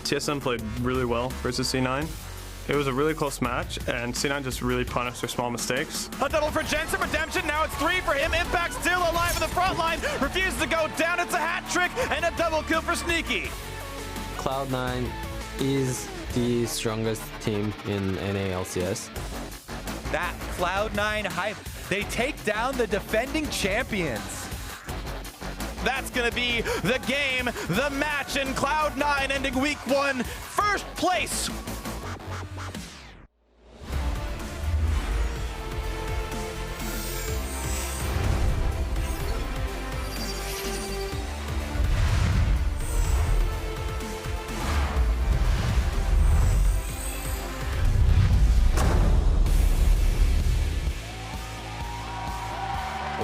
TSM played really well versus C9. It was a really close match, and C9 just really punished their small mistakes. A double for Jensen, redemption, now it's 3 for him. Impact still alive in the front line, refuses to go down, it's a hat trick, and a double kill for Sneaky. Cloud9 is the strongest team in NALCS. That Cloud9 hype, they take down the defending champions. That's gonna be the game, the match, and Cloud9 ending week 1, first place.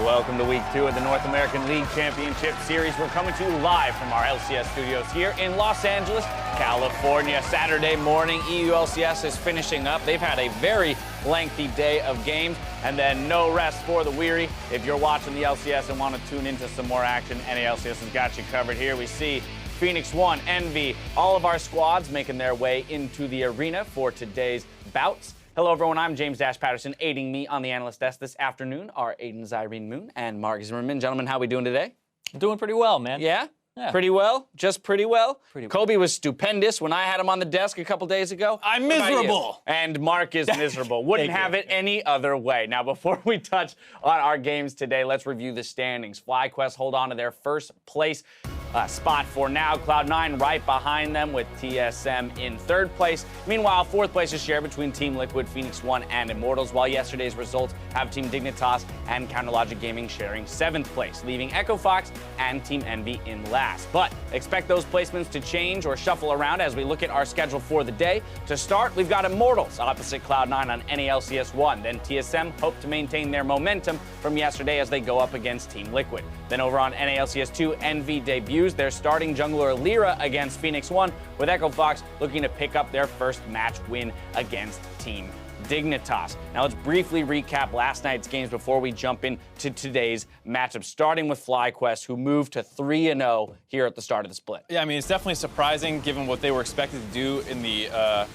Welcome to week 2 of the North American League Championship Series. We're coming to you live from our LCS studios here in Los Angeles, California. Saturday morning, EU LCS is finishing up. They've had a very lengthy day of games, and then no rest for the weary. If you're watching the LCS and want to tune into some more action, NALCS has got you covered here. We see Phoenix 1, Envy, all of our squads making their way into the arena for today's bouts. Hello, everyone. I'm James Dash Patterson. Aiding me on the analyst desk this afternoon are Aiden Zyrene Moon and Mark Zimmerman. Gentlemen, how are we doing today? I'm doing pretty well, man. Yeah? Yeah. Pretty well? Just pretty well? Pretty well. Kobe was stupendous when I had him on the desk a couple days ago. I'm What about you? miserable. And Mark is miserable. Wouldn't Thank have you. it any other way. Now, before we touch on our games today, let's review the standings. FlyQuest hold on to their first place spot for now. Cloud9 right behind them with TSM in third place. Meanwhile, fourth place is shared between Team Liquid, Phoenix 1, and Immortals, while yesterday's results have Team Dignitas and Counterlogic Gaming sharing seventh place, leaving Echo Fox and Team Envy in last. But expect those placements to change or shuffle around as we look at our schedule for the day. To start, we've got Immortals opposite Cloud9 on NALCS 1. Then TSM hope to maintain their momentum from yesterday as they go up against Team Liquid. Then over on NALCS 2, Envy debuts their starting jungler Lyra against Phoenix 1, with Echo Fox looking to pick up their first match win against Team Dignitas. Now let's briefly recap last night's games before we jump into today's matchup, starting with FlyQuest, who moved to 3-0 here at the start of the split. Yeah, I mean, it's definitely surprising given what they were expected to do in the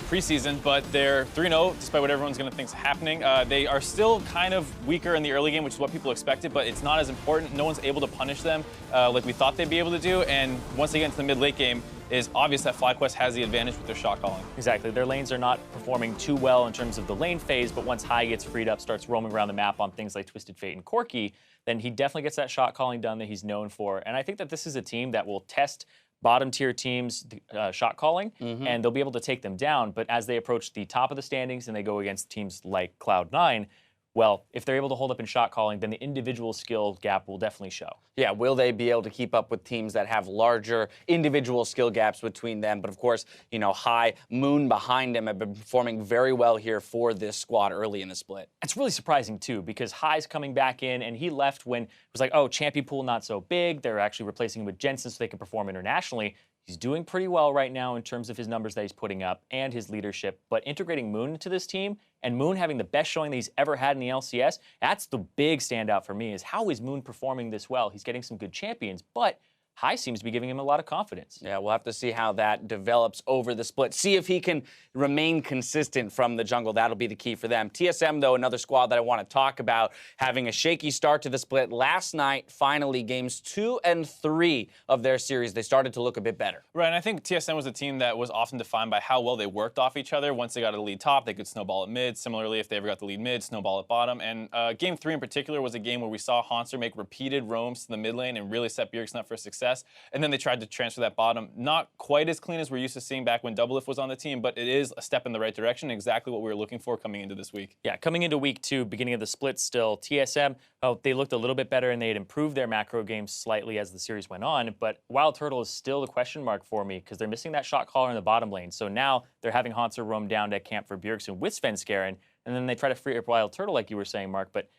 preseason, but they're 3-0 despite what everyone's going to think is happening. They are still kind of weaker in the early game, which is what people expected, but it's not as important. No one's able to punish them like we thought they'd be able to do, and once they get into the mid-late game, it's obvious that FlyQuest has the advantage with their shot calling. Exactly. Their lanes are not performing too well in terms of the lane phase, but once High gets freed up, starts roaming around the map on things like Twisted Fate and Corki, then he definitely gets that shot calling done that he's known for. And I think that this is a team that will test bottom tier teams' shot calling, and they'll be able to take them down. But as they approach the top of the standings and they go against teams like Cloud9, well, if they're able to hold up in shot calling, then the individual skill gap will definitely show. Yeah, will they be able to keep up with teams that have larger individual skill gaps between them? But of course, you know, High, Moon behind him have been performing very well here for this squad early in the split. It's really surprising, too, because High's coming back in, and he left when it was like, oh, champion pool not so big. They're actually replacing him with Jensen so they can perform internationally. He's doing pretty well right now in terms of his numbers that he's putting up and his leadership. But integrating Moon into this team, and Moon having the best showing that he's ever had in the LCS, that's the big standout for me, is how is Moon performing this well? He's getting some good champions, but High seems to be giving him a lot of confidence. Yeah, we'll have to see how that develops over the split. See if he can remain consistent from the jungle. That'll be the key for them. TSM, though, another squad that I want to talk about, having a shaky start to the split. Last night, finally, games 2 and 3 of their series, they started to look a bit better. Right, and I think TSM was a team that was often defined by how well they worked off each other. Once they got a lead top, they could snowball at mid. Similarly, if they ever got the lead mid, snowball at bottom. And game 3 in particular was a game where we saw Hanser make repeated roams to the mid lane and really set Bjergsen up for success. And then they tried to transfer that bottom. Not quite as clean as we're used to seeing back when Doublelift was on the team, but it is a step in the right direction, exactly what we were looking for coming into this week. Yeah, coming into week 2, beginning of the split still, TSM, they looked a little bit better and they had improved their macro games slightly as the series went on, but Wild Turtle is still the question mark for me because they're missing that shot caller in the bottom lane. So now they're having Hanser roam down to camp for Bjergsen with Svenskeren, and then they try to free up Wild Turtle like you were saying, Mark, but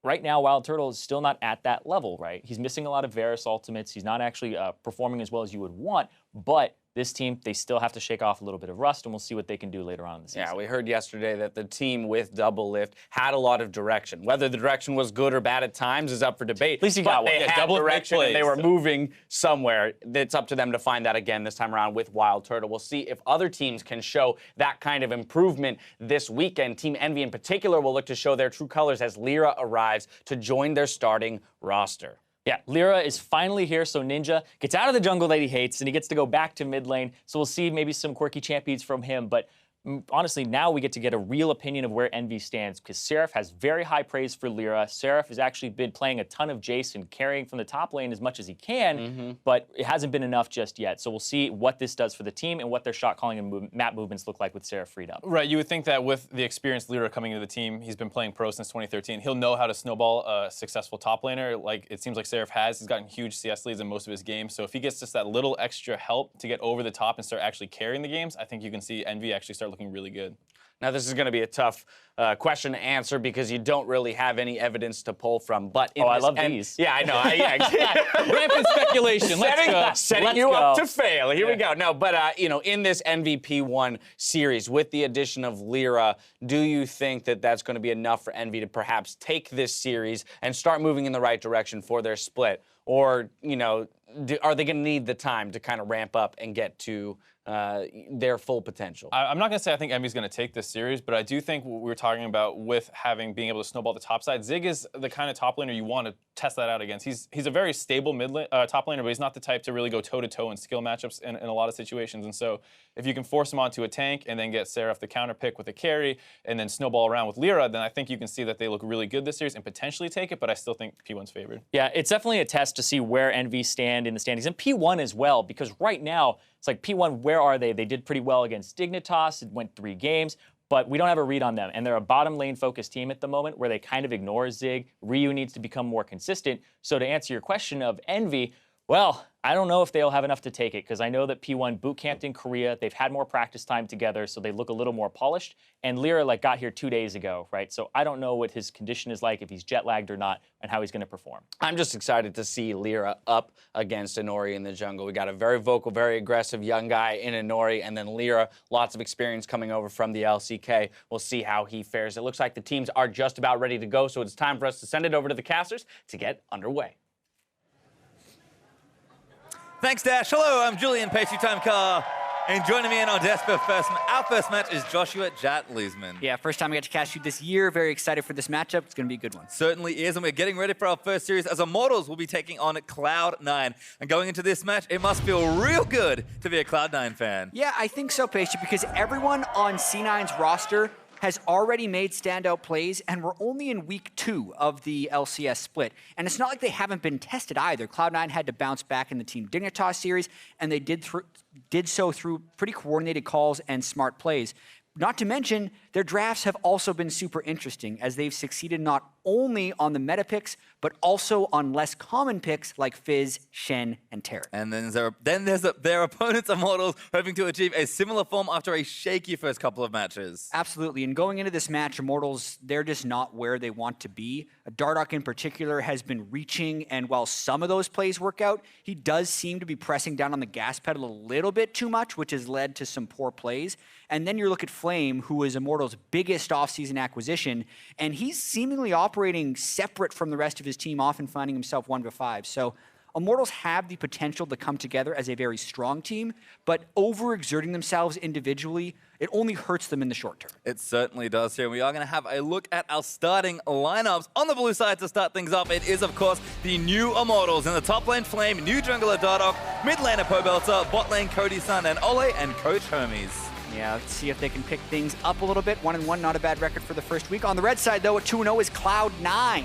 right now, Wild Turtle is still not at that level, right? He's missing a lot of Varus ultimates. He's not actually performing as well as you would want, but This team, they still have to shake off a little bit of rust, and we'll see what they can do later on in the season. Yeah, we heard yesterday that the team with Double Lift had a lot of direction. Whether the direction was good or bad at times is up for debate. At least he got one. They Yeah, had Double Lift direction and they plays. were moving somewhere. It's up to them to find that again this time around with Wild Turtle. We'll see if other teams can show that kind of improvement this weekend. Team Envy in particular will look to show their true colors as Lyra arrives to join their starting roster. Yeah, Lyra is finally here, so Ninja gets out of the jungle that he hates, and he gets to go back to mid lane. So we'll see maybe some quirky champions from him, but honestly, now we get to get a real opinion of where Envy stands, because Seraph has very high praise for Lyra. Seraph has actually been playing a ton of Jace and carrying from the top lane as much as he can, but it hasn't been enough just yet. So we'll see what this does for the team and what their shot calling and map movements look like with Seraph freed up. Right, you would think that with the experienced Lyra coming into the team, he's been playing pro since 2013, he'll know how to snowball a successful top laner, like it seems like Seraph has. He's gotten huge CS leads in most of his games, so if he gets just that little extra help to get over the top and start actually carrying the games, I think you can see Envy actually start looking really good. Now, this is going to be a tough question to answer because you don't really have any evidence to pull from. But in I this love these. Yeah, I know. Rampant speculation. Let's go. Setting you up to fail. Here we go. No, but you know, in this MVP1 series, with the addition of Lyra, do you think that that's going to be enough for Envy to perhaps take this series and start moving in the right direction for their split? Or, you know, are they going to need the time to kind of ramp up and get to their full potential? I'm not going to say I think Envy's going to take this series, but I do think what we were talking about with being able to snowball the top side, Zig is the kind of top laner you want to test that out against. He's a very stable top laner, but he's not the type to really go toe-to-toe in skill matchups in a lot of situations. And so if you can force him onto a tank and then get Seraph the counter pick with a carry and then snowball around with Lyra, then I think you can see that they look really good this series and potentially take it, but I still think P1's favored. Yeah, it's definitely a test to see where Envy stand in the standings, and P1 as well, because right now, it's like P1, where are they? They did pretty well against Dignitas. It went 3 games, but we don't have a read on them. And they're a bottom lane focused team at the moment where they kind of ignore Zig. Ryu needs to become more consistent. So to answer your question of Envy, well, I don't know if they'll have enough to take it, because I know that P1 boot camped in Korea. They've had more practice time together, so they look a little more polished. And Lyra got here 2 days ago, right? So I don't know what his condition is like, if he's jet lagged or not, and how he's going to perform. I'm just excited to see Lyra up against Inori in the jungle. We got a very vocal, very aggressive young guy in Inori, and then Lyra, lots of experience coming over from the LCK. We'll see how he fares. It looks like the teams are just about ready to go, so it's time for us to send it over to the casters to get underway. Thanks, Dash. Hello, I'm Julian Pastry Time Car. And joining me in our Desper our first match is Joshua Jat-Leesman. Yeah, first time I get to cast you this year. Very excited for this matchup. It's going to be a good one. Certainly is, and we're getting ready for our first series as Immortals will be taking on Cloud9. And going into this match, it must feel real good to be a Cloud9 fan. Yeah, I think so, Pastry, because everyone on C9's roster has already made standout plays, and we're only in week 2 of the LCS split. And it's not like they haven't been tested either. Cloud9 had to bounce back in the Team Dignitas series, and they did so through pretty coordinated calls and smart plays. Not to mention, their drafts have also been super interesting, as they've succeeded not only on the meta picks, but also on less common picks like Fizz, Shen, and Taric. And then there's their opponents, Immortals, hoping to achieve a similar form after a shaky first couple of matches. Absolutely, and going into this match, Immortals, they're just not where they want to be. Dardoch in particular has been reaching, and while some of those plays work out, he does seem to be pressing down on the gas pedal a little bit too much, which has led to some poor plays. And then you look at Flame, who is Immortals' biggest offseason acquisition, and he's seemingly operating separate from the rest of his team, often finding himself 1v5. So Immortals have the potential to come together as a very strong team, but overexerting themselves individually, it only hurts them in the short term. It certainly does here. We are going to have a look at our starting lineups. On the blue side to start things off, it is, of course, the new Immortals. In the top lane, Flame, new jungler Dardoch, mid laner Pobelter, bot lane Cody Sun and Ole, and Coach Hermes. Yeah, let's see if they can pick things up a little bit. 1-1, not a bad record for the first week. On the red side, though, at 2-0 is Cloud9.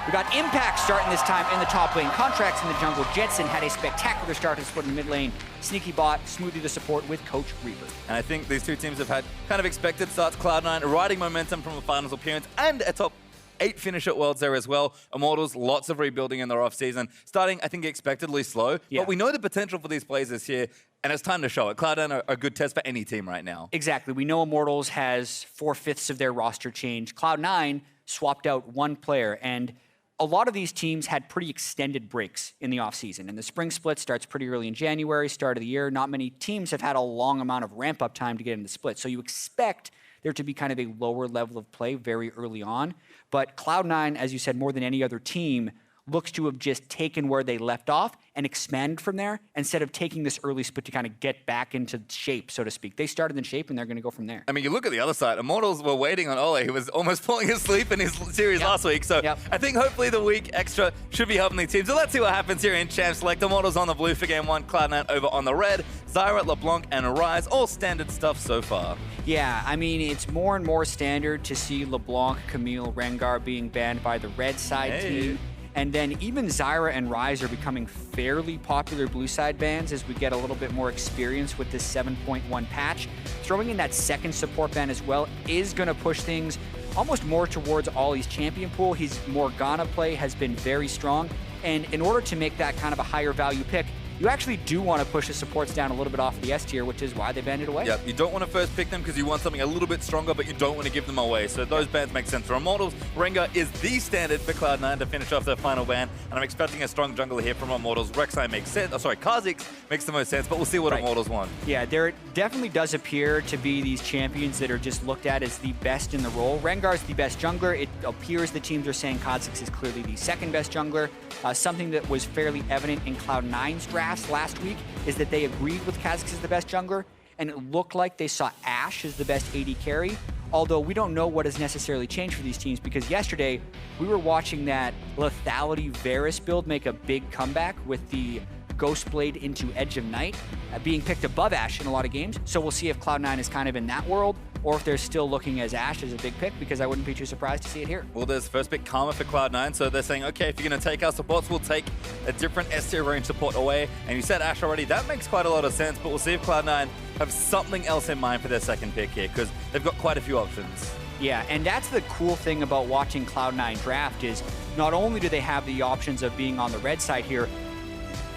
We got Impact starting this time in the top lane. Contracts in the jungle. Jetson had a spectacular start to split in the mid lane. Sneaky Bot, Smoothie the support with Coach Reaper. And I think these two teams have had kind of expected starts. Cloud9 riding momentum from a finals appearance and a top 8 finish at Worlds there as well. Immortals, lots of rebuilding in their offseason. Starting, I think, expectedly slow. Yeah. But we know the potential for these players is here, and it's time to show it. Cloud9 are a good test for any team right now. Exactly. We know Immortals has 4/5 of their roster changed. Cloud9 swapped out one player, and a lot of these teams had pretty extended breaks in the offseason, and the spring split starts pretty early in January, start of the year. Not many teams have had a long amount of ramp-up time to get into the split, so you expect there to be kind of a lower level of play very early on. But Cloud9, as you said, more than any other team, looks to have just taken where they left off and expanded from there instead of taking this early split to kind of get back into shape, so to speak. They started in shape, and they're going to go from there. I mean, you look at the other side. Immortals were waiting on Ole, who was almost falling asleep in his series last week. So I think hopefully the week extra should be helping the team. So let's see what happens here in Champ Select. Immortals on the blue for game 1, Cloud9 over on the red. Zyra, LeBlanc, and Rise, all standard stuff so far. Yeah, I mean, it's more and more standard to see LeBlanc, Camille, Rengar being banned by the red side team. And then even Zyra and Rise are becoming fairly popular blue side bans as we get a little bit more experience with this 7.1 patch. Throwing in that second support ban as well is going to push things almost more towards Ollie's champion pool. His Morgana play has been very strong. And in order to make that kind of a higher value pick, you actually do want to push the supports down a little bit off the S tier, which is why they banned it away. Yep, you don't want to first pick them because you want something a little bit stronger, but you don't want to give them away. So those bans make sense for Immortals. Rengar is the standard for Cloud9 to finish off their final ban, and I'm expecting a strong jungler here from Immortals. Rek'Sai makes sense. Oh, sorry, Kha'Zix makes the most sense, but we'll see what Immortals want. Yeah, there definitely does appear to be these champions that are just looked at as the best in the role. Rengar's the best jungler. It appears the teams are saying Kha'Zix is clearly the second best jungler. Something that was fairly evident in Cloud9's drafts last week is that they agreed with Kha'Zix as the best jungler, and it looked like they saw Ashe as the best AD carry, although we don't know what has necessarily changed for these teams, because yesterday we were watching that Lethality Varus build make a big comeback with the Ghostblade into Edge of Night being picked above Ashe in a lot of games. So we'll see if Cloud9 is kind of in that world, or if they're still looking as Ashe as a big pick, because I wouldn't be too surprised to see it here. Well, there's first pick Karma for Cloud9, so they're saying, okay, if you're going to take our supports, we'll take a different S-tier range support away. And you said Ashe already. That makes quite a lot of sense, but we'll see if Cloud9 have something else in mind for their second pick here, because they've got quite a few options. Yeah, and that's the cool thing about watching Cloud9 draft is not only do they have the options of being on the red side here,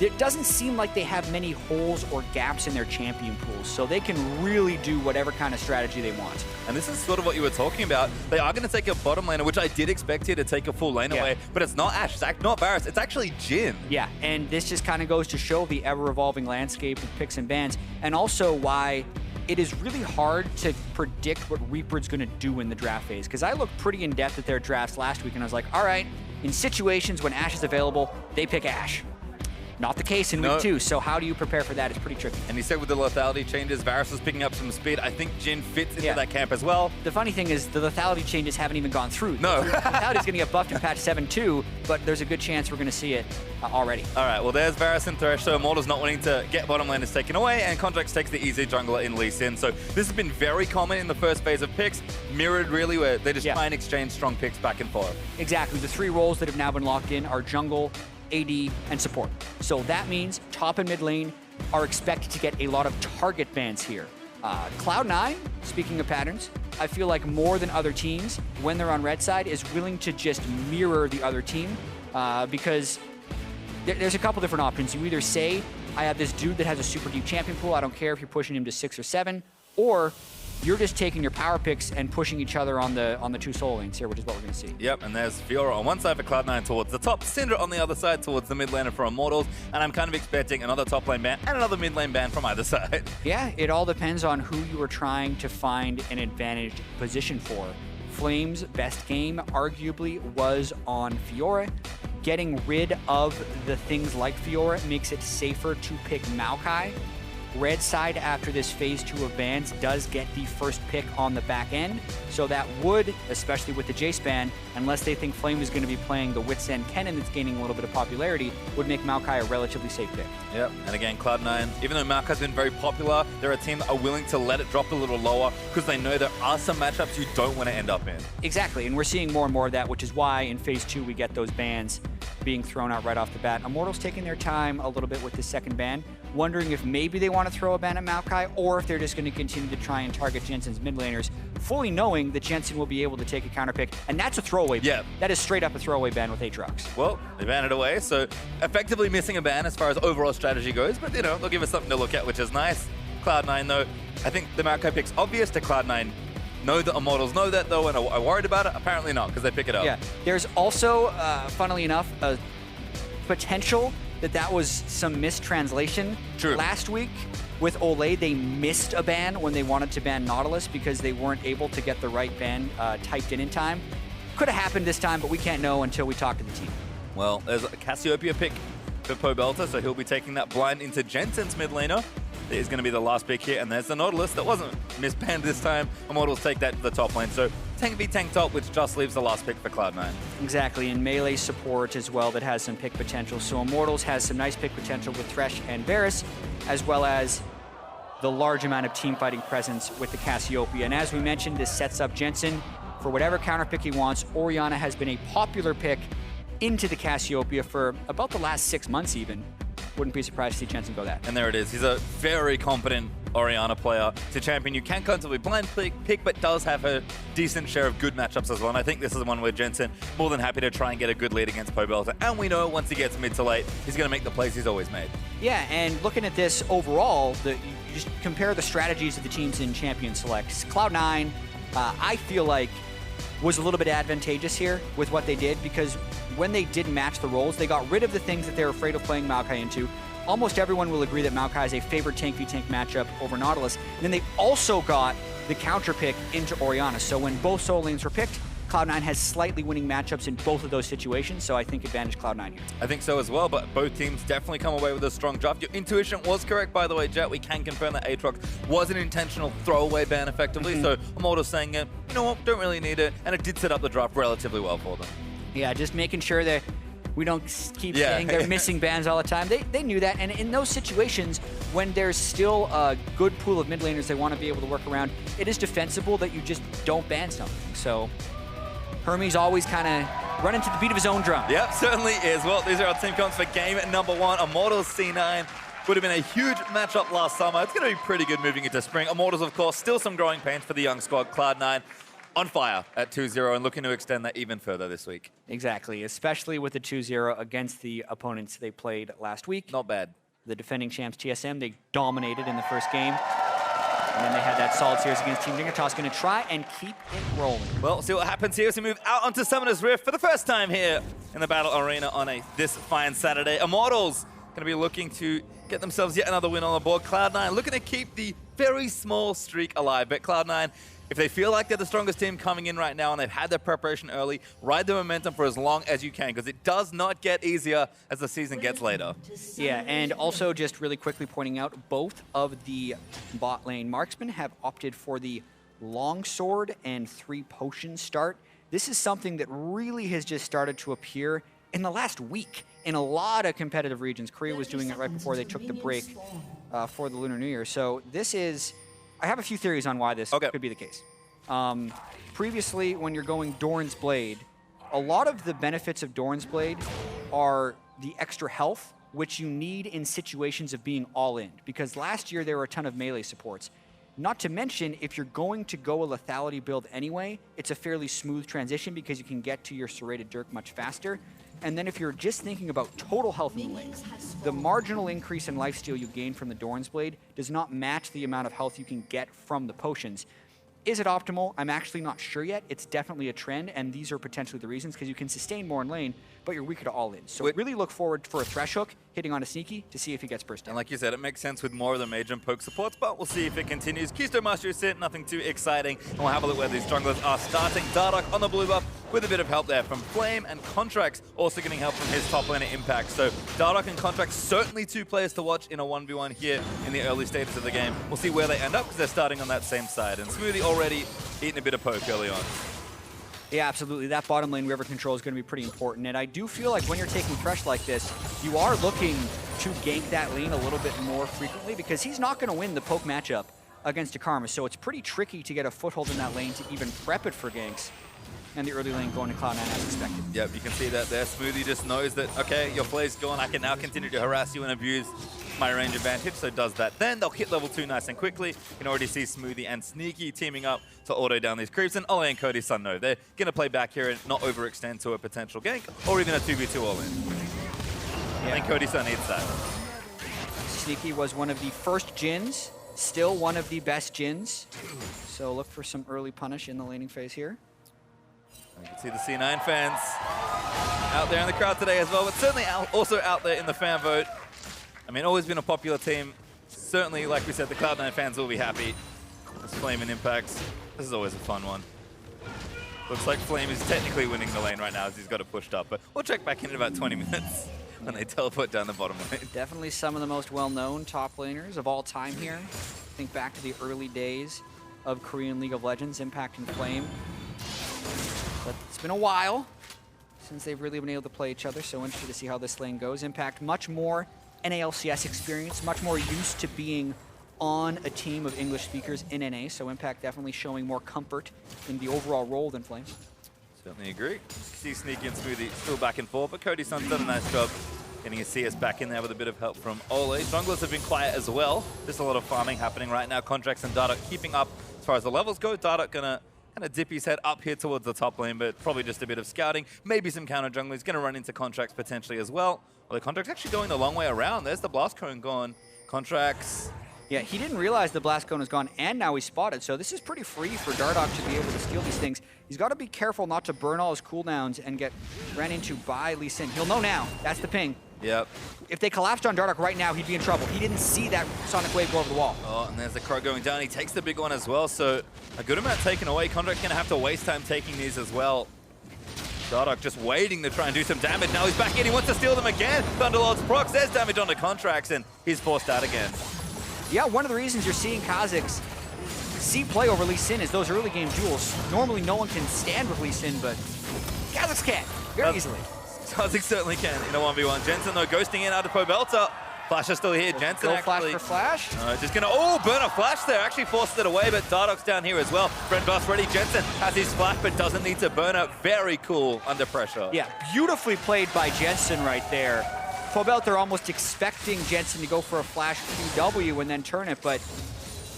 it doesn't seem like they have many holes or gaps in their champion pools, so they can really do whatever kind of strategy they want. And this is sort of what you were talking about. They are going to take a bottom laner, which I did expect here to take a full lane away, but it's not Ashe, it's not Varus, it's actually Jhin. Yeah, and this just kind of goes to show the ever-evolving landscape of picks and bans, and also why it is really hard to predict what Reaper's going to do in the draft phase, because I looked pretty in-depth at their drafts last week, and I was like, all right, in situations when Ashe is available, they pick Ashe. Not the case in week 2, so how do you prepare for that? It's pretty tricky. And he said with the lethality changes, Varus was picking up some speed. I think Jhin fits into that camp as well. The funny thing is the lethality changes haven't even gone through. No. Lethality is going to get buffed in patch 7.2, but there's a good chance we're going to see it already. All right, well, there's Varus and Thresh, so Immortals not wanting to get bottom laners taken away, and Contracts takes the easy jungler in Lee Sin. So this has been very common in the first phase of picks, mirrored really, where they just try and exchange strong picks back and forth. Exactly. The 3 roles that have now been locked in are jungle, AD, and support. So that means top and mid lane are expected to get a lot of target bans here. Cloud9, speaking of patterns, I feel like more than other teams, when they're on red side, is willing to just mirror the other team because there's a couple different options. You either say, I have this dude that has a super deep champion pool, I don't care if you're pushing him to 6 or 7, or you're just taking your power picks and pushing each other on the 2 solo lanes here, which is what we're going to see. Yep, and there's Fiora on one side for Cloud9 towards the top, Syndra on the other side towards the mid laner for Immortals, and I'm kind of expecting another top lane ban and another mid lane ban from either side. Yeah, it all depends on who you are trying to find an advantaged position for. Flame's best game arguably was on Fiora. Getting rid of the things like Fiora makes it safer to pick Maokai. Red side, after this phase 2 of bans, does get the first pick on the back end. So that would, especially with the Jace ban, unless they think Flame is going to be playing the Wits End Kennen that's gaining a little bit of popularity, would make Maokai a relatively safe pick. Yep, and again, Cloud9, even though Maokai's been very popular, they're a team that are willing to let it drop a little lower because they know there are some matchups you don't want to end up in. Exactly, and we're seeing more and more of that, which is why in phase 2 we get those bans being thrown out right off the bat. Immortals taking their time a little bit with the second ban, wondering if maybe they want to throw a ban at Maokai or if they're just going to continue to try and target Jensen's mid laners, fully knowing that Jensen will be able to take a counter pick, and that's a throwaway ban. Yeah. That is straight up a throwaway ban with Aatrox. Well, they banned it away, so effectively missing a ban as far as overall strategy goes, but you know, they'll give us something to look at, which is nice. Cloud9 though, I think the Maokai pick's obvious to Cloud9. know that Immortals know that, though, and are worried about it? Apparently not, because they pick it up. Yeah, there's also, funnily enough, a potential that was some mistranslation. True. Last week with Olay, they missed a ban when they wanted to ban Nautilus because they weren't able to get the right ban typed in time. Could have happened this time, but we can't know until we talk to the team. Well, there's a Cassiopeia pick for Pobelta, so he'll be taking that blind into Jensen's mid laner. That is going to be the last pick here, and there's the Nautilus that wasn't misbanned this time. Immortals take that to the top lane, so tank v tank top, which just leaves the last pick for Cloud9. Exactly, and melee support as well that has some pick potential. So Immortals has some nice pick potential with Thresh and Varus, as well as the large amount of team fighting presence with the Cassiopeia. And as we mentioned, this sets up Jensen for whatever counter pick he wants. Orianna has been a popular pick into the Cassiopeia for about the last 6 months even. Wouldn't be surprised to see Jensen go that. And there it is. He's a very competent Orianna player. It's a champion you can comfortably blind pick, but does have a decent share of good matchups as well. And I think this is one where Jensen more than happy to try and get a good lead against Pobelta. And we know once he gets mid to late, he's going to make the plays he's always made. Yeah, and looking at this overall, you just compare the strategies of the teams in Champion Selects. Cloud9, I feel like, was a little bit advantageous here with what they did, because when they did match the roles, they got rid of the things that they were afraid of playing Maokai into. Almost everyone will agree that Maokai is a favorite tank v tank matchup over Nautilus. And then they also got the counter pick into Orianna. So when both solo lanes were picked, Cloud9 has slightly winning matchups in both of those situations, so I think advantage Cloud9 here. I think so as well, but both teams definitely come away with a strong draft. Your intuition was correct, by the way, Jet. We can confirm that Aatrox was an intentional throwaway ban, effectively, so Immortals saying, you know what, don't really need it, and it did set up the draft relatively well for them. Yeah, just making sure that we don't keep saying they're missing bans all the time. They knew that, and in those situations, when there's still a good pool of mid laners they want to be able to work around, it is defensible that you just don't ban something. So Hermes always kind of running to the beat of his own drum. Yep, certainly is. Well, these are our team comps for game number 1. Immortals C9 would have been a huge matchup last summer. It's going to be pretty good moving into spring. Immortals, of course, still some growing pains for the young squad. Cloud9 on fire at 2-0 and looking to extend that even further this week. Exactly, especially with the 2-0 against the opponents they played last week. Not bad. The defending champs TSM, they dominated in the first game. And then they had that solid series against Team Dignitas, going to try and keep it rolling. Well, see what happens here as we move out onto Summoner's Rift for the first time here in the Battle Arena on this fine Saturday. Immortals going to be looking to get themselves yet another win on the board. Cloud9 looking to keep the very small streak alive, but Cloud9, if they feel like they're the strongest team coming in right now and they've had their preparation early, ride the momentum for as long as you can, because it does not get easier as the season gets later. Yeah, and also just really quickly pointing out, both of the bot lane marksmen have opted for the longsword and 3 potion start. This is something that really has just started to appear in the last week in a lot of competitive regions. Korea was doing it right before they took the break for the Lunar New Year. So this is... I have a few theories on why this could be the case. Previously, when you're going Doran's Blade, a lot of the benefits of Doran's Blade are the extra health, which you need in situations of being all in. Because last year, there were a ton of melee supports. Not to mention, if you're going to go a lethality build anyway, it's a fairly smooth transition because you can get to your serrated Dirk much faster. And then if you're just thinking about total health in the lane, the marginal increase in lifesteal you gain from the Doran's Blade does not match the amount of health you can get from the potions. Is it optimal? I'm actually not sure yet. It's definitely a trend, and these are potentially the reasons, because you can sustain more in lane, but you're weaker to all in. So really look forward for a Thresh Hook hitting on a Sneaky to see if he gets burst down. And like you said, it makes sense with more of the mage and poke supports, but we'll see if it continues. Keystone Master is sit, nothing too exciting. And we'll have a look where these junglers are starting. Dardoch on the blue buff with a bit of help there from Flame, and Contracts also getting help from his top laner Impact. So Dardoch and Contracts, certainly 2 players to watch in a 1v1 here in the early stages of the game. We'll see where they end up, because they're starting on that same side. And Smoothie already eating a bit of poke early on. Yeah, absolutely. That bottom lane river control is going to be pretty important. And I do feel like when you're taking Thresh like this, you are looking to gank that lane a little bit more frequently, because he's not going to win the poke matchup against Akarma. So it's pretty tricky to get a foothold in that lane to even prep it for ganks. And the early lane going to Cloud9 as expected. Yep, you can see that there. Smoothie just knows that, okay, your play's gone. I can now continue to harass you and abuse my range advantage, so does that. Then they'll hit level 2 nice and quickly. You can already see Smoothie and Sneaky teaming up to auto down these creeps. And Ole and Cody Sun know they're going to play back here and not overextend to a potential gank or even a 2v2 all in. Yeah. I think Cody Sun needs that. Sneaky was one of the first Jins still one of the best Jins. So look for some early punish in the laning phase here. You can see the C9 fans out there in the crowd today as well, but certainly also out there in the fan vote. I mean, always been a popular team. Certainly, like we said, the Cloud9 fans will be happy. This Flame and Impacts, this is always a fun one. Looks like Flame is technically winning the lane right now as he's got it pushed up, but we'll check back in about 20 minutes when they teleport down the bottom lane. Definitely some of the most well-known top laners of all time here. Think back to the early days of Korean League of Legends, Impact and Flame. But it's been a while since they've really been able to play each other, so interested to see how this lane goes. Impact, much more NALCS experience, much more used to being on a team of English speakers in NA, so Impact definitely showing more comfort in the overall role than Flame. Certainly agree. See Sneaky and Smoothie still back and forth, but Cody Sun's done a nice job getting his CS back in there with a bit of help from Ole. Junglers have been quiet as well. There's a lot of farming happening right now. Contracts and Dardoch keeping up as far as the levels go. Dardoch gonna kind of dip his head up here towards the top lane, but probably just a bit of scouting. Maybe some counter jungling. He's gonna run into Contracts potentially as well. Well, the Contracts actually going the long way around. There's the Blast Cone gone. Contracts. Yeah, he didn't realize the Blast Cone is gone, and now he's spotted, so this is pretty free for Dardoch to be able to steal these things. He's got to be careful not to burn all his cooldowns and get ran into by Lee Sin. He'll know now. That's the ping. Yep. If they collapsed on Dardoch right now, he'd be in trouble. He didn't see that Sonic Wave go over the wall. Oh, and there's the Crow going down. He takes the big one as well, so a good amount taken away. Contract's going to have to waste time taking these as well. Dardoch just waiting to try and do some damage. Now he's back in. He wants to steal them again. Thunderlord's procs. There's damage onto Contracts, and he's forced out again. Yeah, one of the reasons you're seeing Kha'Zix see play over Lee Sin is those early game duels. Normally no one can stand with Lee Sin, but Kha'Zix can very easily. Kha'Zix certainly can in a 1v1. Jensen though ghosting in out of Pobelta. Flash is still here. Jensen Go actually. flash for flash. Just gonna, burn a flash there. Actually forced it away, but Dardoch's down here as well. Friend Bus ready. Jensen has his flash, but doesn't need to burn it. Very cool under pressure. Yeah, beautifully played by Jensen right there. Pobelter almost expecting Jensen to go for a flash QW and then turn it, but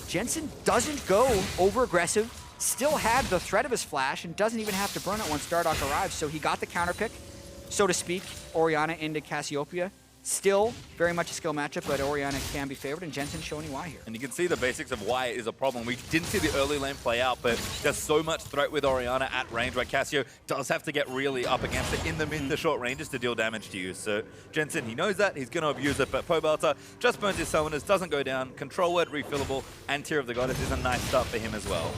Jensen doesn't go over aggressive, still had the threat of his flash and doesn't even have to burn it once Dardoch arrives, so he got the counter pick, so to speak. Orianna into Cassiopeia. Still very much a skill matchup, but Orianna can be favored, and Jensen showing you why here. And you can see the basics of why it is a problem. We didn't see the early lane play out, but there's so much threat with Orianna at range where Cassio does have to get really up against it in the mid to short ranges to deal damage to you. So Jensen, he knows that, he's going to abuse it, but Pobelta just burns his summoners, doesn't go down. Control word, refillable, and Tear of the Goddess is a nice start for him as well.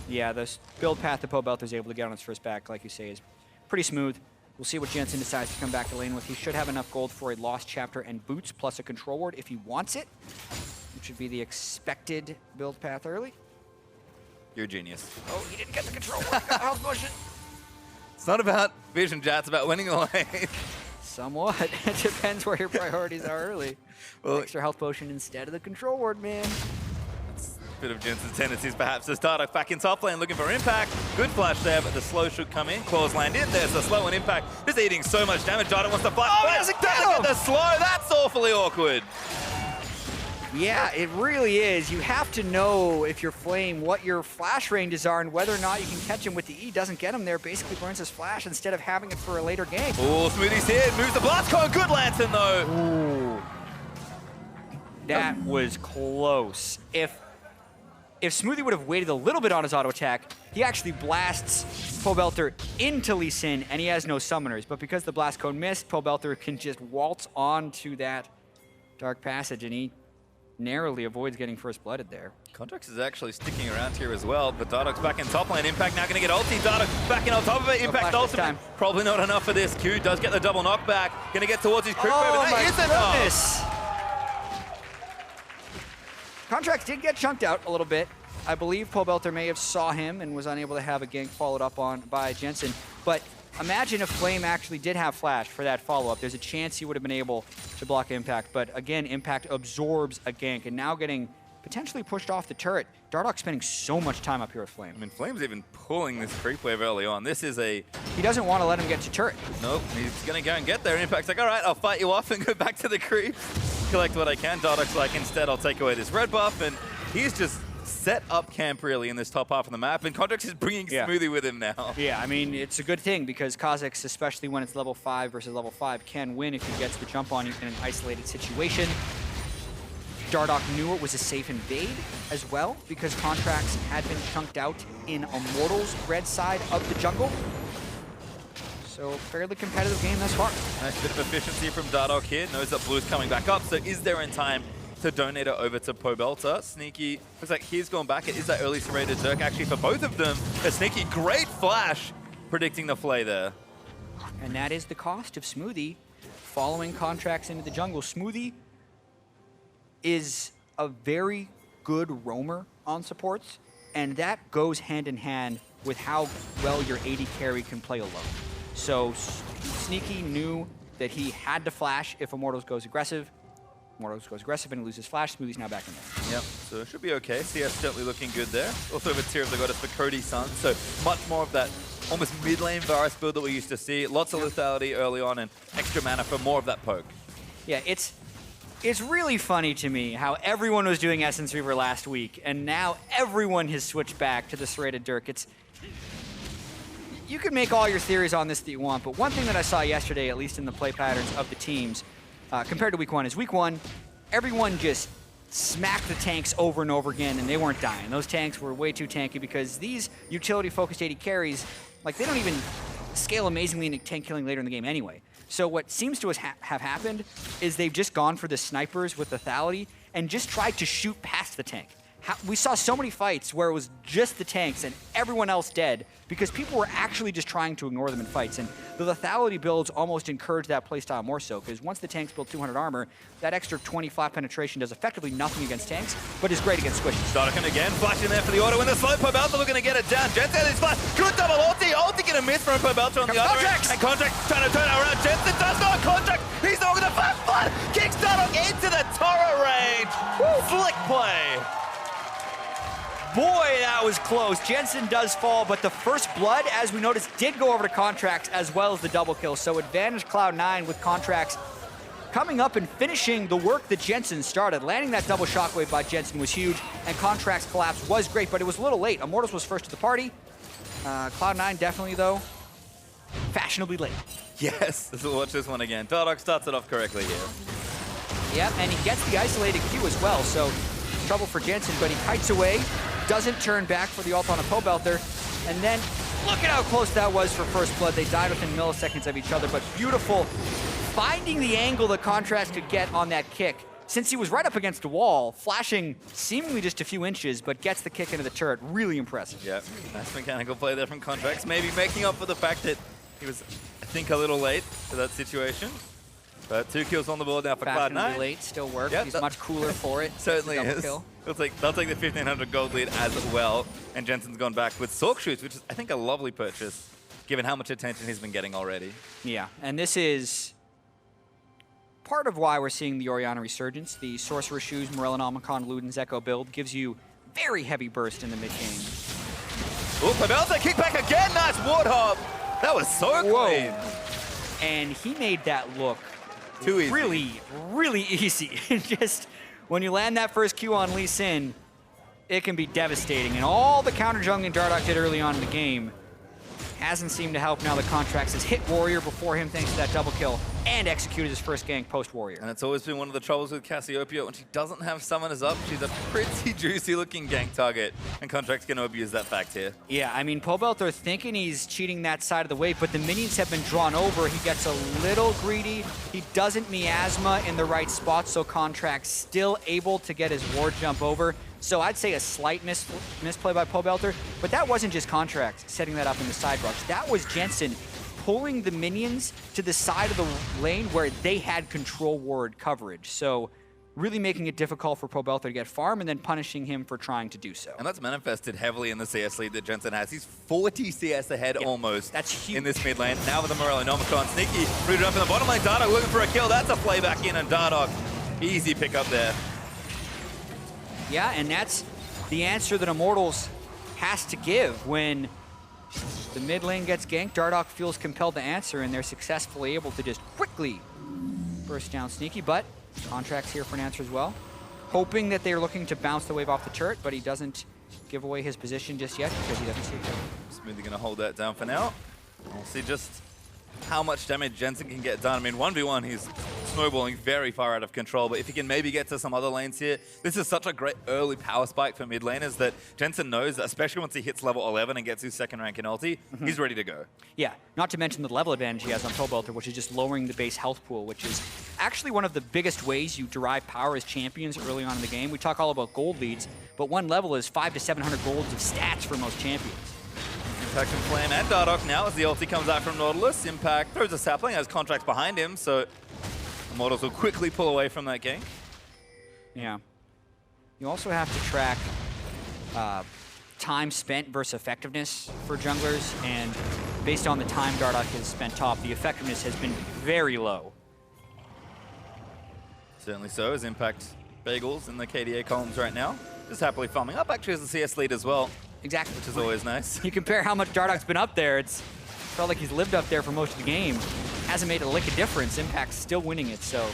Yeah, the build path that Pobelta is able to get on his first back, like you say, is pretty smooth. We'll see what Jensen decides to come back to lane with. He should have enough gold for a Lost Chapter and boots, plus a control ward if he wants it, which would be the expected build path early. You're a genius. Oh, he didn't get the control ward. Health potion. It's not about vision, Jat, it's about winning the lane. Somewhat. It depends where your priorities are early. Well, extra health potion instead of the control ward, man. Bit of Jensen's tendencies perhaps as Dardoch back in top lane looking for impact. Good flash there, but the slow should come in. Claws land in. There's the slow and impact. Just eating so much damage. Dardoch wants to flash. Oh, he doesn't get the slow. That's awfully awkward. Yeah, it really is. You have to know if you're Flame what your flash ranges are and whether or not you can catch him with the E. Doesn't get him there, basically burns his flash instead of having it for a later game. Oh, Smoothie's here. Moves the blast cone. Good Lantern though. Ooh. That was close. If Smoothie would have waited a little bit on his auto attack, he actually blasts Pobelter into Lee Sin, and he has no summoners. But because the blast cone missed, Pobelter can just waltz onto that Dark Passage, and he narrowly avoids getting first blooded there. Contracts is actually sticking around here as well, but Dardoch's back in top lane. Impact now going to get ulti. Dardoch back in on top of it. Impact ultimate. Probably not enough for this. Q does get the double knockback. Going to get towards his creep wave, but that is enough. Contracts did get chunked out a little bit. I believe Pobelter may have saw him and was unable to have a gank followed up on by Jensen. But imagine if Flame actually did have flash for that follow-up. There's a chance he would have been able to block Impact. But again, Impact absorbs a gank and now getting potentially pushed off the turret. Dardoch spending so much time up here with Flame. I mean, Flame's even pulling this creep wave early on. This is a... He doesn't want to let him get to turret. Nope, he's going to go and get there. Impact's like, all right, I'll fight you off and go back to the creep. Collect what I can. Dardoch's like, instead, I'll take away this red buff. And he's just set up camp, really, in this top half of the map. And Contracts is bringing Smoothie with him now. Yeah, I mean, it's a good thing because Kha'Zix, especially when it's level 5 versus level 5, can win if he gets the jump on you in an isolated situation. Dardoch knew it was a safe invade as well, because Contracts had been chunked out in Immortals' red side of the jungle. So fairly competitive game thus far. Nice bit of efficiency from Dardoch here. Knows that Blue's coming back up, so is there in time to donate it over to Pobelter? Sneaky, looks like he's gone back. It is that early serrated Zerk actually for both of them. A Sneaky, great flash, predicting the flay there. And that is the cost of Smoothie following Contracts into the jungle. Smoothie is a very good roamer on supports, and that goes hand in hand with how well your AD carry can play alone. So Sneaky knew that he had to flash if Immortals goes aggressive. Immortals goes aggressive and loses flash. Smoothie's now back in there. Yep, so it should be okay. CS certainly looking good there. Also over tier of the goddess for Cody Sun, so much more of that almost mid-lane Varus build that we used to see. Lots of lethality early on and extra mana for more of that poke. Yeah, it's really funny to me how everyone was doing Essence Reaver last week, and now everyone has switched back to the serrated Dirk. You can make all your theories on this that you want, but one thing that I saw yesterday, at least in the play patterns of the teams, compared to week one, is week one, everyone just smacked the tanks over and over again, and they weren't dying. Those tanks were way too tanky because these utility-focused AD carries, like, they don't even scale amazingly into tank killing later in the game anyway. So what seems to have happened is they've just gone for the snipers with lethality and just tried to shoot past the tank. We saw so many fights where it was just the tanks and everyone else dead because people were actually just trying to ignore them in fights. And the lethality builds almost encourage that playstyle more so, because once the tanks build 200 armor, that extra 25 penetration does effectively nothing against tanks, but is great against squishes. Dardoch again, flashing there for the auto in the slow. Pobelter looking to get it down. Jensen is flash. Good double ulti. Ulti gonna miss from Pobelter on the other end. And Contract trying to turn it around. Jensen does not. Contract. He's not gonna flash flood. Kicks Dardoch into the Toro range. Flick play. Boy, that was close. Jensen does fall, but the first blood, as we noticed, did go over to Contracts as well as the double kill. So advantage Cloud9 with Contracts coming up and finishing the work that Jensen started. Landing that double shockwave by Jensen was huge, and Contracts collapse was great, but it was a little late. Immortals was first to the party. Cloud9 definitely, though, fashionably late. Yes, we'll watch this one again. Dardoch starts it off correctly here. Yep, and he gets the isolated Q as well, so trouble for Jensen, but he kites away, doesn't turn back for the ult on a Pobelter, and then look at how close that was for first blood. They died within milliseconds of each other, but beautiful. Finding the angle that Contrast could get on that kick, since he was right up against the wall, flashing seemingly just a few inches, but gets the kick into the turret. Really impressive. Yep, nice mechanical play there from Contracts, maybe making up for the fact that he was, I think, a little late to that situation. But 2 kills on the board now for Cloud9. Late, still works. Yep, He's much cooler for it. Certainly is. Kill. They'll take the 1,500 gold lead as well. And Jensen's gone back with Sork Shoots, which is, I think, a lovely purchase, given how much attention he's been getting already. Yeah, and this is part of why we're seeing the Orianna resurgence. The Sorcerer Shoes, Morellonomicon, Luden's Echo build gives you very heavy burst in the mid-game. Oh, Pobelter kick back again. Nice Warthog. That was so clean. And he made that look too easy. Really, really easy. Just when you land that first Q on Lee Sin, it can be devastating. And all the counter jungling Dardoch did early on in the game hasn't seemed to help now that Contracts has hit Warrior before him thanks to that double kill and executed his first gank post-Warrior. And it's always been one of the troubles with Cassiopeia. When she doesn't have summoners up, she's a pretty juicy looking gank target. And Contract's going to abuse that fact here. Yeah, I mean, Pobelter thinking he's cheating that side of the wave, but the minions have been drawn over. He gets a little greedy. He doesn't miasma in the right spot, so Contract's still able to get his ward jump over. So I'd say a slight misplay by Pobelter, but that wasn't just Contracts setting that up in the side rush. That was Jensen pulling the minions to the side of the lane where they had control ward coverage. So really making it difficult for Pobelter to get farm and then punishing him for trying to do so. And that's manifested heavily in the CS lead that Jensen has. He's 40 CS ahead almost. That's huge. In this mid lane. Now with the Morellonomicon. Sneaky rooted up in the bottom lane. Dardoch looking for a kill. That's a play back in, and Dardoch, easy pick up there. Yeah, and that's the answer that Immortals has to give when the mid lane gets ganked. Dardoch feels compelled to answer, and they're successfully able to just quickly burst down Sneaky, but Contracts here for an answer as well. Hoping that they're looking to bounce the wave off the turret, but he doesn't give away his position just yet because he doesn't see it. Smoothie going to hold that down for now. We'll see just how much damage Jensen can get done. I mean, 1v1, he's snowballing very far out of control, but if he can maybe get to some other lanes here, this is such a great early power spike for mid laners that Jensen knows, that especially once he hits level 11 and gets his second rank in ulti, he's ready to go. Yeah, not to mention the level advantage he has on Pobelter, which is just lowering the base health pool, which is actually one of the biggest ways you derive power as champions early on in the game. We talk all about gold leads, but one level is 500 to 700 golds of stats for most champions. Impact from Flame and Dardoch now as the ulti comes out from Nautilus. Impact throws a sapling, has Contracts behind him, so Immortals will quickly pull away from that gank. Yeah. You also have to track time spent versus effectiveness for junglers, and based on the time Dardoch has spent top, the effectiveness has been very low. Certainly so, as Impact bagels in the KDA columns right now. Just happily farming up, actually as the CS lead as well. Exactly. Which is always nice. You compare how much Dardoch's been up there, it's felt like he's lived up there for most of the game. Hasn't made a lick of difference. Impact's still winning it, so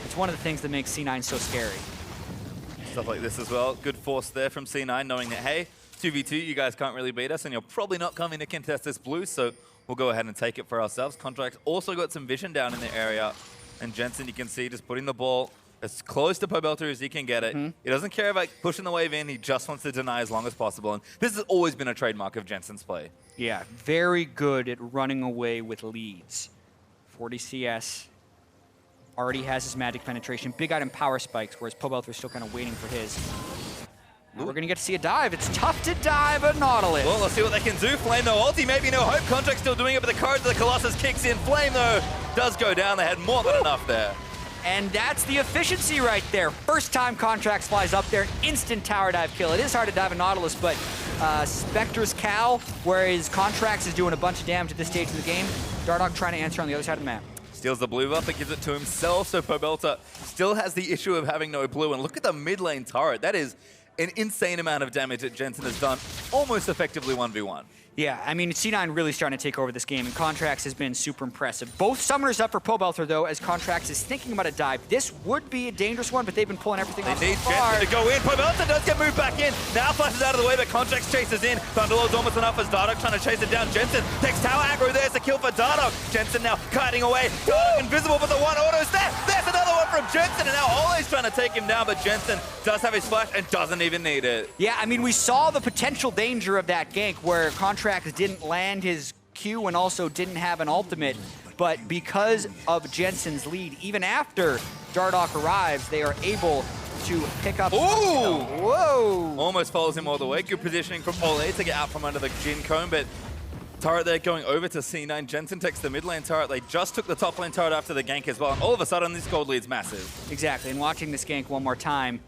it's one of the things that makes C9 so scary. Stuff like this as well. Good force there from C9, knowing that, hey, 2v2, you guys can't really beat us, and you're probably not coming to contest this blue, so we'll go ahead and take it for ourselves. Contracts also got some vision down in the area, and Jensen, you can see, just putting the ball as close to Pobelter as he can get it. He doesn't care about pushing the wave in, he just wants to deny as long as possible, and this has always been a trademark of Jensen's play. Yeah, very good at running away with leads. 40 CS, already has his magic penetration, big item power spikes, whereas Pobelter's still kind of waiting for his. Now we're going to get to see a dive. It's tough to dive a Nautilus. Well, let's see what they can do. Flame, no ulti, maybe no hope. Contract still doing it, but the courage of the Colossus kicks in. Flame, though, does go down. They had more than enough there. And that's the efficiency right there. First time Contracts flies up there, instant tower dive kill. It is hard to dive a Nautilus, but Spectre's Cal, whereas Contracts is doing a bunch of damage at this stage of the game. Dardoch trying to answer on the other side of the map. Steals the blue buff, but gives it to himself, so Pobelter still has the issue of having no blue. And look at the mid lane turret. That is an insane amount of damage that Jensen has done, almost effectively 1v1. Yeah, I mean, C9 really starting to take over this game, and Contracts has been super impressive. Both summoners up for Pobelter, though, as Contracts is thinking about a dive. This would be a dangerous one, but they've been pulling everything off so They need far. Jensen to go in. Pobelter does get moved back in. Now flashes out of the way, but Contracts chases in. Thunderlord's almost enough as Dardoch trying to chase it down. Jensen takes tower aggro. There's the kill for Dardoch. Jensen now kiting away. Dardoch invisible, but the one auto's there. There's another one from Jensen, and now Ole's trying to take him down, but Jensen does have his flash and doesn't even need it. Yeah, I mean, we saw the potential danger of that gank where Contracts didn't land his Q and also didn't have an ultimate, but because of Jensen's lead, even after Dardoch arrives, they are able to pick up. Ooh! Whoa! Almost follows him all the way. Good positioning from Ole to get out from under the Jin cone, but turret there going over to C9. Jensen takes the mid lane turret. They just took the top lane turret after the gank as well, and all of a sudden this gold lead's massive. Exactly, and watching this gank one more time,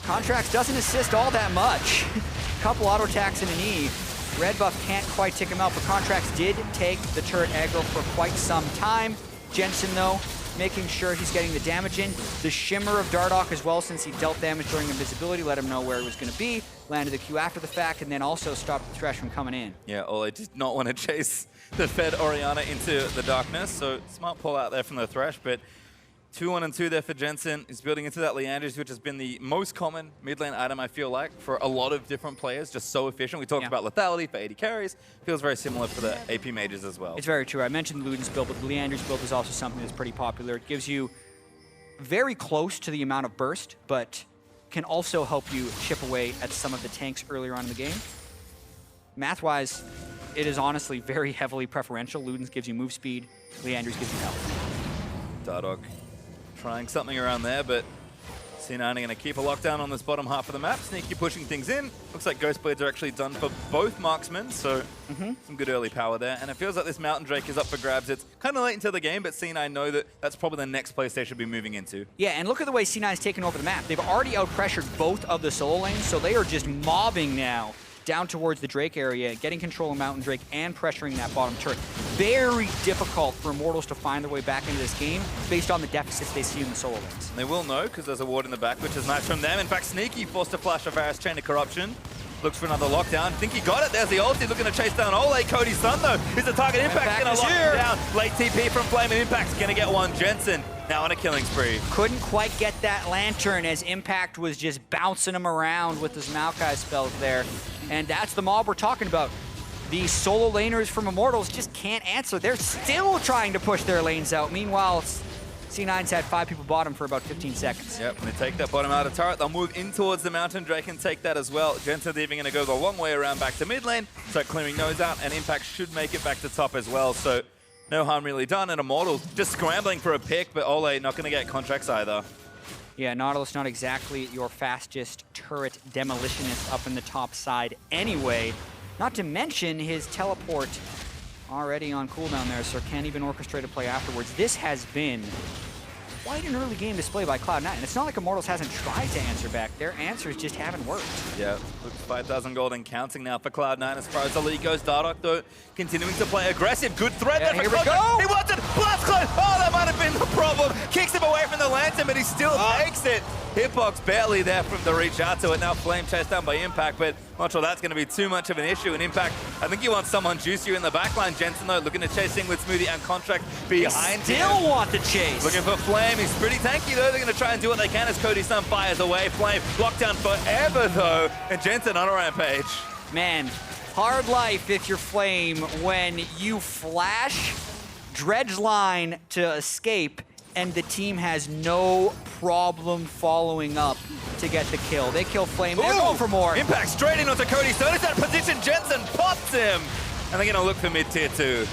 Contracts doesn't assist all that much. Couple auto attacks and an E. Red buff can't quite tick him out, but Contracts did take the turret aggro for quite some time. Jensen, though, making sure he's getting the damage in. The shimmer of Dardoch as well, since he dealt damage during invisibility, let him know where he was going to be, landed the Q after the fact, and then also stopped the Thresh from coming in. Yeah, Ole did not want to chase the fed Orianna into the darkness, so smart pull out there from the Thresh, but 2-1 and 2 there for Jensen. He's building into that Leanders, which has been the most common mid lane item, I feel like, for a lot of different players, just so efficient. We talked about lethality for 80 carries. Feels very similar for the AP mages as well. It's very true. I mentioned Luden's build, but the Leanders build is also something that's pretty popular. It gives you very close to the amount of burst, but can also help you chip away at some of the tanks earlier on in the game. Math-wise, it is honestly very heavily preferential. Luden's gives you move speed, Leanders gives you health. Dardoch trying something around there, but C9 are going to keep a lockdown on this bottom half of the map. Sneaky pushing things in. Looks like Ghost Blades are actually done for both marksmen, so some good early power there. And it feels like this Mountain Drake is up for grabs. It's kind of late into the game, but C9 know that that's probably the next place they should be moving into. Yeah, and look at the way C9's taken over the map. They've already out-pressured both of the solo lanes, so they are just mobbing now down towards the Drake area, getting control of Mountain Drake and pressuring that bottom turret. Very difficult for Immortals to find their way back into this game based on the deficits they see in the solo lanes. They will know because there's a ward in the back, which is nice from them. In fact, Sneaky forced to flash a Varus Chain of Corruption. Looks for another lockdown. Think he got it. There's the ulti looking to chase down Ole. Cody's son, though, is the target. Impact's going to lock him down. Late TP from Flame, and Impact's going to get one. Jensen now on a killing spree. Couldn't quite get that Lantern as Impact was just bouncing him around with his Maokai spells there. And that's the mob we're talking about. The solo laners from Immortals just can't answer. They're still trying to push their lanes out. Meanwhile, C9's had 5 people bottom for about 15 seconds. Yep, when they take that bottom outer turret, they'll move in towards the Mountain Drake and take that as well. Jensen's even going to go the long way around back to mid lane, start clearing those out, and Impact should make it back to top as well. So no harm really done, and Immortals just scrambling for a pick, but Ole not going to get contracts either. Yeah, Nautilus not exactly your fastest turret demolitionist up in the top side anyway. Not to mention his teleport already on cooldown there, so can't even orchestrate a play afterwards. This has been quite an early game display by Cloud9, and it's not like Immortals hasn't tried to answer back. Their answers just haven't worked. Yeah, looks 5,000 gold and counting now for Cloud9 as far as the lead goes. Dardoch, though, continuing to play aggressive. Good threat there for Cloud9. He wants it! Blast Cloud! Oh, that might have been the problem. Kicks him away from the lantern, but he still takes it. Hitbox barely there from the reach out to it. Now Flame chased down by Impact, but not sure that's going to be too much of an issue. And Impact, I think you want someone juicier in the backline. Jensen, though, looking to chase in with Smoothie and Contract behind him. Still want the chase. Looking for Flame. He's pretty tanky, though. They're going to try and do what they can as Cody Sun fires away. Flame locked down forever, though. And Jensen on a rampage. Man, hard life if you're Flame when you flash Dredge line to escape and the team has no problem following up to get the kill. They kill Flame, they're going for more. Impact straight in onto Cody Stone. Is that position? Jensen pops him. And they're gonna look for mid-tier 2.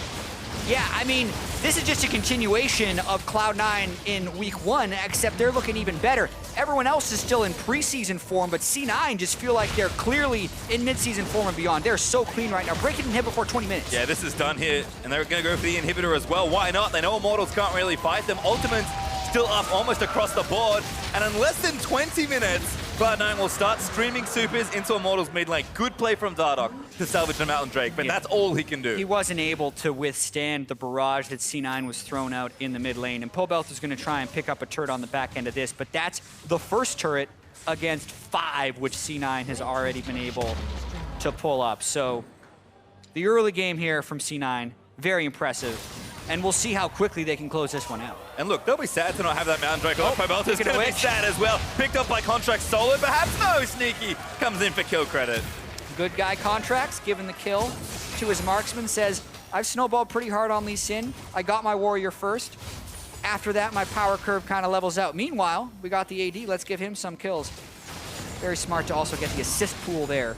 Yeah, I mean, this is just a continuation of Cloud9 in week 1, except they're looking even better. Everyone else is still in preseason form, but C9 just feel like they're clearly in mid-season form and beyond. They're so clean right now. Break it and hit before 20 minutes. Yeah, this is done here, and they're gonna go for the inhibitor as well. Why not? They know Immortals can't really fight them. Ultimate's still up almost across the board, and in less than 20 minutes, Cloud9 will start streaming supers into Immortals mid lane. Good play from Dardoch to salvage the Mountain Drake, but that's all he can do. He wasn't able to withstand the barrage that C9 was thrown out in the mid lane, and Pobelt is going to try and pick up a turret on the back end of this, but that's the first turret against 5, which C9 has already been able to pull up. So the early game here from C9, very impressive. And we'll see how quickly they can close this one out. And look, they'll be sad to not have that Mountain Drake. Pobelt is going to be sad as well. Picked up by Contract solo, perhaps. No, Sneaky comes in for kill credit. Good guy Contracts, giving the kill to his marksman, says, I've snowballed pretty hard on Lee Sin. I got my warrior first. After that, my power curve kind of levels out. Meanwhile, we got the AD. Let's give him some kills. Very smart to also get the assist pool there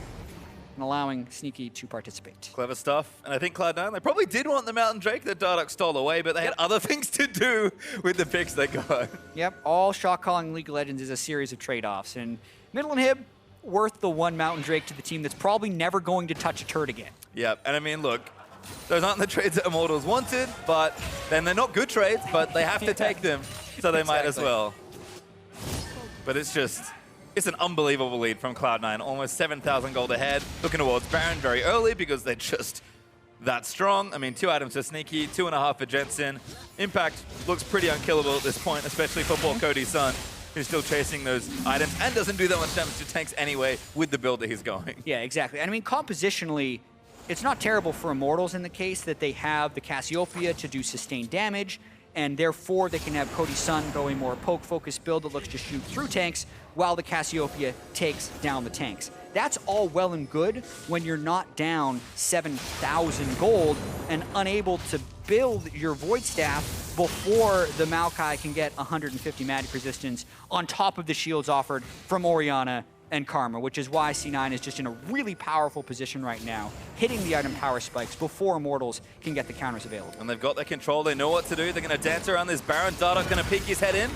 and allowing Sneaky to participate. Clever stuff. And I think Cloud9, they probably did want the Mountain Drake that Dardoch stole away, but they had other things to do with the picks they got. Yep, all shot calling League of Legends is a series of trade-offs. And middle and Hib, worth the 1 Mountain Drake to the team that's probably never going to touch a turret again. Yep, and I mean, look, those aren't the trades that Immortals wanted, but then they're not good trades, but they have to take them, so they might as well. But it's just... it's an unbelievable lead from Cloud9, almost 7,000 gold ahead. Looking towards Baron very early because they're just that strong. I mean, 2 items for Sneaky, 2.5 for Jensen. Impact looks pretty unkillable at this point, especially for poor Cody Sun, who's still chasing those items and doesn't do that much damage to tanks anyway with the build that he's going. Yeah, exactly. And I mean, compositionally, it's not terrible for Immortals in the case that they have the Cassiopeia to do sustained damage, and therefore they can have Cody Sun go a more poke-focused build that looks to shoot through tanks while the Cassiopeia takes down the tanks. That's all well and good when you're not down 7,000 gold and unable to build your Void Staff before the Maokai can get 150 magic resistance on top of the shields offered from Orianna and Karma, which is why C9 is just in a really powerful position right now, hitting the item power spikes before Immortals can get the counters available. And they've got their control, they know what to do, they're going to dance around this Baron. Dardoch going to peek his head in,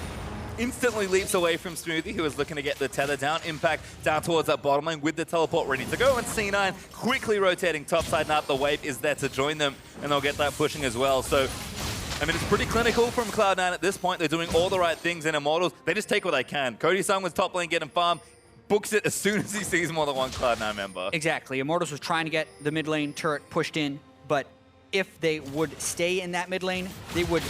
instantly leaps away from Smoothie, who is looking to get the tether down. Impact down towards that bottom lane with the teleport ready to go, and C9 quickly rotating topside, now the wave is there to join them, and they'll get that pushing as well. So, I mean, it's pretty clinical from Cloud9 at this point. They're doing all the right things in Immortals. They just take what they can. Cody Sun was top lane getting farm, books it as soon as he sees more than one Cloud9 member. Exactly. Immortals was trying to get the mid lane turret pushed in, but if they would stay in that mid lane, they would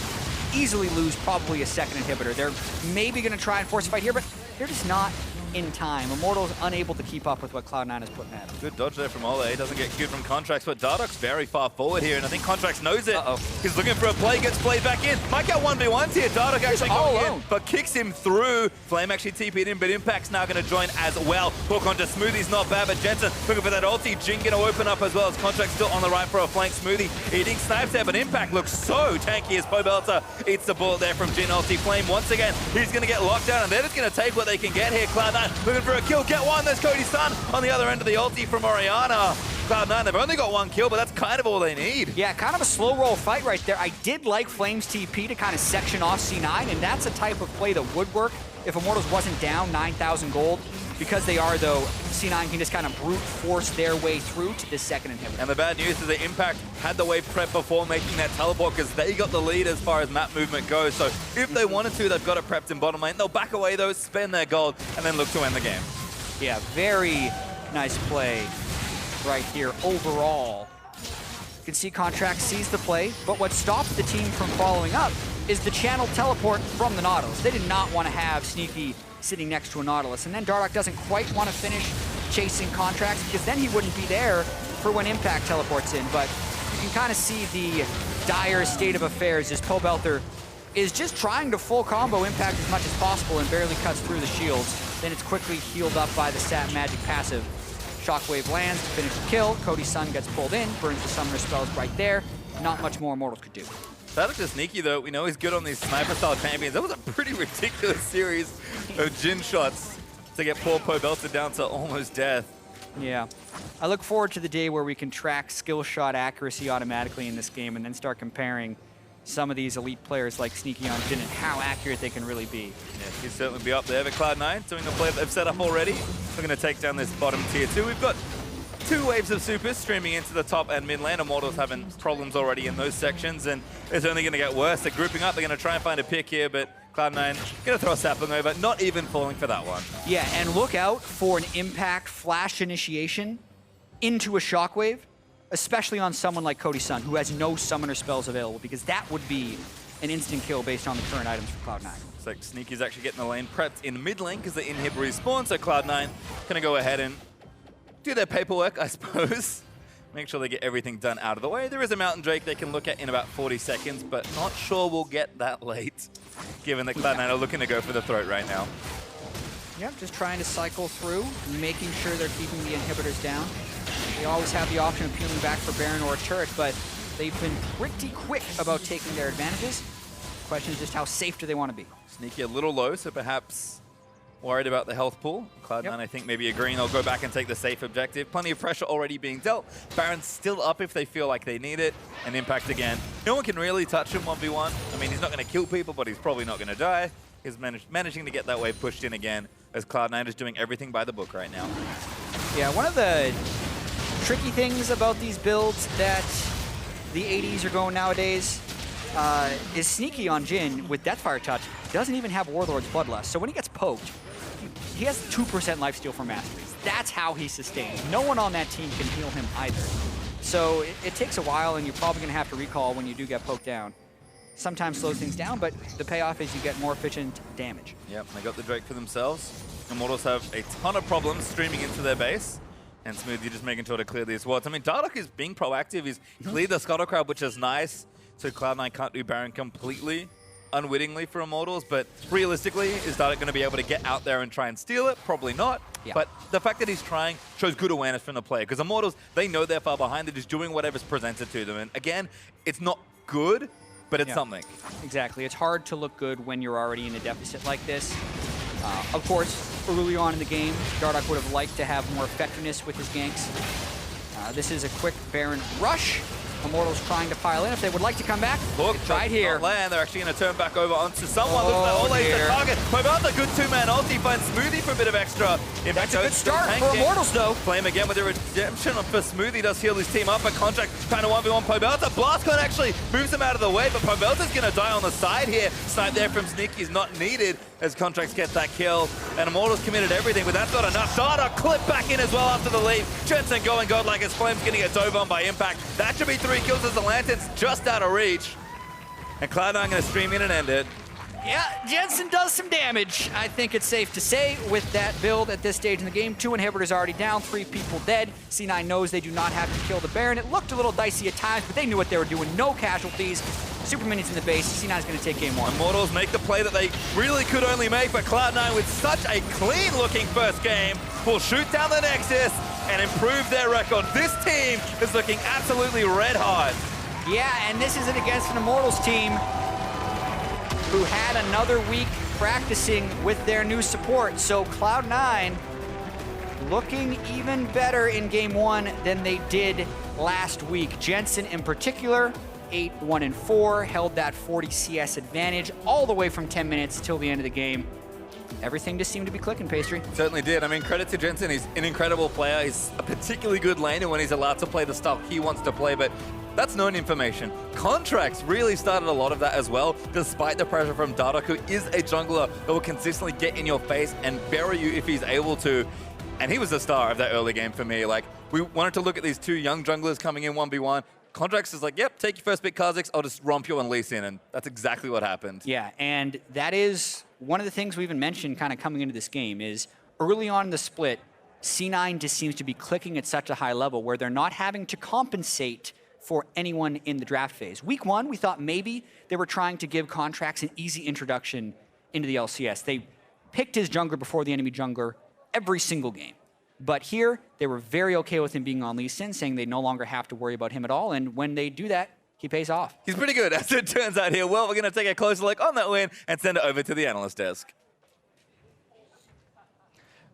easily lose probably a second inhibitor. They're maybe going to try and force a fight here, but they're just not in time. Immortals unable to keep up with what Cloud9 is putting at him. Good dodge there from Ole. Doesn't get queued from Contracts, but Dardoch's very far forward here, and I think Contracts knows it. He's looking for a play, gets played back in. Might get 1v1s here. Dardoch actually going in, but kicks him through. Flame actually TP'd in, but Impact's now going to join as well. Hook onto Smoothie's not bad, but Jensen looking for that ulti. Jin going to open up as well as Contracts still on the right for a flank. Smoothie eating snipes there, but Impact looks so tanky as Pobelta eats the bullet there from Jin. Ulti Flame once again. He's going to get locked down, and they're just going to take what they can get here. Cloud9 looking for a kill. Get one. There's Cody Sun on the other end of the ulti from Orianna. Cloud9, they've only got one kill, but that's kind of all they need. Yeah, kind of a slow roll fight right there. I did like Flame's TP to kind of section off C9, and that's a type of play that would work if Immortals wasn't down 9,000 gold. Because they are, though, C9 can just kind of brute force their way through to this second inhibitor. And the bad news is that Impact had the wave prep before making that teleport because they got the lead as far as map movement goes. So if they wanted to, they've got it prepped in bottom lane. They'll back away, though, spend their gold, and then look to end the game. Yeah, very nice play right here overall. You can see Contract sees the play, but what stopped the team from following up is the channel teleport from the Nautilus. They did not want to have Sneaky sitting next to a Nautilus, and then Dardoch doesn't quite want to finish chasing Contracts because then he wouldn't be there for when Impact teleports in, but you can kind of see the dire state of affairs as Pobelter is just trying to full combo Impact as much as possible and barely cuts through the shields. Then it's quickly healed up by the Stat Magic passive. Shockwave lands to finish the kill. Cody Sun gets pulled in, burns the summoner spells right there. Not much more Immortals could do. Shout out to Sneaky, though. We know he's good on these sniper-style champions. That was a pretty ridiculous series of Jin shots to get poor Pobelta down to almost death. Yeah. I look forward to the day where we can track skill shot accuracy automatically in this game and then start comparing some of these elite players like Sneaky on Jin and how accurate they can really be. Yeah, he'll certainly be up there. But Cloud9 doing a play that they've set up already. We're going to take down this bottom tier 2. We've got 2 waves of supers streaming into the top and mid lane. Immortals having problems already in those sections, and it's only going to get worse. They're grouping up. They're going to try and find a pick here, but Cloud9 going to throw a sapling over, not even falling for that one. Yeah, and look out for an Impact flash initiation into a Shockwave, especially on someone like Cody Sun, who has no summoner spells available, because that would be an instant kill based on the current items for Cloud9. It's like Sneaky's actually getting the lane prepped in mid lane because the inhib respawn, so Cloud9 going to go ahead and do their paperwork, I suppose. Make sure they get everything done out of the way. There is a Mountain Drake they can look at in about 40 seconds, but not sure we'll get that late, given that Cloud9 are looking to go for the throat right now. Yep, just trying to cycle through, making sure they're keeping the inhibitors down. They always have the option of peeling back for Baron or a turret, but they've been pretty quick about taking their advantages. The question is just how safe do they want to be? Sneaky a little low, so perhaps worried about the health pool. Cloud9, I think, maybe agreeing they'll go back and take the safe objective. Plenty of pressure already being dealt. Baron's still up if they feel like they need it. And Impact again. No one can really touch him 1v1. I mean, he's not going to kill people, but he's probably not going to die. He's managing to get that wave pushed in again, as Cloud9 is doing everything by the book right now. Yeah, one of the tricky things about these builds that the 80s are going nowadays is Sneaky on Jin with Deathfire Touch doesn't even have Warlord's Bloodlust. So when he gets poked, he has 2% lifesteal for Masteries. That's how he sustains. No one on that team can heal him either. So it takes a while, and you're probably going to have to recall when you do get poked down. Sometimes slows things down, but the payoff is you get more efficient damage. Yep, they got the Drake for themselves. Immortals have a ton of problems streaming into their base. And Smoothie just making sure to clear these wards. I mean, Dardoch is being proactive. He's cleared the Scuttle Crowd, which is nice. So Cloud9 can't do Baron completely, unwittingly for Immortals. But realistically, is Dardoch going to be able to get out there and try and steal it? Probably not. Yeah. But the fact that he's trying shows good awareness from the player. Because Immortals, they know they're far behind. They're just doing whatever's presented to them. And again, it's not good, but it's something. Exactly. It's hard to look good when you're already in a deficit like this. Of course, early on in the game, Dardoch would have liked to have more effectiveness with his ganks. This is a quick Baron rush. Immortals trying to pile in. If they would like to come back, look, right here. Land. They're actually going to turn back over onto someone. Looks like Ole's the target. Pobelta, good two-man ulti, finds Smoothie for a bit of extra. That's a good start for Immortals, though. Flame again with the redemption for Smoothie. Does heal his team up, but Contract trying to 1v1 Pobelta. Blastcon actually moves him out of the way, but Pobelta's going to die on the side here. Snipe there from Sneaky is not needed as Contracts get that kill. And Immortals committed everything, but that's not enough. Dardoch clip back in as well after the lead. Jensen going godlike as Flame's going to get dove on by Impact. That should be 3 kills as the Lantern's just out of reach. And Cloud9 going to stream in and end it. Yeah, Jensen does some damage, I think it's safe to say, with that build at this stage in the game. 2 inhibitors already down, 3 people dead. C9 knows they do not have to kill the Baron. It looked a little dicey at times, but they knew what they were doing. No casualties. Super minions in the base. C9 is going to take game 1. Immortals make the play that they really could only make, but Cloud9 with such a clean-looking first game will shoot down the Nexus and improve their record. This team is looking absolutely red hot. Yeah, and this is it against an Immortals team who had another week practicing with their new support. So Cloud9 looking even better in game 1 than they did last week. Jensen in particular, 8-1-4, held that 40 CS advantage all the way from 10 minutes till the end of the game. Everything just seemed to be clicking, Pastry. Certainly did. I mean, credit to Jensen. He's an incredible player. He's a particularly good laner when he's allowed to play the stuff he wants to play, but that's known information. Contracts really started a lot of that as well, despite the pressure from Dardoch, who is a jungler that will consistently get in your face and bury you if he's able to. And he was the star of that early game for me. Like, we wanted to look at these 2 young junglers coming in 1v1. Contracts is like, yep, take your first pick Kha'Zix, I'll just romp you on Lee Sin, and that's exactly what happened. Yeah, and that is one of the things we even mentioned kind of coming into this game is early on in the split, C9 just seems to be clicking at such a high level where they're not having to compensate for anyone in the draft phase. Week 1, we thought maybe they were trying to give Contracts an easy introduction into the LCS. They picked his jungler before the enemy jungler every single game. But here, they were very okay with him being on Lee Sin, saying they no longer have to worry about him at all. And when they do that, he pays off. He's pretty good, as it turns out here. Well, we're going to take a closer look on that win and send it over to the analyst desk.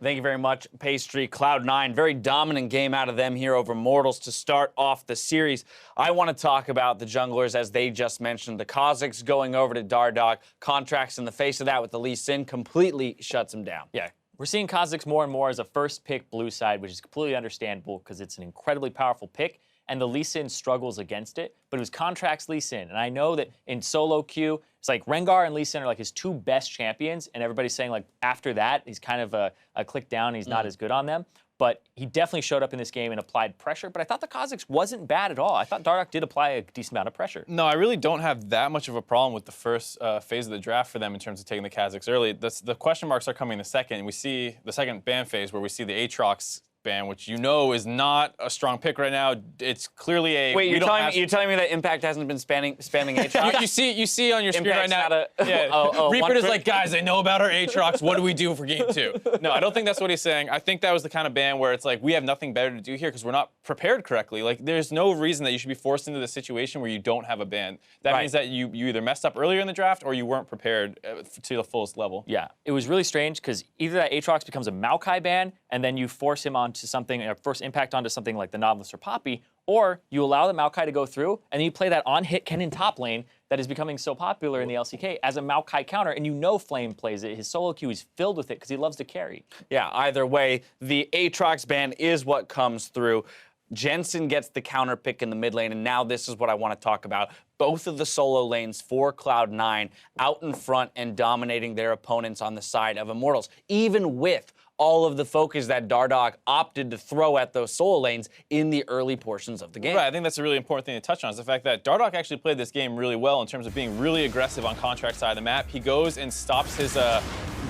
Thank you very much, Pastry. Cloud9, very dominant game out of them here over Immortals to start off the series. I want to talk about the junglers, as they just mentioned. The Kha'Zix going over to Dardoch. Contracts in the face of that with the Lee Sin completely shuts him down. Yeah, we're seeing Kha'Zix more and more as a first pick blue side, which is completely understandable because it's an incredibly powerful pick, and the Lee Sin struggles against it, but it was Contracts Lee Sin. And I know that in solo queue, it's like Rengar and Lee Sin are like his 2 best champions, and everybody's saying like after that, he's kind of a click down, he's not as good on them. But he definitely showed up in this game and applied pressure, but I thought the Kha'Zix wasn't bad at all. I thought Dardoch did apply a decent amount of pressure. No, I really don't have that much of a problem with the first phase of the draft for them in terms of taking the Kha'Zix early. The question marks are coming in the second. We see the second ban phase where we see the Aatrox ban, which you know is not a strong pick right now. It's clearly a... Wait, you're telling me that Impact hasn't been spamming Aatrox? you see on your screen Impact's right now. Reaper is like, guys, I know about our Aatrox. What do we do for game 2? No, I don't think that's what he's saying. I think that was the kind of ban where it's like, we have nothing better to do here because we're not prepared correctly. Like, there's no reason that you should be forced into the situation where you don't have a ban. That means that you either messed up earlier in the draft or you weren't prepared to the fullest level. Yeah, it was really strange because either that Aatrox becomes a Maokai ban and then you force him onto something, or force Impact onto something like the Nautilus or Poppy, or you allow the Maokai to go through and then you play that on-hit Kennen top lane that is becoming so popular in the LCK as a Maokai counter, and you know Flame plays it. His solo queue is filled with it because he loves to carry. Yeah, either way, the Aatrox ban is what comes through. Jensen gets the counter pick in the mid lane, and now this is what I want to talk about. Both of the solo lanes for Cloud9 out in front and dominating their opponents on the side of Immortals, even with all of the focus that Dardoch opted to throw at those solo lanes in the early portions of the game. Right, I think that's a really important thing to touch on, is the fact that Dardoch actually played this game really well in terms of being really aggressive on Contract side of the map. He goes and stops his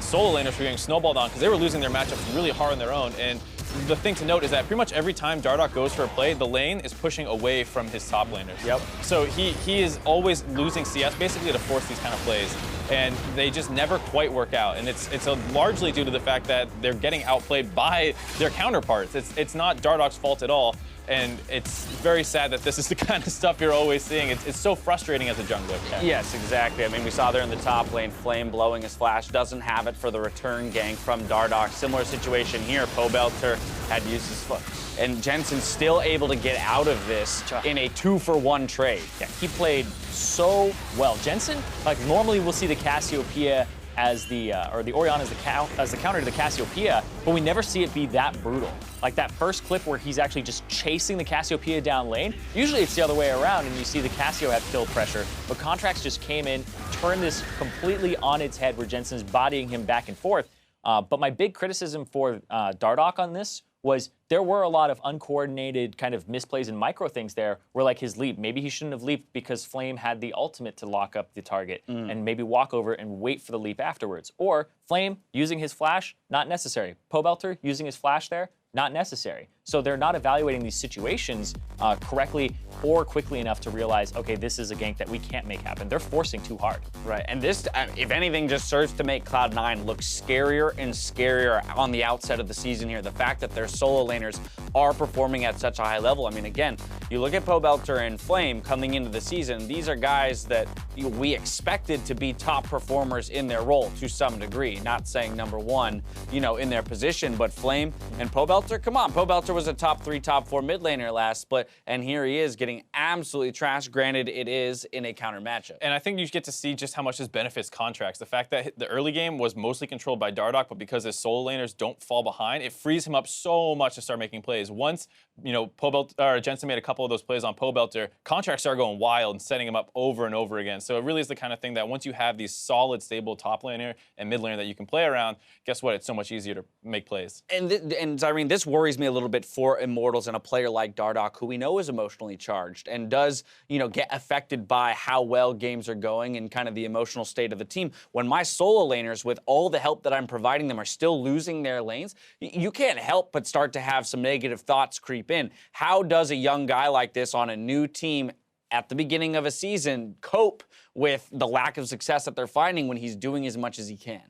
solo laners from getting snowballed on because they were losing their matchups really hard on their own. And the thing to note is that pretty much every time Dardoch goes for a play, the lane is pushing away from his top laners. Yep. So he is always losing CS basically to force these kind of plays, and they just never quite work out. And it's largely due to the fact that they're getting outplayed by their counterparts. It's not Dardoch's fault at all. And it's very sad that this is the kind of stuff you're always seeing. It's so frustrating as a jungler. Yes, exactly. I mean, we saw there in the top lane, Flame blowing his flash, doesn't have it for the return gank from Dardoch. Similar situation here. Pobelter had used his foot. And Jensen's still able to get out of this in a 2-for-1 trade. Yeah, he played so well. Jensen, like normally we'll see the Cassiopeia as the, or the Orianna as the counter to the Cassiopeia, but we never see it be that brutal. Like that first clip where he's actually just chasing the Cassiopeia down lane, usually it's the other way around and you see the Cassio have kill pressure, but Contracts just came in, turned this completely on its head where Jensen's bodying him back and forth. But my big criticism for Dardoch on this was there were a lot of uncoordinated kind of misplays and micro things there where like his leap, maybe he shouldn't have leaped because Flame had the ultimate to lock up the target and maybe walk over and wait for the leap afterwards. Or Flame using his flash, not necessary. Pobelter using his flash there, not necessary. So they're not evaluating these situations correctly or quickly enough to realize, okay, this is a gank that we can't make happen. They're forcing too hard. Right, and this, if anything, just serves to make Cloud9 look scarier and scarier on the outset of the season here. The fact that their solo laners are performing at such a high level. I mean, again, you look at Pobelter and Flame coming into the season, these are guys that we expected to be top performers in their role to some degree. Not saying number one, in their position, but Flame and Pobelter, come on, Pobelter was a top 3, top 4 mid laner last split, and here he is getting absolutely trashed. Granted, it is in a counter matchup. And I think you get to see just how much this benefits contracts. The fact that the early game was mostly controlled by Dardoch, but because his solo laners don't fall behind, it frees him up so much to start making plays. Once, Jensen made a couple of those plays on Pobelter, contracts start going wild and setting him up over and over again. So it really is the kind of thing that once you have these solid, stable top laner and mid laner that you can play around, guess what? It's so much easier to make plays. And Zyrene, this worries me a little bit for Immortals and a player like Dardoch, who we know is emotionally charged and does, get affected by how well games are going and kind of the emotional state of the team. When my solo laners, with all the help that I'm providing them, are still losing their lanes, you can't help but start to have some negative thoughts creep in. How does a young guy like this on a new team at the beginning of a season cope with the lack of success that they're finding when he's doing as much as he can?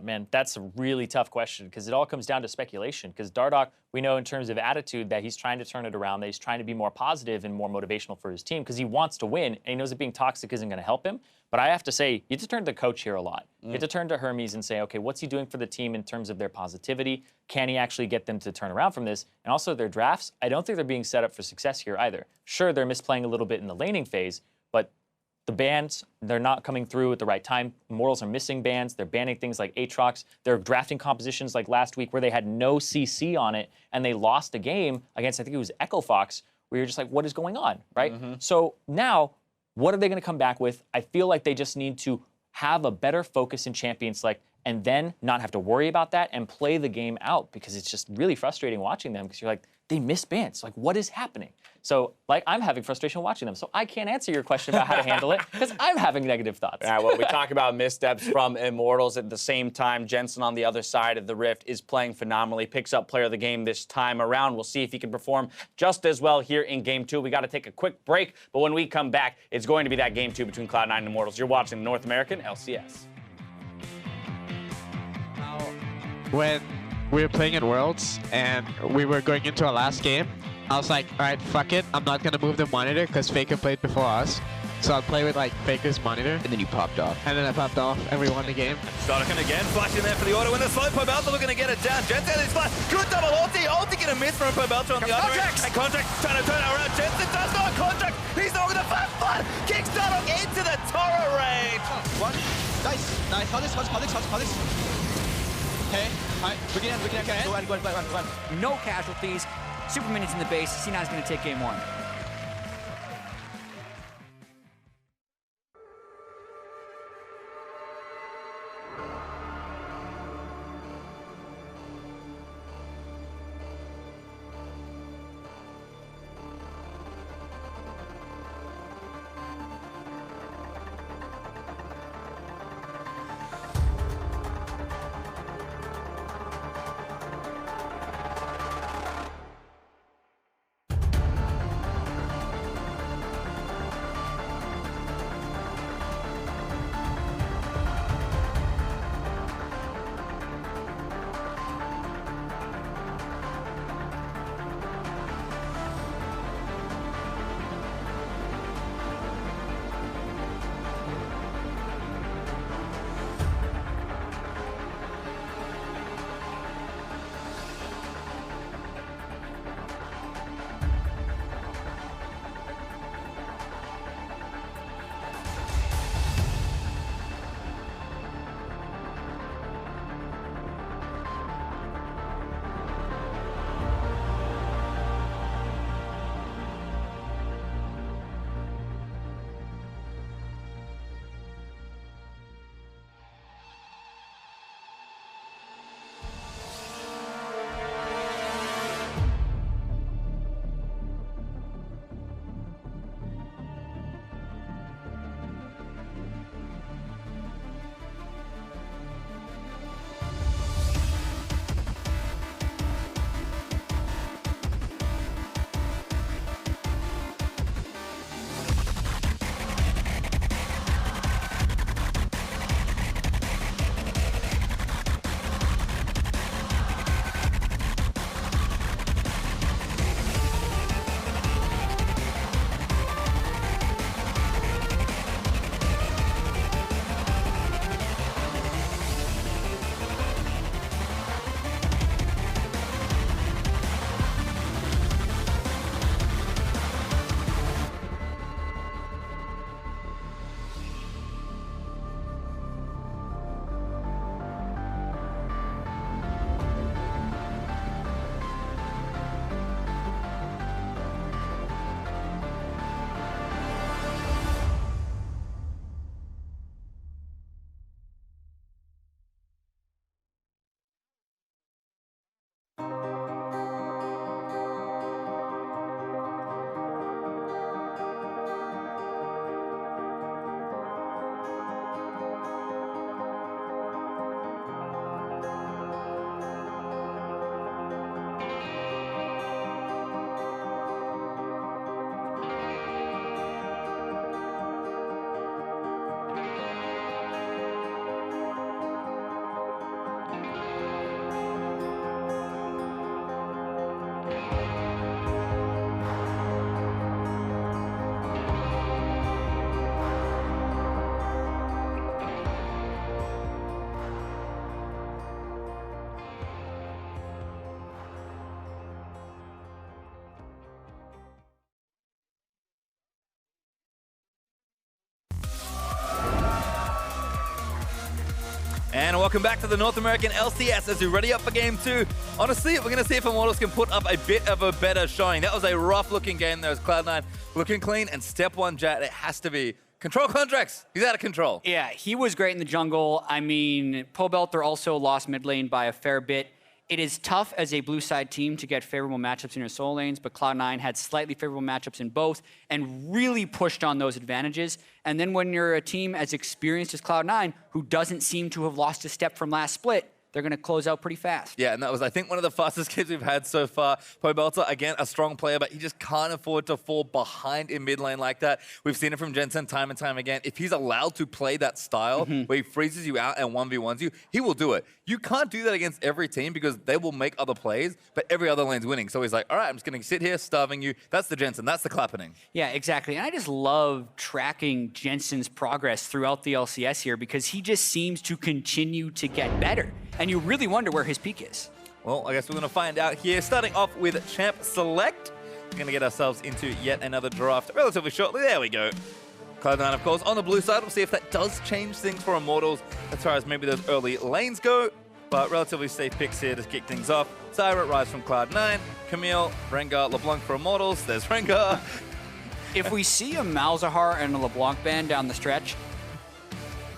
Man, that's a really tough question because it all comes down to speculation. Because Dardoch, we know in terms of attitude that he's trying to turn it around, that he's trying to be more positive and more motivational for his team because he wants to win and he knows that being toxic isn't going to help him. But I have to say, you have to turn to the coach here a lot. You have to turn to Hermes and say, okay, what's he doing for the team in terms of their positivity? Can he actually get them to turn around from this? And also their drafts, I don't think they're being set up for success here either. Sure, they're misplaying a little bit in the laning phase, but the bans, they're not coming through at the right time. Immortals are missing bans. They're banning things like Aatrox. They're drafting compositions like last week where they had no CC on it and they lost a game against, I think it was Echo Fox, where you're just like, what is going on, right? So now, what are they going to come back with? I feel like they just need to have a better focus in champion select and then not have to worry about that and play the game out because it's just really frustrating watching them because you're like, they miss bans. Like, what is happening? So, like, I'm having frustration watching them. So I can't answer your question about how to handle it because I'm having negative thoughts. Yeah, well, we talk about missteps from Immortals. At the same time, Jensen on the other side of the rift is playing phenomenally, picks up player of the game this time around. We'll see if he can perform just as well here in Game 2. We got to take a quick break, but when we come back, it's going to be that Game 2 between Cloud9 and Immortals. You're watching the North American LCS. When we were playing in Worlds and we were going into our last game, I was like, all right, fuck it. I'm not going to move the monitor because Faker played before us. So I'll play with, like, Faker's monitor. And then you popped off. And then I popped off and we won the game. Stardock again, flashing there for the auto winner. Slow Pobelter looking to get it down. Jensen is flash. Good double ulti. Ulti gonna miss from Pobelter on the other end. And Contract trying to turn it around. Jensen does not. Contract. He's not going to flash flood. Kicks Stardock into the turret range. One. Nice. Got this. Okay. Alright. Looking at. Go on. No casualties. Super minions in the base. C9's going to take game 1. and welcome back to the North American LCS as we ready up for Game 2. Honestly, we're going to see if Immortals can put up a bit of a better showing. That was a rough-looking game. There was Cloud9 looking clean, and step one, Jat, it has to be control contracts. He's out of control. Yeah, he was great in the jungle. I mean, Pobelter also lost mid lane by a fair bit. It is tough as a blue side team to get favorable matchups in your solo lanes, but Cloud9 had slightly favorable matchups in both and really pushed on those advantages. And then when you're a team as experienced as Cloud9, who doesn't seem to have lost a step from last split, they're going to close out pretty fast. Yeah, and that was, I think, one of the fastest games we've had so far. Pobelter, again, a strong player, but he just can't afford to fall behind in mid lane like that. We've seen it from Jensen time and time again. If he's allowed to play that style where he freezes you out and 1v1s you, he will do it. You can't do that against every team because they will make other plays, but every other lane's winning. So he's like, all right, I'm just going to sit here starving you. That's the Jensen. That's the clapping. Yeah, exactly. And I just love tracking Jensen's progress throughout the LCS here because he just seems to continue to get better. And you really wonder where his peak is. Well, I guess we're going to find out here. Starting off with Champ Select. We're going to get ourselves into yet another draft relatively shortly. There we go. Cloud9, of course, on the blue side. We'll see if that does change things for Immortals as far as maybe those early lanes go. But relatively safe picks here to kick things off. Siren Rise from Cloud9. Camille, Rengar, LeBlanc for Immortals. There's Rengar. If we see a Malzahar and a LeBlanc ban down the stretch,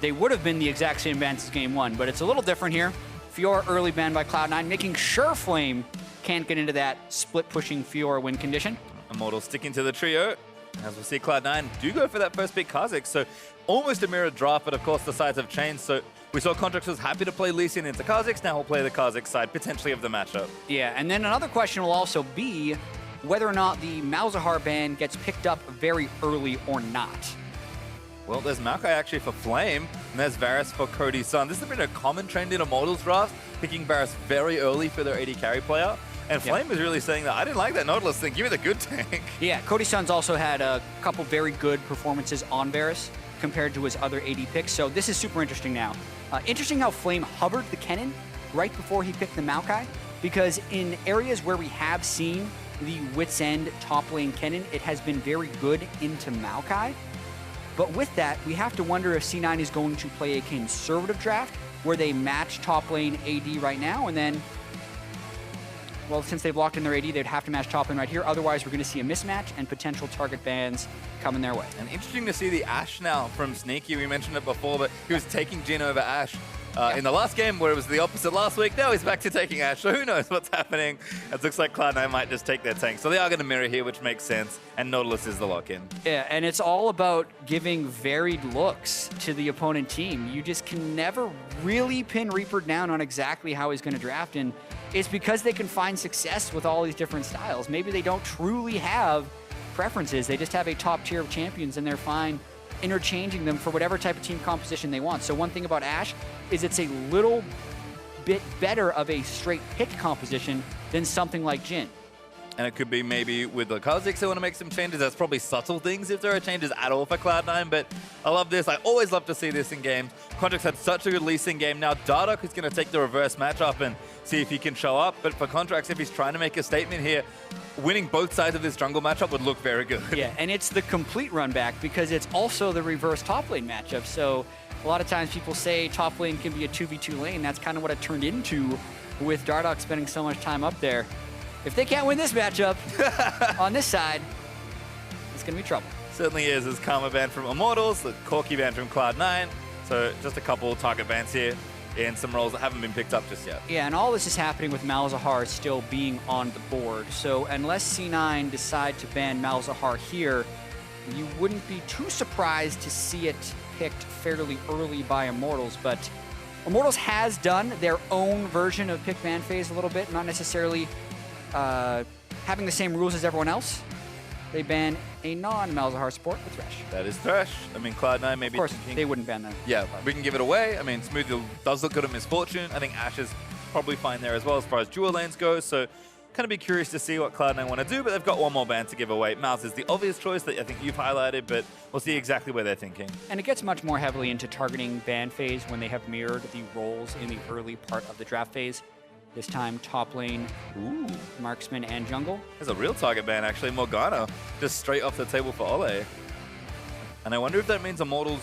they would have been the exact same bans as Game 1, but it's a little different here. Fiora early banned by Cloud9, making sure Flame can't get into that split-pushing Fiora win condition. Immortals sticking to the trio. As we see Cloud9 do go for that first pick Kha'Zix, so almost a mirrored draft, but of course the sides have changed. So we saw Contracts was happy to play Lee Sin into Kha'Zix, now he'll play the Kha'Zix side potentially of the matchup. Yeah, and then another question will also be whether or not the Malzahar ban gets picked up very early or not. Well, there's Maokai actually for Flame, and there's Varus for Cody's son. This has been a common trend in Immortals drafts, picking Varus very early for their AD carry player. And Flame is really saying that, I didn't like that Nautilus thing, give me the good tank. Yeah, Cody's son's also had a couple very good performances on Varus compared to his other AD picks, so this is super interesting now. Interesting how Flame hovered the Kennen right before he picked the Maokai, because in areas where we have seen the Wits End top lane Kennen, it has been very good into Maokai. But with that, we have to wonder if C9 is going to play a conservative draft where they match top lane AD right now, and then, well, since they've locked in their AD, they'd have to match top lane right here. Otherwise, we're going to see a mismatch and potential target bans coming their way. And interesting to see the Ashe now from Sneaky. We mentioned it before, but he was taking Jhin over Ashe. In the last game, where it was the opposite last week, now he's back to taking Ashe, so who knows what's happening. It looks like Cloud9 might just take their tank. So they are going to mirror here, which makes sense, and Nautilus is the lock-in. Yeah, and it's all about giving varied looks to the opponent team. You just can never really pin Reaper down on exactly how he's going to draft, and it's because they can find success with all these different styles. Maybe they don't truly have preferences. They just have a top tier of champions, and they're fine interchanging them for whatever type of team composition they want. So one thing about Ashe is it's a little bit better of a straight pick composition than something like Jhin. And it could be maybe with the Kha'Zix they want to make some changes. That's probably subtle things if there are changes at all for Cloud9, but I love this. I always love to see this in games. Contracts had such a good leasing game. Now Dardoch is going to take the reverse matchup and see if he can show up, but for Contracts, if he's trying to make a statement here, winning both sides of this jungle matchup would look very good. Yeah, and it's the complete run back because it's also the reverse top lane matchup. So a lot of times people say top lane can be a 2v2 lane. That's kind of what it turned into with Dardoch spending so much time up there. If they can't win this matchup on this side, it's going to be trouble. Certainly is. There's Karma ban from Immortals, the Corki ban from Cloud9. So just a couple target bans here in some roles that haven't been picked up just yet. Yeah, and all this is happening with Malzahar still being on the board. So unless C9 decide to ban Malzahar here, you wouldn't be too surprised to see it picked fairly early by Immortals. But Immortals has done their own version of pick ban phase a little bit, not necessarily having the same rules as everyone else. They ban a non-Malzahar support with Thresh. That is Thresh. I mean, Cloud9 maybe... Of course, they wouldn't ban them. Yeah, we can give it away. I mean, Smooth does look good at Misfortune. I think Ashe is probably fine there as well as far as dual lanes go. So kind of be curious to see what Cloud9 want to do, but they've got one more ban to give away. Malz is the obvious choice that I think you've highlighted, but we'll see exactly where they're thinking. And it gets much more heavily into targeting ban phase when they have mirrored the roles in the early part of the draft phase. This time, top lane, marksman, and jungle. There's a real target ban, actually. Morgana, just straight off the table for Ole. And I wonder if that means Immortals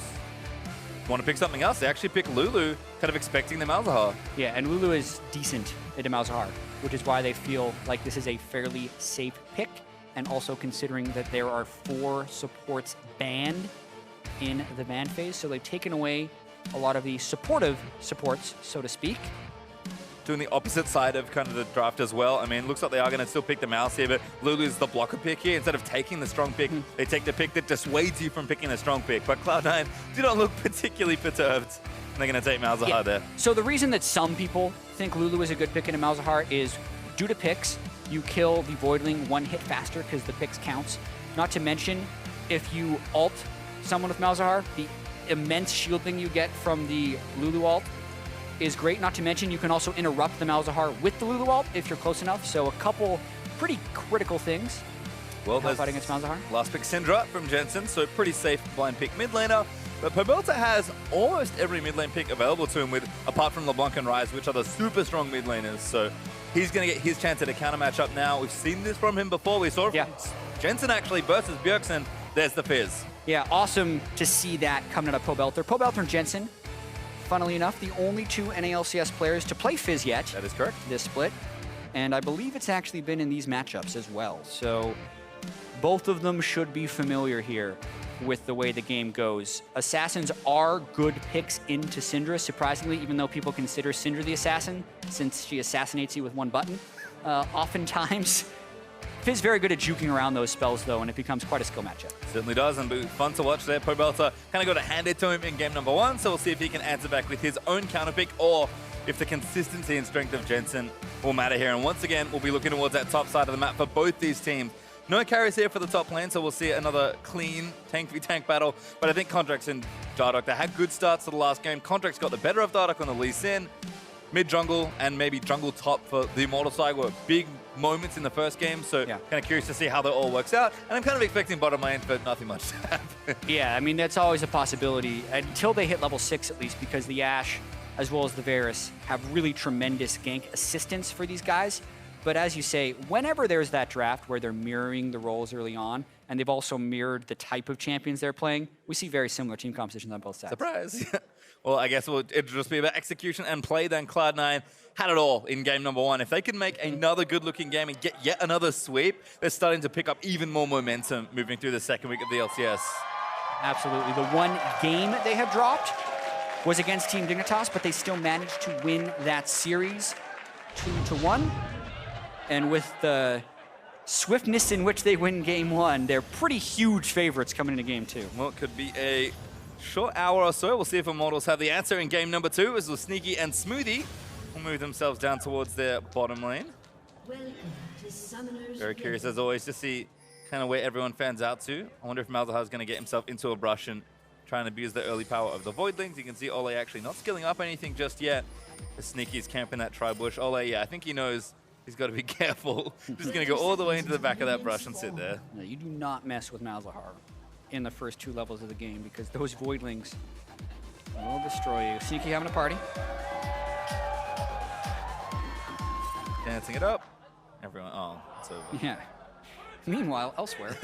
want to pick something else. They actually pick Lulu, kind of expecting the Malzahar. Yeah, and Lulu is decent at Malzahar, which is why they feel like this is a fairly safe pick. And also considering that there are 4 supports banned in the ban phase, so they've taken away a lot of the supportive supports, so to speak. Doing the opposite side of kind of the draft as well. I mean, looks like they are going to still pick the mouse here, but Lulu's the blocker pick here. Instead of taking the strong pick, they take the pick that dissuades you from picking a strong pick. But Cloud9 do not look particularly perturbed. And they're going to take Malzahar there. So the reason that some people think Lulu is a good pick in a Malzahar is due to picks. You kill the Voidling 1 hit faster because the picks counts. Not to mention, if you ult someone with Malzahar, the immense shielding you get from the Lulu ult is great. Not to mention, you can also interrupt the Malzahar with the Lulu ult if you're close enough. So a couple pretty critical things. Well, fighting against Malzahar. Last pick Syndra from Jensen, so pretty safe blind pick mid laner. But Pobelta has almost every mid lane pick available to him, with apart from LeBlanc and Ryze, which are the super strong mid laners. So he's going to get his chance at a counter matchup now. We've seen this from him before. We saw it from Jensen actually versus Bjergsen. There's the Fizz. Yeah, awesome to see that coming out of Pobelta. Pobelta and Jensen, funnily enough, the only 2 NALCS players to play Fizz yet. That is correct. This split. And I believe it's actually been in these matchups as well. So both of them should be familiar here with the way the game goes. Assassins are good picks into Syndra, surprisingly, even though people consider Syndra the assassin, since she assassinates you with 1 button. Oftentimes, Fizz very good at juking around those spells, though, and it becomes quite a skill matchup. Certainly does, and fun to watch there. Pobelta kind of got it handed to him in game number 1, so we'll see if he can answer back with his own counter pick, or if the consistency and strength of Jensen will matter here. And once again, we'll be looking towards that top side of the map for both these teams. No carries here for the top lane, so we'll see another clean tank v tank battle. But I think Contracts and Dardoch, they had good starts to the last game. Contracts got the better of Dardoch on the Lee Sin. Mid jungle and maybe jungle top for the Immortal side were big moments in the first game, so kind of curious to see how that all works out. And I'm kind of expecting bottom lane for nothing much to happen. Yeah, I mean, that's always a possibility, until they hit level 6 at least, because the Ashe, as well as the Varus, have really tremendous gank assistance for these guys. But as you say, whenever there's that draft where they're mirroring the roles early on, and they've also mirrored the type of champions they're playing, we see very similar team compositions on both sides. Surprise. Well, I guess it'll just be about execution and play. Then Cloud9 had it all in game number 1. If they can make another good-looking game and get yet another sweep, they're starting to pick up even more momentum moving through the second week of the LCS. Absolutely. The one game they have dropped was against Team Dignitas, but they still managed to win that series 2-1. And with the swiftness in which they win game 1, they're pretty huge favorites coming into game 2. Well, it could be a short hour or so. We'll see if Immortals have the answer in game number 2, as Sneaky and Smoothie will move themselves down towards their bottom lane. Very curious, as always, to see kind of where everyone fans out to. I wonder if Malzahar is going to get himself into a brush and try and abuse the early power of the Voidlings. You can see Ole actually not skilling up anything just yet. As Sneaky's camping that tri-bush. Ole, yeah, I think he knows he's got to be careful. Just going to go all the way into the back of that brush and sit there. No, you do not mess with Malzahar in the first 2 levels of the game, because those Voidlings will destroy you. Sneaky having a party. Dancing it up. Everyone, oh, it's over. Yeah. Meanwhile, elsewhere.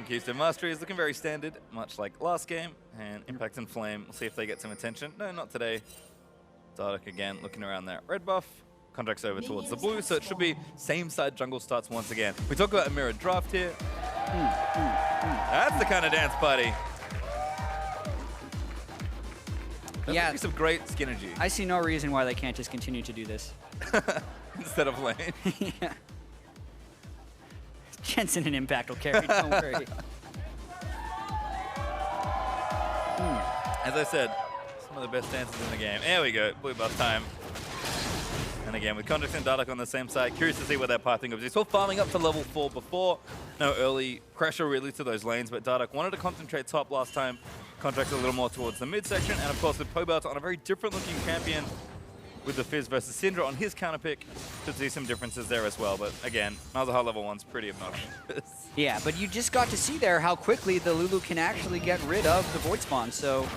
Keystone Mastery is looking very standard, much like last game. And Impact and Flame, we'll see if they get some attention. No, not today. Dardoch again, looking around that red buff. Contracts over towards the blue, so it should be same side jungle starts once again. We talk about a mirrored draft here. That's the kind of dance party. That's a piece of great synergy. I see no reason why they can't just continue to do this. Instead of lane. Yeah. Jensen and Impact will carry, don't worry. As I said, some of the best dances in the game. There we go, blue buff time. And again, with Contracts and Dardoch on the same side, curious to see where that pathing goes. He's still farming up to level 4 before. No early pressure really to those lanes, but Dardoch wanted to concentrate top last time. Contracts a little more towards the midsection, and of course with Pobelta on a very different looking champion with the Fizz versus Syndra on his counter pick. Should see some differences there as well, but again, Malzahar level 1's pretty obnoxious. Yeah, but you just got to see there how quickly the Lulu can actually get rid of the Void Spawn, so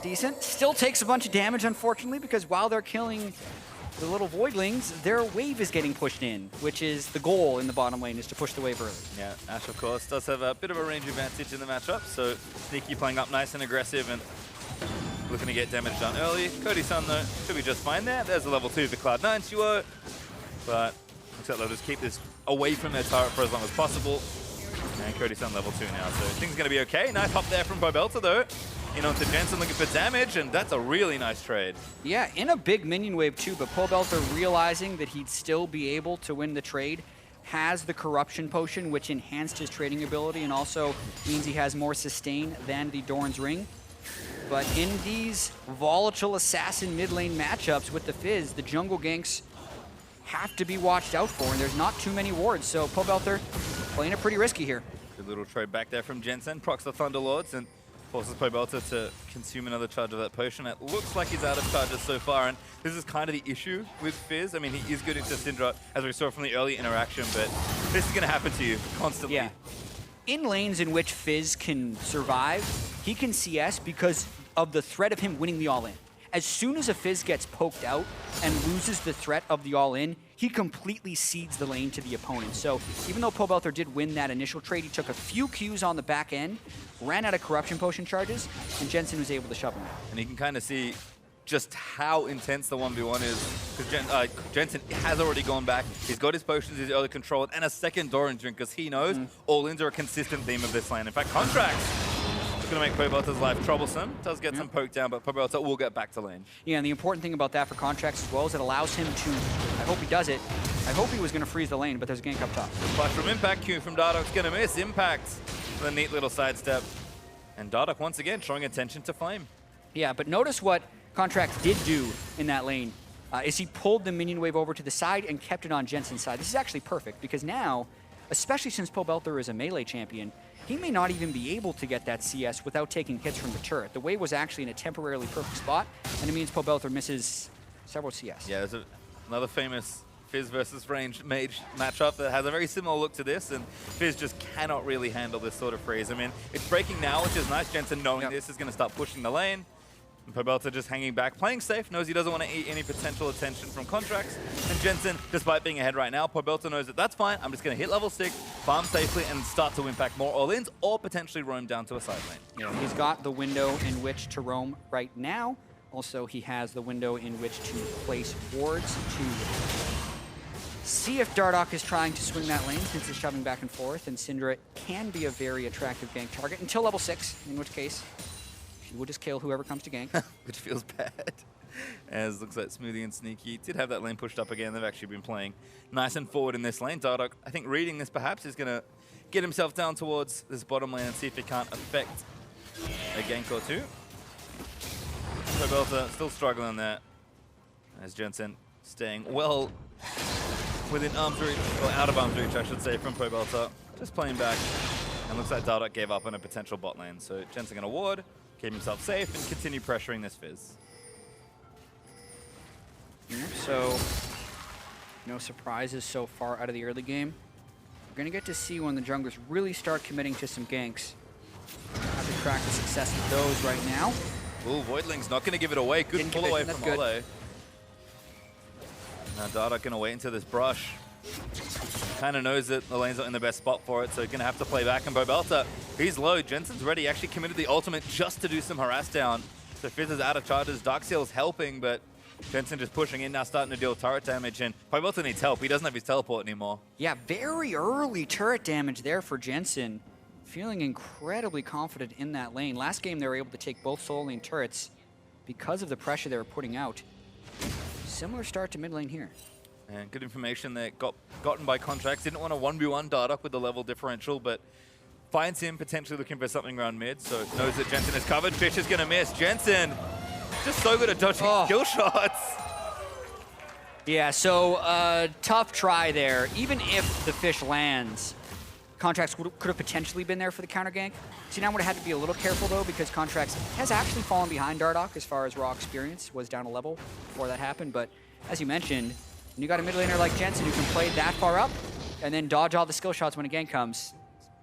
decent. Still takes a bunch of damage, unfortunately, because while they're killing the little Voidlings, their wave is getting pushed in, which is the goal in the bottom lane, is to push the wave early. Yeah, Ash, of course, does have a bit of a range advantage in the matchup, so Sneaky playing up nice and aggressive and looking to get damage done early. Cody Sun, though, should be just fine there. There's a level 2 for Cloud9 duo, but looks like they'll just keep this away from their turret for as long as possible. And Cody Sun level 2 now, so things are going to be okay. Nice hop there from Bobelta, though. In onto Jensen looking for damage, and that's a really nice trade. Yeah, in a big minion wave too, but Pobelta realizing that he'd still be able to win the trade, has the Corruption Potion, which enhanced his trading ability and also means he has more sustain than the Doran's Ring. But in these volatile assassin mid lane matchups with the Fizz, the jungle ganks have to be watched out for, and there's not too many wards, so Pobelta playing it pretty risky here. Good little trade back there from Jensen, procs the Thunderlords, and forces Pobelta to consume another charge of that potion. It looks like he's out of charges so far, and this is kind of the issue with Fizz. I mean, he is good into Syndra, as we saw from the early interaction, but this is going to happen to you constantly. Yeah. In lanes in which Fizz can survive, he can CS because of the threat of him winning the all-in. As soon as a Fizz gets poked out and loses the threat of the all-in, he completely cedes the lane to the opponent. So even though Pobelta did win that initial trade, he took a few Qs on the back end, ran out of Corruption Potion charges, and Jensen was able to shove him out. And you can kind of see just how intense the 1v1 is, because Jensen has already gone back. He's got his potions, he's early controlled, and a second Doran's Ring, because he knows all-ins are a consistent theme of this lane. In fact, Contracts going to make Pobelta's life troublesome. Does get some poked down, but Pobelta will get back to lane. Yeah, and the important thing about that for Contracts as well is it allows him to, I hope he does it, I hope he was going to freeze the lane, but there's a gank up top. Flash from Impact, Q from Dardock's going to miss. Impact, the neat little sidestep. And Dardock once again showing attention to Flame. Yeah, but notice what Contracts did do in that lane, is he pulled the minion wave over to the side and kept it on Jensen's side. This is actually perfect, because now, especially since Pobelta is a melee champion, he may not even be able to get that CS without taking hits from the turret. The wave was actually in a temporarily perfect spot, and it means Pobelta misses several CS. Yeah, there's another famous Fizz versus Range Mage matchup that has a very similar look to this, and Fizz just cannot really handle this sort of freeze. I mean, it's breaking now, which is nice. Jensen knowing this is going to start pushing the lane. And Pobelta just hanging back, playing safe, knows he doesn't want to eat any potential attention from Contracts. And Jensen, despite being ahead right now, Pobelta knows that that's fine. I'm just going to hit level 6, farm safely, and start to impact more all-ins, or potentially roam down to a side lane. Yeah, he's got the window in which to roam right now. Also, he has the window in which to place wards to see if Dardock is trying to swing that lane, since he's shoving back and forth, and Syndra can be a very attractive gank target until level 6, in which case she will just kill whoever comes to gank. Which feels bad. As looks like Smoothie and Sneaky did have that lane pushed up again. They've actually been playing nice and forward in this lane. Dardock, I think reading this perhaps, is going to get himself down towards this bottom lane and see if he can't affect a gank or two. Pobelta still struggling there, as Jensen staying well within arm's reach, or out of arm's reach I should say, from Pobelta. Just playing back, and looks like Dardock gave up on a potential bot lane. So Jensen going to ward, keep himself safe, and continue pressuring this Fizz. Yeah, so no surprises so far out of the early game. We're going to get to see when the junglers really start committing to some ganks. Have to track the success of those right now. Ooh, Voidling's not going to give it away. Good pull away from Ole. Now Dardock going to wait into this brush. Kind of knows that the lane's not in the best spot for it, so he's going to have to play back. And Pobelta, he's low. Jensen's ready. Actually committed the ultimate just to do some harass down. So Fizz is out of charges. Darkseal's helping, but Jensen just pushing in now, starting to deal turret damage. And Pobelta needs help. He doesn't have his teleport anymore. Yeah, very early turret damage there for Jensen. Feeling incredibly confident in that lane. Last game, they were able to take both solo lane turrets because of the pressure they were putting out. Similar start to mid lane here. And good information that gotten by Contracts. Didn't want to 1v1 Dardock with the level differential, but finds him potentially looking for something around mid, so knows that Jensen is covered. Fish is going to miss. Jensen, just so good at dodging skill shots. Yeah, so tough try there. Even if the Fish lands, Contracts could have potentially been there for the counter gank. C9 would have had to be a little careful though, because Contracts has actually fallen behind Dardock as far as raw experience, was down a level before that happened. But as you mentioned, when you got a mid laner like Jensen who can play that far up and then dodge all the skill shots when a gank comes,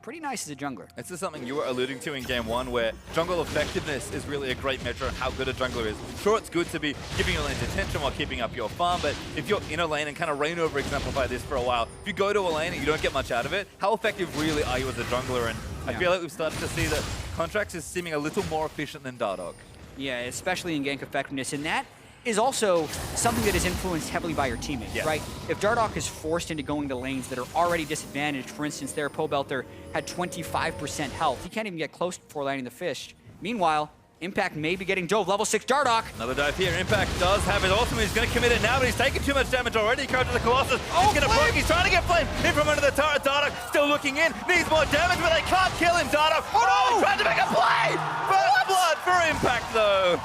pretty nice as a jungler. This is something you were alluding to in game 1, where jungle effectiveness is really a great measure of how good a jungler is. Sure, it's good to be giving your lanes attention while keeping up your farm, but if you're in a lane, and kind of Rain over exemplify this for a while, if you go to a lane and you don't get much out of it, how effective really are you as a jungler? And I feel like we've started to see that Contracts is seeming a little more efficient than Dardoch. Yeah, especially in gank effectiveness, and that is also something that is influenced heavily by your teammates, right? If Dardoch is forced into going to lanes that are already disadvantaged, for instance, their Pobelter had 25% health. He can't even get close before landing the fish. Meanwhile, Impact may be getting dove. Level 6 Dardoch. Another dive here. Impact does have his ultimate. He's going to commit it now, but he's taking too much damage already. He comes to the Colossus. He's going to poke. He's trying to get Flame in from under the turret. Dardoch still looking in. Needs more damage, but they can't kill him. Dardoch. Oh, he's trying to make a play. First blood for Impact, though.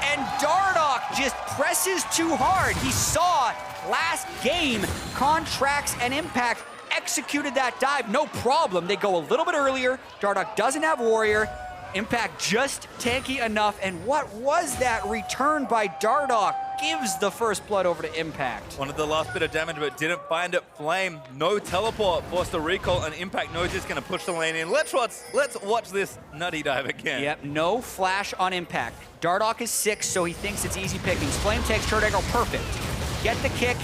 And Dardoch just presses too hard. He saw last game, Contracts and Impact executed that dive. No problem. They go a little bit earlier. Dardoch doesn't have Warrior. Impact just tanky enough, and what was that return by Dardoch? Gives the first blood over to Impact. Wanted the last bit of damage, but didn't find it. Flame, no teleport, forced a recall, and Impact knows he's going to push the lane in. Let's watch this nutty dive again. Yep, no flash on Impact. Dardoch is 6, so he thinks it's easy pickings. Flame takes turret aggro, perfect. Get the kick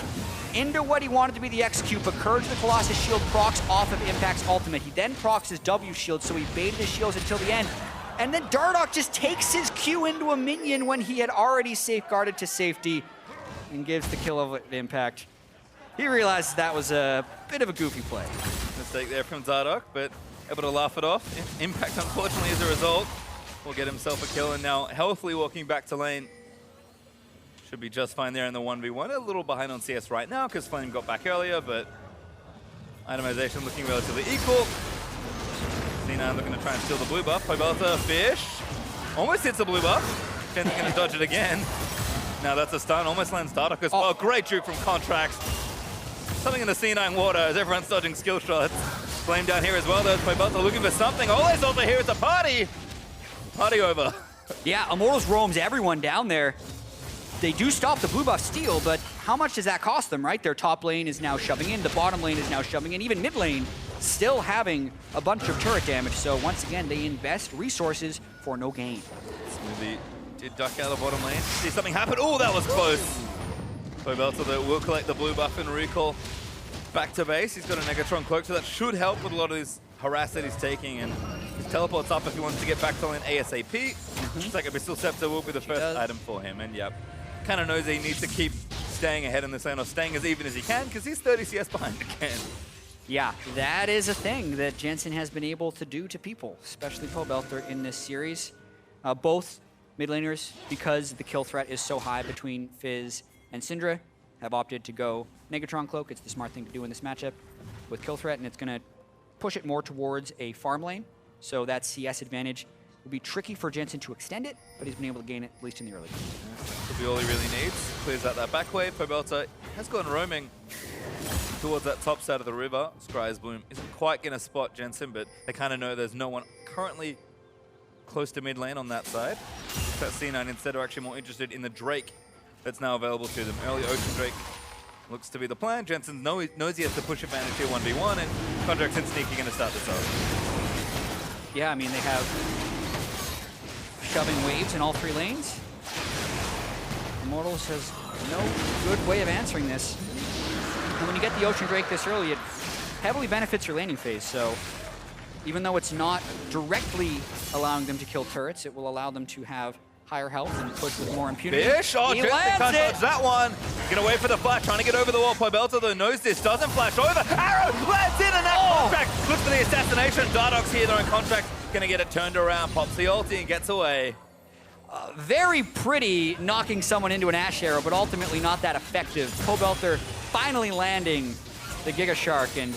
into what he wanted to be the execute, but Courage the Colossus shield procs off of Impact's ultimate. He then procs his W shield, so he baited his shields until the end. And then Dardoch just takes his Q into a minion when he had already safeguarded to safety and gives the kill of Impact. He realizes that was a bit of a goofy play. Mistake there from Dardoch, but able to laugh it off. Impact, unfortunately, as a result, will get himself a kill, and now healthily walking back to lane. Should be just fine there in the 1v1. A little behind on CS right now because Flame got back earlier, but itemization looking relatively equal. C9 looking to try and steal the blue buff. Pobelter, fish. Almost hits the blue buff. Jen's going to dodge it again. Now that's a stun. Almost lands Dardoch as well. Great juke from Contracts. Something in the C9 water as everyone's dodging skill shots. Flame down here as well. There's Pobelter looking for something. Always also here. It's a party. Party over. Yeah, Immortals roams everyone down there. They do stop the blue buff steal, but how much does that cost them, right? Their top lane is now shoving in. The bottom lane is now shoving in. Even mid lane still having a bunch of turret damage. So once again, they invest resources for no gain. Smoothie did duck out of the bottom lane. See something happen. Oh, that was close. Pobelter though will collect the blue buff and recall back to base. He's got a Negatron cloak, so that should help with a lot of his harass that he's taking. And his teleport's up if he wants to get back to lane ASAP. Looks like Abyssal Scepter will be the first item for him. And yep, kind of knows that he needs to keep staying ahead in this lane, or staying as even as he can, because he's 30 CS behind again. Yeah, that is a thing that Jensen has been able to do to people, especially Pobelter in this series. Both mid laners, because the kill threat is so high between Fizz and Syndra, have opted to go Negatron Cloak. It's the smart thing to do in this matchup with kill threat, and it's going to push it more towards a farm lane. So that CS advantage will be tricky for Jensen to extend it, but he's been able to gain it, at least in the early game. Could be all he really needs. Clears out that back wave. Pobelter has gone roaming towards that top side of the river. Scry's Bloom isn't quite going to spot Jensen, but they kind of know there's no one currently close to mid lane on that side. That C9 instead are actually more interested in the Drake that's now available to them. Early Ocean Drake looks to be the plan. Jensen knows he has to push advantage here 1v1, and Contracts and Sneaky going to start this off. Yeah, I mean, they have shoving waves in all 3 lanes. Immortals has no good way of answering this. And when you get the Ocean Drake this early, it heavily benefits your laning phase. So even though it's not directly allowing them to kill turrets, it will allow them to have higher health and push with more impunity. Fish! Oh, he Jensen can't lands dodge that one. Gonna wait for the flash, trying to get over the wall. Pobelter though knows this, doesn't flash over. Arrow lands in, and that Contract looks for the assassination. Dardoch's here though in Contract. Gonna get it turned around, pops the ulti and gets away. Very pretty knocking someone into an Ash Arrow, but ultimately not that effective. Pobelter finally landing the Giga Shark, and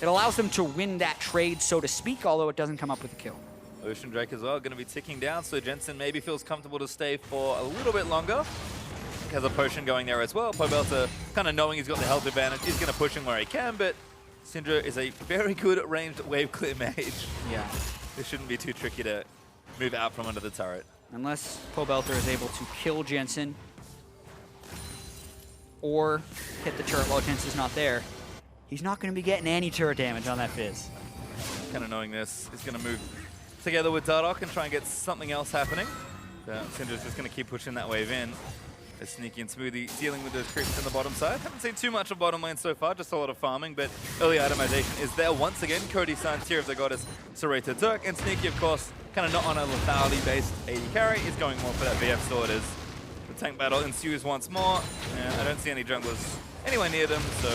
it allows them to win that trade, so to speak, although it doesn't come up with a kill. Ocean Drake as well, going to be ticking down, so Jensen maybe feels comfortable to stay for a little bit longer. Has a potion going there as well. Pobelter, kind of knowing he's got the health advantage, is going to push him where he can, but Syndra is a very good ranged wave clear mage. Yeah. This shouldn't be too tricky to move out from under the turret. Unless Pobelter is able to kill Jensen or hit the turret while Jensen's not there, he's not going to be getting any turret damage on that Fizz. kind of knowing this, is going to move together with Dardoch and try and get something else happening. Syndra's just going to keep pushing that wave in. As Sneaky and Smoothie dealing with those creeps on the bottom side. Haven't seen too much of bottom lane so far, just a lot of farming, but early itemization is there once again. Cody San, Tear of the Goddess, Sarita Turk, and Sneaky, of course, kind of not on a lethality-based AD carry, is going more for that VF sword as the tank battle ensues once more. And I don't see any junglers anywhere near them, so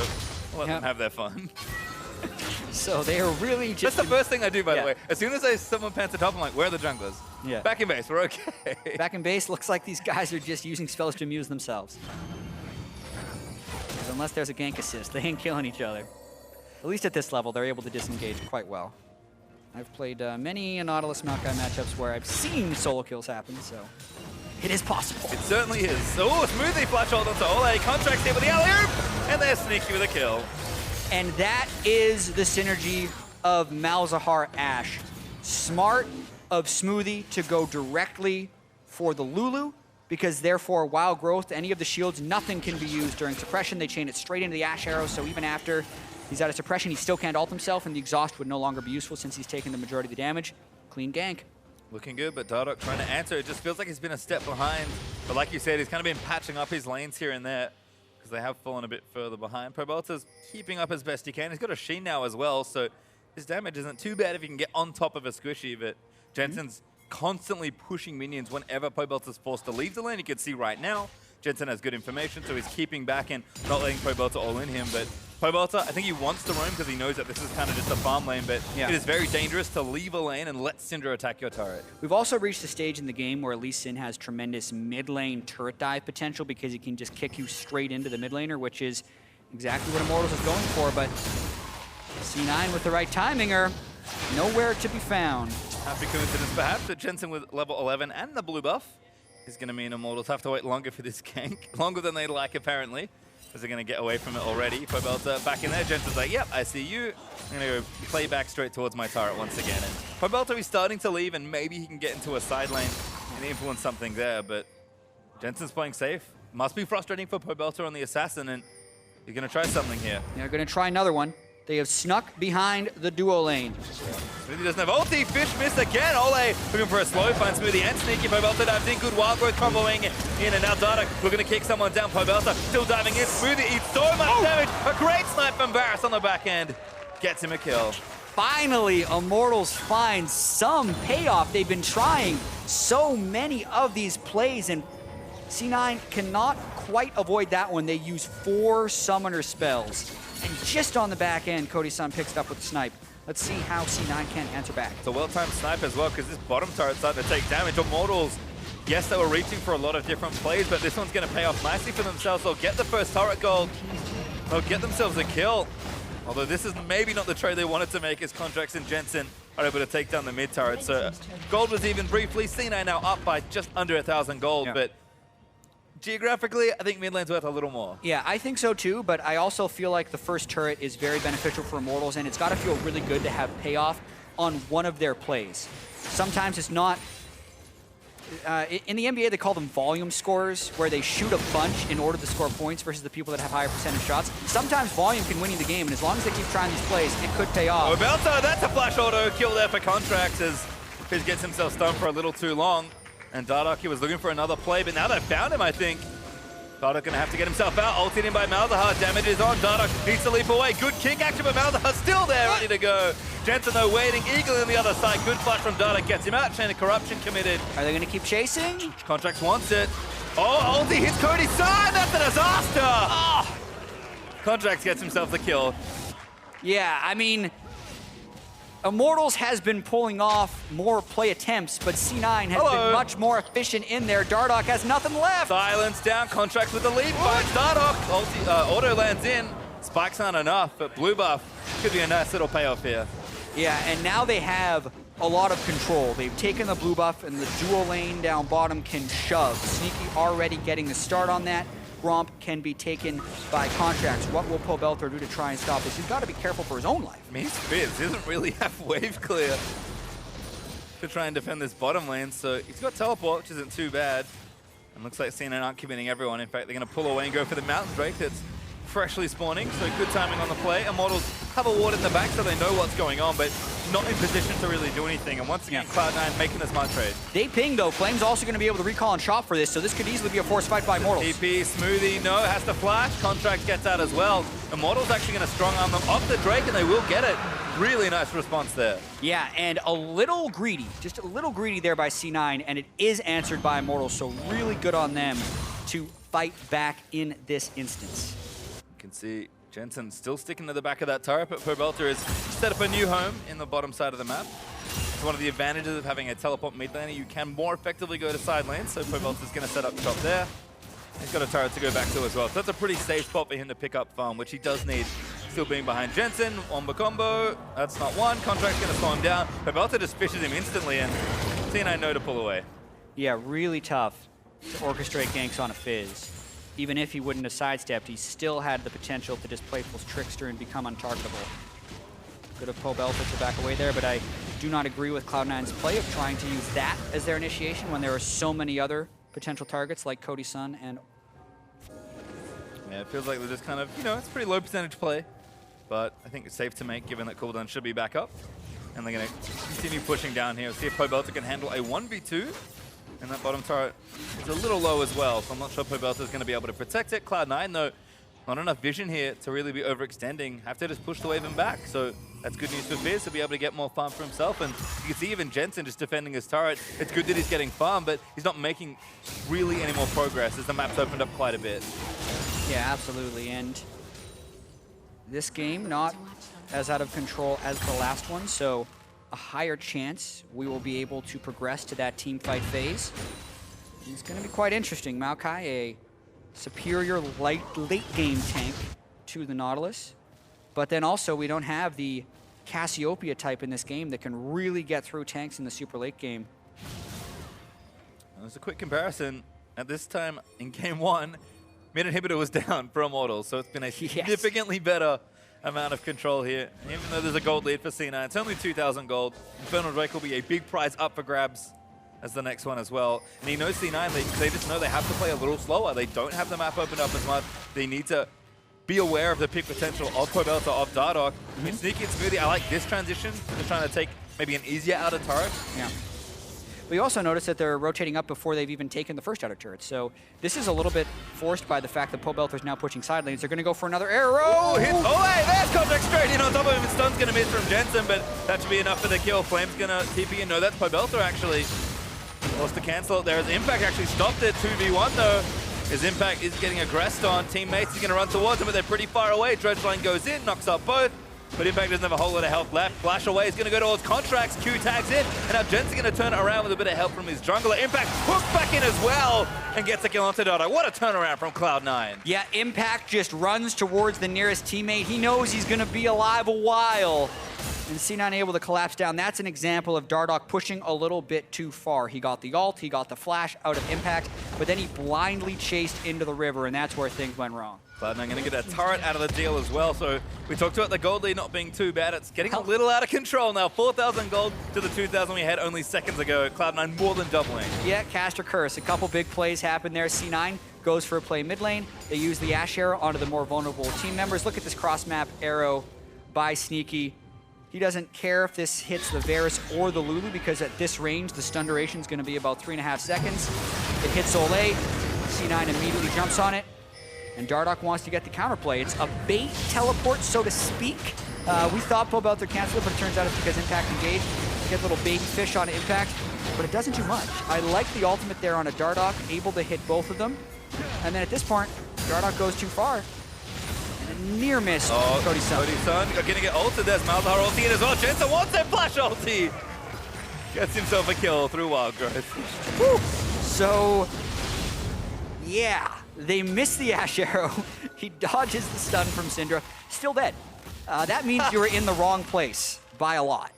I'll let them have their fun. So they are really just... That's the first thing I do, by the way. As soon as someone pants the top, I'm like, where are the junglers? Yeah. Back in base, we're okay. Back in base, looks like these guys are just using spells to amuse themselves. Because unless there's a gank assist, they ain't killing each other. At least at this level, they're able to disengage quite well. I've played many Nautilus Maokai matchups where I've seen solo kills happen, so it is possible. It certainly is. Oh, Smoothly flash hold onto Ole. Contracts here with the alley-oop, and they're Sneaky with a kill. And that is the synergy of Malzahar Ashe. Smart of Smoothie to go directly for the Lulu, because therefore, while growth, any of the shields, nothing can be used during suppression. They chain it straight into the Ashe arrow, so even after he's out of suppression, he still can't ult himself, and the exhaust would no longer be useful since he's taken the majority of the damage. Clean gank. Looking good, but Dardoch trying to answer. It just feels like he's been a step behind. But like you said, he's kind of been patching up his lanes here and there, because they have fallen a bit further behind. Pobelta's keeping up as best he can. He's got a Sheen now as well, so his damage isn't too bad if he can get on top of a squishy, but Jensen's constantly pushing minions whenever Pobelta's forced to leave the lane. You can see right now, Jensen has good information, so he's keeping back and not letting Pobelta all in him, but Pobelta, I think he wants to roam because he knows that this is kind of just a farm lane, but it is very dangerous to leave a lane and let Syndra attack your turret. We've also reached a stage in the game where Lee Sin has tremendous mid lane turret dive potential because he can just kick you straight into the mid laner, which is exactly what Immortals is going for, but C9 with the right timing are nowhere to be found. Happy coincidence perhaps that Jensen with level 11 and the blue buff is going to mean Immortals have to wait longer for this gank, longer than they'd like apparently. Because they're going to get away from it already. Pobelta back in there. Jensen's like, yep, I see you. I'm going to go play back straight towards my turret once again. And Pobelta is starting to leave, and maybe he can get into a side lane and influence something there. But Jensen's playing safe. Must be frustrating for Pobelta on the Assassin, and he's going to try something here. They're going to try another one. They have snuck behind the duo lane. Smoothie doesn't have ulti. Fish miss again. Ole looking for a slow find. Smoothie and Sneaky. Pobelta dives in. Good wild growth comboing in. And now Dardoch looking to kick someone down. Pobelta still diving in. Smoothie eats so much damage. A great snipe from Varus on the back end. Gets him a kill. Finally, Immortals find some payoff. They've been trying so many of these plays, and C9 cannot quite avoid that one. They use 4 summoner spells. And just on the back end, Cody-san picks it up with the snipe. Let's see how C9 can answer back. It's a well-timed snipe as well, because this bottom turret's starting to take damage. Immortals, yes, they were reaching for a lot of different plays, but this one's going to pay off nicely for themselves. They'll get the first turret gold. They'll get themselves a kill. Although this is maybe not the trade they wanted to make, as Contracts and Jensen are able to take down the mid turret. So gold was even briefly. C9 now up by just under 1,000 gold, but geographically, I think mid lane's worth a little more. Yeah, I think so too, but I also feel like the first turret is very beneficial for Immortals, and it's got to feel really good to have payoff on one of their plays. Sometimes it's not... in the NBA, they call them volume scorers, where they shoot a bunch in order to score points versus the people that have higher percentage shots. Sometimes volume can win you the game, and as long as they keep trying these plays, it could pay off. Pobelta, that's a flash auto kill there for Contracts as Fizz gets himself stunned for a little too long. And Dardoch, he was looking for another play, but now they've found him, I think. Dardoch gonna have to get himself out. Ulted in by Malzahar. Damage is on. Dardoch needs to leap away. Good kick action, but Malzahar's still there, ready to go. Jensen, though, waiting eagerly on the other side. Good flash from Dardoch. Gets him out. Chain of Corruption committed. Are they gonna keep chasing? Contracts wants it. Oh, ulti hits Cody's side. That's a disaster. Oh. Contracts gets himself the kill. Yeah, I mean, Immortals has been pulling off more play attempts, but C9 has been much more efficient in there. Dardoch has nothing left. Silence down. Contracts with the lead. Finds Dardoch. Auto lands in. Spikes aren't enough, but blue buff could be a nice little payoff here. Yeah, and now they have a lot of control. They've taken the blue buff, and the dual lane down bottom can shove. Sneaky already getting the start on that. Gromp can be taken by Contracts. What will Pobelta do to try and stop this? He's got to be careful for his own life. I mean, he's Fizz. He doesn't really have wave clear to try and defend this bottom lane, so he's got teleport, which isn't too bad. And looks like CNN aren't committing everyone. In fact, they're going to pull away and go for the Mountain Drake that's freshly spawning, so good timing on the play. Immortals have a ward in the back, so they know what's going on, but not in position to really do anything. And once again, Cloud9 making the smart trade. They ping, though. Flame's also going to be able to recall and shop for this, so this could easily be a forced fight by Immortals. TP, Smoothie, no, has to flash. Contract gets out as well. Immortals actually going to strong arm them off the Drake, and they will get it. Really nice response there. Yeah, and a little greedy, just a little greedy there by C9, and it is answered by Immortals, so really good on them to fight back in this instance. You can see Jensen still sticking to the back of that turret, but Pobelter has set up a new home in the bottom side of the map. It's one of the advantages of having a teleport mid laner. You can more effectively go to side lanes, so Pobelter's going to set up shop there. He's got a turret to go back to as well. So that's a pretty safe spot for him to pick up farm, which he does need. Still being behind Jensen, Wombo combo. That's not one. Contract's going to slow him down. Pobelter just fishes him instantly, and C9 know to pull away. Yeah, really tough to orchestrate ganks on a Fizz. Even if he wouldn't have sidestepped, he still had the potential to just play full Trickster and become untargetable. Good of Pobelter to back away there, but I do not agree with Cloud9's play of trying to use that as their initiation when there are so many other potential targets like Cody Sun and... Yeah, it feels like they're just kind of, you know, it's pretty low percentage play, but I think it's safe to make given that cooldown should be back up. And they're going to continue pushing down here. See if Pobelter can handle a 1v2. And that bottom turret is a little low as well, so I'm not sure Pobelter is going to be able to protect it. Cloud9, though, not enough vision here to really be overextending. Have to just push the wave and back. So that's good news for Fizz to be able to get more farm for himself. And you can see even Jensen just defending his turret. It's good that he's getting farm, but he's not making really any more progress as the map's opened up quite a bit. Yeah, absolutely. And this game not as out of control as the last one, so a higher chance we will be able to progress to that team fight phase. And it's going to be quite interesting. Maokai, a superior late game tank to the Nautilus, but then also we don't have the Cassiopeia type in this game that can really get through tanks in the super late game. As a quick comparison, at this time in game 1, mid inhibitor was down for Immortals, so it's been a significantly better amount of control here. Even though there's a gold lead for C9, it's only 2,000 gold. Infernal Drake will be a big prize up for grabs as the next one as well. And he knows C9, they just know they have to play a little slower. They don't have the map opened up as much. They need to be aware of the pick potential of Pobelter, of Dardoch. It's sneaky and smoothie. I like this transition. They're trying to take maybe an easier outer turret. Yeah. We also noticed that they're rotating up before they've even taken the first outer turret. So this is a little bit forced by the fact that Pobelter's now pushing side lanes. They're going to go for another arrow. Oh, hey, there's Contract straight in on top of him. Stun's going to miss from Jensen, but that should be enough for the kill. Flame's going to TP in. No, that's Pobelter actually. Lost to cancel it there as Impact actually stopped it. 2v1 though. His Impact is getting aggressed on. Teammates is going to run towards him, but they're pretty far away. Dredgeline goes in, knocks up both. But Impact doesn't have a whole lot of health left. Flash away is going to go towards Contracts. Q tags in. And now Jensen's going to turn it around with a bit of help from his jungler. Impact hooks back in as well and gets a kill onto Dardoch. What a turnaround from Cloud9. Yeah, Impact just runs towards the nearest teammate. He knows he's going to be alive a while. And C9 able to collapse down. That's an example of Dardoch pushing a little bit too far. He got the ult, he got the flash out of Impact, but then he blindly chased into the river, and that's where things went wrong. Cloud9 going to get a turret out of the deal as well. So we talked about the gold lead not being too bad. It's getting a little out of control now. 4,000 gold to the 2,000 we had only seconds ago. Cloud9 more than doubling. Yeah, Caster Curse. A couple big plays happen there. C9 goes for a play mid lane. They use the Ash arrow onto the more vulnerable team members. Look at this cross-map arrow by Sneaky. He doesn't care if this hits the Varus or the Lulu because at this range, the stun duration is going to be about 3.5 seconds. It hits Olay. C9 immediately jumps on it. And Dardoch wants to get the counterplay. It's a bait teleport, so to speak. We thought Pobelter canceled it, but it turns out it's because Impact engaged. Get a little baby fish on Impact, but it doesn't do much. I like the ultimate there on a Dardoch, able to hit both of them. And then at this point, Dardoch goes too far. Near miss. Cody Sun. Cody Sun going to get ulted. There's Malzahar ulti in as well. Jensen wants that flash ulti. Gets himself a kill through Wild Growth. Woo. So, yeah, they miss the Ash arrow. He dodges the stun from Syndra. Still dead. That means you were in the wrong place by a lot.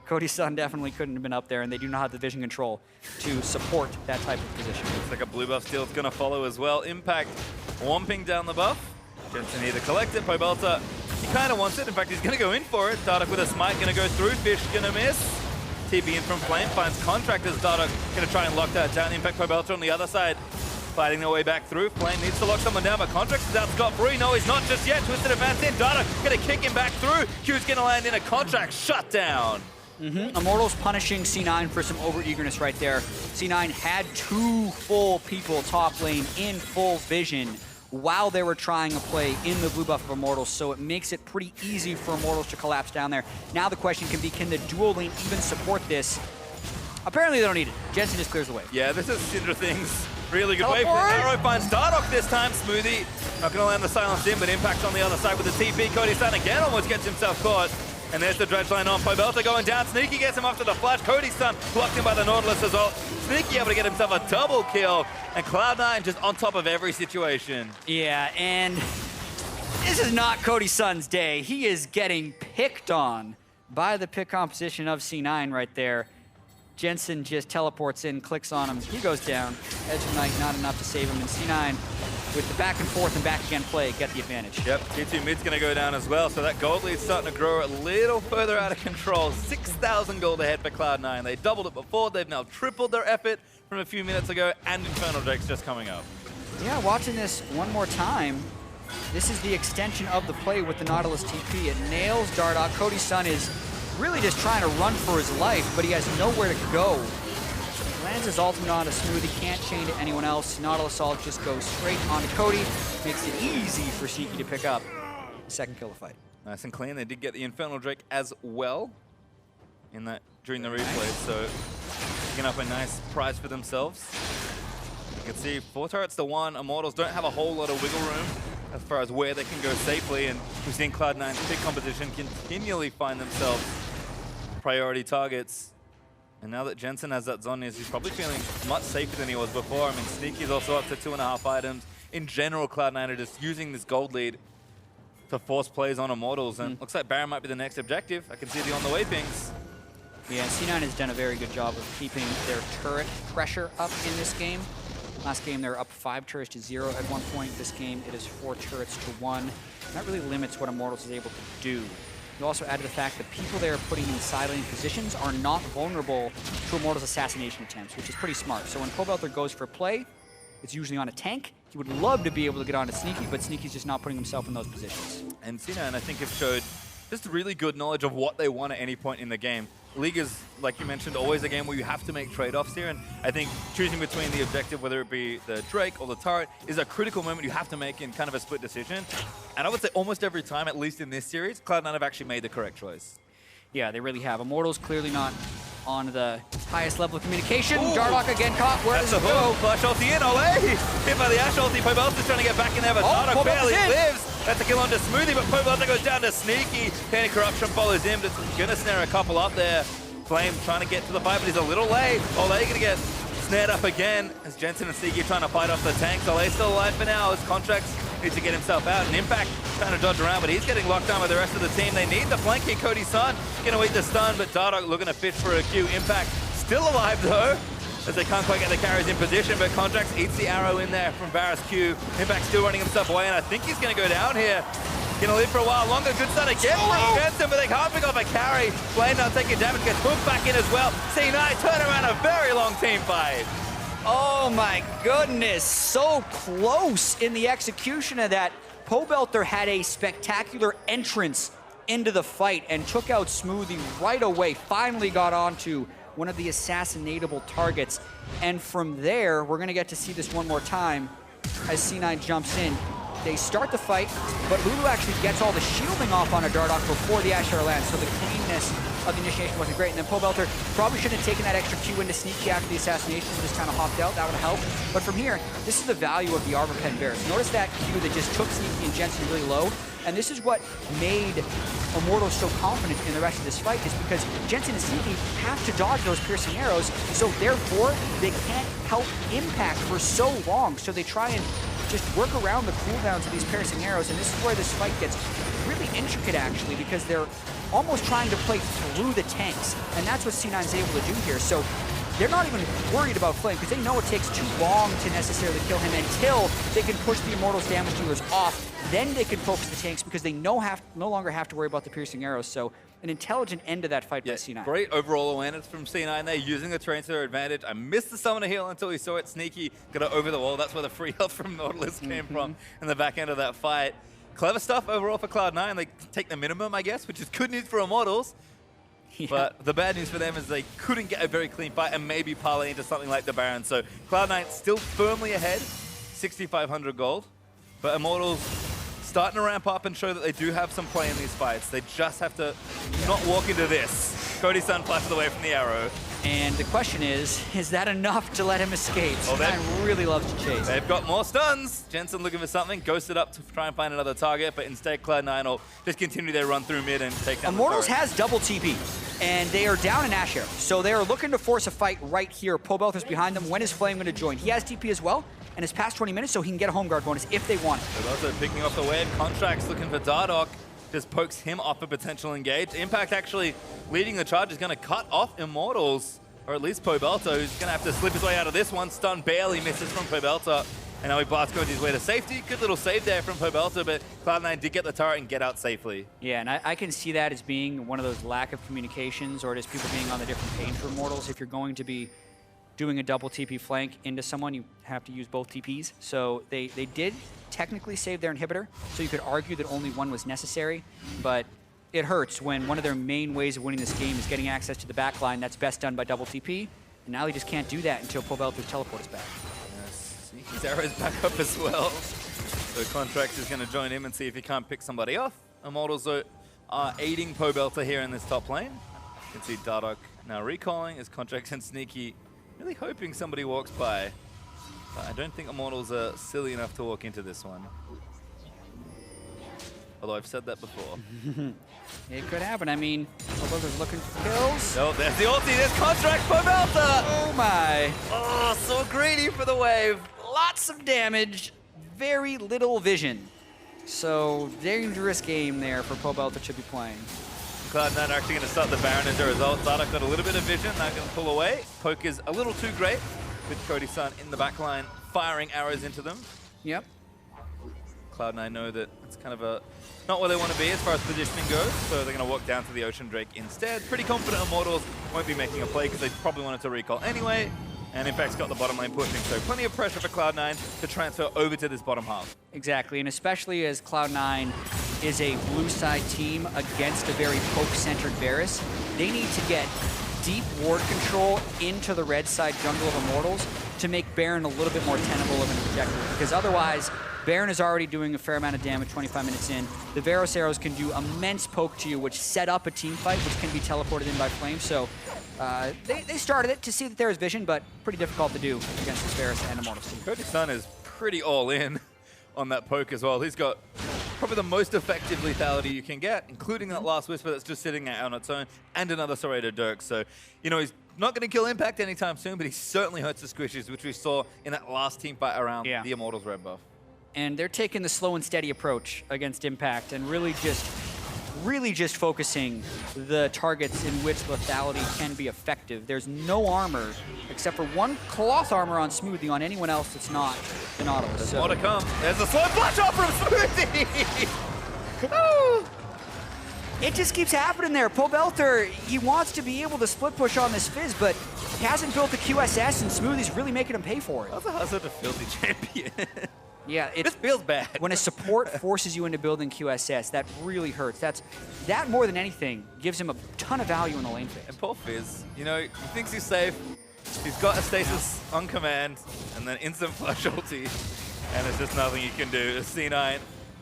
Cody Sun definitely couldn't have been up there, and they do not have the vision control to support that type of position. Looks like a blue buff steal is going to follow as well. Impact womping down the buff. Jensen here to collect it. Pobelter, he kind of wants it. In fact, he's going to go in for it. Dardoch with a smite, going to go through. Fish going to miss. TP in from Flame, finds Contract as Dardoch going to try and lock that down. Impact Pobelter on the other side. fighting their way back through. Flame needs to lock someone down, but Contracts is out scot-free. No, he's not just yet. Twisted advance in. Data gonna kick him back through. Q's gonna land in a Contract shutdown. Immortals punishing C9 for some over-eagerness right there. C9 had 2 full people top lane in full vision while they were trying a play in the blue buff of Immortals, so it makes it pretty easy for Immortals to collapse down there. Now the question can be, can the dual lane even support this? Apparently they don't need it. Jensen just clears the way. Yeah, this is Syndra Things. Really good way for it. Arrow finds Dardoch this time. Smoothie not going to land the silence in, but Impact on the other side with the TP. Cody Sun again almost gets himself caught. And there's the dredge line on. Pobelta going down. Sneaky gets him off to the flash. Cody's Sun blocked him by the Nautilus as well. Sneaky able to get himself a double kill. And Cloud9 just on top of every situation. Yeah, and this is not Cody Sun's day. He is getting picked on by the pick composition of C9 right there. Jensen just teleports in, clicks on him. He goes down. Edge of Night not enough to save him. And C9, with the back and forth and back again play, get the advantage. Yep, T2 mid's going to go down as well. So that gold lead's starting to grow a little further out of control. 6,000 gold ahead for Cloud9. They doubled it before. They've now tripled their effort from a few minutes ago. And Infernal Drake's just coming up. Yeah, watching this one more time, this is the extension of the play with the Nautilus TP. It nails Dardoch. Cody Sun is really just trying to run for his life, but he has nowhere to go. Lands his ultimate onto Smoothie, can't chain to anyone else. Nautilus Ult just goes straight onto Cody. Makes it easy for Sneaky to pick up the second kill of the fight. Nice and clean. They did get the Infernal Drake as well in that during the replay, so picking up a nice prize for themselves. You can see 4 turrets to 1. Immortals don't have a whole lot of wiggle room as far as where they can go safely, and we've seen Cloud9's pick competition continually find themselves priority targets. And now that Jensen has that Zhonya's, he's probably feeling much safer than he was before. I mean, Sneaky's also up to 2.5 items. In general, Cloud9 are just using this gold lead to force plays on Immortals, and looks like Baron might be the next objective. I can see the on-the-way pings. Yeah, C9 has done a very good job of keeping their turret pressure up in this game. Last game, they were up 5 turrets to 0 at one point. This game, it is 4 turrets to 1. That really limits what Immortals is able to do. You also added the fact that people they are putting in side lane positions are not vulnerable to Immortals' assassination attempts, which is pretty smart. So when Pobelter goes for play, it's usually on a tank. He would love to be able to get onto Sneaky, but Sneaky's just not putting himself in those positions. And C9, I think, have showed just really good knowledge of what they want at any point in the game. League is, like you mentioned, always a game where you have to make trade-offs here, and I think choosing between the objective, whether it be the Drake or the turret, is a critical moment you have to make in kind of a split decision. And I would say almost every time, at least in this series, Cloud9 have actually made the correct choice. Yeah, they really have. Immortals clearly not on the highest level of communication. Dardoch again caught. Where does it go? Flash ulti in, Ole! Hit by the Ashe ulti. Pobelta's trying to get back in there, but Dardoch barely lives. That's a kill onto Smoothie, but Pobelta goes down to Sneaky. Candy Corruption follows him, but it's gonna snare a couple up there. Flame trying to get to the fight, but he's a little late. Ole gonna get snared up again as Jensen and Sneaky trying to fight off the tanks. Ole's still alive for now as Contracts needs to get himself out. And Impact trying to dodge around, but he's getting locked down by the rest of the team. They need the flank here. Cody Sun gonna eat the stun, but Dardoch looking to fish for a Q. Impact still alive though, as they can't quite get the carries in position, but Contracts eats the arrow in there from Varus Q. Impact still running himself away, and I think he's gonna go down here. Gonna live for a while longer. Good start again from Jensen, but they can't pick off a carry. Flame now taking damage, gets hooked back in as well. C9 turn around a very long team fight. Oh my goodness, so close in the execution of that. Pobelter had a spectacular entrance into the fight and took out Smoothie right away. Finally got onto one of the assassinatable targets. And from there, we're gonna get to see this one more time as C9 jumps in. They start the fight, but Lulu actually gets all the shielding off on a Dardoch before the Ashe lands, so the cleanness of the initiation wasn't great. And then Pobelter probably should have taken that extra Q into Sneaky after the assassination and just kind of hopped out. That would have helped. But from here, this is the value of the Armor Pen Varus. Notice that Q that just took Sneaky and Jensen really low. And this is what made Immortals so confident in the rest of this fight, is because Jensen and Sneaky have to dodge those piercing arrows, so therefore they can't help Impact for so long. So they try and just work around the cooldowns of these piercing arrows, and this is where this fight gets really intricate actually, because they're almost trying to play through the tanks, and that's what C9's able to do here. So they're not even worried about Flame because they know it takes too long to necessarily kill him until they can push the Immortals damage dealers off. Then they can focus the tanks because they no longer have to worry about the piercing arrows. So an intelligent end to that fight by C9. Great overall awareness from C9 there, using the terrain to their advantage. I missed the summoner heal until we saw it sneaky, got it over the wall. That's where the free health from Nautilus came from in the back end of that fight. Clever stuff overall for Cloud9. They take the minimum, I guess, which is good news for Immortals. Yeah. But the bad news for them is they couldn't get a very clean fight and maybe parlay into something like the Baron. So Cloud9 still firmly ahead, 6,500 gold. But Immortals starting to ramp up and show that they do have some play in these fights. They just have to not walk into this. Cody-san flashes away from the arrow. And the question is that enough to let him escape? Oh, C9 really loves to chase. They've got more stuns. Jensen looking for something, ghosted up to try and find another target, but instead Cloud9 will just continue their run through mid and take down Immortals the turret. has double TP, and they are down in Ash Arrow. So they are looking to force a fight right here. Pobelth is behind them. When is Flame going to join? He has TP as well, and it's past 20 minutes, so he can get a home guard bonus if they want it. They're also picking off the wave. Contracts looking for Dardoch. Just pokes him off a potential engage. Impact actually leading the charge is going to cut off Immortals, or at least Pobelta, who's going to have to slip his way out of this one. Stun barely misses from Pobelta, and now he blasts goes his way to safety. Good little save there from Pobelta, but Cloud9 did get the turret and get out safely. Yeah, and I can see that as being one of those lack of communications, or just people being on the different page for Immortals. If you're going to be doing a double TP flank into someone, you have to use both TPs. So they did technically save their inhibitor, so you could argue that only one was necessary, but it hurts when one of their main ways of winning this game is getting access to the back line. That's best done by double TP, and now they just can't do that until Pobelta teleports back. Yes, Sneaky's arrow's back up as well. So Contract is going to join him and see if he can't pick somebody off. Immortals are aiding Pobelta here in this top lane. You can see Dardoch now recalling as Contract and Sneaky really hoping somebody walks by. But I don't think Immortals are silly enough to walk into this one. Although I've said that before. It could happen. I mean, Pobelta's looking for kills. Oh, there's the ulti. There's Contract Pobelta! Oh my. Oh, so greedy for the wave. Lots of damage, very little vision. So dangerous game there for Pobelta to be playing. Cloud9 are actually going to start the Baron as a result. Dardoch got a little bit of vision, now going to pull away. Poke is a little too great with Cody-san in the back line, firing arrows into them. Yep. Cloud9 know that it's kind of not where they want to be as far as positioning goes, so they're going to walk down to the Ocean Drake instead. Pretty confident Immortals won't be making a play because they probably wanted to recall anyway. And Impact's got the bottom lane pushing, so plenty of pressure for Cloud9 to transfer over to this bottom half. Exactly, and especially as Cloud9 is a blue side team against a very poke-centered Varus, they need to get deep ward control into the red side jungle of Immortals to make Baron a little bit more tenable of an objective, because otherwise, Baron is already doing a fair amount of damage 25 minutes in. The Varus arrows can do immense poke to you, which set up a team fight, which can be teleported in by Flame. So they started it to see that there is vision, but pretty difficult to do against this Varus and Immortals team. Cody-san is pretty all in on that poke as well. He's got probably the most effective lethality you can get, including that last Whisper that's just sitting out on its own, and another Serrator Dirk. So, you know, he's not going to kill Impact anytime soon, but he certainly hurts the squishes, which we saw in that last team fight around the Immortals red buff. And they're taking the slow and steady approach against Impact and really just focusing the targets in which lethality can be effective. There's no armor except for one cloth armor on Smoothie on anyone else that's not the Nautilus. There's more to come. There's a slow flash off from Smoothie! Oh. It just keeps happening there. Pobelta, he wants to be able to split push on this Fizz, but he hasn't built the QSS, and Smoothie's really making him pay for it. That's a hazard to filthy champion. Yeah, it feels bad. When a support forces you into building QSS, that really hurts. That more than anything gives him a ton of value in the lane phase. And poor Fizz, you know, he thinks he's safe. He's got a stasis on command, and then instant flash ulti, and there's just nothing you can do. C9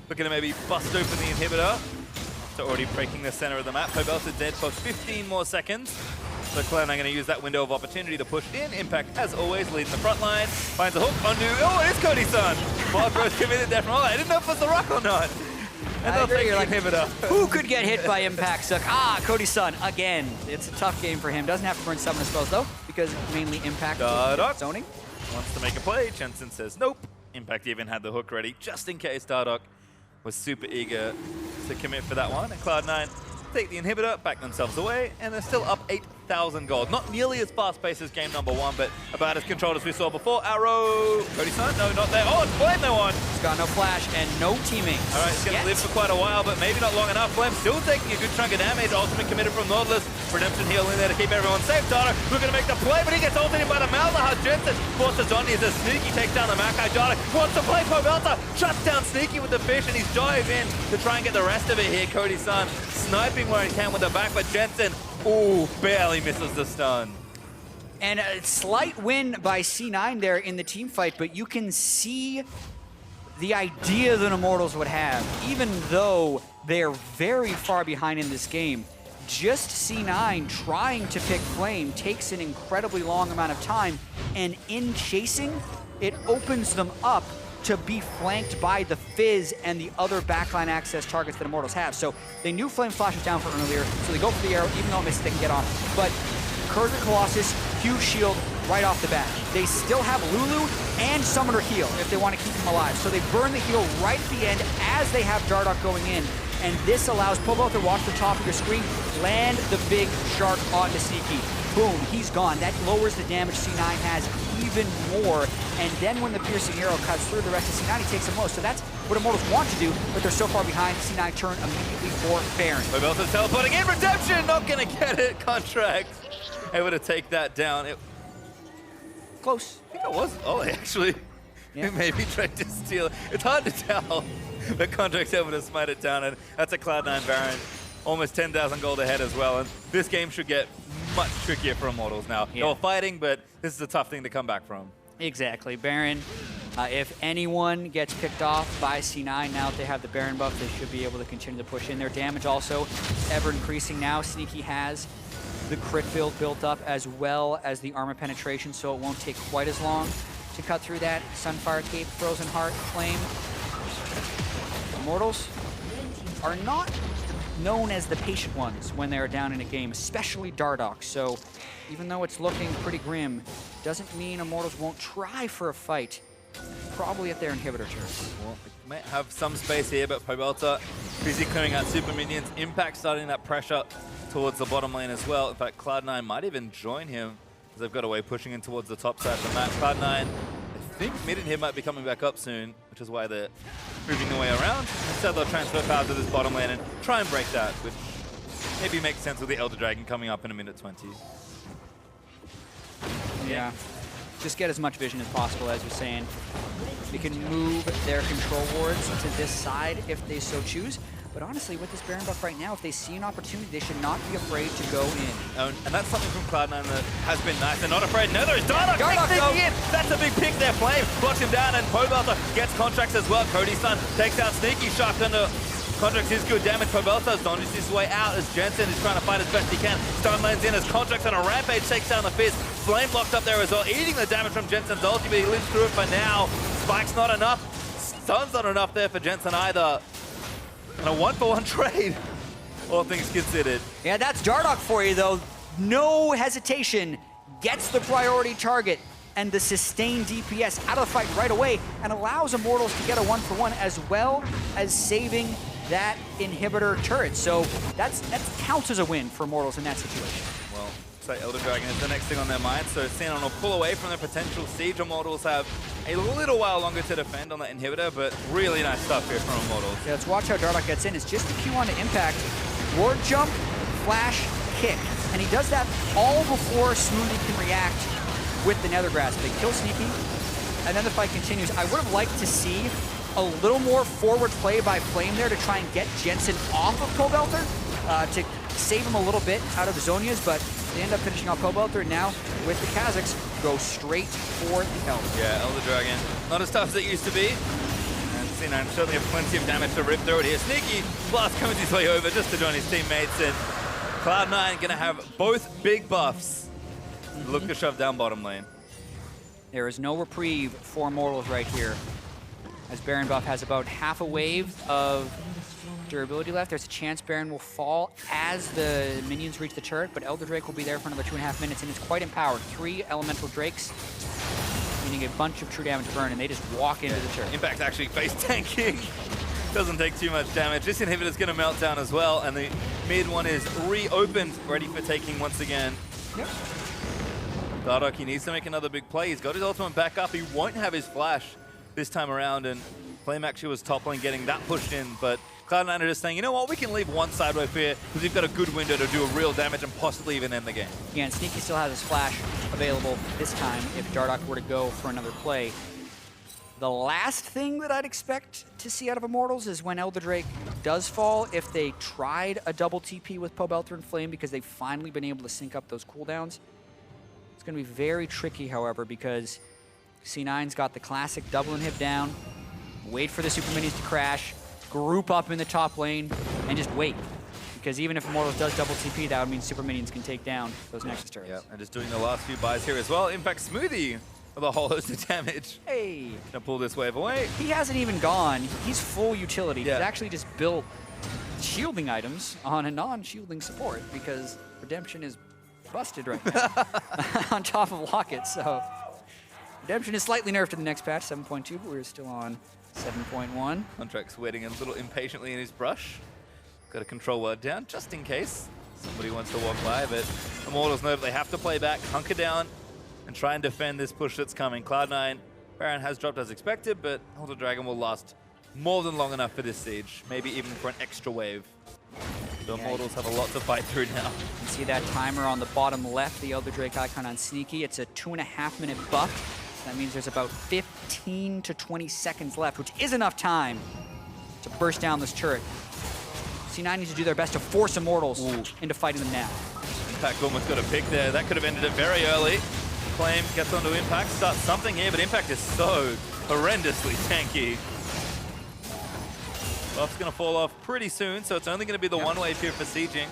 looking to maybe bust open the inhibitor. So already breaking the center of the map. Pobelta dead for 15 more seconds. So Cloud9 going to use that window of opportunity to push in. Impact, as always, leading the front line. Finds a hook onto... Oh, it is Cody-san! Wildrose committed there from all. I didn't know if it was the rock or not. And they'll take the inhibitor. Who could get hit by Impact Suck? Cody-san, again. It's a tough game for him. Doesn't have to burn summoner spells, though, because mainly Impact zoning. Wants to make a play. Jensen says nope. Impact even had the hook ready, just in case Dardoch was super eager to commit for that one. And Cloud9 take the inhibitor, back themselves away, and they're still up 10,000 gold. Not nearly as fast-paced as game number 1, but about as controlled as we saw before. Arrow, Cody Sun, no, not there. Oh, it's Flame they won. He's got no flash and no teaming. All right, he's going to live for quite a while, but maybe not long enough. Flame still taking a good chunk of damage. Ultimate committed from Nautilus. Redemption heal in there to keep everyone safe. Data looking to make the play, but he gets ulted in by the Malzahar. Jensen forces on. He's a Sneaky takes down the Makai. Data wants to play. Pobelta shuts down Sneaky with the fish, and he's dive in to try and get the rest of it here. Cody Sun sniping where he can with the back, but Jensen, ooh, barely misses the stun. And a slight win by C9 there in the team fight, but you can see the idea that Immortals would have, even though they're very far behind in this game. Just C9 trying to pick Flame takes an incredibly long amount of time, and in chasing, it opens them up to be flanked by the Fizz and the other backline access targets that Immortals have. So they knew Flame Flash was down for earlier, so they go for the arrow, even though it misses, they can get off. But Curse Colossus, huge shield right off the bat. They still have Lulu and Summoner heal if they want to keep him alive. So they burn the heal right at the end as they have Dardoch going in. And this allows Pobelta to watch the top of your screen, land the big shark onto Sneaky. Boom, he's gone. That lowers the damage C9 has even more. And then when the piercing arrow cuts through the rest of C9, he takes them low. So that's what Immortals want to do, but they're so far behind, C9 turn immediately for Baron. Pobelta's teleporting in. Redemption, not going to get it. Contract able to take that down. Close. I think it was Ollie, actually. Yeah. Who maybe tried to steal. It's hard to tell, but Contract's able to smite it down, and that's a Cloud9 Baron. Almost 10,000 gold ahead as well, and this game should get much trickier for Immortals now. Yeah. They're fighting, but this is a tough thing to come back from. Exactly. Baron, if anyone gets picked off by C9, now that they have the Baron buff, they should be able to continue to push in. Their damage also ever increasing now. Sneaky has the crit build built up as well as the armor penetration, so it won't take quite as long to cut through that. Sunfire Cape, Frozen Heart, Flame. Immortals are not known as the patient ones when they're down in a game, especially Dardoch. So even though it's looking pretty grim, doesn't mean Immortals won't try for a fight, probably at their inhibitor turn. Well, they might have some space here, but Pobelta busy clearing out super minions. Impact starting that pressure towards the bottom lane as well. In fact, Cloud9 might even join him as they've got away pushing in towards the top side of the map. Cloud9, I think mid and here might be coming back up soon, which is why they're moving their way around. Instead, they'll transfer power to this bottom lane and try and break that, which maybe makes sense with the Elder Dragon coming up in a minute 20. Yeah. Just get as much vision as possible, as you're saying. They can move their control wards to this side if they so choose. But honestly, with this Baron buff right now, if they see an opportunity, they should not be afraid to go in. And that's something from Cloud9 that has been nice. They're not afraid. No, there's Dardoch go. in. That's a big pick there. Flame blocks him down, and Pobelta gets contracts as well. Cody Sun takes out Sneaky. Shotgun to Contracts is good damage. Pobelta's dodges his way out as Jensen is trying to fight as best he can. Stun lanes in as Contracts on a rampage takes down the Fizz. Flame locked up there as well, eating the damage from Jensen's ulti, but he lives through it for now. Spike's not enough. Stun's not enough there for Jensen either. And a 1-for-1 trade, all things considered. Yeah, that's Dardoch for you, though. No hesitation. Gets the priority target and the sustained DPS out of the fight right away and allows Immortals to get a 1-for-1 as well as saving that inhibitor turret. So that counts as a win for Immortals in that situation. Well, so Elder Dragon is the next thing on their mind, so Xenon will pull away from their potential siege. Immortals have a little while longer to defend on that inhibitor, but really nice stuff here from Immortals. Yeah, let's watch how Dardoch gets in. It's just a Q on to impact. Ward jump, flash, kick. And he does that all before Smoothie can react with the Nether Grasp. They kill Sneaky, and then the fight continues. I would have liked to see a little more forward play by Flame there to try and get Jensen off of Pobelta, to save him a little bit out of Zonia's, but they end up finishing off Pobelta, and now with the Kazakhs, go straight for the Elder. Yeah, Elder Dragon, not as tough as it used to be. And C9 certainly have plenty of damage to rip through it here. Sneaky blast coming his way over just to join his teammates, and Cloud9 gonna have both big buffs. Look to shove down bottom lane. There is no reprieve for Immortals right here, as Baron buff has about half a wave of durability left. There's a chance Baron will fall as the minions reach the turret, but Elder Drake will be there for another 2.5 minutes, and it's quite empowered. 3 elemental drakes, meaning a bunch of true damage burn, and they just walk into the turret. Impact's actually face tanking. Doesn't take too much damage. This inhibitor's gonna melt down as well, and the mid one is reopened, ready for taking once again. Yep. Dardoch, he needs to make another big play. He's got his ultimate back up. He won't have his flash this time around, and Flame actually was top lane getting that pushed in, but Cloud9 are just saying, you know what, we can leave one side wave here because we've got a good window to do a real damage and possibly even end the game. Yeah, and Sneaky still has his flash available this time if Dardoch were to go for another play. The last thing that I'd expect to see out of Immortals is when Elder Drake does fall, if they tried a double TP with Pobelter and Flame because they've finally been able to sync up those cooldowns. It's going to be very tricky, however, because C9's got the classic double inhib down, wait for the super minions to crash, group up in the top lane, and just wait. Because even if Immortals does double TP, that would mean super minions can take down those Nexus turrets. Yeah, and just doing the last few buys here as well. In fact, Smoothie with a whole host of damage. Hey! Gonna pull this wave away. He hasn't even gone. He's full utility. Yeah. He's actually just built shielding items on a non-shielding support because Redemption is busted right now on top of Locket. So Redemption is slightly nerfed in the next patch, 7.2, but we're still on 7.1. Contract's waiting a little impatiently in his brush. Got a control word down just in case somebody wants to walk by, but Immortals know that they have to play back, hunker down, and try and defend this push that's coming. Cloud9, Baron has dropped as expected, but Elder Dragon will last more than long enough for this siege, maybe even for an extra wave. The Immortals have a lot to fight through now. You can see that timer on the bottom left, the Elder Drake icon on Sneaky. It's a 2.5-minute buff. That means there's about 15 to 20 seconds left, which is enough time to burst down this turret. C9 needs to do their best to force Immortals into fighting them now. Impact almost got a pick there. That could have ended it very early. Flame gets onto Impact, starts something here, but Impact is so horrendously tanky. Buff's going to fall off pretty soon, so it's only going to be the one wave here for sieging.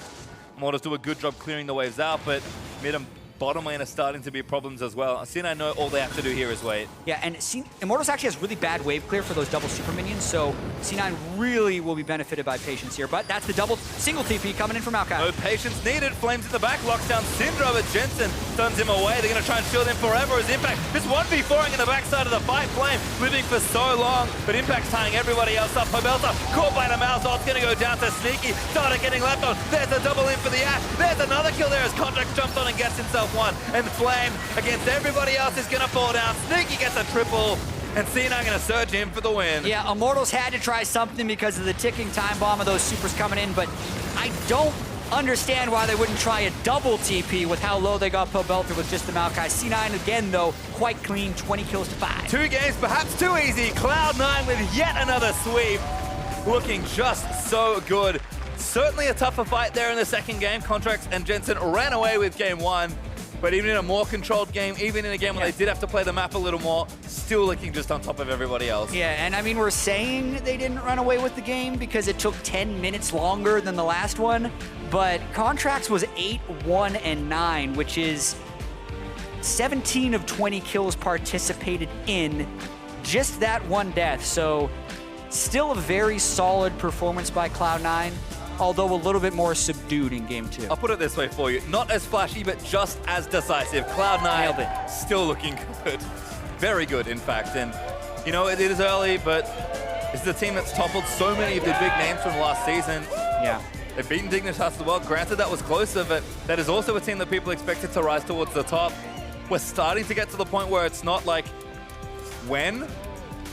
Immortals do a good job clearing the waves out, but mid and bottom lane are starting to be problems as well. C9 know all they have to do here is wait. Yeah, and Immortals actually has really bad wave clear for those double super minions, so C9 really will be benefited by patience here. But that's the double single TP coming in from Maokai. No patience needed. Flames in the back, locks down Syndra, but Jensen stuns him away. They're going to try and shield him forever as Impact just 1v4ing in the backside of the fight. Flame living for so long, but Impact's tying everybody else up. Pobelter caught by the mouse. Ult's going to go down to Sneaky. Starter getting left on. There's a double in for the ash. There's another kill there as Contract jumps on and gets himself one. And Flame against everybody else is going to fall down. Sneaky gets a triple. And Cena going to surge in for the win. Yeah, Immortals had to try something because of the ticking time bomb of those supers coming in, but I don't understand why they wouldn't try a double TP with how low they got Pobelter with just the Maokai. C9 again, though, quite clean, 20 kills to 5. 2 games, perhaps too easy. Cloud9 with yet another sweep. Looking just so good. Certainly a tougher fight there in the second game. Contracts and Jensen ran away with game 1. But even in a more controlled game, even in a game where they did have to play the map a little more, still looking just on top of everybody else. Yeah, and I mean, we're saying they didn't run away with the game because it took 10 minutes longer than the last one, but Contracts was 8-1-9, which is 17 of 20 kills participated in just that one death. So still a very solid performance by Cloud9. Although a little bit more subdued in game 2. I'll put it this way for you. Not as flashy, but just as decisive. Cloud9 still looking good. Very good, in fact. And, you know, it is early, but this is a team that's toppled so many of the big names from last season. Yeah. They've beaten Dignitas as well. Granted, that was closer, but that is also a team that people expected to rise towards the top. We're starting to get to the point where it's not like, when?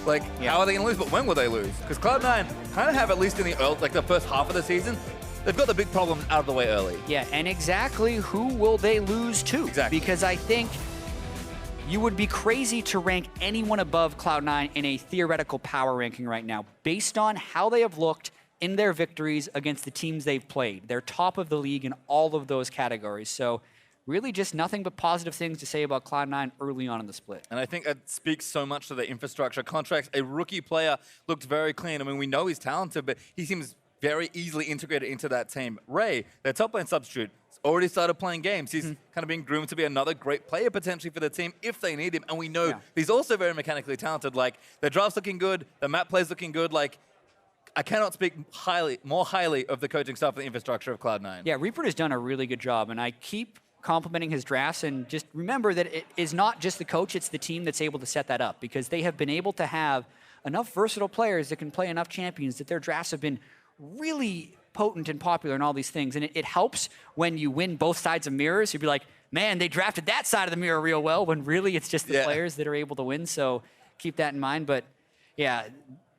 Like, how are they going to lose? But when will they lose? Because Cloud9 kind of have, at least in the first half of the season, they've got the big problems out of the way early. Yeah, and exactly who will they lose to? Exactly. Because I think you would be crazy to rank anyone above Cloud9 in a theoretical power ranking right now, based on how they have looked in their victories against the teams they've played. They're top of the league in all of those categories. So really just nothing but positive things to say about Cloud9 early on in the split. And I think that speaks so much to the infrastructure. Contracts, a rookie player, looked very clean. I mean, we know he's talented, but he seems very easily integrated into that team. Ray, their top lane substitute, has already started playing games. He's kind of being groomed to be another great player potentially for the team if they need him. And we know he's also very mechanically talented. Like, the draft's looking good, the map play's looking good. Like, I cannot speak more highly of the coaching staff and the infrastructure of Cloud9. Yeah, Reaper has done a really good job, and I keep complimenting his drafts, and just remember that it is not just the coach, it's the team that's able to set that up, because they have been able to have enough versatile players that can play enough champions that their drafts have been really potent and popular and all these things. And it helps when you win both sides of mirrors. You'd be like, man, they drafted that side of the mirror real well, when really it's just the players that are able to win. So keep that in mind. But yeah,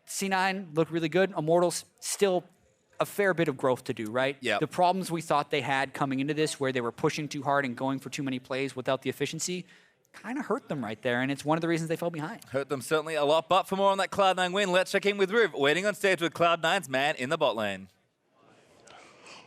C9 looked really good. Immortals still a fair bit of growth to do, right? Yep. The problems we thought they had coming into this, where they were pushing too hard and going for too many plays without the efficiency, kind of hurt them right there, and it's one of the reasons they fell behind. Hurt them certainly a lot, but for more on that Cloud9 win, let's check in with Riv, waiting on stage with Cloud9's man in the bot lane.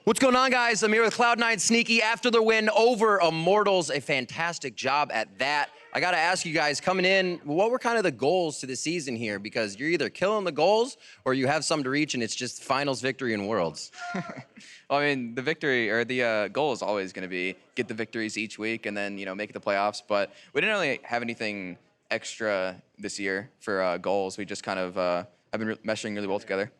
What's going on, guys? I'm here with Cloud9 Sneaky after the win over Immortals. A fantastic job at that. I got to ask you guys, coming in, what were kind of the goals to the season here? Because you're either killing the goals or you have some to reach, and it's just finals victory in Worlds. Well, I mean, the victory, or the goal is always going to be get the victories each week and then, make it the playoffs. But we didn't really have anything extra this year for goals. We just kind of have been meshing really well together.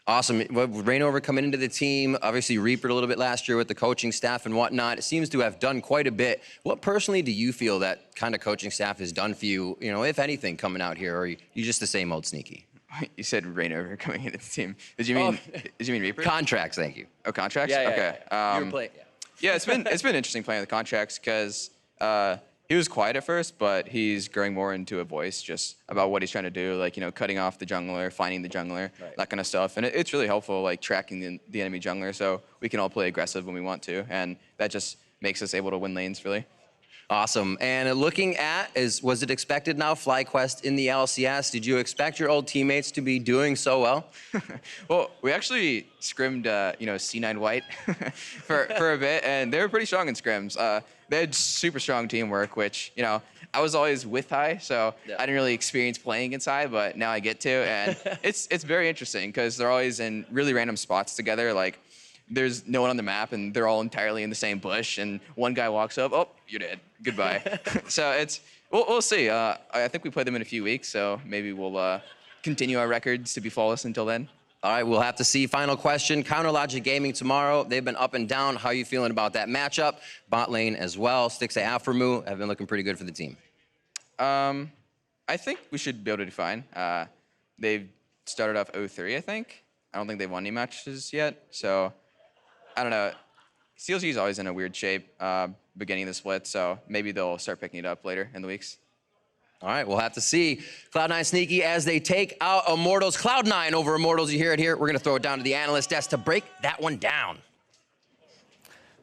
Awesome. Rainover coming into the team, obviously Reapered a little bit last year with the coaching staff and whatnot. It seems to have done quite a bit. What personally do you feel that kind of coaching staff has done for you, if anything, coming out here, or are you just the same old Sneaky? You said Rainover coming into the team. Did you mean Reaper? Contracts, thank you. Oh, contracts? Yeah, okay. You were playing, yeah, it's been interesting playing the contracts because he was quiet at first, but he's growing more into a voice just about what he's trying to do, like, cutting off the jungler, finding the jungler, that kind of stuff. And it's really helpful, like, tracking the enemy jungler so we can all play aggressive when we want to. And that just makes us able to win lanes, really. Awesome. And looking at, was it expected now, FlyQuest in the LCS? Did you expect your old teammates to be doing so well? Well, we actually scrimmed, C9 White for a bit, and they were pretty strong in scrims. They had super strong teamwork, which, I was always with High, so I didn't really experience playing inside, but now I get to, and it's very interesting because they're always in really random spots together, like, there's no one on the map, and they're all entirely in the same bush, and one guy walks up, oh, you're dead, goodbye. So we'll see. I think we play them in a few weeks, so maybe we'll continue our records to be flawless until then. All right, we'll have to see. Final question, Counter Logic Gaming tomorrow. They've been up and down. How are you feeling about that matchup? Bot lane as well. Stixay Alphamu have been looking pretty good for the team. I think we should be able to do fine. They've started off 0-3, I think. I don't think they've won any matches yet, so I don't know. CLG is always in a weird shape beginning of the split, so maybe they'll start picking it up later in the weeks. All right, we'll have to see. Cloud9 Sneaky as they take out Immortals. Cloud9 over Immortals, you hear it here. We're going to throw it down to the analyst desk to break that one down.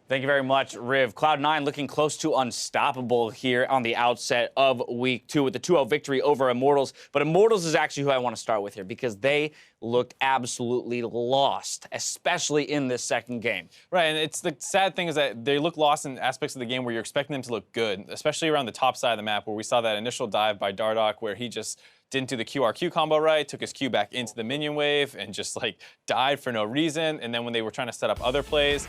Thank you very much, Riv. Cloud9 looking close to unstoppable here on the outset of Week 2 with the 2-0 victory over Immortals. But Immortals is actually who I want to start with here because they looked absolutely lost, especially in this second game. Right, and it's the sad thing is that they look lost in aspects of the game where you're expecting them to look good, especially around the top side of the map where we saw that initial dive by Dardoch where he just didn't do the QRQ combo right, took his Q back into the minion wave, and just died for no reason. And then when they were trying to set up other plays,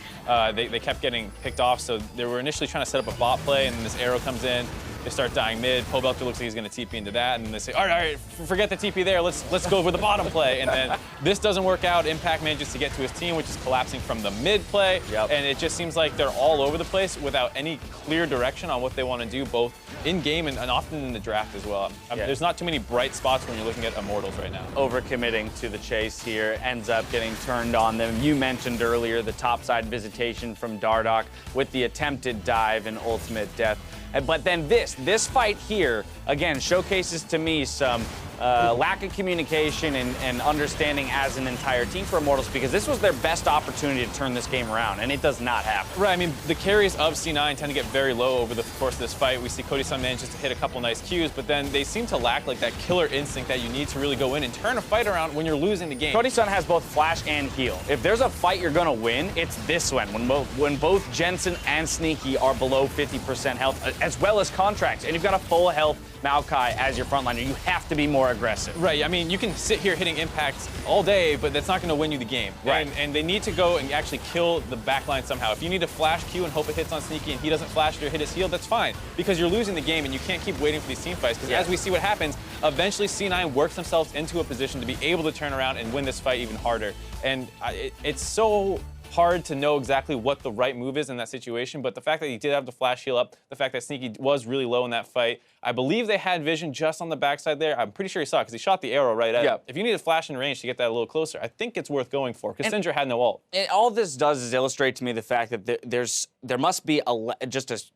they kept getting picked off. So they were initially trying to set up a bot play, and then this arrow comes in. They start dying mid. Pobelter looks like he's going to TP into that, and then they say, all right, forget the TP there. Let's go over the bottom play. And then this doesn't work out. Impact manages to get to his team, which is collapsing from the mid play. Yep. And it just seems like they're all over the place without any clear direction on what they want to do, both in game and often in the draft as well. There's not too many bright spots when you're looking at Immortals right now. Overcommitting to the chase here ends up getting turned on them. You mentioned earlier the topside visitation from Dardoch with the attempted dive and ultimate death. But then this fight here, again, showcases to me some lack of communication and understanding as an entire team for Immortals because this was their best opportunity to turn this game around, and it does not happen. Right, I mean, the carries of C9 tend to get very low over the course of this fight. We see Cody Sun manages to hit a couple nice Qs, but then they seem to lack that killer instinct that you need to really go in and turn a fight around when you're losing the game. Cody Sun has both flash and heal. If there's a fight you're gonna win, it's this one, when both Jensen and Sneaky are below 50% health, as well as contracts, and you've got a full health Maokai as your frontliner. You have to be more aggressive. Right, I mean, you can sit here hitting impacts all day, but that's not going to win you the game. Right. And they need to go and actually kill the backline somehow. If you need to flash Q and hope it hits on Sneaky and he doesn't flash it or hit his heal, that's fine. Because you're losing the game and you can't keep waiting for these team fights. Because as we see what happens, eventually C9 works themselves into a position to be able to turn around and win this fight even harder. And it's so hard to know exactly what the right move is in that situation, but the fact that he did have the flash heal up, the fact that Sneaky was really low in that fight, I believe they had vision just on the backside there. I'm pretty sure he saw it because he shot the arrow right at him. If you need a flash in range to get that a little closer, I think it's worth going for because Syndra had no ult. And all this does is illustrate to me the fact that there must be just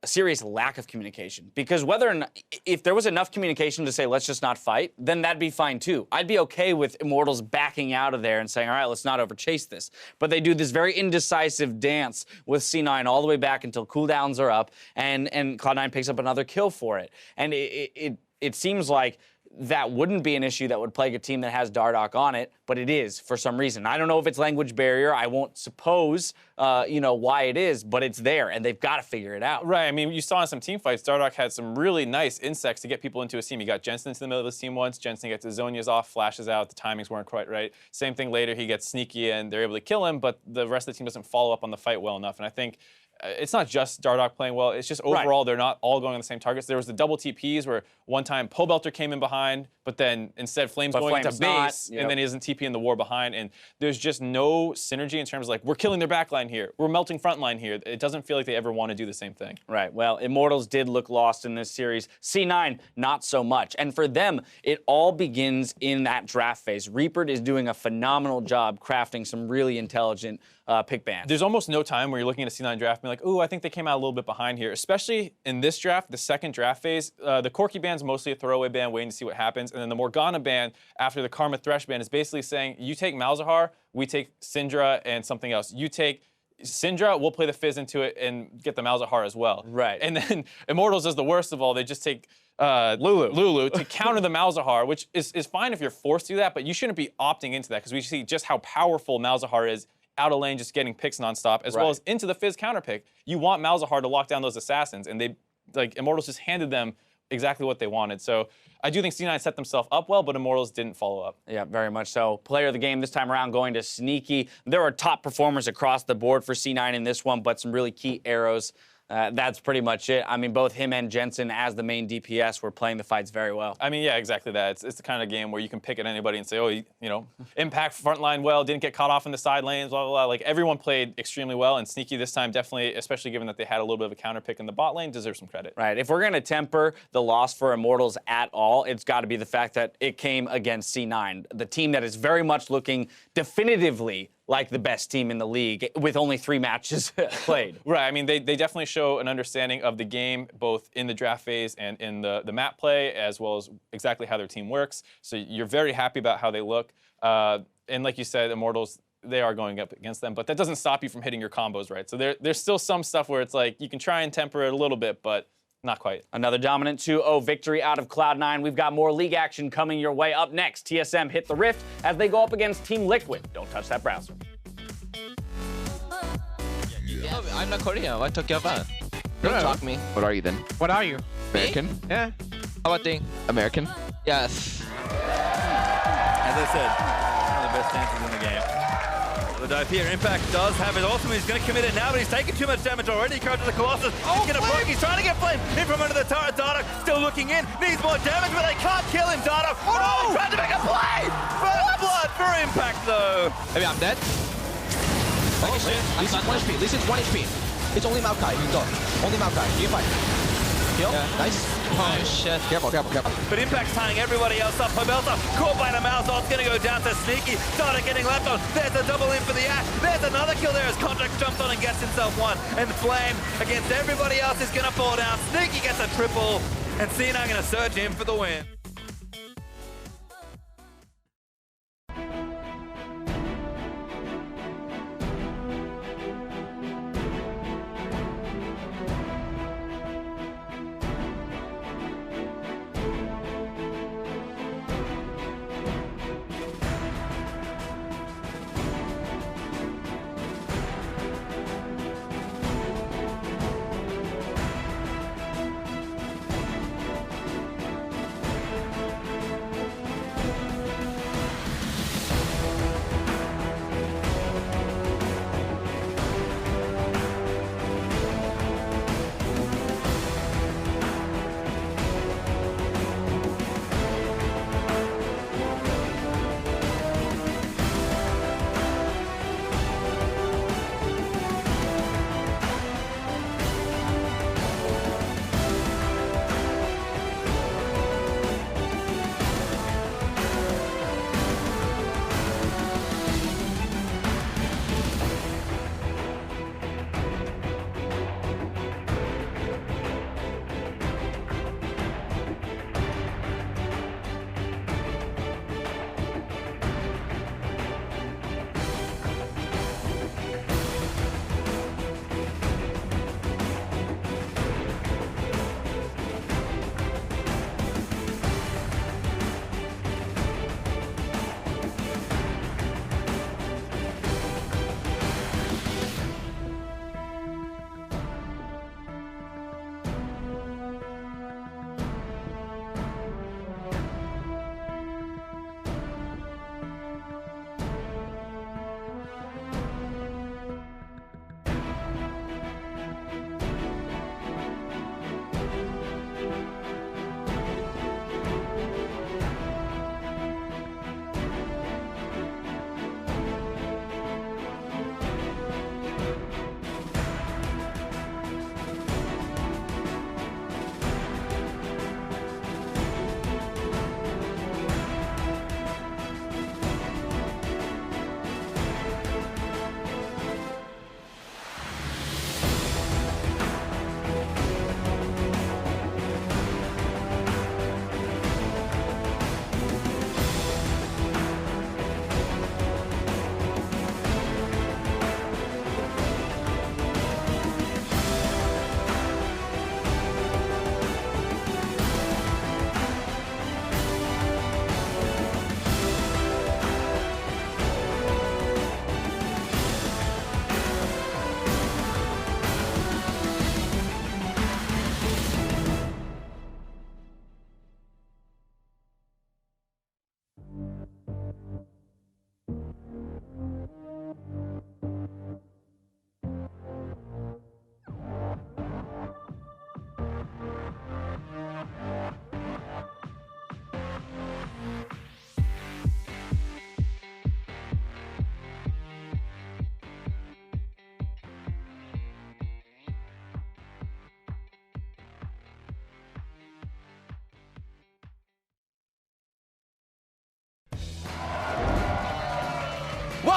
serious lack of communication. Because whether or not, if there was enough communication to say, let's just not fight, then that'd be fine too. I'd be okay with Immortals backing out of there and saying, all right, let's not overchase this. But they do this very indecisive dance with C9 all the way back until cooldowns are up, and Cloud9 picks up another kill for it. And it seems like that wouldn't be an issue that would plague a team that has Dardoch on it, but it is for some reason. I don't know if it's language barrier. I won't suppose, why it is, but it's there, and they've got to figure it out. Right. I mean, you saw in some team fights, Dardoch had some really nice insects to get people into his team. He got Jensen into the middle of his team once. Jensen gets his Zonias off, flashes out. The timings weren't quite right. Same thing later. He gets sneaky, and they're able to kill him, but the rest of the team doesn't follow up on the fight well enough. And I think it's not just Dardoch playing well. It's just overall they're not all going on the same targets. There was the double TPs where one time Pobelter came in behind, but then instead Flame's going into base, and then he doesn't TP in the war behind. And there's just no synergy in terms of like, we're killing their backline here. We're melting frontline here. It doesn't feel like they ever want to do the same thing. Right. Well, Immortals did look lost in this series. C9, not so much. And for them, it all begins in that draft phase. Reaper is doing a phenomenal job crafting some really intelligent pick bands. There's almost no time where you're looking at a C9 draft and be like, ooh, I think they came out a little bit behind here. Especially in this draft, the second draft phase, the Corki band's mostly a throwaway band waiting to see what happens. And then the Morgana band, after the Karma Thresh band, is basically saying, you take Malzahar, we take Syndra and something else. You take Syndra, we'll play the Fizz into it and get the Malzahar as well. Right. And then Immortals is the worst of all. They just take Lulu to counter the Malzahar, which is fine if you're forced to do that, but you shouldn't be opting into that because we see just how powerful Malzahar is out of lane, just getting picks nonstop, as well as into the Fizz counter pick. You want Malzahar to lock down those assassins, and they, like, Immortals just handed them exactly what they wanted. So I do think C9 set themselves up well, but Immortals didn't follow up. Yeah, very much so. Player of the game this time around going to Sneaky. There are top performers across the board for C9 in this one, but some really key arrows. That's pretty much it. I mean, both him and Jensen as the main DPS were playing the fights very well. I mean, yeah, exactly that. It's the kind of game where you can pick at anybody and say, oh, impact frontline well, didn't get caught off in the side lanes, blah, blah, blah. Like, everyone played extremely well, and Sneaky this time definitely, especially given that they had a little bit of a counter pick in the bot lane, deserves some credit. Right. If we're going to temper the loss for Immortals at all, it's got to be the fact that it came against C9, the team that is very much looking definitively like the best team in the league with only 3 matches played. Right, I mean, they definitely show an understanding of the game, both in the draft phase and in the map play, as well as exactly how their team works. So you're very happy about how they look. And like you said, Immortals, they are going up against them, but that doesn't stop you from hitting your combos, right? So there's still some stuff where it's like, you can try and temper it a little bit, but not quite. Another dominant 2-0 victory out of Cloud9. We've got more league action coming your way. Up next, TSM hit the Rift as they go up against Team Liquid. Don't touch that browser. No, I'm not Korean. What talk you about? Don't talk me. What are you then? What are you? American? Yeah. How about thing? American? Yes. As I said, one of the best dances in the game. The dive here. Impact does have it ultimate. He's going to commit it now, but he's taking too much damage already. He comes to the Colossus. He's going to poke. He's trying to get Flame in from under the turret. Dardoch still looking in. Needs more damage, but they can't kill him. Dardoch. Oh, no! Trying to make a play! First blood for Impact, though. Maybe I'm dead. Oh shit. This is 1 HP. This is 1 HP. It's only Maokai. You can go. Only Maokai. You can fight. Kill. Yeah. Nice. Oh shit. Careful, careful, careful. But Impact's tying everybody else up. Pobelter caught by the mouse. It's going to go down to Sneaky. Dardoch getting left on. There's a double in for the Ash. There's another kill there as Contract jumps on and gets himself one. And Flame against everybody else is going to fall down. Sneaky gets a triple. And C9 going to surge in for the win.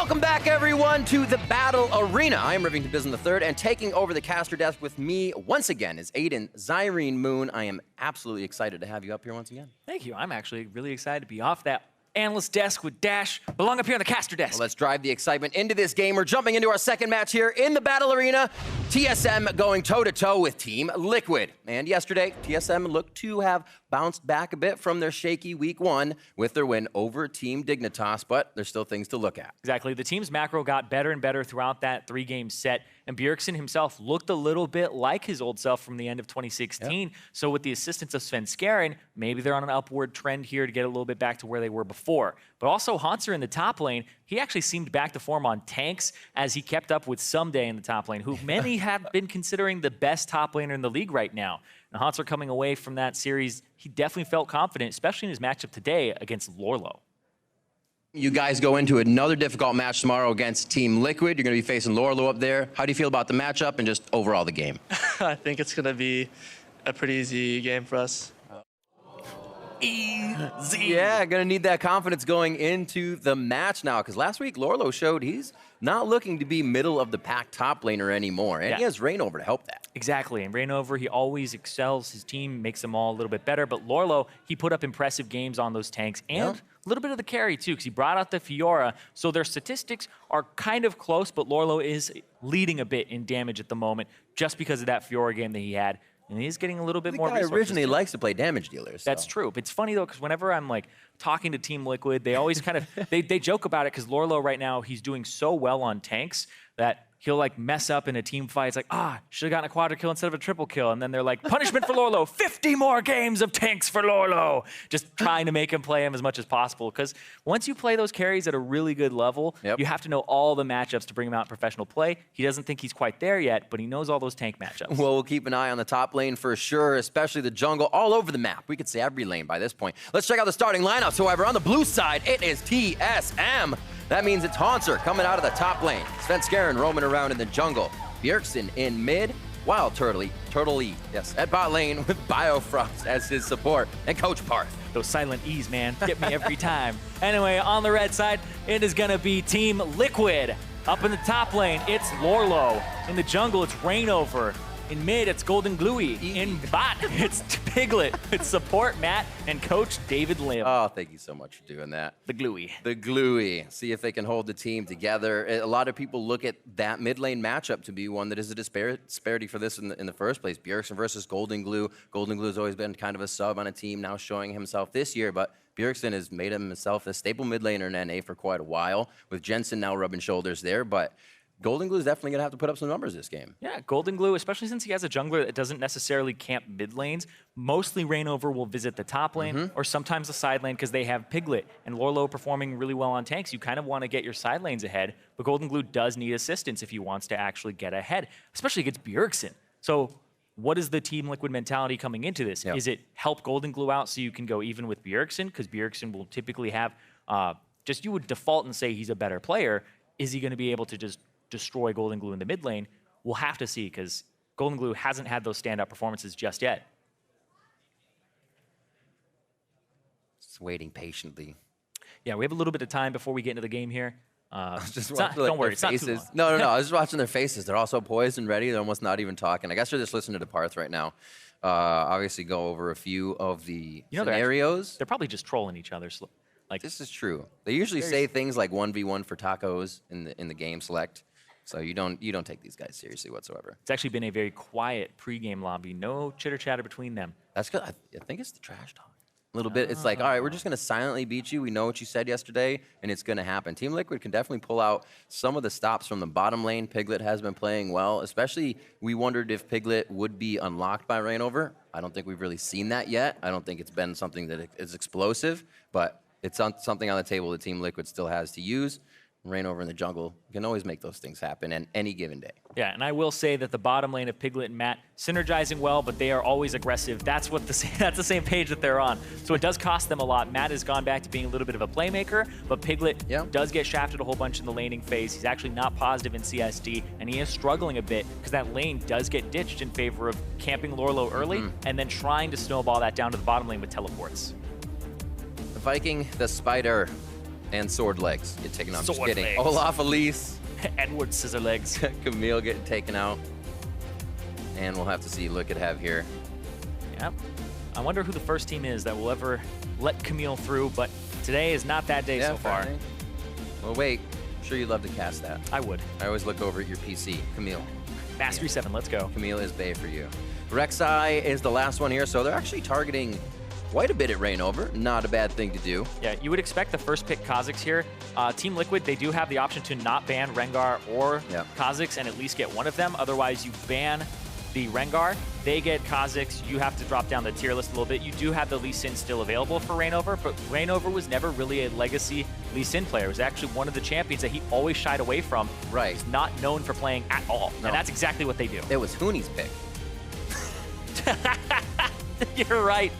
Welcome back, everyone, to the Battle Arena. I am Rivington Bism III, and taking over the caster desk with me once again is Aiden Zyrene Moon. I am absolutely excited to have you up here once again. Thank you. I'm actually really excited to be off that analyst desk with Dash, belong up here on the caster desk. Well, let's drive the excitement into this game. We're jumping into our second match here in the Battle Arena. TSM going toe-to-toe with Team Liquid. And yesterday, TSM looked to have bounced back a bit from their shaky week 1 with their win over Team Dignitas, but there's still things to look at. Exactly. The team's macro got better and better throughout that 3-game set, and Bjergsen himself looked a little bit like his old self from the end of 2016. Yep. So with the assistance of Sven Skaren, maybe they're on an upward trend here to get a little bit back to where they were before. But also Hanser in the top lane, he actually seemed back to form on tanks as he kept up with Someday in the top lane, who many have been considering the best top laner in the league right now. And Hanser coming away from that series, he definitely felt confident, especially in his matchup today against Lorlo. You guys go into another difficult match tomorrow against Team Liquid. You're going to be facing Lorlo up there. How do you feel about the matchup and just overall the game? I think it's going to be a pretty easy game for us. Easy. Yeah, gonna need that confidence going into the match now, because last week Lorlo showed he's not looking to be middle of the pack top laner anymore, and he has Reignover to help that. Exactly, and Reignover, he always excels his team, makes them all a little bit better, but Lorlo, he put up impressive games on those tanks, and a little bit of the carry too, because he brought out the Fiora, so their statistics are kind of close, but Lorlo is leading a bit in damage at the moment, just because of that Fiora game that he had. And he's getting a little bit more resources. Originally likes to play damage dealers. That's true. But it's funny, though, because whenever I'm, like, talking to Team Liquid, they always kind of, they joke about it because Lorlo right now, he's doing so well on tanks that he'll, like, mess up in a team fight. It's like, should have gotten a quadra kill instead of a triple kill. And then they're like, punishment for Lorlo, 50 more games of tanks for Lorlo. Just trying to make him play him as much as possible. Because once you play those carries at a really good level, you have to know all the matchups to bring him out in professional play. He doesn't think he's quite there yet, but he knows all those tank matchups. Well, we'll keep an eye on the top lane for sure, especially the jungle all over the map. We could say every lane by this point. Let's check out the starting lineups. However, on the blue side, it is TSM. That means it's Hanser coming out of the top lane. Sven Skaren roaming around in the jungle. Bjergsen in mid, while Turtle yes, at bot lane with Biofrost as his support, and Coach Parth. Those silent E's, man, get me every time. Anyway, on the red side, it is gonna be Team Liquid. Up in the top lane, it's Lorlo. In the jungle, it's Reignover. In mid, it's Golden Gluey. In bot, it's Piglet. It's support Matt and Coach David Lim. Oh, thank you so much for doing that. The Gluey. The Gluey. See if they can hold the team together. A lot of people look at that mid lane matchup to be one that is a disparity for this in the first place. Bjergsen versus Golden Glue. Golden Glue has always been kind of a sub on a team, now showing himself this year, but Bjergsen has made himself a staple mid laner in NA for quite a while, with Jensen now rubbing shoulders there, but Golden Glue is definitely going to have to put up some numbers this game. Yeah, Golden Glue, especially since he has a jungler that doesn't necessarily camp mid lanes, mostly Reignover will visit the top lane or sometimes the side lane because they have Piglet and Lorlo performing really well on tanks. You kind of want to get your side lanes ahead, but Golden Glue does need assistance if he wants to actually get ahead, especially against Bjergsen. So what is the Team Liquid mentality coming into this? Is it help Golden Glue out so you can go even with Bjergsen? Because Bjergsen will typically have, you would default and say he's a better player. Is he going to be able to just destroy Golden Glue in the mid lane? We'll have to see, because Golden Glue hasn't had those standout performances just yet. Just waiting patiently. Yeah, we have a little bit of time before we get into the game here. Don't worry, it's not too long. No, I was just watching their faces. They're all so poised and ready. They're almost not even talking. I guess they're just listening to Parth right now. Obviously, go over a few of the scenarios. They're probably just trolling each other. Like, this is true. They usually say things like 1v1 for tacos in the game select. So you don't take these guys seriously whatsoever. It's actually been a very quiet pregame lobby. No chitter chatter between them. That's good. I think it's the trash talk. A little bit. It's like, all right, we're just going to silently beat you. We know what you said yesterday, and it's going to happen. Team Liquid can definitely pull out some of the stops from the bottom lane. Piglet has been playing well, especially we wondered if Piglet would be unlocked by Reignover. I don't think we've really seen that yet. I don't think it's been something that is explosive, but it's something on the table that Team Liquid still has to use. Reignover in the jungle can always make those things happen on any given day. Yeah, and I will say that the bottom lane of Piglet and Matt synergizing well, but they are always aggressive. That's the same page that they're on. So it does cost them a lot. Matt has gone back to being a little bit of a playmaker, but Piglet does get shafted a whole bunch in the laning phase. He's actually not positive in CSD, and he is struggling a bit because that lane does get ditched in favor of camping Lorlo early and then trying to snowball that down to the bottom lane with teleports. The Viking, the Spider. And sword legs get taken out. Just Sword kidding. legs. Olaf Elise. Edward Scissor Legs. Camille getting taken out. And we'll have to see Liquid have here. Yep. I wonder who the first team is that will ever let Camille through, but today is not that day so far. Friday. Well, wait. I'm sure you'd love to cast that. I would. I always look over at your PC. Camille. Mastery 7, let's go. Camille is Bay for you. Rek'Sai is the last one here, so they're actually targeting quite a bit at Rainover. Not a bad thing to do. Yeah, you would expect the first pick Kha'Zix here. Team Liquid, they do have the option to not ban Rengar or Kha'Zix and at least get one of them. Otherwise, you ban the Rengar, they get Kha'Zix. You have to drop down the tier list a little bit. You do have the Lee Sin still available for Rainover, but Rainover was never really a legacy Lee Sin player. It was actually one of the champions that he always shied away from. Right. He's not known for playing at all, and that's exactly what they do. It was Hooney's pick. You're right.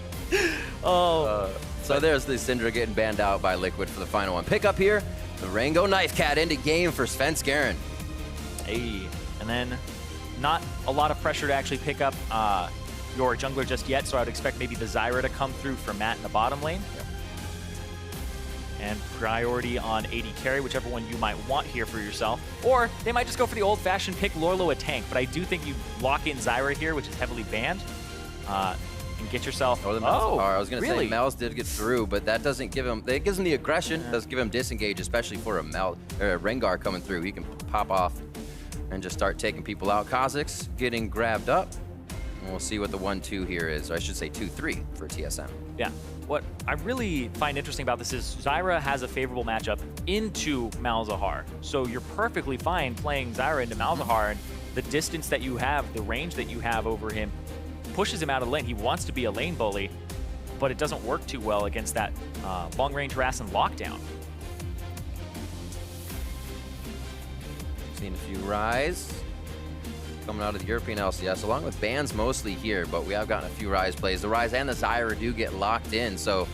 Oh. So there's the Syndra getting banned out by Liquid for the final one. Pick up here, the Rango Knife Cat into game for Sven Skaren. Hey, and then not a lot of pressure to actually pick up your jungler just yet, so I would expect maybe the Zyra to come through for Matt in the bottom lane. Yep. And priority on AD carry, whichever one you might want here for yourself. Or they might just go for the old-fashioned pick Lorlo a tank, but I do think you lock in Zyra here, which is heavily banned, and get yourself... Oh, the Malzahar. I was going to say Mel's did get through, but that doesn't give him... It gives him the aggression, doesn't give him disengage, especially for a Rengar coming through. He can pop off and just start taking people out. Kha'Zix getting grabbed up. And we'll see what the 1-2 here is. Or I should say 2-3 for TSM. Yeah. What I really find interesting about this is Zyra has a favorable matchup into Malzahar. So you're perfectly fine playing Zyra into Malzahar, and the distance that you have, the range that you have over him, pushes him out of the lane. He wants to be a lane bully, but it doesn't work too well against that long-range harass and lockdown. Seen a few Rise coming out of the European LCS, along with bans mostly here, but we have gotten a few Rise plays. The Rise and the Zyra do get locked in, so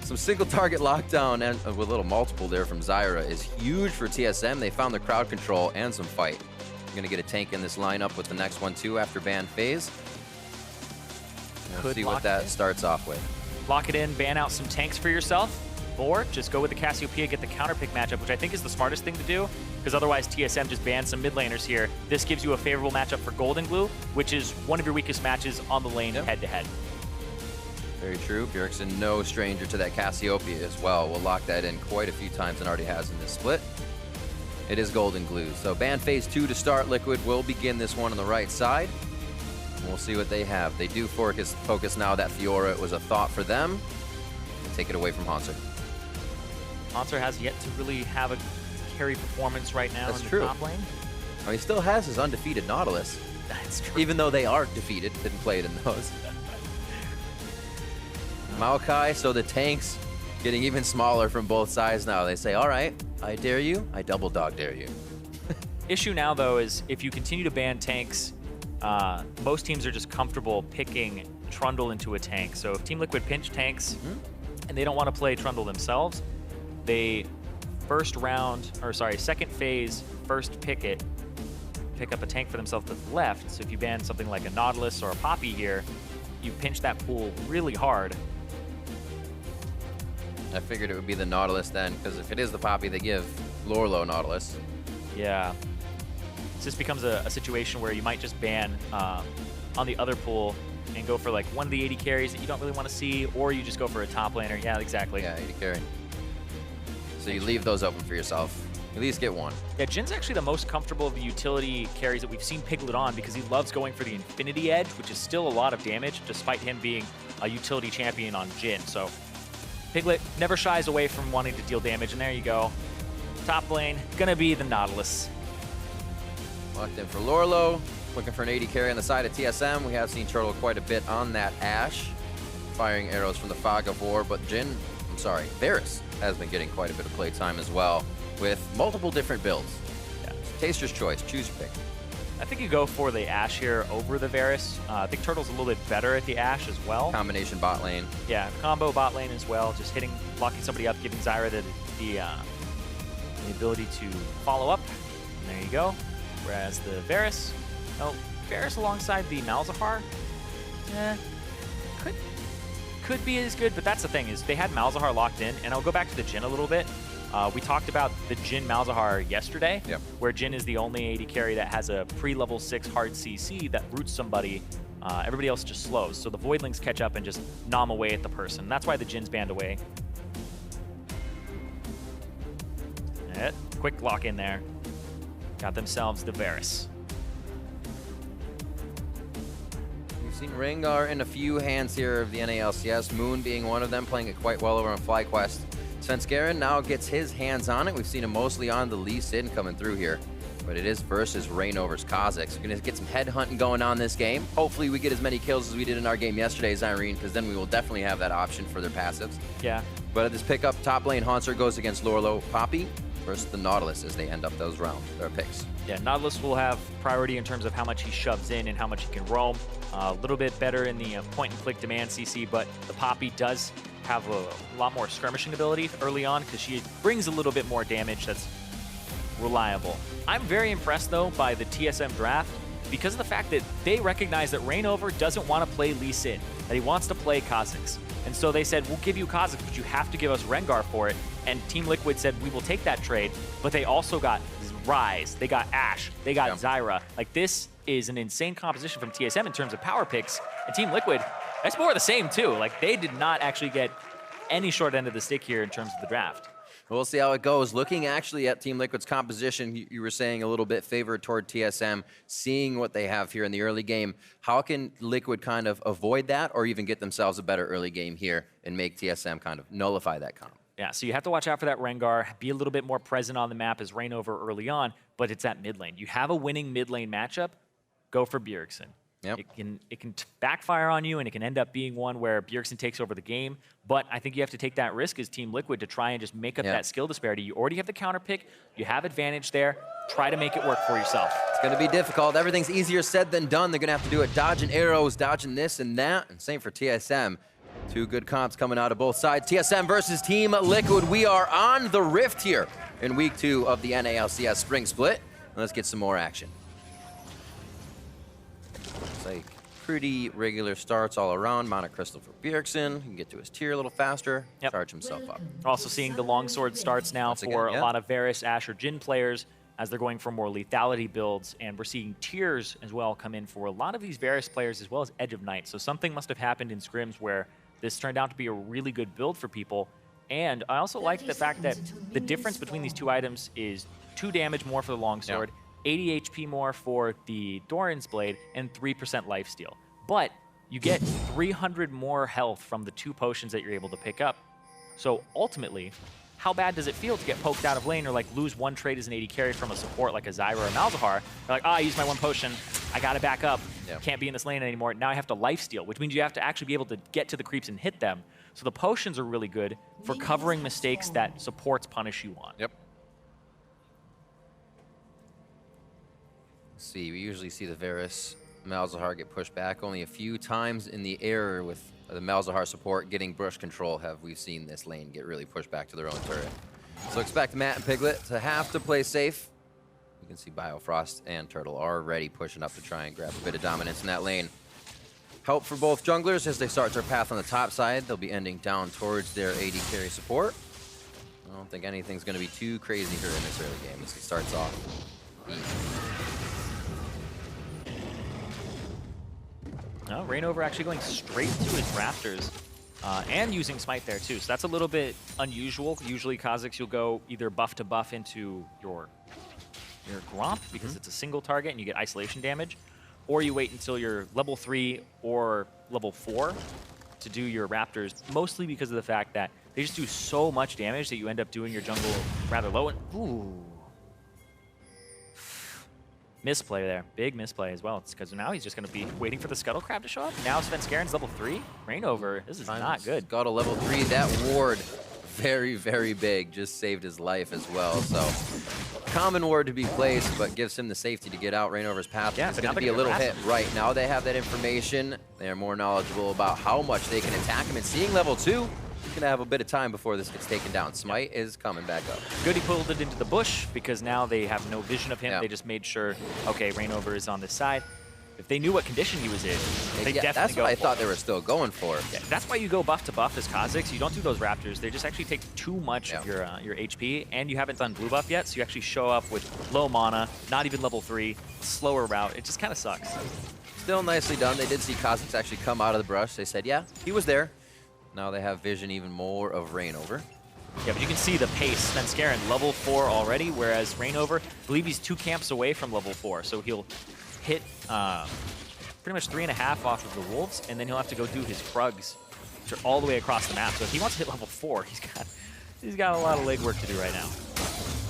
some single target lockdown and with a little multiple there from Zyra is huge for TSM. They found the crowd control and some fight. You're gonna get a tank in this lineup with the next one too after ban phase. We'll see what that starts off with. Lock it in, ban out some tanks for yourself, or just go with the Cassiopeia, get the counter pick matchup, which I think is the smartest thing to do, because otherwise TSM just bans some mid laners here. This gives you a favorable matchup for Golden Glue, which is one of your weakest matches on the lane head-to-head. Very true. Bjergsen no stranger to that Cassiopeia as well. We'll lock that in quite a few times and already has in this split. It is Golden Glue. So ban phase 2 to start. Liquid will begin this one on the right side. We'll see what they have. They do focus now that Fiora was a thought for them. We'll take it away from Hanser. Hanser has yet to really have a carry performance right now in the top lane. Oh, he still has his undefeated Nautilus. That's true. Even though they are defeated, didn't play it in those. Maokai, so the tanks getting even smaller from both sides now. They say, all right, I dare you, I double dog dare you. Issue now, though, is if you continue to ban tanks, most teams are just comfortable picking Trundle into a tank. So if Team Liquid pinch tanks and they don't want to play Trundle themselves, they second phase, first pick up a tank for themselves to the left. So if you ban something like a Nautilus or a Poppy here, you pinch that pool really hard. I figured it would be the Nautilus then, because if it is the Poppy, they give Lorlo Nautilus. Yeah. This becomes a situation where you might just ban on the other pool and go for like one of the 80 carries that you don't really want to see, or you just go for a top laner. Yeah, exactly. Yeah, 80 carry. So you leave those open for yourself. At least get one. Yeah, Jin's actually the most comfortable of the utility carries that we've seen Piglet on, because he loves going for the Infinity Edge, which is still a lot of damage, despite him being a utility champion on Jin. So Piglet never shies away from wanting to deal damage, and there you go. Top lane, gonna be the Nautilus. Locked in for Lorlo. Looking for an 80 carry on the side of TSM. We have seen Turtle quite a bit on that Ashe, firing arrows from the Fog of War, but Varus has been getting quite a bit of play time as well, with multiple different builds. Yeah. Taster's choice, choose your pick. I think you go for the Ashe here over the Varus. I think Turtle's a little bit better at the Ashe as well. Combination bot lane. Yeah, combo bot lane as well. Just blocking somebody up, giving Zyra the ability to follow up. And there you go. Whereas the Varus, Varus alongside the Malzahar, could be as good, but that's the thing, is they had Malzahar locked in, and I'll go back to the Jhin a little bit. We talked about the Jhin Malzahar yesterday, Yep. where Jhin is the only AD carry that has a pre-level 6 hard CC that roots somebody. Everybody else just slows. So the Voidlings catch up and just nom away at the person. That's why the Jhin's banned away. Quick lock in there. Got themselves the Varus. We've seen Rengar in a few hands here of the NALCS, Moon being one of them, playing it quite well over on FlyQuest. Svenskeren now gets his hands on it. We've seen him mostly on the Lee Sin coming through here, but it is versus Reignover's Kazakhs. We're going to get some head hunting going on this game. Hopefully we get as many kills as we did in our game yesterday, Zyrene, because then we will definitely have that option for their passives. Yeah. But at this pickup, top lane, Haunter goes against Lorlo, Poppy versus the Nautilus as they end up those their picks. Yeah, Nautilus will have priority in terms of how much he shoves in and how much he can roam. A little bit better in the point-and-click demand CC, but the Poppy does have a lot more skirmishing ability early on because she brings a little bit more damage that's reliable. I'm very impressed, though, by the TSM draft because of the fact that they recognize that Reignover doesn't want to play Lee Sin, that he wants to play Kazakhs. And so they said, we'll give you Kazakhs, but you have to give us Rengar for it. And Team Liquid said, we will take that trade, but they also got Ryze, they got Ashe, they got Zyra. Like, this is an insane composition from TSM in terms of power picks. And Team Liquid, that's more of the same, too. Like, they did not actually get any short end of the stick here in terms of the draft. We'll see how it goes. Looking actually at Team Liquid's composition, you were saying a little bit favored toward TSM, seeing what they have here in the early game. How can Liquid kind of avoid that or even get themselves a better early game here and make TSM kind of nullify that comp? Yeah, so you have to watch out for that Rengar, be a little bit more present on the map as Reignover early on, but it's at mid lane. You have a winning mid lane matchup, go for Bjergsen. Yep. It can backfire on you, and it can end up being one where Bjergsen takes over the game. But I think you have to take that risk as Team Liquid to try and just make up that skill disparity. You already have the counter pick. You have advantage there. Try to make it work for yourself. It's going to be difficult. Everything's easier said than done. They're going to have to do it dodging arrows, dodging this and that. And same for TSM. Two good comps coming out of both sides. TSM versus Team Liquid. We are on the Rift here in week 2 of the NALCS Spring Split. Let's get some more action. It's like pretty regular starts all around. Monocrystal for Bjergsen. He can get to his tier a little faster, charge himself up. We're also seeing the longsword starts now for a lot of Varus, Ashe, or Jhin players as they're going for more lethality builds, and we're seeing tiers as well come in for a lot of these Varus players as well as Edge of Night. So something must have happened in scrims where this turned out to be a really good build for people. And I also like the fact that the difference between these two items is 2 damage more for the longsword, 80 HP more for the Doran's Blade, and 3% lifesteal. But you get 300 more health from the 2 potions that you're able to pick up. So ultimately, how bad does it feel to get poked out of lane or like lose 1 trade as an AD carry from a support like a Zyra or Malzahar? You're like, I used my 1 potion, I gotta back up, can't be in this lane anymore. Now I have to lifesteal, which means you have to actually be able to get to the creeps and hit them. So the potions are really good for covering mistakes that supports punish you on. Yep. Let's see, we usually see the Varus Malzahar get pushed back only a few times in the air with the Malzahar support getting brush control. Have we seen this lane get really pushed back to their own turret? So expect Matt and Piglet to have to play safe. You can see Biofrost and Turtle already pushing up to try and grab a bit of dominance in that lane. Help for both junglers as they start their path on the top side. They'll be ending down towards their AD carry support. I don't think anything's going to be too crazy here in this early game as it starts off easy. No, Reignover actually going straight to his Raptors and using Smite there too. So that's a little bit unusual. Usually Kazakhs, you'll go either buff to buff into your Gromp because it's a single target and you get isolation damage, or you wait until you're level 3 or level 4 to do your Raptors, mostly because of the fact that they just do so much damage that you end up doing your jungle rather low. And ooh. Misplay there. Big misplay as well. It's because now he's just going to be waiting for the Scuttle Crab to show up. Now Svenskeren's level 3. Reignover, this is not good. Got a level 3. That ward, very, very big. Just saved his life as well. So, common ward to be placed, but gives him the safety to get out Reignover's path. Yeah, it's going to be a little hit. Right, now they have that information. They are more knowledgeable about how much they can attack him. And seeing level 2, he's gonna have a bit of time before this gets taken down. Smite is coming back up. Good he pulled it into the bush because now they have no vision of him. They just made sure, okay, Reignover is on this side. If they knew what condition he was in, they definitely that's go what I for thought it. they were still going for. Yeah, that's why you go buff to buff as Kha'Zix. You don't do those Raptors. They just actually take too much of your HP, and you haven't done blue buff yet, so you actually show up with low mana, not even level 3, slower route. It just kind of sucks. Still nicely done. They did see Kha'Zix actually come out of the brush. They said, yeah, he was there. Now they have vision even more of Reignover. Yeah, but you can see the pace. Svenskeren, level 4 already, whereas Reignover, I believe he's 2 camps away from level 4, so he'll hit pretty much 3.5 off of the Wolves, and then he'll have to go do his Krugs, which are all the way across the map. So if he wants to hit level 4, he's got a lot of legwork to do right now.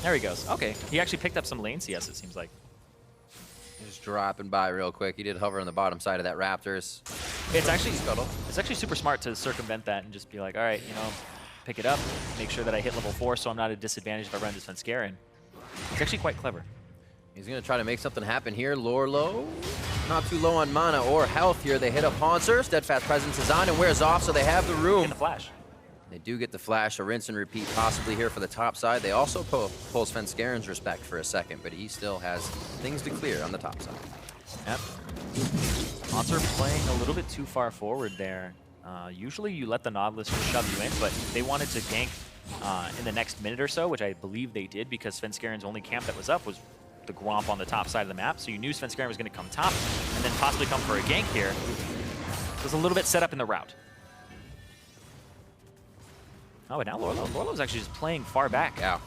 There he goes. Okay, he actually picked up some lane CS, it seems like. Just dropping by real quick. He did hover on the bottom side of that Raptors. It's actually super smart to circumvent that and just be like, all right, you know, pick it up, make sure that I hit level 4 so I'm not at a disadvantage if I run into Svenskeren. It's actually quite clever. He's going to try to make something happen here. Lorlo, not too low on mana or health here. They hit up Haunter. Steadfast Presence is on and wears off, so they have the room. Get the flash. They do get the flash, a rinse and repeat possibly here for the top side. They also pull Svenskeren's respect for a second, but he still has things to clear on the top side. Yep. Haunter playing a little bit too far forward there. Usually you let the Nautilus just shove you in, but they wanted to gank in the next minute or so, which I believe they did because Svenskeren's only camp that was up was the Gromp on the top side of the map, so you knew Svenskeren was going to come top and then possibly come for a gank here. It was a little bit set up in the route. Oh, but now Lorlo's actually just playing far back. Yeah.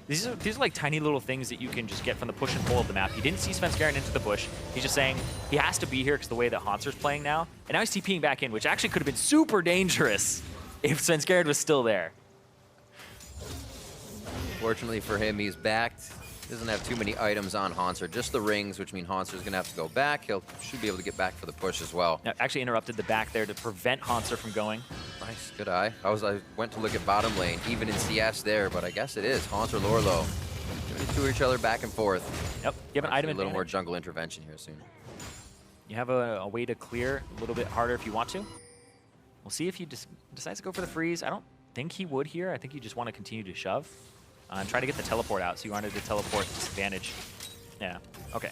These are like tiny little things that you can just get from the push and pull of the map. He didn't see Svenskeren into the bush. He's just saying he has to be here because the way that Haunter's playing now. And now he's TPing back in, which actually could have been super dangerous if Svenskeren was still there. Fortunately for him, he's backed. Doesn't have too many items on Haunter, just the rings, which mean Haunter's going to have to go back. Should be able to get back for the push as well. Now, actually interrupted the back there to prevent Haunter from going. Nice, good eye. I went to look at bottom lane, even in CS there, but I guess it is Haunter, Lorlo. Giving it to each other back and forth. Yep, you have an item a little more jungle intervention here soon. You have a way to clear a little bit harder if you want to. We'll see if he decides to go for the freeze. I don't think he would here. I think you just want to continue to shove. And try to get the teleport out, so you wanted to teleport disadvantage. Yeah, okay.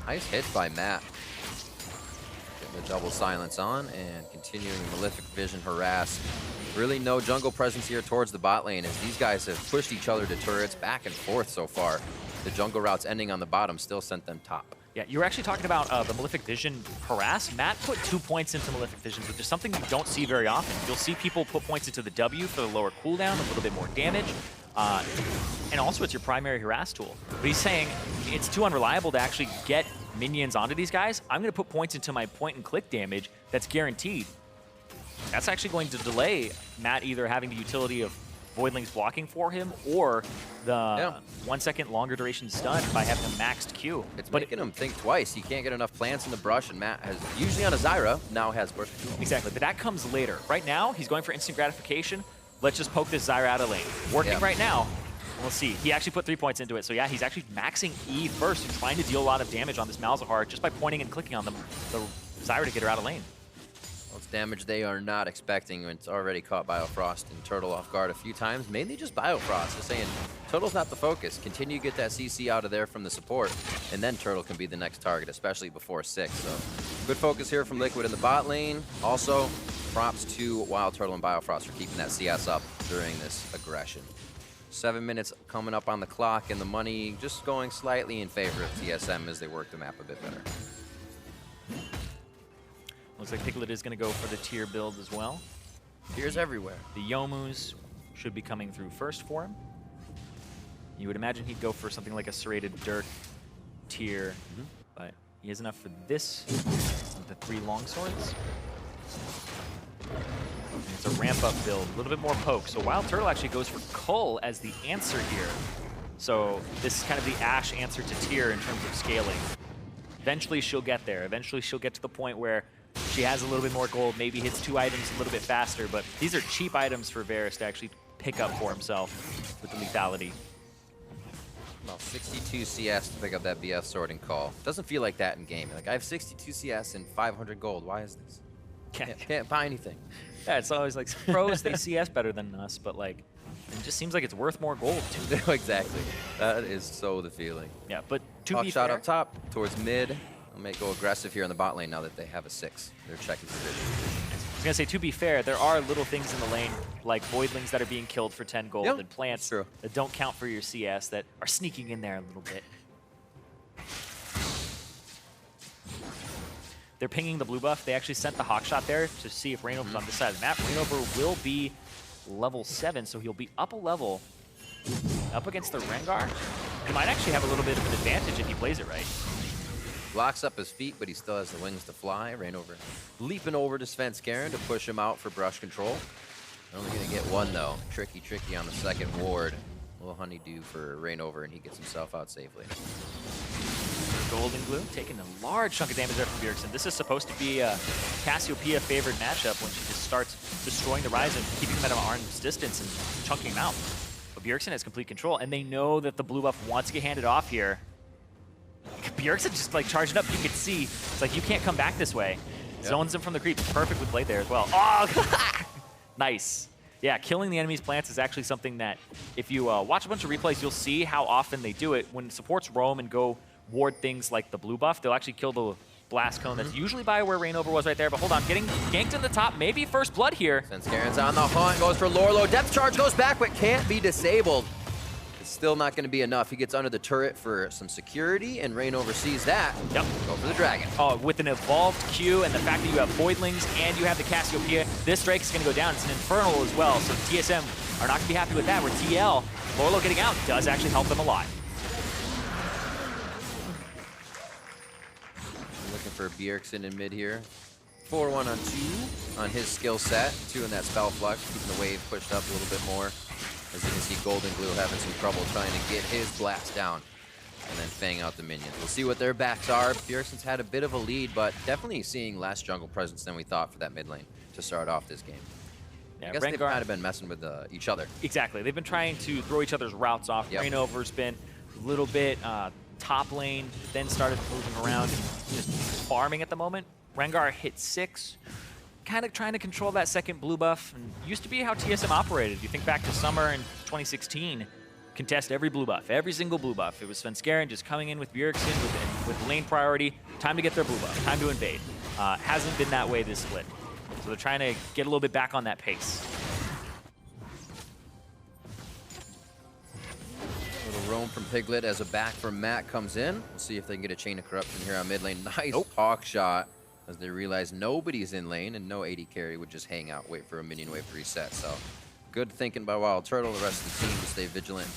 Nice hit by Matt. Getting the double silence on and continuing Malefic Vision harass. Really no jungle presence here towards the bot lane as these guys have pushed each other to turrets back and forth so far. The jungle routes ending on the bottom still sent them top. Yeah, you were actually talking about the Malefic Vision harass. Matt put 2 points into Malefic Vision, which is something you don't see very often. You'll see people put points into the W for the lower cooldown, a little bit more damage. And also it's your primary harass tool. But he's saying it's too unreliable to actually get minions onto these guys. I'm going to put points into my point and click damage that's guaranteed. That's actually going to delay Matt either having the utility of Voidlings blocking for him or the 1 second longer duration stun by having a maxed Q. It's making him think twice. He can't get enough plants in the brush, and Matt has, usually on a Zyra, now has burst control. Exactly, but that comes later. Right now, he's going for instant gratification. Let's just poke this Zyra out of lane. Working right now. We'll see. He actually put 3 points into it, so yeah, he's actually maxing E first and trying to deal a lot of damage on this Malzahar just by pointing and clicking on the Zyra to get her out of lane. Well, it's damage they are not expecting when it's already caught Biofrost and Turtle off guard a few times. Mainly just Biofrost. Just saying, Turtle's not the focus. Continue to get that CC out of there from the support, and then Turtle can be the next target, especially before 6. So good focus here from Liquid in the bot lane. Also, props to Wild Turtle and Biofrost for keeping that CS up during this aggression. 7 minutes coming up on the clock, and the money just going slightly in favor of TSM as they work the map a bit better. Looks like Piglet is going to go for the tier build as well. Tiers everywhere. The Yomus should be coming through first for him. You would imagine he'd go for something like a Serrated Dirk tier, but he has enough for this, the 3 longswords. It's a ramp-up build, a little bit more poke. So Wild Turtle actually goes for Cull as the answer here. So this is kind of the Ashe answer to tier in terms of scaling. Eventually she'll get there. Eventually she'll get to the point where she has a little bit more gold, maybe hits 2 items a little bit faster, but these are cheap items for Varus to actually pick up for himself with the lethality. Well, 62 CS to pick up that BF sword and call. Doesn't feel like that in game. Like, I have 62 CS and 500 gold. Why is this? Can't buy anything. Yeah, it's always like pros, they CS better than us, but like, it just seems like it's worth more gold too. Exactly. That is so the feeling. Yeah, but to Hawk be shot fair, up top towards mid. They may go aggressive here in the bot lane now that they have a 6. They're checking position. I was gonna say, to be fair, there are little things in the lane, like voidlings that are being killed for 10 gold, and plants that don't count for your CS that are sneaking in there a little bit. They're pinging the blue buff. They actually sent the hawk shot there to see if Rainover's on this side of the map. Rainover will be level 7, so he'll be up a level up against the Rengar. He might actually have a little bit of an advantage if he plays it right. Locks up his feet, but he still has the wings to fly. Rainover leaping over to Svenskeren to push him out for brush control. Only going to get one, though. Tricky on the second ward. A little honeydew for Rainover, and he gets himself out safely. Golden Glue taking a large chunk of damage there from Bjergsen. This is supposed to be a Cassiopeia favored matchup when she just starts destroying the Ryze and keeping him at an arm's distance and chunking him out. But Bjergsen has complete control, and they know that the blue buff wants to get handed off here. Bjergsen just like charging up. You can see it's like you can't come back this way. Zones him from the creep. Perfectly played there as well. Oh, nice. Yeah, killing the enemy's plants is actually something that if you watch a bunch of replays, you'll see how often they do it. When supports roam and go ward things like the blue buff, they'll actually kill the blast cone. That's usually by where Rainover was right there. But hold on, getting ganked in the top. Maybe first blood here. Svenskaren's on the hunt. Goes for Lorlo. Depth charge goes back, but can't be disabled. Still not going to be enough. He gets under the turret for some security, and Rainover sees that. Yep. Go for the dragon. Oh, with an evolved Q and the fact that you have voidlings and you have the Cassiopeia, this Drake is going to go down. It's an infernal as well, so TSM are not going to be happy with that. Where TL, Lorlo getting out does actually help them a lot. Looking for Bjergsen in mid here. 4-1 on 2 on his skill set. 2 in that spell flux, keeping the wave pushed up a little bit more. As you can see, Golden Glue having some trouble trying to get his blast down and then fang out the minions. We'll see what their backs are. Bjergsen's had a bit of a lead, but definitely seeing less jungle presence than we thought for that mid lane to start off this game. Yeah, I guess Rengar, they've kind of been messing with each other. Exactly. They've been trying to throw each other's routes off. Yep. Rainover's been a little bit top lane, then started moving around and just farming at the moment. Rengar hit 6. Kind of trying to control that second blue buff. And used to be how TSM operated. You think back to summer in 2016, contest every blue buff, every single blue buff. It was Svenskeren just coming in with Bjergsen with lane priority, time to get their blue buff, time to invade. Hasn't been that way this split. So they're trying to get a little bit back on that pace. A little roam from Piglet as a back from Matt comes in. We'll see if they can get a chain of corruption here on mid lane. Nice hawk shot. As they realize nobody's in lane and no AD carry would just hang out, wait for a minion wave to reset. So good thinking by Wild Turtle, the rest of the team to stay vigilant.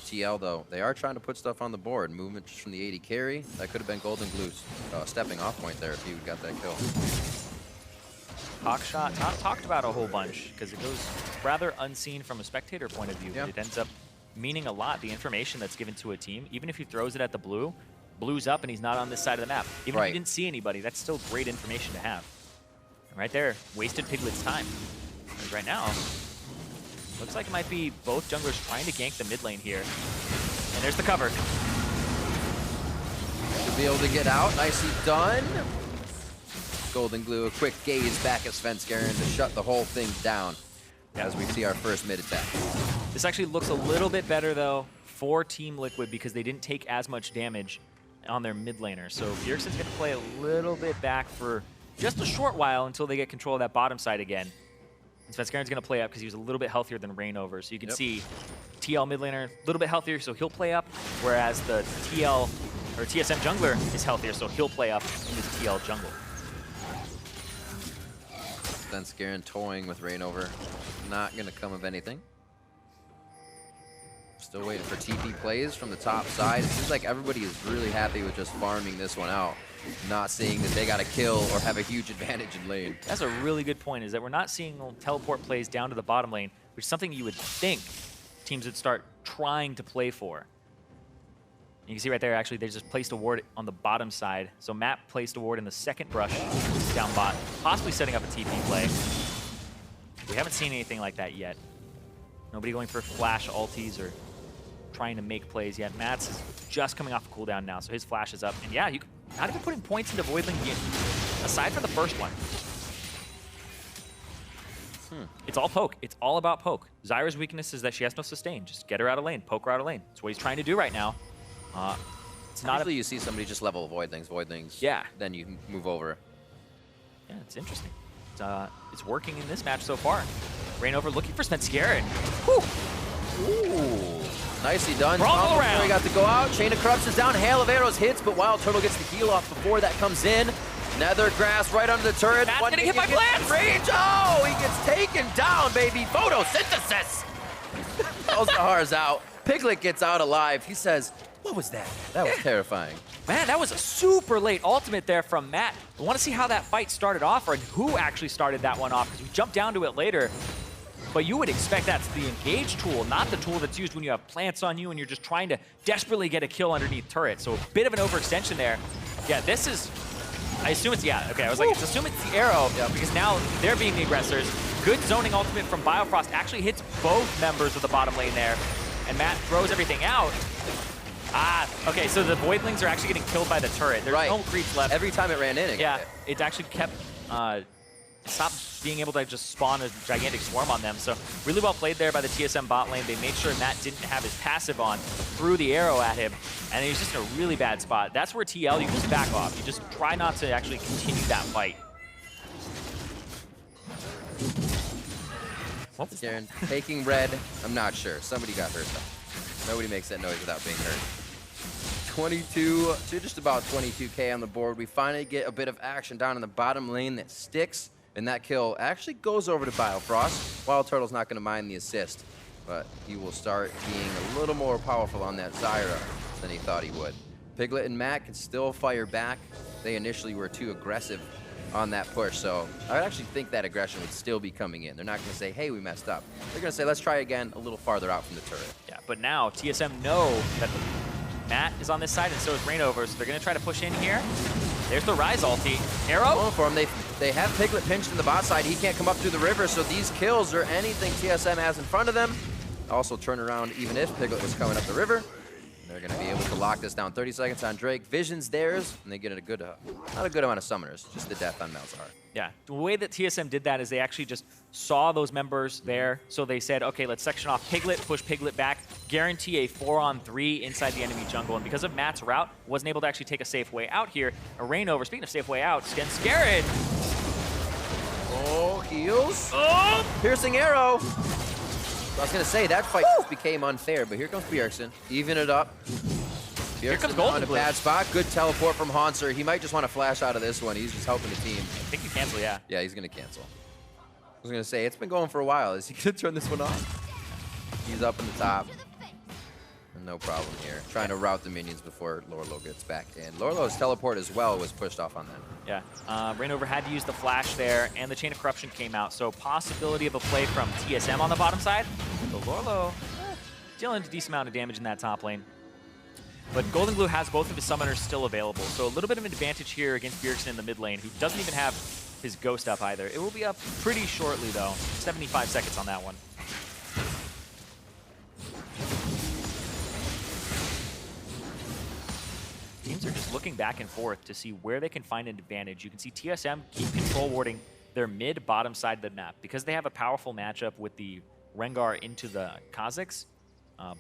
TL though, they are trying to put stuff on the board. Movement just from the AD carry. That could have been Golden Glue's stepping off point there if he got that kill. Hawk shot, not talked about a whole bunch because it goes rather unseen from a spectator point of view. But it ends up meaning a lot, the information that's given to a team. Even if he throws it at the blue, blue's up and he's not on this side of the map. Even if you didn't see anybody, that's still great information to have. And right there, wasted Piglet's time. Because right now, looks like it might be both junglers trying to gank the mid lane here. And there's the cover. To be able to get out, nicely done. Golden Glue, a quick gaze back at Svenskeren to shut the whole thing down as we see our first mid attack. This actually looks a little bit better though for Team Liquid because they didn't take as much damage on their mid laner. So Bjergsen's going to play a little bit back for just a short while until they get control of that bottom side again. And Svenskeren's going to play up because he was a little bit healthier than Rainover. So you can see TL mid laner a little bit healthier, so he'll play up, whereas the TL or TSM jungler is healthier, so he'll play up in his TL jungle. Svenskeren toying with Rainover. Not going to come of anything. Still waiting for TP plays from the top side. It seems like everybody is really happy with just farming this one out, not seeing that they got to kill or have a huge advantage in lane. That's a really good point, is that we're not seeing teleport plays down to the bottom lane, which is something you would think teams would start trying to play for. You can see right there, actually, they just placed a ward on the bottom side. So Matt placed a ward in the second brush down bot, possibly setting up a TP play. We haven't seen anything like that yet. Nobody going for flash ultis or trying to make plays yet. Matt's is just coming off a cooldown now, so his flash is up. And yeah, not even putting points into Voidling aside from the first one. It's all poke. It's all about poke. Zyra's weakness is that she has no sustain. Just get her out of lane, poke her out of lane. That's what he's trying to do right now. It's not. Usually you see somebody just level voidlings. Yeah. Then you move over. Yeah, it's interesting. It's working in this match so far. Reignover looking for Svenskeren. Ooh. Nicely done. Brawl around. He got to go out. Chain of Corruption's down. Hail of Arrows hits, but Wild Turtle gets the heal off before that comes in. Nether Grass right under the turret. That's gonna hit my plants. Range. Oh, he gets taken down, baby. Photosynthesis. Elzahar's out. Piglet gets out alive. He says, what was that? That was terrifying. Man, that was a super late ultimate there from Matt. I want to see how that fight started off or who actually started that one off, because we jumped down to it later. But you would expect that's the engage tool, not the tool that's used when you have plants on you and you're just trying to desperately get a kill underneath turret. So a bit of an overextension there. Yeah, this is, I assume it's, yeah, okay, I was like, assume it's the arrow, because now they're being the aggressors. Good zoning ultimate from Biofrost actually hits both members of the bottom lane there. And Matt throws everything out. Okay, so the Voidlings are actually getting killed by the turret. There's no creeps left. Every time it ran in, it actually kept, stopped being able to just spawn a gigantic swarm on them. So really well played there by the TSM bot lane. They made sure Matt didn't have his passive on, threw the arrow at him, and he was just in a really bad spot. That's where TL, you just back off. You just try not to actually continue that fight. Garen taking red. I'm not sure. Somebody got hurt though. Nobody makes that noise without being hurt. 22 to just about 22K on the board. We finally get a bit of action down in the bottom lane that sticks, and that kill actually goes over to Biofrost. Wild Turtle's not going to mind the assist, but he will start being a little more powerful on that Zyra than he thought he would. Piglet and Matt can still fire back. They initially were too aggressive on that push, so I actually think that aggression would still be coming in. They're not going to say, hey, we messed up. They're going to say, let's try again a little farther out from the turret. Yeah, but now TSM know that Matt is on this side, and so is Reignover, so they're going to try to push in here. There's the Rise ulti. Arrow? Going for him. They have Piglet pinched in the bot side. He can't come up through the river, so these kills are anything TSM has in front of them. Also turn around even if Piglet was coming up the river. They're going to be able to lock this down. 30 seconds on Drake. Vision's theirs, and they get a good, not a good amount of summoners, just the death on Malzahar. Yeah, the way that TSM did that is they actually just saw those members there, so they said, okay, let's section off Piglet, push Piglet back, guarantee a 4-on-3 inside the enemy jungle, and because of Matt's route, wasn't able to actually take a safe way out here. A Reignover, speaking of safe way out, Svenskeren. Oh, heals. Oh! Piercing arrow. I was going to say, that fight just became unfair, but here comes Bjergsen. Even it up. Here comes Bjergsen on Golden a Blue. bad spot. Good teleport from Hanser. He might just want to flash out of this one. He's just helping the team. I think you cancel, yeah. Yeah, he's going to cancel. I was going to say, it's been going for a while. Is he going to turn this one off? He's up in the top. No problem here. Trying to route the minions before Lorlo gets back in. Lorlo's teleport as well was pushed off on them. Yeah, Reignover had to use the flash there, and the Chain of Corruption came out, so possibility of a play from TSM on the bottom side. So Lorlo dealing a decent amount of damage in that top lane. But Golden Glue has both of his summoners still available, so a little bit of an advantage here against Bjergsen in the mid lane, who doesn't even have his Ghost up either. It will be up pretty shortly, though. 75 seconds on that one. Teams are just looking back and forth to see where they can find an advantage. You can see TSM keep control warding their mid-bottom side of the map because they have a powerful matchup with the Rengar into the Kazakhs,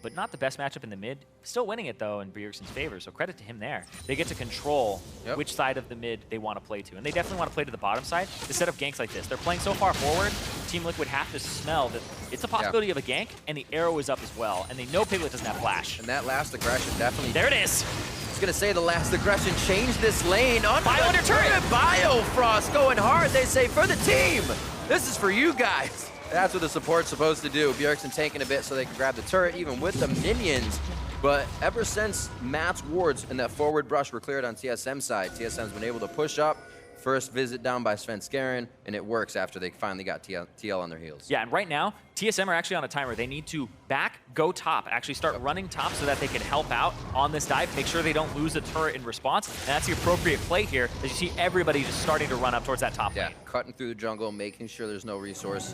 but not the best matchup in the mid. Still winning it, though, in Bjergsen's favor, so credit to him there. They get to control which side of the mid they want to play to, and they definitely want to play to the bottom side to set up ganks like this. They're playing so far forward, Team Liquid have to smell that it's a possibility of a gank, and the arrow is up as well, and they know Piglet doesn't have flash. And that last aggression definitely... There it is! I was going to say the last aggression changed this lane. Bio under turret! Biofrost going hard, they say, for the team! This is for you guys! That's what the support's supposed to do. Bjergsen taking a bit so they can grab the turret, even with the minions. But ever since Matt's wards and that forward brush were cleared on TSM side, TSM's been able to push up. First visit down by Svenskeren, and it works after they finally got TL on their heels. Yeah, and right now, TSM are actually on a timer. They need to back, go top, actually start running top so that they can help out on this dive, make sure they don't lose a turret in response, and that's the appropriate play here, as you see everybody just starting to run up towards that top lane. Cutting through the jungle, making sure there's no resource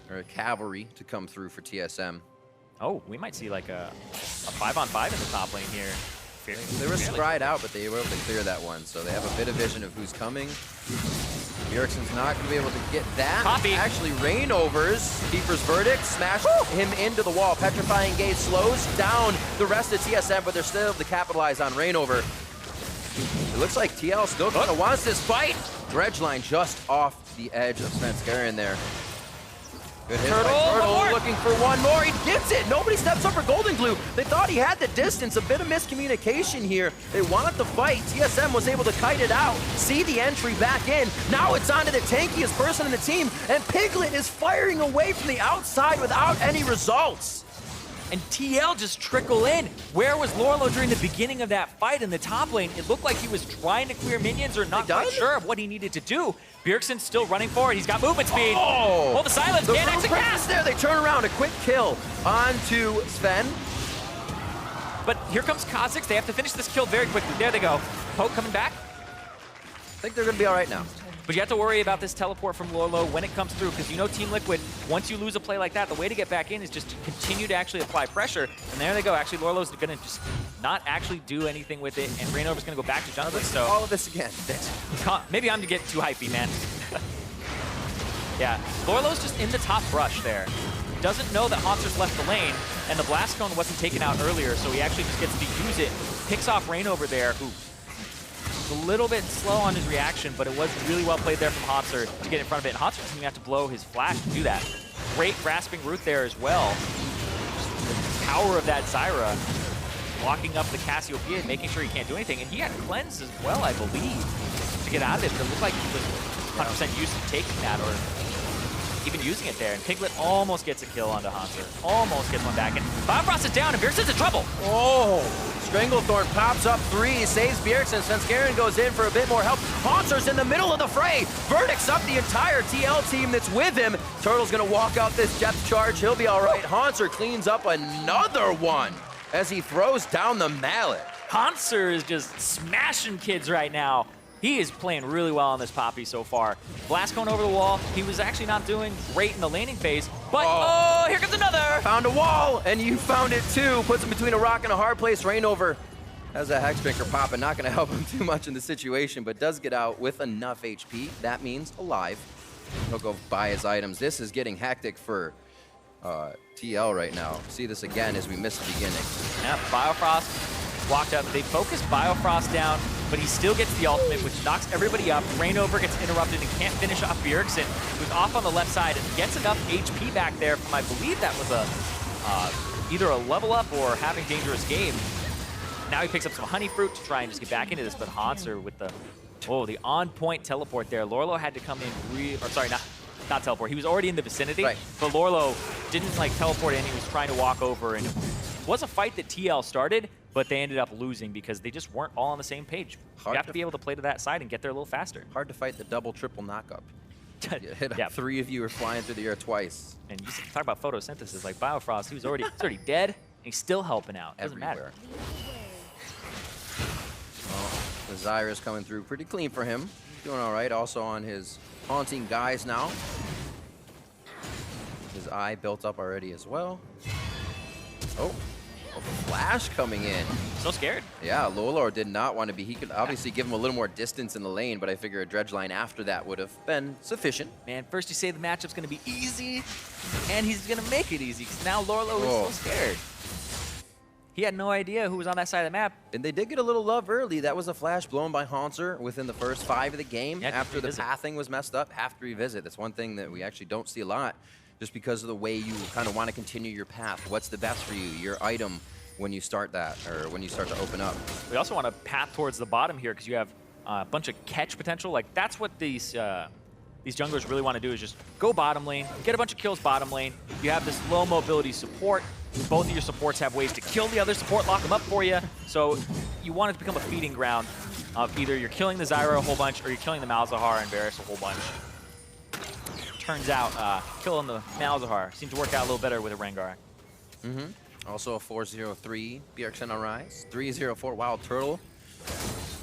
or cavalry to come through for TSM. Oh, we might see like a 5-on-5 in the top lane here. They were scried out, but they were able to clear that one, so they have a bit of vision of who's coming. Bjergsen's not going to be able to get that. Copy. Actually, Rainover's Keeper's Verdict smashed him into the wall. Petrifying Gaze slows down the rest of TSM, but they're still able to capitalize on Rainover. It looks like TL still kind of wants this fight. Dredgeline just off the edge of Svenskeren there. Good hit by Turtle, looking for one more. He gets it. Nobody steps up for Golden Glue. They thought he had the distance. A bit of miscommunication here. They wanted to fight. TSM was able to kite it out. See the entry back in. Now it's on to the tankiest person in the team. And Piglet is firing away from the outside without any results. And TL just trickle in. Where was Lorlo during the beginning of that fight in the top lane? It looked like he was trying to clear minions or not quite sure of what he needed to do. Bjergsen's still running forward. He's got movement speed. Oh, the silence. The Can't exit cast. there. They turn around. A quick kill onto Sven. But here comes Kha'Zix. They have to finish this kill very quickly. There they go. Poke coming back. I think they're going to be all right now. But you have to worry about this teleport from Lorlo when it comes through, because you know Team Liquid, once you lose a play like that, the way to get back in is just to continue to actually apply pressure. And there they go. Actually, Lorlo's going to just not actually do anything with it, and Rainover's going to go back to jungling. So all of this again. Maybe I'm getting too hypey, man. Yeah, Lorlo's just in the top brush there. Doesn't know that Haunter's left the lane, and the Blast Cone wasn't taken out earlier, so he actually just gets to use it. Picks off Rainover there, who a little bit slow on his reaction, but it was really well played there from Haunter to get in front of it. And Haunter doesn't even have to blow his flash to do that. Great grasping root there as well. Just the power of that Zyra blocking up the Cassiopeia and making sure he can't do anything. And he had Cleanse as well, I believe, to get out of it. But it looked like he was 100% used to taking that or even using it there. And Piglet almost gets a kill onto Haunter. Almost gets one back. And Biofrost is down, and Bjergsen's in trouble. Oh! Stranglethorn pops up 3, saves Bjergsen. Svenskeren goes in for a bit more help. Haunter's in the middle of the fray. Verdict's up the entire TL team that's with him. Turtle's gonna walk out this depth charge. He'll be all right. Haunter cleans up another one as he throws down the mallet. Haunter is just smashing kids right now. He is playing really well on this Poppy so far. Blast Cone over the wall. He was actually not doing great in the laning phase, but oh, here comes another. Found a wall, and you found it too. Puts him between a rock and a hard place. Rainover has a Hexbreaker pop, and not gonna help him too much in the situation, but does get out with enough HP. That means alive. He'll go buy his items. This is getting hectic for TL right now. See this again as we miss the beginning. Yeah, Biofrost walked up. They focus Biofrost down, but he still gets the ultimate, which knocks everybody up. Rainover gets interrupted and can't finish off Bjergsen, who's off on the left side and gets enough HP back there from, I believe that was a either a level up or having dangerous game. Now he picks up some honey fruit to try and just get back into this, but Haunter with the on-point teleport there. Lorlo had to come in not teleport. He was already in the vicinity, right, but Lorlo didn't like teleport in. He was trying to walk over, and it was a fight that TL started, but they ended up losing because they just weren't all on the same page. You have to be able to play to that side and get there a little faster. Hard to fight the double, triple knockup. You hit up 3 of you are flying through the air twice. And you talk about photosynthesis, like Biofrost, he was already dead, and he's still helping out. Doesn't matter. Well, the Zyra's coming through pretty clean for him. He's doing all right. Also on his haunting guys now. His eye built up already as well. Oh. A flash coming in. So scared. Yeah, Lorlo did not want to be. He could obviously give him a little more distance in the lane, but I figure a dredge line after that would have been sufficient. Man, first you say the matchup's going to be easy, and he's going to make it easy, because now Lorlo is so scared. He had no idea who was on that side of the map. And they did get a little love early. That was a flash blown by Haunter within the first 5 of the game. After the pathing was messed up, have to revisit. That's one thing that we actually don't see a lot, just because of the way you kind of want to continue your path. What's the best for you, your item, when you start that, or when you start to open up. We also want to path towards the bottom here, because you have a bunch of catch potential. Like, that's what these junglers really want to do, is just go bottom lane, get a bunch of kills bottom lane. You have this low mobility support. Both of your supports have ways to kill the other support, lock them up for you. So you want it to become a feeding ground of either you're killing the Zyra a whole bunch, or you're killing the Malzahar and Varus a whole bunch. Turns out killing the Malzahar seems to work out a little better with a Rengar. Also a 4-0-3 Bjergsen on rise. 3-0-4 Wild Turtle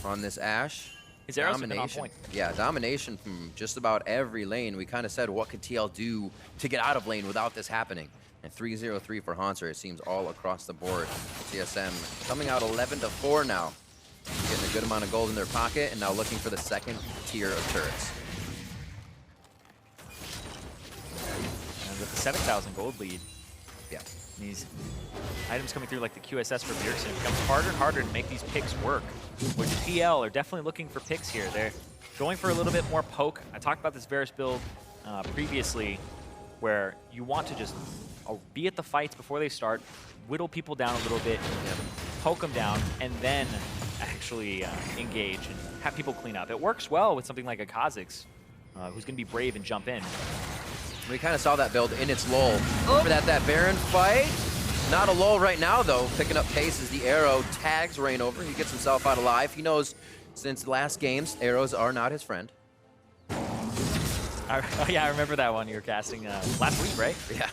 on this Ashe. His arrows have been on point. Yeah, domination from just about every lane. We kind of said, what could TL do to get out of lane without this happening? And 3-0-3 for Haunter, it seems all across the board. TSM coming out 11-4 now. Getting a good amount of gold in their pocket, and now looking for the second tier of turrets. with the 7,000 gold lead. Yeah. These items coming through like the QSS for Bjergsen, it becomes harder and harder to make these picks work. Which TL are definitely looking for picks here. They're going for a little bit more poke. I talked about this Varus build previously, where you want to just be at the fights before they start, whittle people down a little bit, poke them down, and then actually engage and have people clean up. It works well with something like a Kha'Zix, who's going to be brave and jump in. We kind of saw that build in its lull. Over that Baron fight. Not a lull right now, though. Picking up pace as the arrow tags Reignover. He gets himself out alive. He knows since the last games, arrows are not his friend. Yeah, I remember that one you were casting last week, right? Yeah.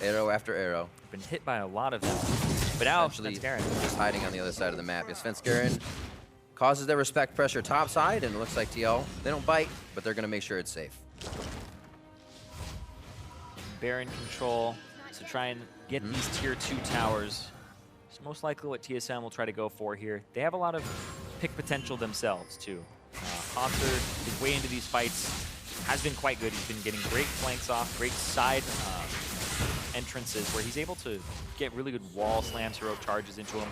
Arrow after arrow. Been hit by a lot of them. But now, Svenskeren just hiding on the other side of the map. Svenskeren causes their respect pressure topside, and it looks like TL, they don't bite, but they're going to make sure it's safe. Baron control to try and get these tier 2 towers. It's most likely what TSM will try to go for here. They have a lot of pick potential themselves, too. Haunter is way into these fights, has been quite good. He's been getting great flanks off, great side entrances where he's able to get really good wall slams, heroic charges into him.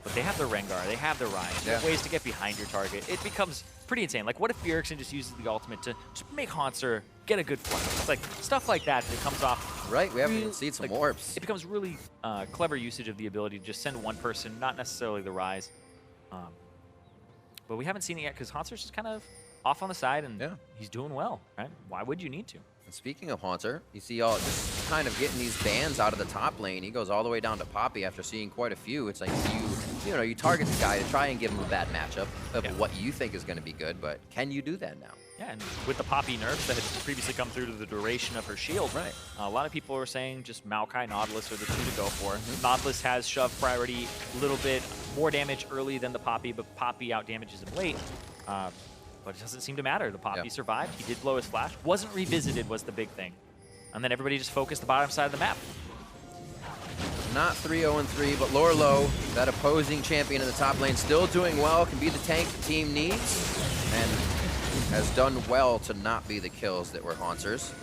But they have their Rengar, they have their Ryan. They have ways to get behind your target. It becomes pretty insane. Like, what if Bjergsen just uses the ultimate to just make Haunter get a good flank? It's like stuff like that that comes off. Right, we haven't seen some warps. It becomes really clever usage of the ability to just send one person, not necessarily the Rise. But we haven't seen it yet because Haunter's just kind of off on the side, and he's doing well, right? Why would you need to? And speaking of Haunter, you see all just kind of getting these bans out of the top lane. He goes all the way down to Poppy after seeing quite a few. It's like you know, you target the guy to try and give him a bad matchup of what you think is going to be good, but can you do that now? Yeah, and with the Poppy nerfs that had previously come through to the duration of her shield, a lot of people are saying just Maokai, Nautilus are the two to go for. Nautilus has shove priority, a little bit more damage early than the Poppy, but Poppy out damages him late. But it doesn't seem to matter. The Poppy survived. He did blow his flash. Wasn't revisited was the big thing. And then everybody just focused the bottom side of the map. Not 3-0-3, but Lorlo, that opposing champion in the top lane, still doing well, can be the tank the team needs, and has done well to not be the kills that were Haunter's.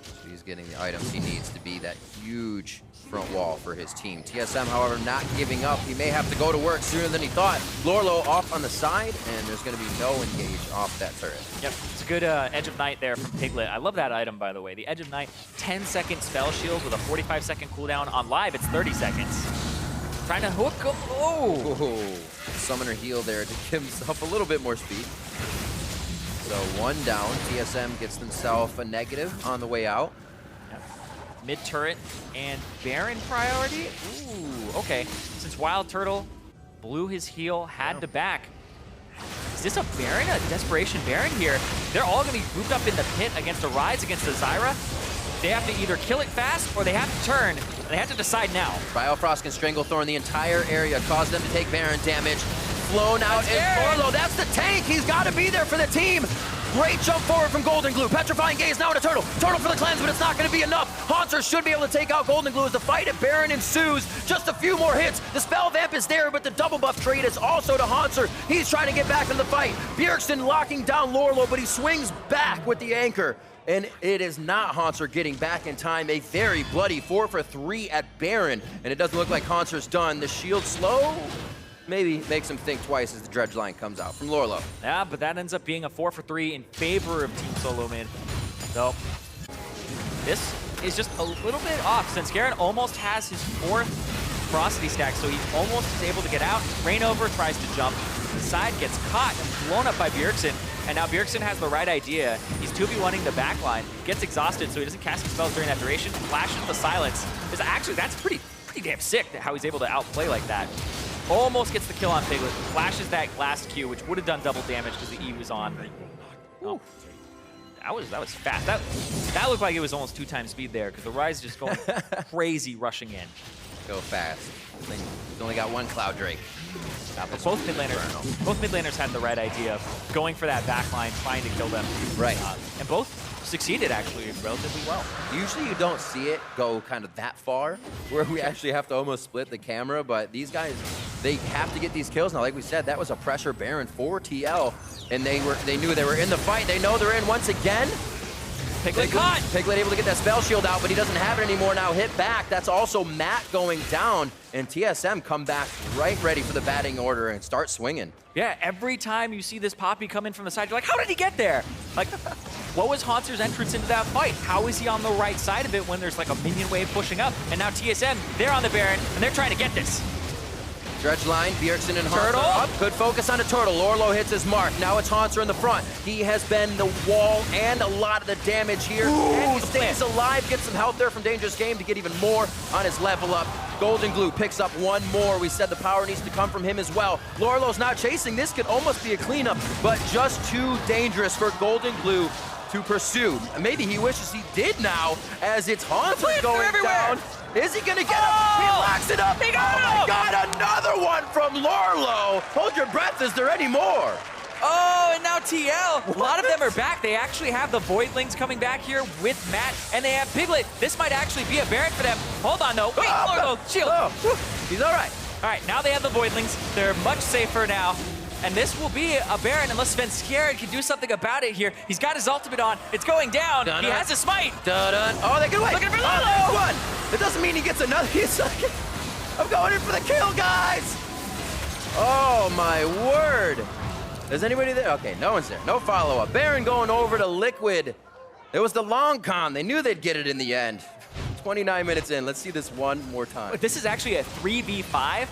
So he's getting the items he needs to be that huge front wall for his team. TSM, however, not giving up. He may have to go to work sooner than he thought. Lorlo off on the side, and there's going to be no engage off that turret. Yep, it's a good Edge of Night there from Piglet. I love that item, by the way. The Edge of Night, 10-second spell shield with a 45-second cooldown. On live, it's 30 seconds. Trying to hook him. Oh! Summoner heal there to give himself a little bit more speed. So one down. TSM gets themselves a negative on the way out. Mid turret and Baron priority. Ooh, okay. Since Wild Turtle blew his heal, had to back. Is this a Baron? A desperation Baron here? They're all going to be grouped up in the pit against a Rise, against a Zyra. They have to either kill it fast or they have to turn. They have to decide now. Biofrost can Stranglethorn the entire area, cause them to take Baron damage. Flown out, and Lorlo, that's the tank. He's got to be there for the team. Great jump forward from Golden Glue. Petrifying Gaze now to Turtle. Turtle for the cleanse, but it's not going to be enough. Haunter should be able to take out Golden Glue as the fight at Baron ensues. Just a few more hits. The spell vamp is there, but the double buff trade is also to Haunter. He's trying to get back in the fight. Bjergsen locking down Lorlo, but he swings back with the anchor. And it is not Haunter getting back in time. A very bloody 4 for 3 at Baron. And it doesn't look like Haunter's done. The shield slow maybe makes him think twice as the dredge line comes out from Lorlo. Yeah, but that ends up being a 4 for 3 in favor of Team Solo Mid. So this is just a little bit off since Svenskeren almost has his 4th Ferocity stack, so he almost is able to get out. Reignover tries to jump. The side gets caught and blown up by Bjergsen. And now Bjergsen has the right idea. He's 2v1ing the backline, gets exhausted, so he doesn't cast his spells during that duration. Flashes the silence. That's pretty damn sick that how he's able to outplay like that. Almost gets the kill on Piglet. Flashes that last Q, which would have done double damage because the E was on. Oh, that was fast. That looked like it was almost 2 times speed there because the Rise is just going crazy rushing in. Go fast. He's only got 1 Cloud Drake. But both mid laners had the right idea of going for that back line, trying to kill them. Right. And both succeeded, actually, relatively well. Usually you don't see it go kind of that far, where we actually have to almost split the camera, but these guys, they have to get these kills. Now, like we said, that was a pressure Baron for TL, and they knew they were in the fight. They know they're in once again. Piglet caught. Piglet able to get that spell shield out, but he doesn't have it anymore now. Hit back. That's also Matt going down. And TSM come back right ready for the batting order and start swinging. Yeah, every time you see this Poppy come in from the side, you're like, how did he get there? Like, what was Haunter's entrance into that fight? How is he on the right side of it when there's like a minion wave pushing up? And now TSM, they're on the Baron, and they're trying to get this. Dredge line, Bjergsen and Haunter Turtle. up. Good focus on the Turtle. Lorlo hits his mark. Now it's Haunter in the front. He has been the wall and a lot of the damage here. And he stays alive, gets some help there from Dangerous Game to get even more on his level up. Golden Glue picks up one more. We said the power needs to come from him as well. Lorlo's not chasing. This could almost be a cleanup, but just too dangerous for Golden Glue to pursue. Maybe he wishes he did now, as it's Haunter going down. Is he gonna get him? He locks it up. He got him! My God, another one from Lorlo. Hold your breath. Is there any more? Oh, and now TL. A lot of them are back. They actually have the Voidlings coming back here with Matt, and they have Piglet. This might actually be a Baron for them. Hold on, though. Wait, Lorlo, shield. He's all right. All right, now they have the Voidlings. They're much safer now. And this will be a Baron unless Svenskeren can do something about it here. He's got his ultimate on. It's going down. Dun-dun. He has a smite. Dun-dun. Oh, they get away. Looking for Oh, Lolo. there's one. It doesn't mean he gets another. He's like, I'm going in for the kill, guys. Oh, my word. Is anybody there? Okay, no one's there. No follow-up. Baron going over to Liquid. It was the long con. They knew they'd get it in the end. 29 minutes in. Let's see this one more time. This is actually a 3v5,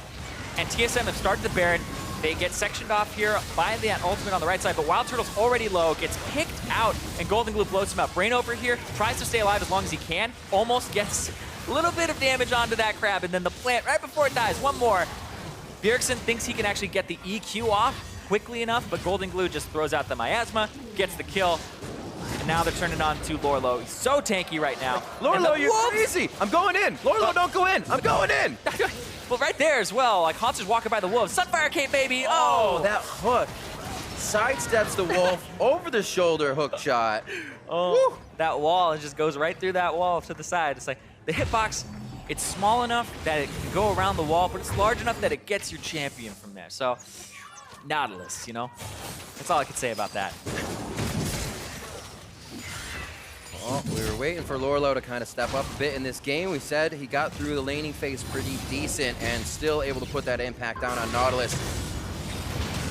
and TSM have started the Baron. They get sectioned off here by the ultimate on the right side, but Wild Turtle's already low, gets picked out, and Golden Glue blows him up. Rain over here, tries to stay alive as long as he can, almost gets a little bit of damage onto that crab, and then the plant right before it dies, one more. Bjergsen thinks he can actually get the EQ off quickly enough, but Golden Glue just throws out the miasma, gets the kill, and now they're turning on to Lorlo. He's so tanky right now. Lorlo, you're crazy. I'm going in. Lorlo, don't go in. I'm going in. Well, right there as well, like Haunter's walking by the wolves. Sunfire Cape, baby. Oh, that hook. Sidesteps the wolf over the shoulder hook shot. Oh, woo. That wall, it just goes right through that wall to the side. It's like the hitbox, it's small enough that it can go around the wall, but it's large enough that it gets your champion from there. So, Nautilus, you know? That's all I can say about that. Well, we were waiting for Lorlo to kind of step up a bit in this game. We said he got through the laning phase pretty decent and still able to put that impact down on Nautilus.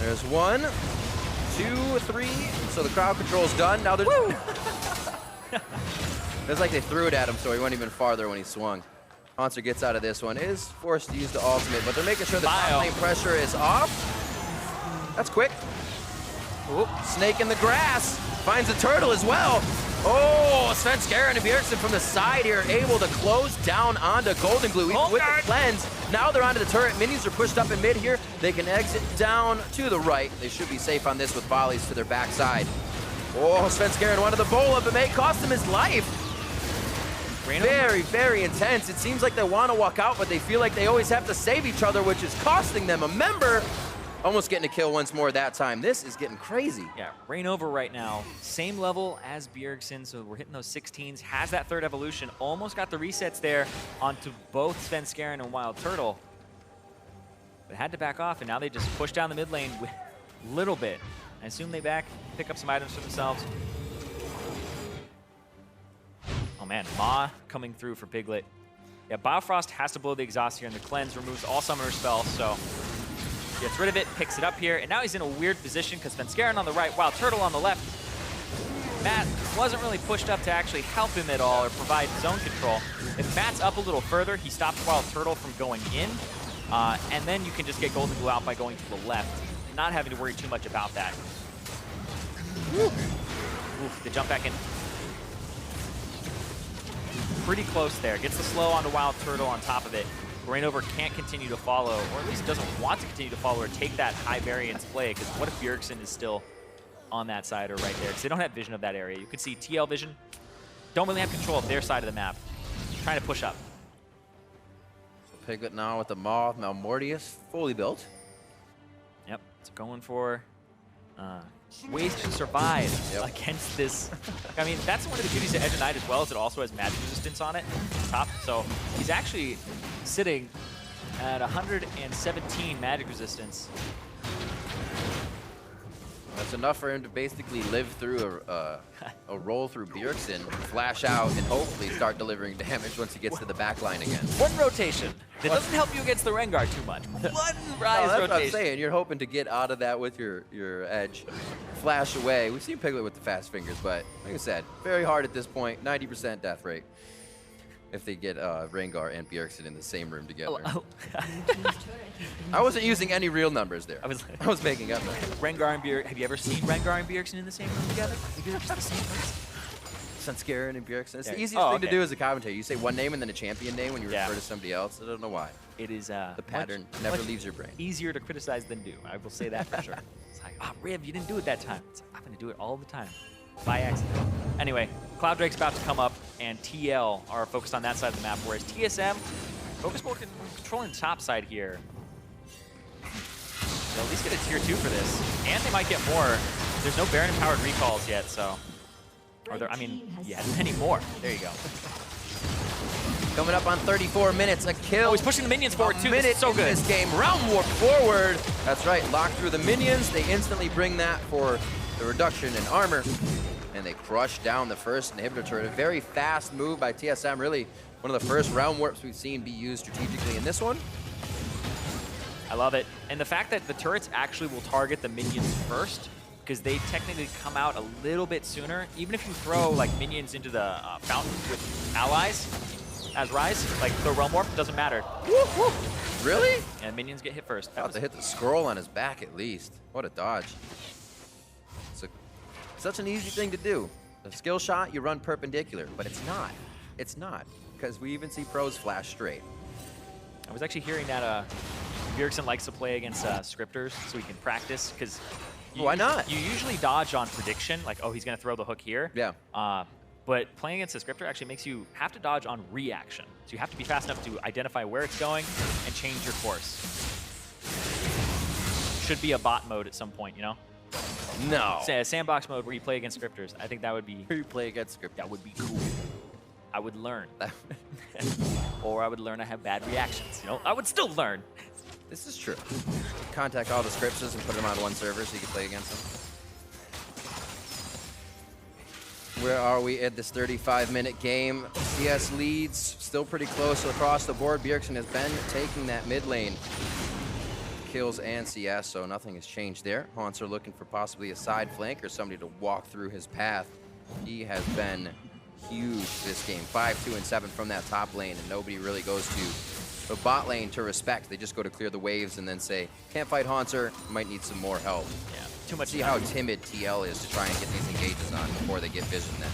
There's 1, 2, 3. So the crowd control's done. Now there's... It's like they threw it at him so he went even farther when he swung. Haunter gets out of this one. Is forced to use the ultimate, but they're making sure the top lane pressure is off. That's quick. Oop. Snake in the grass. Finds the turtle as well. Oh, Svenskeren and Bjergsen from the side here, able to close down onto Golden Glue, even with the cleanse. Now they're onto the turret. Minions are pushed up in mid here. They can exit down to the right. They should be safe on this with volleys to their backside. Oh, Svenskeren wanted the bowl up. It may cost him his life. Very, very intense. It seems like they want to walk out, but they feel like they always have to save each other, which is costing them a member. Almost getting a kill once more that time. This is getting crazy. Yeah, Rain over right now. Same level as Bjergsen, so we're hitting those 16s. Has that third evolution. Almost got the resets there onto both Svenskeren and Wild Turtle. But had to back off, and now they just push down the mid lane with a little bit. I assume they pick up some items for themselves. Oh man, Ma coming through for Piglet. Yeah, Biofrost has to blow the exhaust here, and the cleanse removes all summoner spells, so gets rid of it, picks it up here, and now he's in a weird position because Svenskeren on the right, Wild Turtle on the left. Matt wasn't really pushed up to actually help him at all or provide zone control. If Matt's up a little further, he stops Wild Turtle from going in, and then you can just get Golden Glue out by going to the left, not having to worry too much about that. Oof, the jump back in. Pretty close there. Gets the slow onto Wild Turtle on top of it. Rainover can't continue to follow, or at least doesn't want to continue to follow or take that high variance play, because what if Bjergsen is still on that side or right there? Because they don't have vision of that area. You can see TL vision. Don't really have control of their side of the map. Trying to push up. So Piglet now with the Maw, Malmortius, fully built. Yep, it's going for ways to survive against this. I mean, that's one of the beauties of Edge of Night as well, is it also has magic resistance on it, top. So he's actually sitting at 117 magic resistance. That's enough for him to basically live through a roll through Bjergsen, flash out, and hopefully start delivering damage once he gets to the back line again. One rotation. That doesn't help you against the Rengar too much. One Rise that's rotation. what I'm saying. You're hoping to get out of that with your edge. Flash away. We've seen Piglet with the fast fingers, but like I said, very hard at this point. 90% death rate. If they get Rengar and Bjergsen in the same room together. I wasn't using any real numbers there. I was making up numbers. Rengar and Bjergsen. Have you ever seen Rengar and Bjergsen in the same room together? Maybe they're just the same person. Sunskaren and Bjergsen. It's the Yeah. easiest thing to do as a commentator. You say one name and then a champion name when you Yeah. refer to somebody else. I don't know why. It is the pattern never leaves your brain. Easier to criticize than do. I will say that for sure. It's like, oh, Riv, you didn't do it that time. It's like, I'm going to do it all the time. By accident. Anyway, Cloud Drake's about to come up, and TL are focused on that side of the map, whereas TSM focus more controlling the top side here. They'll at least get a tier 2 for this, and they might get more. There's no Baron empowered recalls yet, so. Or there, I mean, yeah, many more. There you go. Coming up on 34 minutes, a kill. Oh, he's pushing the minions forward too. Minute So in good. this game, round warp forward. That's right, locked through the minions. They instantly bring that for the reduction in armor, and they crush down the first inhibitor turret. A very fast move by TSM, really one of the first round warps we've seen be used strategically in this one. I love it. And the fact that the turrets actually will target the minions first, because they technically come out a little bit sooner. Even if you throw like minions into the fountain with allies as Rise, like the Realm Warp, doesn't matter. Woo, woo. Really? And minions get hit first. About to hit the scroll on his back at least. What a dodge. Such an easy thing to do. A skill shot, you run perpendicular, but it's not. It's not, because we even see pros flash straight. I was actually hearing that Bjergsen likes to play against scripters so he can practice, because why not? You usually dodge on prediction, like, oh, he's going to throw the hook here. Yeah. But playing against a scripter actually makes you have to dodge on reaction. So you have to be fast enough to identify where it's going and change your course. Should be a bot mode at some point, you know? No. Say a sandbox mode where you play against scripters. I think that would be... Where you play against scripters. That would be cool. I would learn. Or I would learn I have bad reactions, you know? I would still learn. This is true. Contact all the scripters and put them on one server so you can play against them. Where are we at this 35-minute game? CS leads, still pretty close across the board. Bjergsen has been taking that mid lane. Kills and CS, so nothing has changed there. Haunter looking for possibly a side flank or somebody to walk through his path. He has been huge this game. 5, 2, and 7 from that top lane, and nobody really goes to the bot lane to respect. They just go to clear the waves and then say, can't fight Haunter, might need some more help. Yeah, too much. See how timid TL is to try and get these engages on before they get vision then.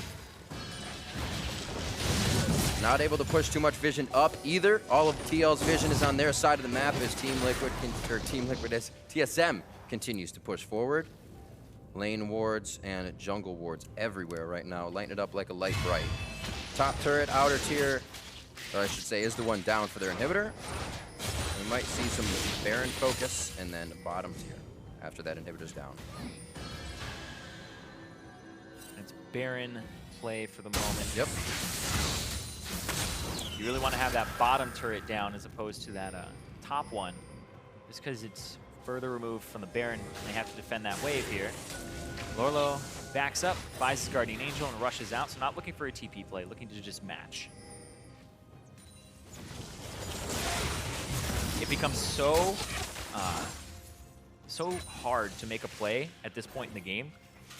Not able to push too much vision up either. All of TL's vision is on their side of the map as TSM continues to push forward. Lane wards and jungle wards everywhere right now, lighting it up like a light bright. Top turret, outer tier, or I should say, is the one down for their inhibitor. We might see some Baron focus, and then bottom tier after that inhibitor's down. It's Baron play for the moment. Yep. You really want to have that bottom turret down as opposed to that top one, just because it's further removed from the Baron, and they have to defend that wave here. Lorlo backs up, buys his Guardian Angel, and rushes out, so not looking for a TP play, looking to just match. It becomes so hard to make a play at this point in the game,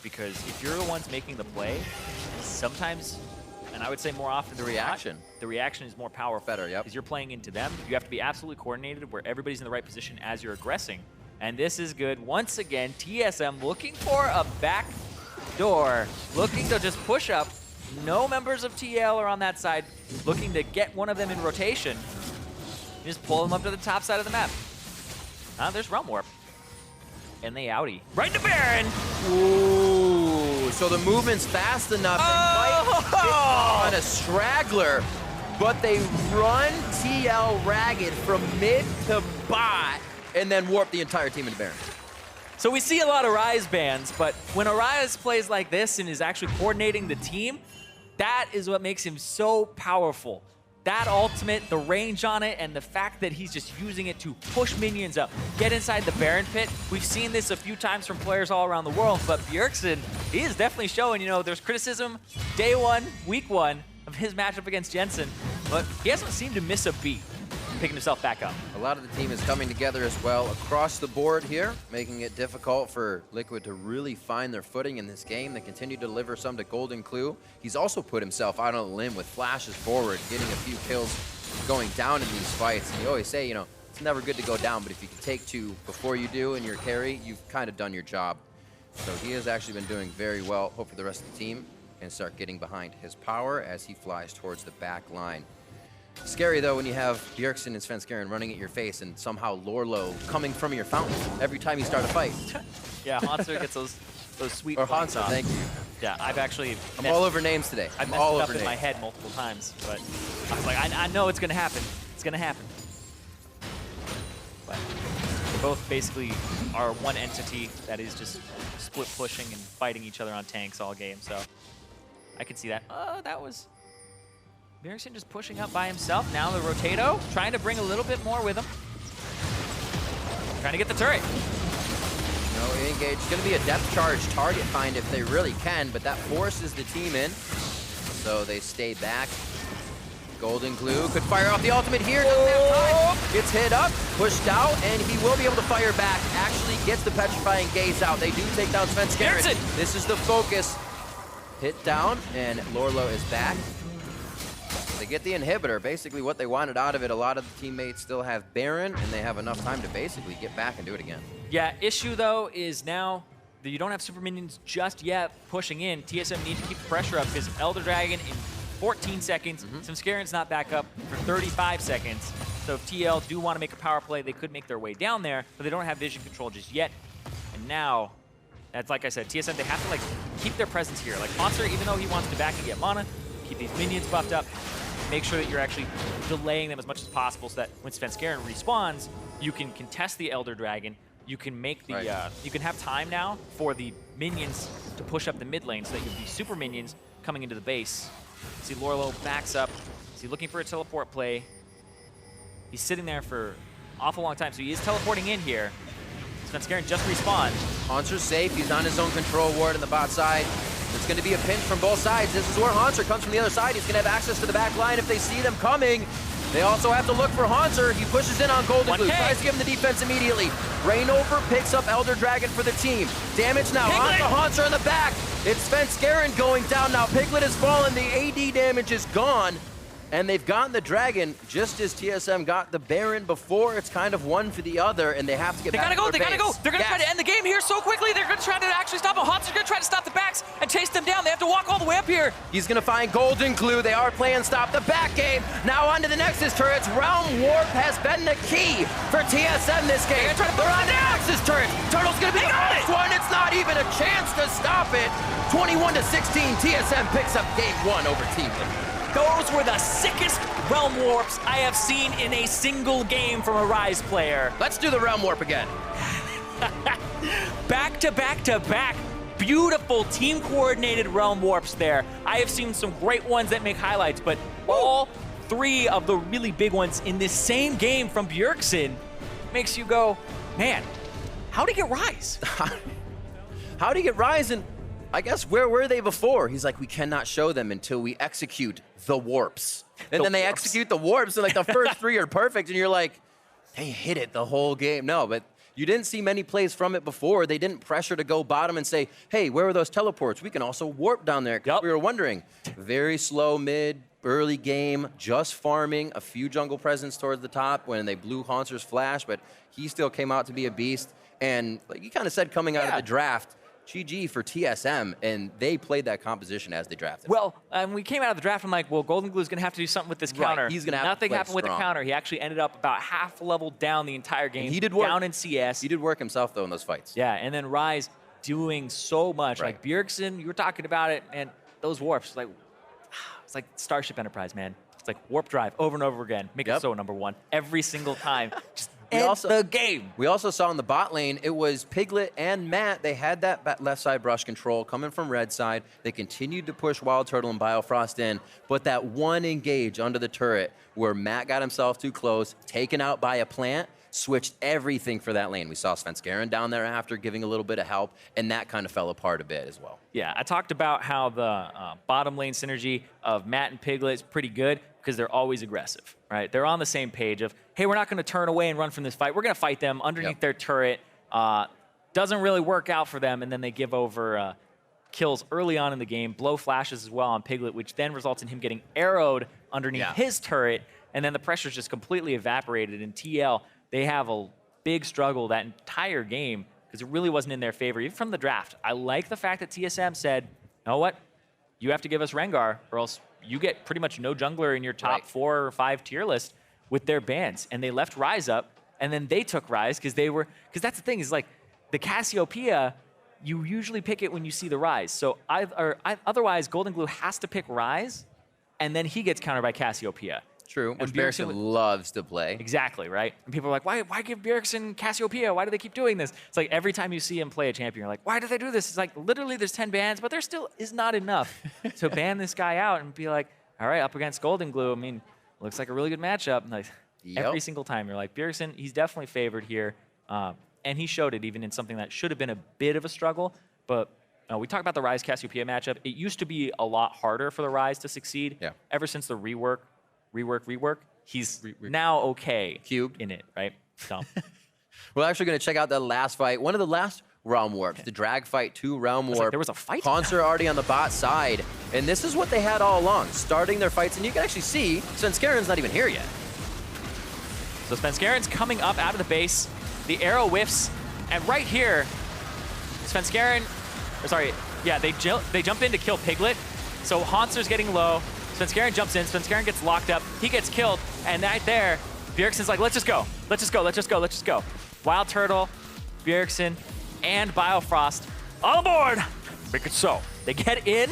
because if you're the ones making the play, sometimes, and I would say more often the reaction. The reaction is more powerful. Better, yep. Because you're playing into them. You have to be absolutely coordinated where everybody's in the right position as you're aggressing. And this is good. Once again, TSM looking for a back door, looking to just push up. No members of TL are on that side, looking to get one of them in rotation. Just pull them up to the top side of the map. There's Realm Warp. And they outie. Right to Baron! Ooh, so the movement's fast enough. They might get on a straggler, but they run TL ragged from mid to bot and then warp the entire team into Baron. So we see a lot of Rise bans, but when Arias plays like this and is actually coordinating the team, that is what makes him so powerful. that ultimate, the range on it, and the fact that he's just using it to push minions up, get inside the Baron pit. We've seen this a few times from players all around the world, but Bjergsen, he is definitely showing, you know, there's criticism day one, week one of his matchup against Jensen, but he hasn't seemed to miss a beat, picking himself back up. A lot of the team is coming together as well across the board here, making it difficult for Liquid to really find their footing in this game. They continue to deliver some to Golden Clue. He's also put himself out on a limb with flashes forward, getting a few kills going down in these fights. And you always say, you know, it's never good to go down, but if you can take 2 before you do in your carry, you've kind of done your job. So he has actually been doing very well. Hopefully the rest of the team can start getting behind his power as he flies towards the back line. Scary though when you have Bjergsen and Svenskeren running at your face and somehow Lorlo coming from your fountain every time you start a fight. Yeah, Hanser gets those sweet Or points Hanser, off. thank you. Yeah, I've actually I'm all over names today. I've I'm messed all it up over in my names. head multiple times, but I was like, I know it's gonna happen. It's gonna happen. But they both basically are one entity that is just split pushing and fighting each other on tanks all game, so I can see that. That was Bjergsen just pushing up by himself. Now the Rotato trying to bring a little bit more with him. Trying to get the turret. No engage. It's going to be a depth charge target find if they really can, but that forces the team in. So they stay back. Golden Glue could fire off the ultimate here. Doesn't have time. Gets hit up, pushed out, and he will be able to fire back. Actually gets the petrifying gaze out. They do take down Svenskeren. This is the focus. Hit down, and Lorlo is back. They get the inhibitor, basically what they wanted out of it. A lot of the teammates still have Baron, and they have enough time to basically get back and do it again. Yeah, issue though is now that you don't have super minions just yet pushing in. TSM need to keep the pressure up because Elder Dragon in 14 seconds, Svenskaren's not back up for 35 seconds. So if TL do want to make a power play, they could make their way down there, but they don't have vision control just yet. And now, that's like I said, TSM, they have to like keep their presence here. Like Monster, even though he wants to back and get mana, keep these minions buffed up, make sure that you're actually delaying them as much as possible so that when Svenskeren respawns, you can contest the Elder Dragon. You can make the you can have time now for the minions to push up the mid lane so that you have these super minions coming into the base. See Lorlo backs up. Is he looking for a teleport play? He's sitting there for an awful long time, so he is teleporting in here. Svenskeren just respawned. Hanser's safe. He's on his own control ward on the bot side. There's going to be a pinch from both sides. This is where Hanser comes from the other side. He's going to have access to the back line if they see them coming. They also have to look for Hanser. He pushes in on Golden Glue, tries to give him the defense immediately. Rainover picks up Elder Dragon for the team. Damage now on to Hanser in the back. It's Svenskeren going down now. Piglet has fallen. The AD damage is gone. And they've gotten the Dragon just as TSM got the Baron before. It's kind of one for the other, and they have to get back to their They gotta go. base. They're gonna try to end the game here so quickly. They're gonna try to actually stop it. Hanser's gonna try to stop the backs and chase them down. They have to walk all the way up here. He's gonna find Golden Glue. They are playing stop the back game. Now onto the Nexus turrets. Realm Warp has been the key for TSM this game. They're on the Nexus turrets. Turtle's gonna be the first one. It's not even a chance to stop it. 21-16, TSM picks up game 1 over Team Liquid. Those were the sickest Realm Warps I have seen in a single game from a Rise player. Let's do the Realm Warp again. Back to back to back. Beautiful team-coordinated Realm Warps there. I have seen some great ones that make highlights, but all 3 of the really big ones in this same game from Bjergsen makes you go, man, how'd he get Rise? How'd he get Rise? And I guess where were they before? He's like, we cannot show them until we execute the warps. And then they execute the warps, and like the first 3 are perfect, and you're like, they hit it the whole game. No, but you didn't see many plays from it before. They didn't pressure to go bottom and say, hey, where are those teleports? We can also warp down there. We were wondering. Very slow mid, early game, just farming, a few jungle presence towards the top when they blew Hanser's flash, but he still came out to be a beast. And like you kind of said coming out of the draft, GG for TSM, and they played that composition as they drafted. Well, we came out of the draft, I'm like, well, Golden Glue's gonna have to do something with this counter. He's gonna have to Nothing play happened with the strong. counter. He actually ended up about half a level down the entire game. And he did work. Down in CS. He did work himself, though, in those fights. Yeah, and then Rise doing so much. Like Bjergsen, you were talking about it, and those warps, like, it's like Starship Enterprise, man. It's like warp drive over and over again. Make it so #1 every single time. Just end the game. We also saw in the bot lane, it was Piglet and Matt. They had that left side brush control coming from red side. They continued to push Wild Turtle and Biofrost in, but that one engage under the turret where Matt got himself too close, taken out by a plant, switched everything for that lane. We saw Svenskeren down there after giving a little bit of help, and that kind of fell apart a bit as well. Yeah, I talked about how the bottom lane synergy of Matt and Piglet is pretty good because they're always aggressive, right? They're on the same page of, hey, we're not going to turn away and run from this fight. We're going to fight them underneath their turret. Doesn't really work out for them, and then they give over kills early on in the game, blow flashes as well on Piglet, which then results in him getting arrowed underneath his turret, and then the pressure's just completely evaporated. And TL, they have a big struggle that entire game because it really wasn't in their favor, even from the draft. I like the fact that TSM said, you know what? You have to give us Rengar or else you get pretty much no jungler in your top 4 or 5 tier list with their bans. And they left Ryze up, and then they took Ryze because that's the thing is like the Cassiopeia, you usually pick it when you see the Ryze. So otherwise, Golden Glue has to pick Ryze, and then he gets countered by Cassiopeia. True, which Bjergsen loves to play. Exactly, right? And people are like, why give Bjergsen Cassiopeia? Why do they keep doing this? It's like every time you see him play a champion, you're like, why do they do this? It's like literally there's 10 bans, but there still is not enough to ban this guy out and be like, all right, up against Golden Glue, I mean, looks like a really good matchup. And like every single time you're like, Bjergsen, he's definitely favored here. And he showed it even in something that should have been a bit of a struggle. But we talk about the Ryze Cassiopeia matchup. It used to be a lot harder for the Ryze to succeed. Yeah. Ever since the rework, he's now okay in it, right? So. We're actually going to check out the last fight. One of the last Realm Warps, the Drag Fight 2 Realm Warp. Like there was a fight? Haunts are already on the bot side. And this is what they had all along, starting their fights. And you can actually see Svenskeren's not even here yet. So Svenskeren's coming up out of the base. The arrow whiffs. And right here, Svenskeren, they jump in to kill Piglet. So Hauntzer's getting low. Svenskeren jumps in, Svenskeren gets locked up, he gets killed, and right there, Bjergsen's like, let's just go. Wild Turtle, Bjergsen, and Biofrost all aboard! Make it so. They get in,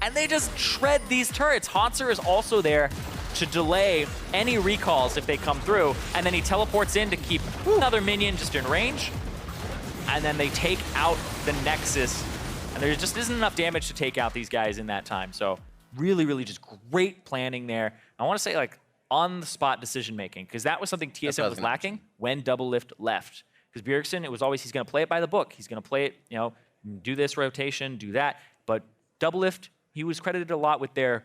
and they just shred these turrets. Haunter is also there to delay any recalls if they come through, and then he teleports in to keep another minion just in range, and then they take out the Nexus, and there just isn't enough damage to take out these guys in that time, so really, really just great planning there. I want to say like on-the-spot decision-making, because that was something TSM was lacking when Doublelift left. Because Bjergsen, it was always he's going to play it by the book. He's going to play it, do this rotation, do that. But Doublelift, he was credited a lot with their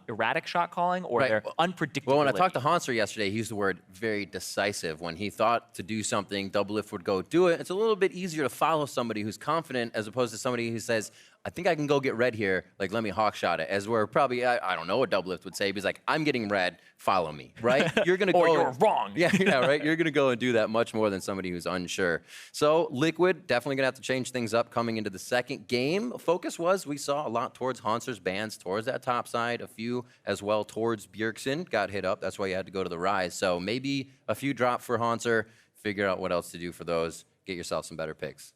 erratic shot calling or their unpredictability. Well, when I talked to Haunter yesterday, he used the word very decisive. When he thought to do something, Doublelift would go do it. It's a little bit easier to follow somebody who's confident as opposed to somebody who says, I think I can go get red here, like let me hawk shot it. As where probably, I don't know what Doublelift would say, but he's like, I'm getting red, follow me, right? You're gonna go. Or you're wrong. Yeah, right? You're gonna go and do that much more than somebody who's unsure. So Liquid, definitely gonna have to change things up coming into the second game. Focus was, we saw a lot towards Haunter's bans, towards that top side, a few as well towards Bjergsen, got hit up. That's why you had to go to the Ryze. So maybe a few drop for Haunter, figure out what else to do for those, get yourself some better picks.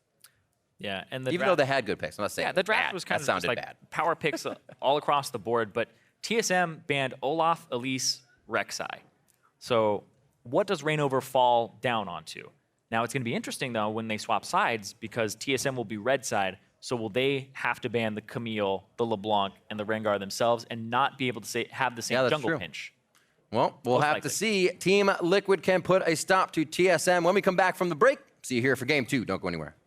Yeah, and even though they had good picks, I'm not saying the draft was kind of just like bad. Power picks all across the board, but TSM banned Olaf, Elise, Rek'Sai. So what does Reignover fall down onto? Now it's going to be interesting though when they swap sides because TSM will be red side, so will they have to ban the Camille, the LeBlanc, and the Rengar themselves and not be able to have the same jungle pinch? Well, we'll have to see. Team Liquid can put a stop to TSM. When we come back from the break, see you here for game 2. Don't go anywhere.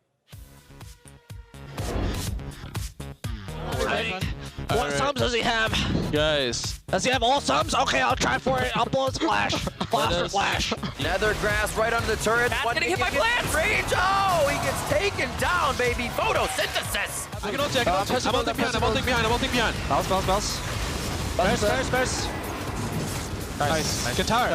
What sums does he have? Guys. Does he have all sums? Okay, I'll try for it. I'll blow his flash. Flash. Nether grass right under the turret. That's getting hit by plants. Range. Oh, he gets taken down, baby. Photosynthesis. I can ult behind. Bounce. Nice. Good tower.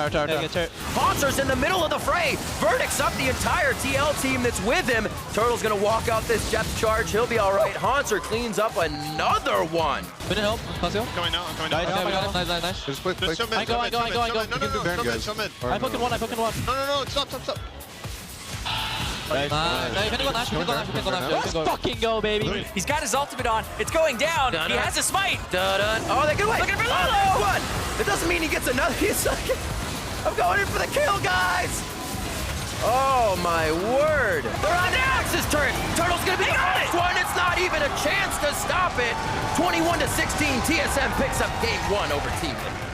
Haunter's in the middle of the fray. Verdict's up the entire TL team that's with him. Turtle's gonna walk out this depth charge. He'll be all right. Haunter cleans up another one. Minute help. I'm coming now. Nice. Just play. I go. I poke in one. No, stop. Let's fucking go, baby. He's got his ultimate on. It's going down. He has a smite. Oh, they get away. Looking for Lolo. One. It doesn't mean he gets another. He's like, I'm going. going in for the kill, guys! Oh my word! They're on the Axis turret! Turtle's gonna be the first one! It's not even a chance to stop it! 21-16, TSM picks up game 1 over Team Liquid.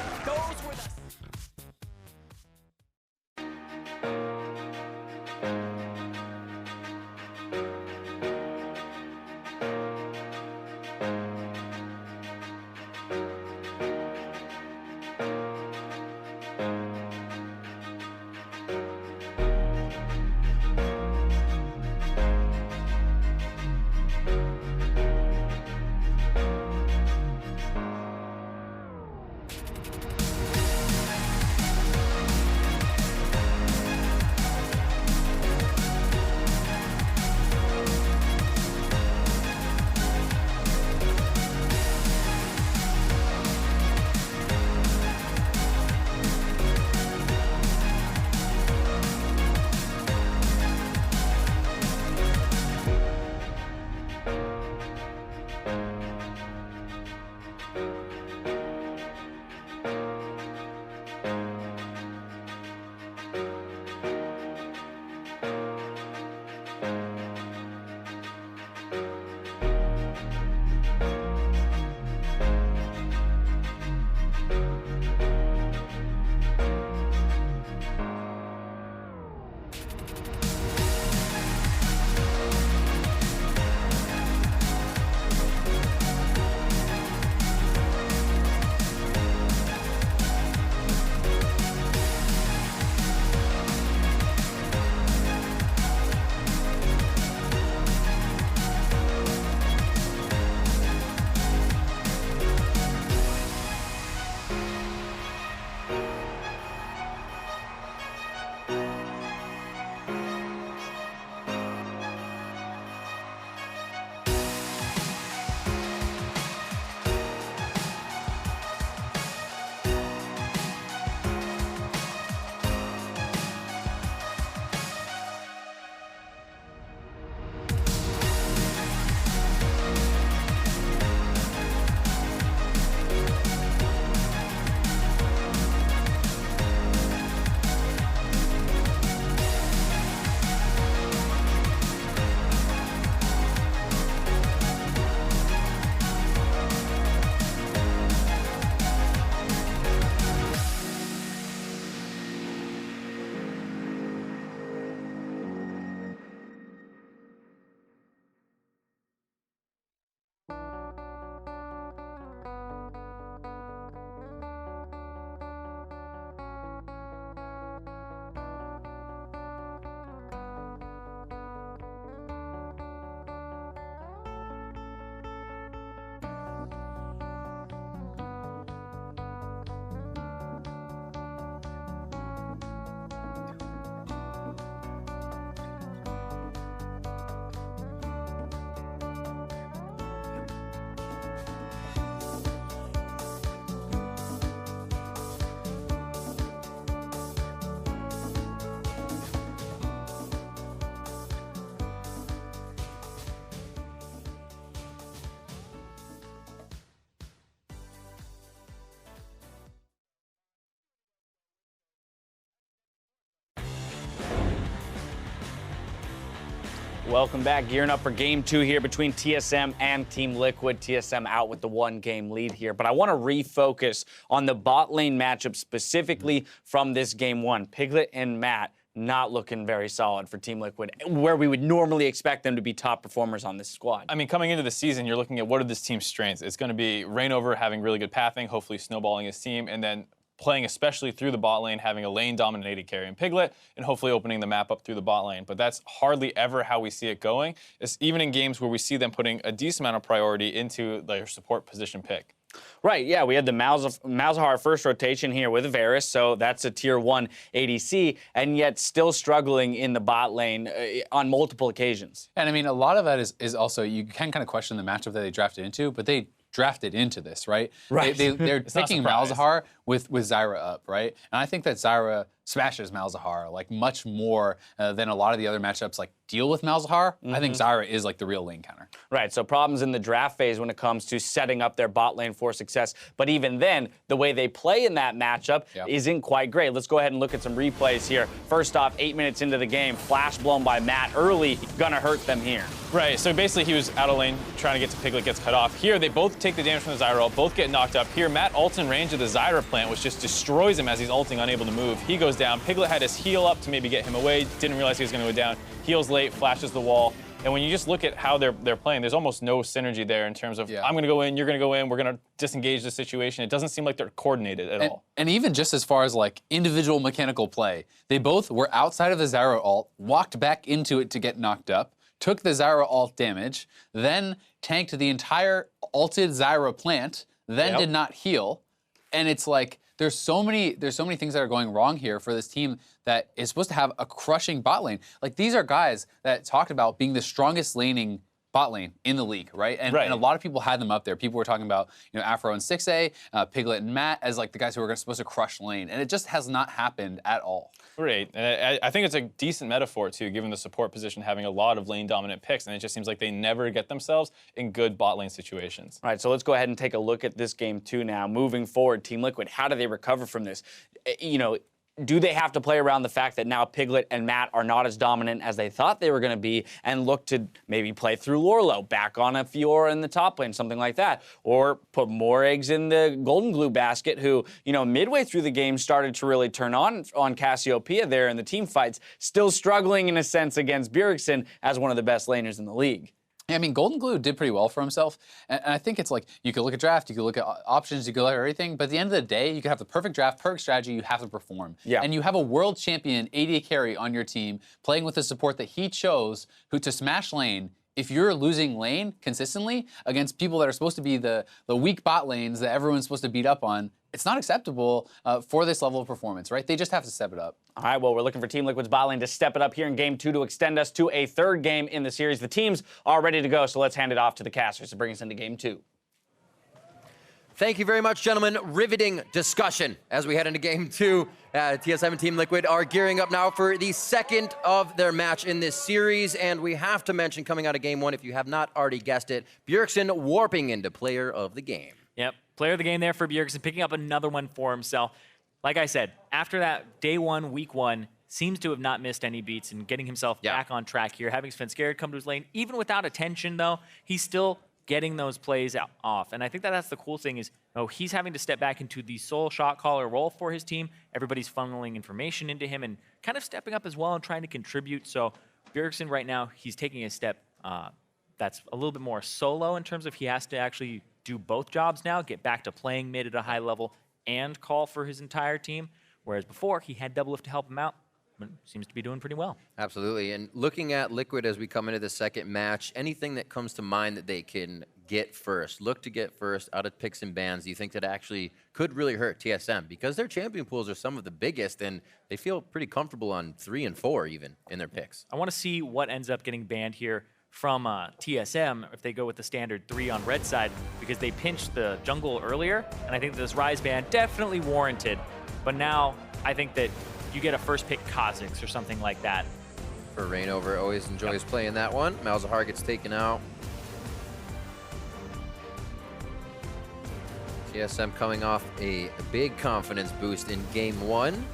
Welcome back. Gearing up for game 2 here between TSM and Team Liquid. TSM out with the 1-game lead here. But I want to refocus on the bot lane matchup specifically from this game 1. Piglet and Matt not looking very solid for Team Liquid, where we would normally expect them to be top performers on this squad. I mean, coming into the season, you're looking at what are this team's strengths. It's going to be Rainover having really good pathing, hopefully snowballing his team, and then playing especially through the bot lane, having a lane-dominated carry in Piglet, and hopefully opening the map up through the bot lane. But that's hardly ever how we see it going, even in games where we see them putting a decent amount of priority into their support position pick. Right, yeah, we had the Malzahar first rotation here with Varus, so that's a tier 1 ADC, and yet still struggling in the bot lane on multiple occasions. And I mean, a lot of that is also, you can kind of question the matchup that they drafted into, but they drafted into this, right? Right. They're picking Malzahar with Zyra up, right? And I think that Zyra smashes Malzahar like much more than a lot of the other matchups like deal with Malzahar. I think Zyra is like the real lane counter. Right, so problems in the draft phase when it comes to setting up their bot lane for success. But even then, the way they play in that matchup isn't quite great. Let's go ahead and look at some replays here. First off, 8 minutes into the game, flash blown by Matt early, gonna hurt them here. Right, so basically he was out of lane trying to get to Piglet, gets cut off. Here, they both take the damage from the Zyra ult, both get knocked up. Here, Matt ults in range of the Zyra plant, which just destroys him as he's ulting, unable to move. He goes down. Piglet had his heal up to maybe get him away, didn't realize he was gonna go down. Heals late, flashes the wall. And when you just look at how they're playing, there's almost no synergy there in terms of I'm going to go in, you're going to go in, we're going to disengage the situation. It doesn't seem like they're coordinated at all. And even just as far as like individual mechanical play, they both were outside of the Zyra ult, walked back into it to get knocked up, took the Zyra ult damage, then tanked the entire ulted Zyra plant, then did not heal. And it's like there's so many things that are going wrong here for this team that is supposed to have a crushing bot lane. Like these are guys that talked about being the strongest laning bot lane in the league, right? And a lot of people had them up there. People were talking about, you know, Afro and 6A, Piglet and Matt as like the guys who were supposed to crush lane, and it just has not happened at all. Right, and I think it's a decent metaphor too, given the support position having a lot of lane dominant picks, and it just seems like they never get themselves in good bot lane situations. All right, so let's go ahead and take a look at this game too now. Moving forward, Team Liquid, how do they recover from this? You know, do they have to play around the fact that now Piglet and Matt are not as dominant as they thought they were going to be and look to maybe play through Lorlo, back on a Fiora in the top lane, something like that? Or put more eggs in the Golden Glue basket, who, you know, midway through the game started to really turn on Cassiopeia there in the team fights, still struggling in a sense against Bjergsen as one of the best laners in the league. Yeah, I mean, Golden Glue did pretty well for himself, and I think it's like, you could look at draft, you could look at options, you could look at everything, but at the end of the day, you could have the perfect draft, perfect strategy, you have to perform. Yeah. And you have a world champion AD carry on your team, playing with the support that he chose, who to smash lane. If you're losing lane consistently against people that are supposed to be the weak bot lanes that everyone's supposed to beat up on, it's not acceptable for this level of performance, right? They just have to step it up. All right, well, we're looking for Team Liquid's bot lane to step it up here in Game 2 to extend us to a third game in the series. The teams are ready to go, so let's hand it off to the casters to bring us into Game 2. Thank you very much, gentlemen. Riveting discussion as we head into Game 2. TSM and Team Liquid are gearing up now for the second of their match in this series, and we have to mention, coming out of Game 1, if you have not already guessed it, Bjergsen warping into Player of the Game. Yep, Player of the Game there for Bjergsen, picking up another one for himself. Like I said, after that Day 1, Week 1, seems to have not missed any beats and getting himself back on track here, having Svenskeren come to his lane. Even without attention, though, he's still getting those plays off. And I think that that's the cool thing is, he's having to step back into the sole shot caller role for his team. Everybody's funneling information into him and kind of stepping up as well and trying to contribute. So Bjergsen right now, he's taking a step that's a little bit more solo in terms of he has to actually do both jobs now, get back to playing mid at a high level and call for his entire team. Whereas before, he had Doublelift to help him out. But seems to be doing pretty well. Absolutely. And looking at Liquid as we come into the second match, anything that comes to mind that they can get first, look to get first out of picks and bans, do you think that actually could really hurt TSM? Because their champion pools are some of the biggest, and they feel pretty comfortable on 3 and 4 even in their picks. I want to see what ends up getting banned here from TSM if they go with the standard 3 on red side, because they pinched the jungle earlier, and I think this Rise ban definitely warranted. But now I think that you get a first pick Kha'Zix or something like that. For Rainover, always enjoys playing that one. Malzahar gets taken out. TSM coming off a big confidence boost in Game 1,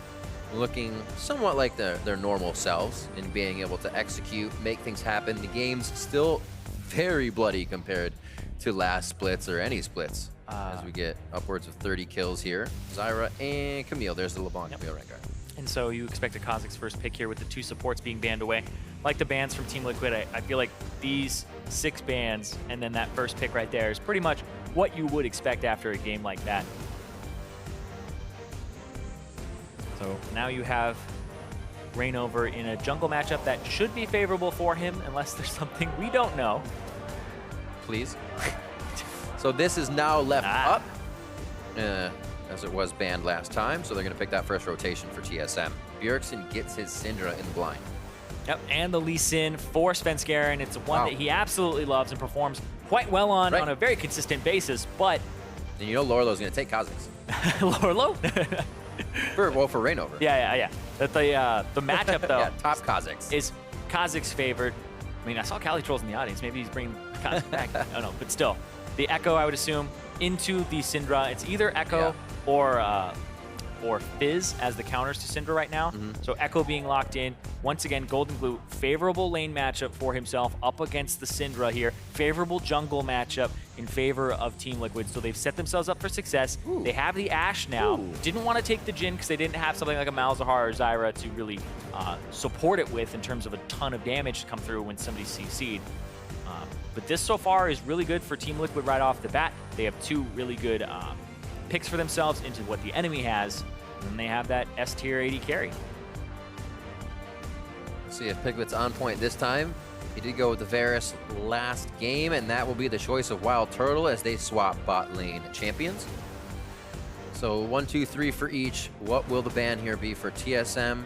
looking somewhat like their normal selves in being able to execute, make things happen. The game's still very bloody compared to last splits or any splits. As we get upwards of 30 kills here. Zyra and Camille. There's the LeBlanc Camille right guard. And so you expect a Kha'Zix first pick here with the 2 supports being banned away. Like the bans from Team Liquid, I feel like these 6 bans and then that first pick right there is pretty much what you would expect after a game like that. So now you have Rainover in a jungle matchup that should be favorable for him unless there's something we don't know. Please. So this is now left up. As it was banned last time, so they're going to pick that first rotation for TSM. Bjergsen gets his Syndra in the blind. Yep, and the Lee Sin for Svenskeren. It's one that he absolutely loves and performs quite well on a very consistent basis, but... And you know Lorlo's going to take Kha'Zix. Lorlo? For Rainover. Yeah. That the matchup though. Yeah, top Kazakhs. Is Kazakhs favored? I mean, I saw Cali Trolls in the audience. Maybe he's bringing Kazakh back. I don't know, but still, the Echo I would assume into the Syndra. It's either Echo or Fizz as the counters to Syndra right now. So Echo being locked in. Once again, Golden Glue, favorable lane matchup for himself up against the Syndra here. Favorable jungle matchup in favor of Team Liquid. So they've set themselves up for success. They have the Ashe now. Didn't want to take the Jhin because they didn't have something like a Malzahar or Zyra to really support it with in terms of a ton of damage to come through when somebody's CC'd. But this so far is really good for Team Liquid right off the bat. They have two really good picks for themselves into what the enemy has, and then they have that S tier 80 carry. See if Piglet's on point this time. He did go with the Varus last game, and that will be the choice of Wild Turtle as they swap bot lane champions. So 1, 2, 3 for each. What will the ban here be for TSM?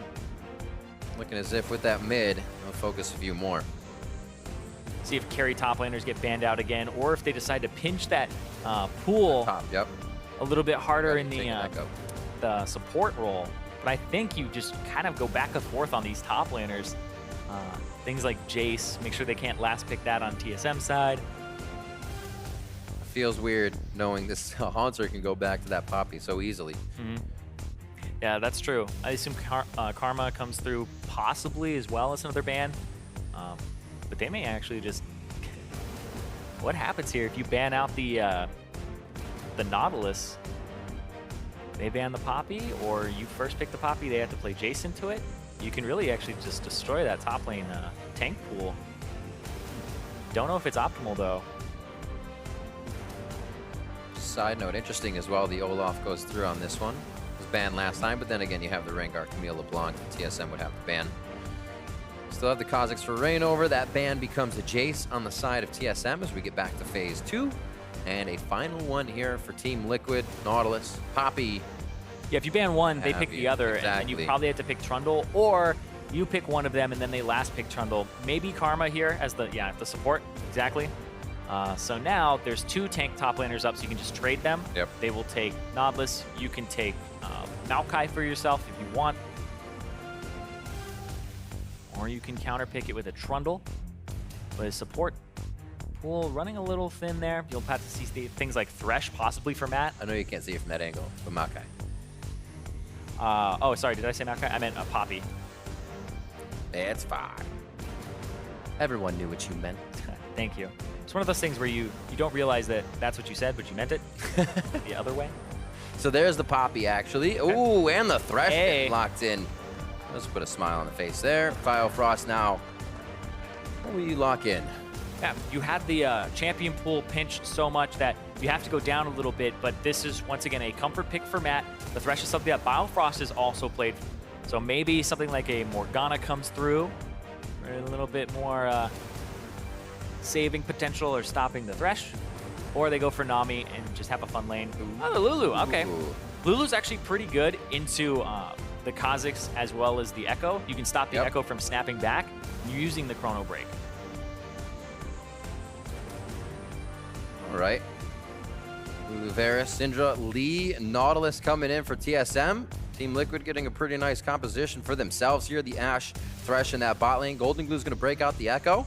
Looking as if with that mid, they'll focus a few more. See if carry top laners get banned out again, or if they decide to pinch that pool a little bit harder in the support role. But I think you just kind of go back and forth on these top laners. Things like Jace, make sure they can't last pick that on TSM side. Feels weird knowing this Haunter can go back to that Poppy so easily. Yeah, that's true. I assume Karma comes through possibly as well as another ban. But they may actually just... What happens here if you ban out the Nautilus? They ban the Poppy, or you first pick the Poppy, they have to play Jason to it. You can really actually just destroy that top lane tank pool. Don't know if it's optimal though. Side note, interesting as well, the Olaf goes through on this one. It was banned last time, but then again you have the Rengar, Camille LeBlanc, TSM would have the ban. Still have the Kazakhs for Rainover. That ban becomes a Jace on the side of TSM as we get back to phase 2. And a final one here for Team Liquid, Nautilus, Poppy. Yeah, if you ban one, they pick the other, and you probably have to pick Trundle, or you pick one of them and then they last pick Trundle. Maybe Karma here as the support, exactly. So now there's two tank top laners up, so you can just trade them. They will take Nautilus. You can take Maokai for yourself if you want. Or you can counter pick it with a Trundle. But his support pool running a little thin there. You'll have to see things like Thresh possibly for Matt. I know you can't see it from that angle, but Maokai. Oh, sorry, did I say Maokai? I meant Poppy. It's fine. Everyone knew what you meant. Thank you. It's one of those things where you don't realize that that's what you said, but you meant it the other way. So there's the Poppy, actually. Ooh, and the Thresh getting locked in. Let's put a smile on the face there. Biofrost now. How will you lock in? Yeah, you had the champion pool pinched so much that you have to go down a little bit, but this is, once again, a comfort pick for Matt. The Thresh is something that Biofrost is also played. So maybe something like a Morgana comes through, or a little bit more saving potential or stopping the Thresh. Or they go for Nami and just have a fun lane. Oh, the Lulu, okay. Lulu's actually pretty good into the Kazakhs as well as the Echo. You can stop the Echo from snapping back using the Chrono Break. All right. Lulu, Varus, Syndra, Lee, Nautilus coming in for TSM. Team Liquid getting a pretty nice composition for themselves here. The Ashe, Thresh in that bot lane. Golden Glue's going to break out the Echo.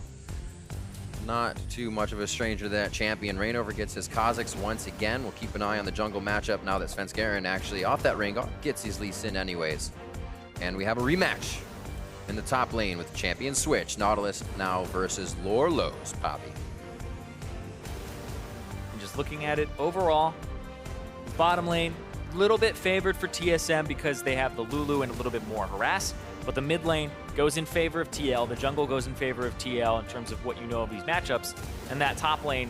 Not too much of a stranger to that champion. Rainover gets his Kazakhs once again. We'll keep an eye on the jungle matchup now that Svenskeren actually off that Rengar gets his Lee Sin anyways. And we have a rematch in the top lane with the champion switch. Nautilus now versus Lorlo's Poppy. Just looking at it overall, bottom lane, a little bit favored for TSM because they have the Lulu and a little bit more harass, but the mid lane goes in favor of TL, the jungle goes in favor of TL in terms of what you know of these matchups, and that top lane,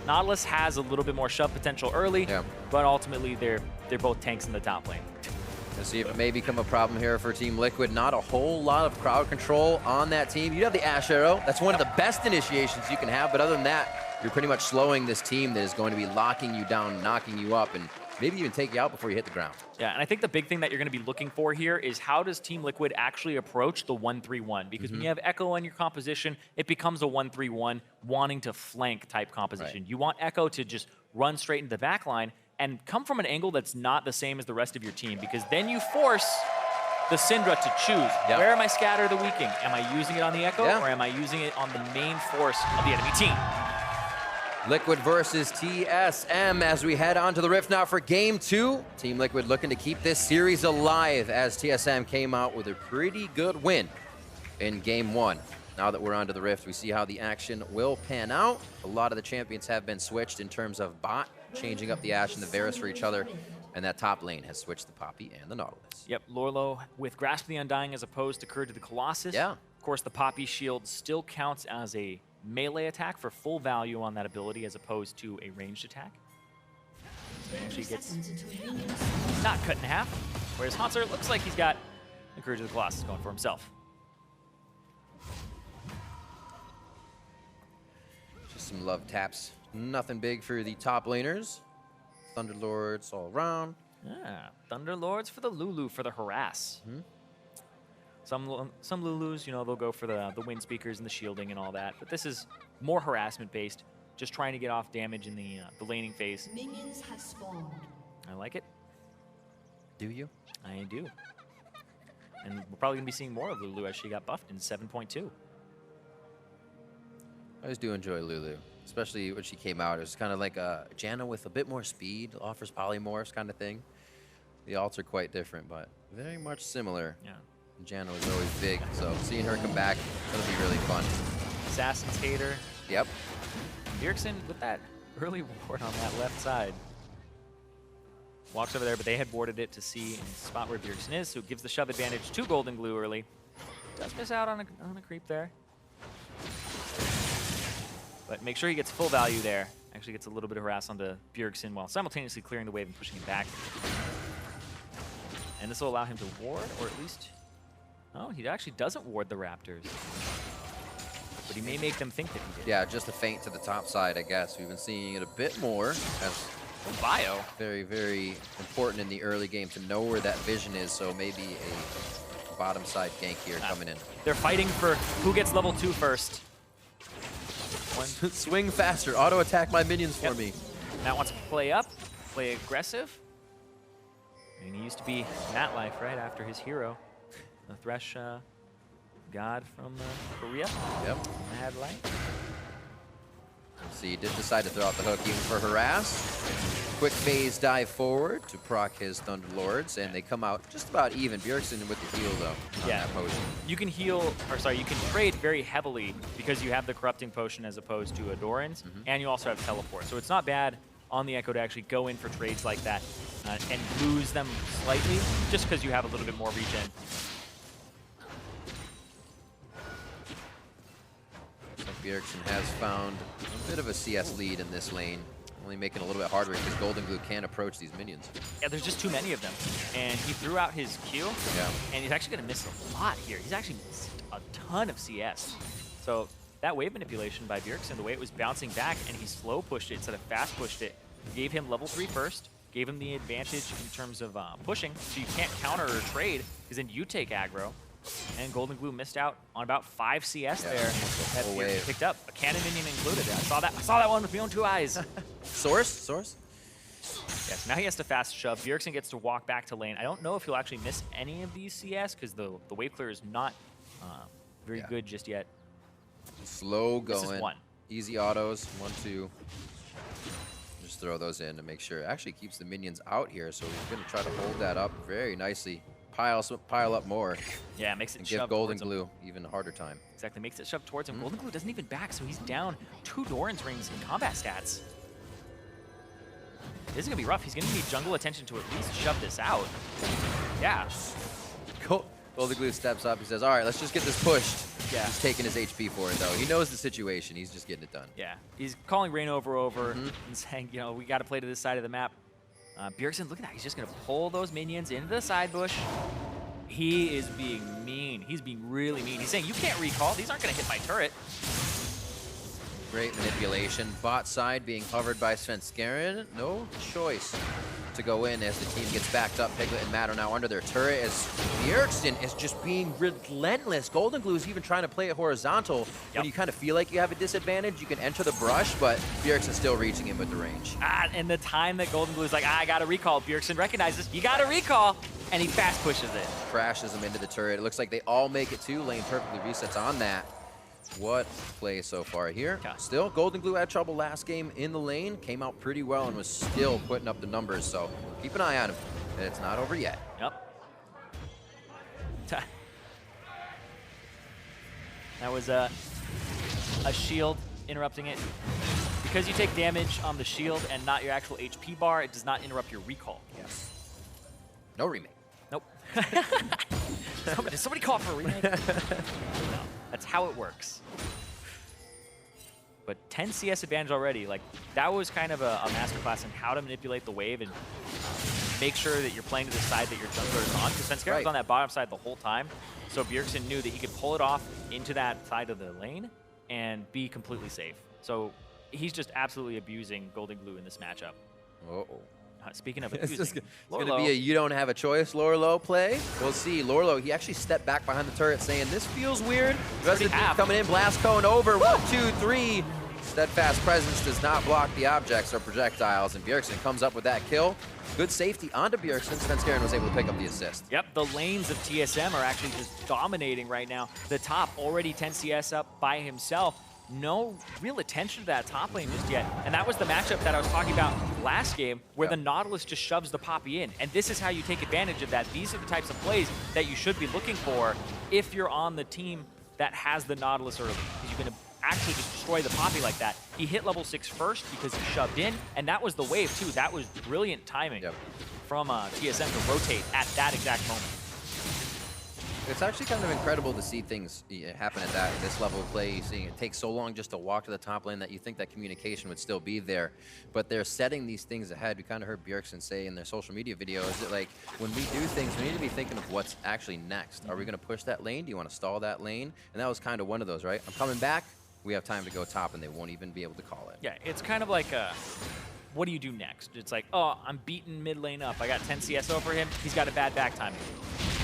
Nautilus has a little bit more shove potential early, but ultimately they're both tanks in the top lane. Let's see if it may become a problem here for Team Liquid. Not a whole lot of crowd control on that team. You have the Ashe Arrow. That's one of the best initiations you can have, but other than that, you're pretty much slowing this team that is going to be locking you down, knocking you up, and maybe even take you out before you hit the ground. Yeah, and I think the big thing that you're going to be looking for here is how does Team Liquid actually approach the 1-3-1? Because when you have Echo on your composition, it becomes a 1-3-1 wanting to flank type composition. You want Echo to just run straight into the back line, and come from an angle that's not the same as the rest of your team, because then you force the Syndra to choose. Yep. Where am I scatter the weaking? Am I using it on the Echo, Yeah. or am I using it on the main force of the enemy team? Liquid versus TSM as we head on to the Rift now for Game 2. Team Liquid looking to keep this series alive as TSM came out with a pretty good win in Game 1. Now that we're onto the Rift, we see how the action will pan out. A lot of the champions have been switched in terms of bot, changing up the Ashe and the Varus for each other. And that top lane has switched the Poppy and the Nautilus. Yep, Lorlo with Grasp of the Undying as opposed to Curd to the Colossus. Yeah. Of course, the Poppy shield still counts as a melee attack for full value on that ability as opposed to a ranged attack. So he actually gets not cut in half, whereas Hansar looks like he's got the Courage of the Colossus going for himself. Just some love taps. Nothing big for the top laners. Thunderlords all around. Ah, Thunderlords for the Lulu for the harass. Some Lulus, you know, they'll go for the wind speakers and the shielding and all that, but this is more harassment based, just trying to get off damage in the laning phase. Minions have spawned. I like it. Do you? I do. And we're probably gonna be seeing more of Lulu as she got buffed in 7.2. I always do enjoy Lulu, especially when she came out. It was kind of like a Janna with a bit more speed, offers polymorphs kind of thing. The alts are quite different, but very much similar. Yeah. And Janna was always big, so seeing her come back, that'll be really fun. Assassin's Hater. Yep. Bjergsen with that early ward on that left side. Walks over there, but they had warded it to see the spot where Bjergsen is, so it gives the shove advantage to Golden Glue early. Does miss out on a creep there. But make sure he gets full value there. Actually gets a little bit of harass onto Bjergsen while simultaneously clearing the wave and pushing him back. And this will allow him to ward, or at least... Oh, he actually doesn't ward the Raptors. But he may make them think that he did. Yeah, just a feint to the top side, I guess. We've been seeing it a bit more. As bio. Very, very important in the early game to know where that vision is, so maybe a bottom side gank here coming in. They're fighting for who gets level 2 first. Swing faster, auto attack my minions for me. Matt wants to play up, play aggressive. And he used to be Matt Life, right, after his hero. The Thresh god from Korea. Yep. Mad Light. So he did decide to throw out the hook even for harass. Quick phase dive forward to proc his Thunderlords, and they come out just about even. Bjergsen with the heal, though, on that potion. You can heal, or sorry, you can trade very heavily because you have the Corrupting Potion as opposed to a Doran's, and you also have Teleport. So it's not bad on the Echo to actually go in for trades like that and lose them slightly just because you have a little bit more regen. Bjergsen has found a bit of a CS lead in this lane, only making it a little bit harder because Golden Glue can't approach these minions. Yeah, there's just too many of them. And he threw out his Q, and he's actually going to miss a lot here. He's actually missed a ton of CS. So that wave manipulation by Bjergsen, the way it was bouncing back, and he slow pushed it instead of fast pushed it, gave him level 3 first, gave him the advantage in terms of pushing, so you can't counter or trade, because then you take aggro. And Golden Glue missed out on about 5 CS there that Bjergsen picked up. A cannon minion included. I saw that one with my own 2 eyes. Source? Yes, now he has to fast shove. Bjergsen gets to walk back to lane. I don't know if he'll actually miss any of these CS because the wave clear is not very good just yet. Slow going. This is 1. Easy autos. 1, 2. Just throw those in to make sure. It actually keeps the minions out here, so he's going to try to hold that up very nicely. Pile up more. Yeah, makes it and shove give Golden towards him. Glue even harder time. Exactly, makes it shove towards him. Golden Glue doesn't even back, so he's down 2 Doran's rings in combat stats. This is going to be rough. He's going to need jungle attention to at least shove this out. Yeah. Golden Glue steps up. He says, all right, let's just get this pushed. Yeah. He's taking his HP for it, though. He knows the situation. He's just getting it done. Yeah. He's calling rain over and saying, you know, we got to play to this side of the map. Bjergsen, look at that. He's just going to pull those minions into the side bush. He is being mean. He's being really mean. He's saying, you can't recall. These aren't going to hit my turret. Great manipulation. Bot side being hovered by Svenskeren. No choice to go in as the team gets backed up. Piglet and Matt are now under their turret as Bjergsen is just being relentless. Golden Glue is even trying to play it horizontal. When you kind of feel like you have a disadvantage, you can enter the brush, but Bjergsen's still reaching him with the range. And the time that Golden Glue is like, I got to recall, Bjergsen recognizes, you got to recall, and he fast pushes it. Crashes him into the turret. It looks like they all make it too. Lane perfectly resets on that. What play so far here. Still, Golden Glue had trouble last game in the lane. Came out pretty well and was still putting up the numbers. So keep an eye on him. It's not over yet. Yep. That was a shield interrupting it. Because you take damage on the shield and not your actual HP bar, it does not interrupt your recall. Yes. No remake. Nope. Did somebody call for a remake? No. That's how it works. But 10 CS advantage already. Like, that was kind of a masterclass in how to manipulate the wave and make sure that you're playing to the side that your jungler is on. Because Svenskeren was on that bottom side the whole time. So Bjergsen knew that he could pull it off into that side of the lane and be completely safe. So he's just absolutely abusing Golden Glue in this matchup. Uh-oh. Speaking of It's abusing, going to be a you don't have a choice Lorlo play. We'll see. Lorlo, he actually stepped back behind the turret saying, this feels weird. The rest of the team coming in, blast cone over. 1, 2, 3. Steadfast presence does not block the objects or projectiles, and Bjergsen comes up with that kill. Good safety onto Bjergsen. Svenskeren was able to pick up the assist. Yep, the lanes of TSM are actually just dominating right now. The top already 10 CS up by himself. No real attention to that top lane just yet. And that was the matchup that I was talking about last game where the Nautilus just shoves the Poppy in. And this is how you take advantage of that. These are the types of plays that you should be looking for if you're on the team that has the Nautilus early. Because you can actually just destroy the Poppy like that. He hit level 6 first because he shoved in. And that was the wave too. That was brilliant timing from TSM to rotate at that exact moment. It's actually kind of incredible to see things happen at this level of play. You're seeing it take so long just to walk to the top lane that you think that communication would still be there. But they're setting these things ahead. We kind of heard Bjergsen say in their social media videos that, like, when we do things, we need to be thinking of what's actually next. Are we going to push that lane? Do you want to stall that lane? And that was kind of one of those, right? I'm coming back. We have time to go top, and they won't even be able to call it. Yeah, it's kind of like what do you do next? It's like, oh, I'm beating mid lane up. I got 10 CS over him. He's got a bad back timing.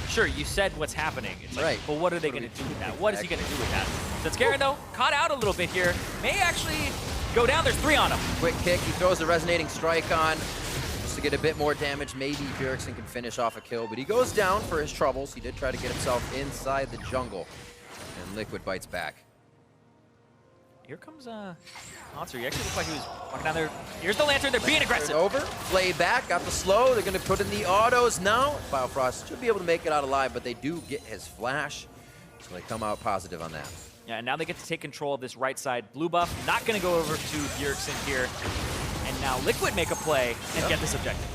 Sure, you said what's happening. It's like, but what are they going to do with that? What is he going to do with that? Svenskeren, though, caught out a little bit here. May actually go down. There's 3 on him. Quick kick. He throws the resonating strike on just to get a bit more damage. Maybe Bjergsen can finish off a kill, but he goes down for his troubles. He did try to get himself inside the jungle, and Liquid bites back. Here comes Monster. He actually looked like he was walking down there. Here's the Lantern. They're being aggressive. Over. Play back. Got the slow. They're going to put in the autos now. Biofrost should be able to make it out alive, but they do get his flash. So they come out positive on that. Yeah, and now they get to take control of this right side blue buff. Not going to go over to Bjergsen here. And now Liquid make a play and get this objective.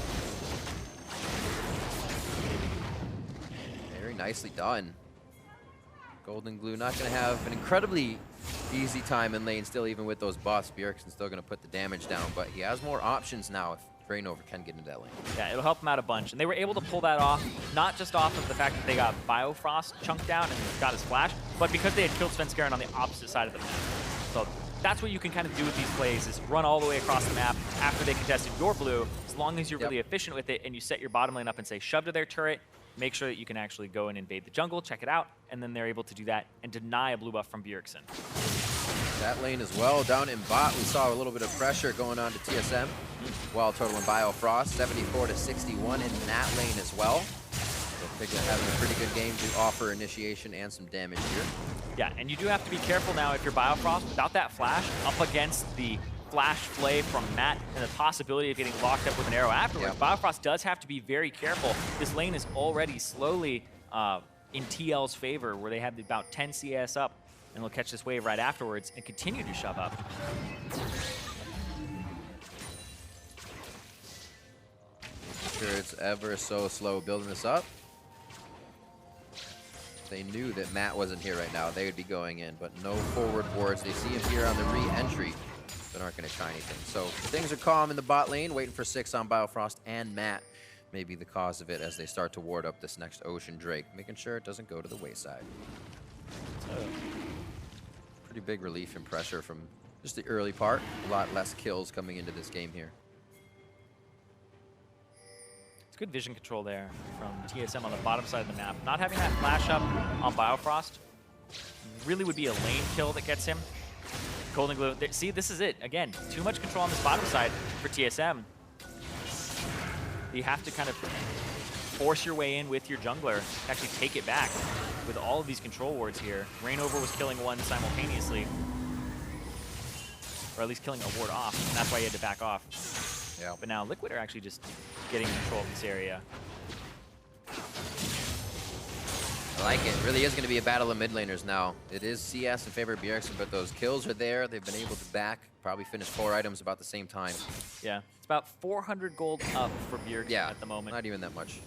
Very nicely done. Golden Glue not going to have an incredibly easy time in lane still, even with those buffs. Bjergsen's still going to put the damage down, but he has more options now if Drainover can get into that lane. Yeah, it'll help him out a bunch. And they were able to pull that off, not just off of the fact that they got Biofrost chunked down and got his flash, but because they had killed Svenskeren on the opposite side of the map. So that's what you can kind of do with these plays, is run all the way across the map after they contested your blue, as long as you're really efficient with it and you set your bottom lane up and say, shove to their turret, make sure that you can actually go and invade the jungle, check it out, and then they're able to do that and deny a blue buff from Bjergsen. That lane as well. Down in bot, we saw a little bit of pressure going on to TSM. Wild Turtle and Biofrost, 74-61 in that lane as well. So Piglet having a pretty good game to offer initiation and some damage here. Yeah, and you do have to be careful now if you're Biofrost, without that flash, up against the flash flay from Matt and the possibility of getting locked up with an arrow afterwards. Biofrost does have to be very careful. This lane is already slowly in TL's favor, where they have about 10 CS up, and they'll catch this wave right afterwards and continue to shove up. Sure, it's ever so slow building this up. They knew that Matt wasn't here right now, they would be going in, but no forward wards. They see him here on the re-entry, but aren't going to try anything. So things are calm in the bot lane, waiting for 6 on Biofrost and Matt. Maybe the cause of it as they start to ward up this next Ocean Drake, making sure it doesn't go to the wayside. So, pretty big relief and pressure from Just the early part, a lot less kills coming into this game here. It's good vision control there from TSM on the bottom side of the map. Not having that flash up on Biofrost really would be a lane kill that gets him. Golden Glue, see, this is it. Again, too much control on this bottom side for TSM. You have to kind of force your way in with your jungler, actually take it back with all of these control wards here. Reignover was killing one simultaneously, or at least killing a ward off, and that's why he had to back off. Yeah. But now Liquid are actually just getting control of this area. I like it. Really is going to be a battle of mid laners now. It is CS in favor of Bjergsen, but those kills are there. They've been able to back, probably finish 4 items about the same time. Yeah, it's about 400 gold up for Bjergsen at the moment. Not even that much.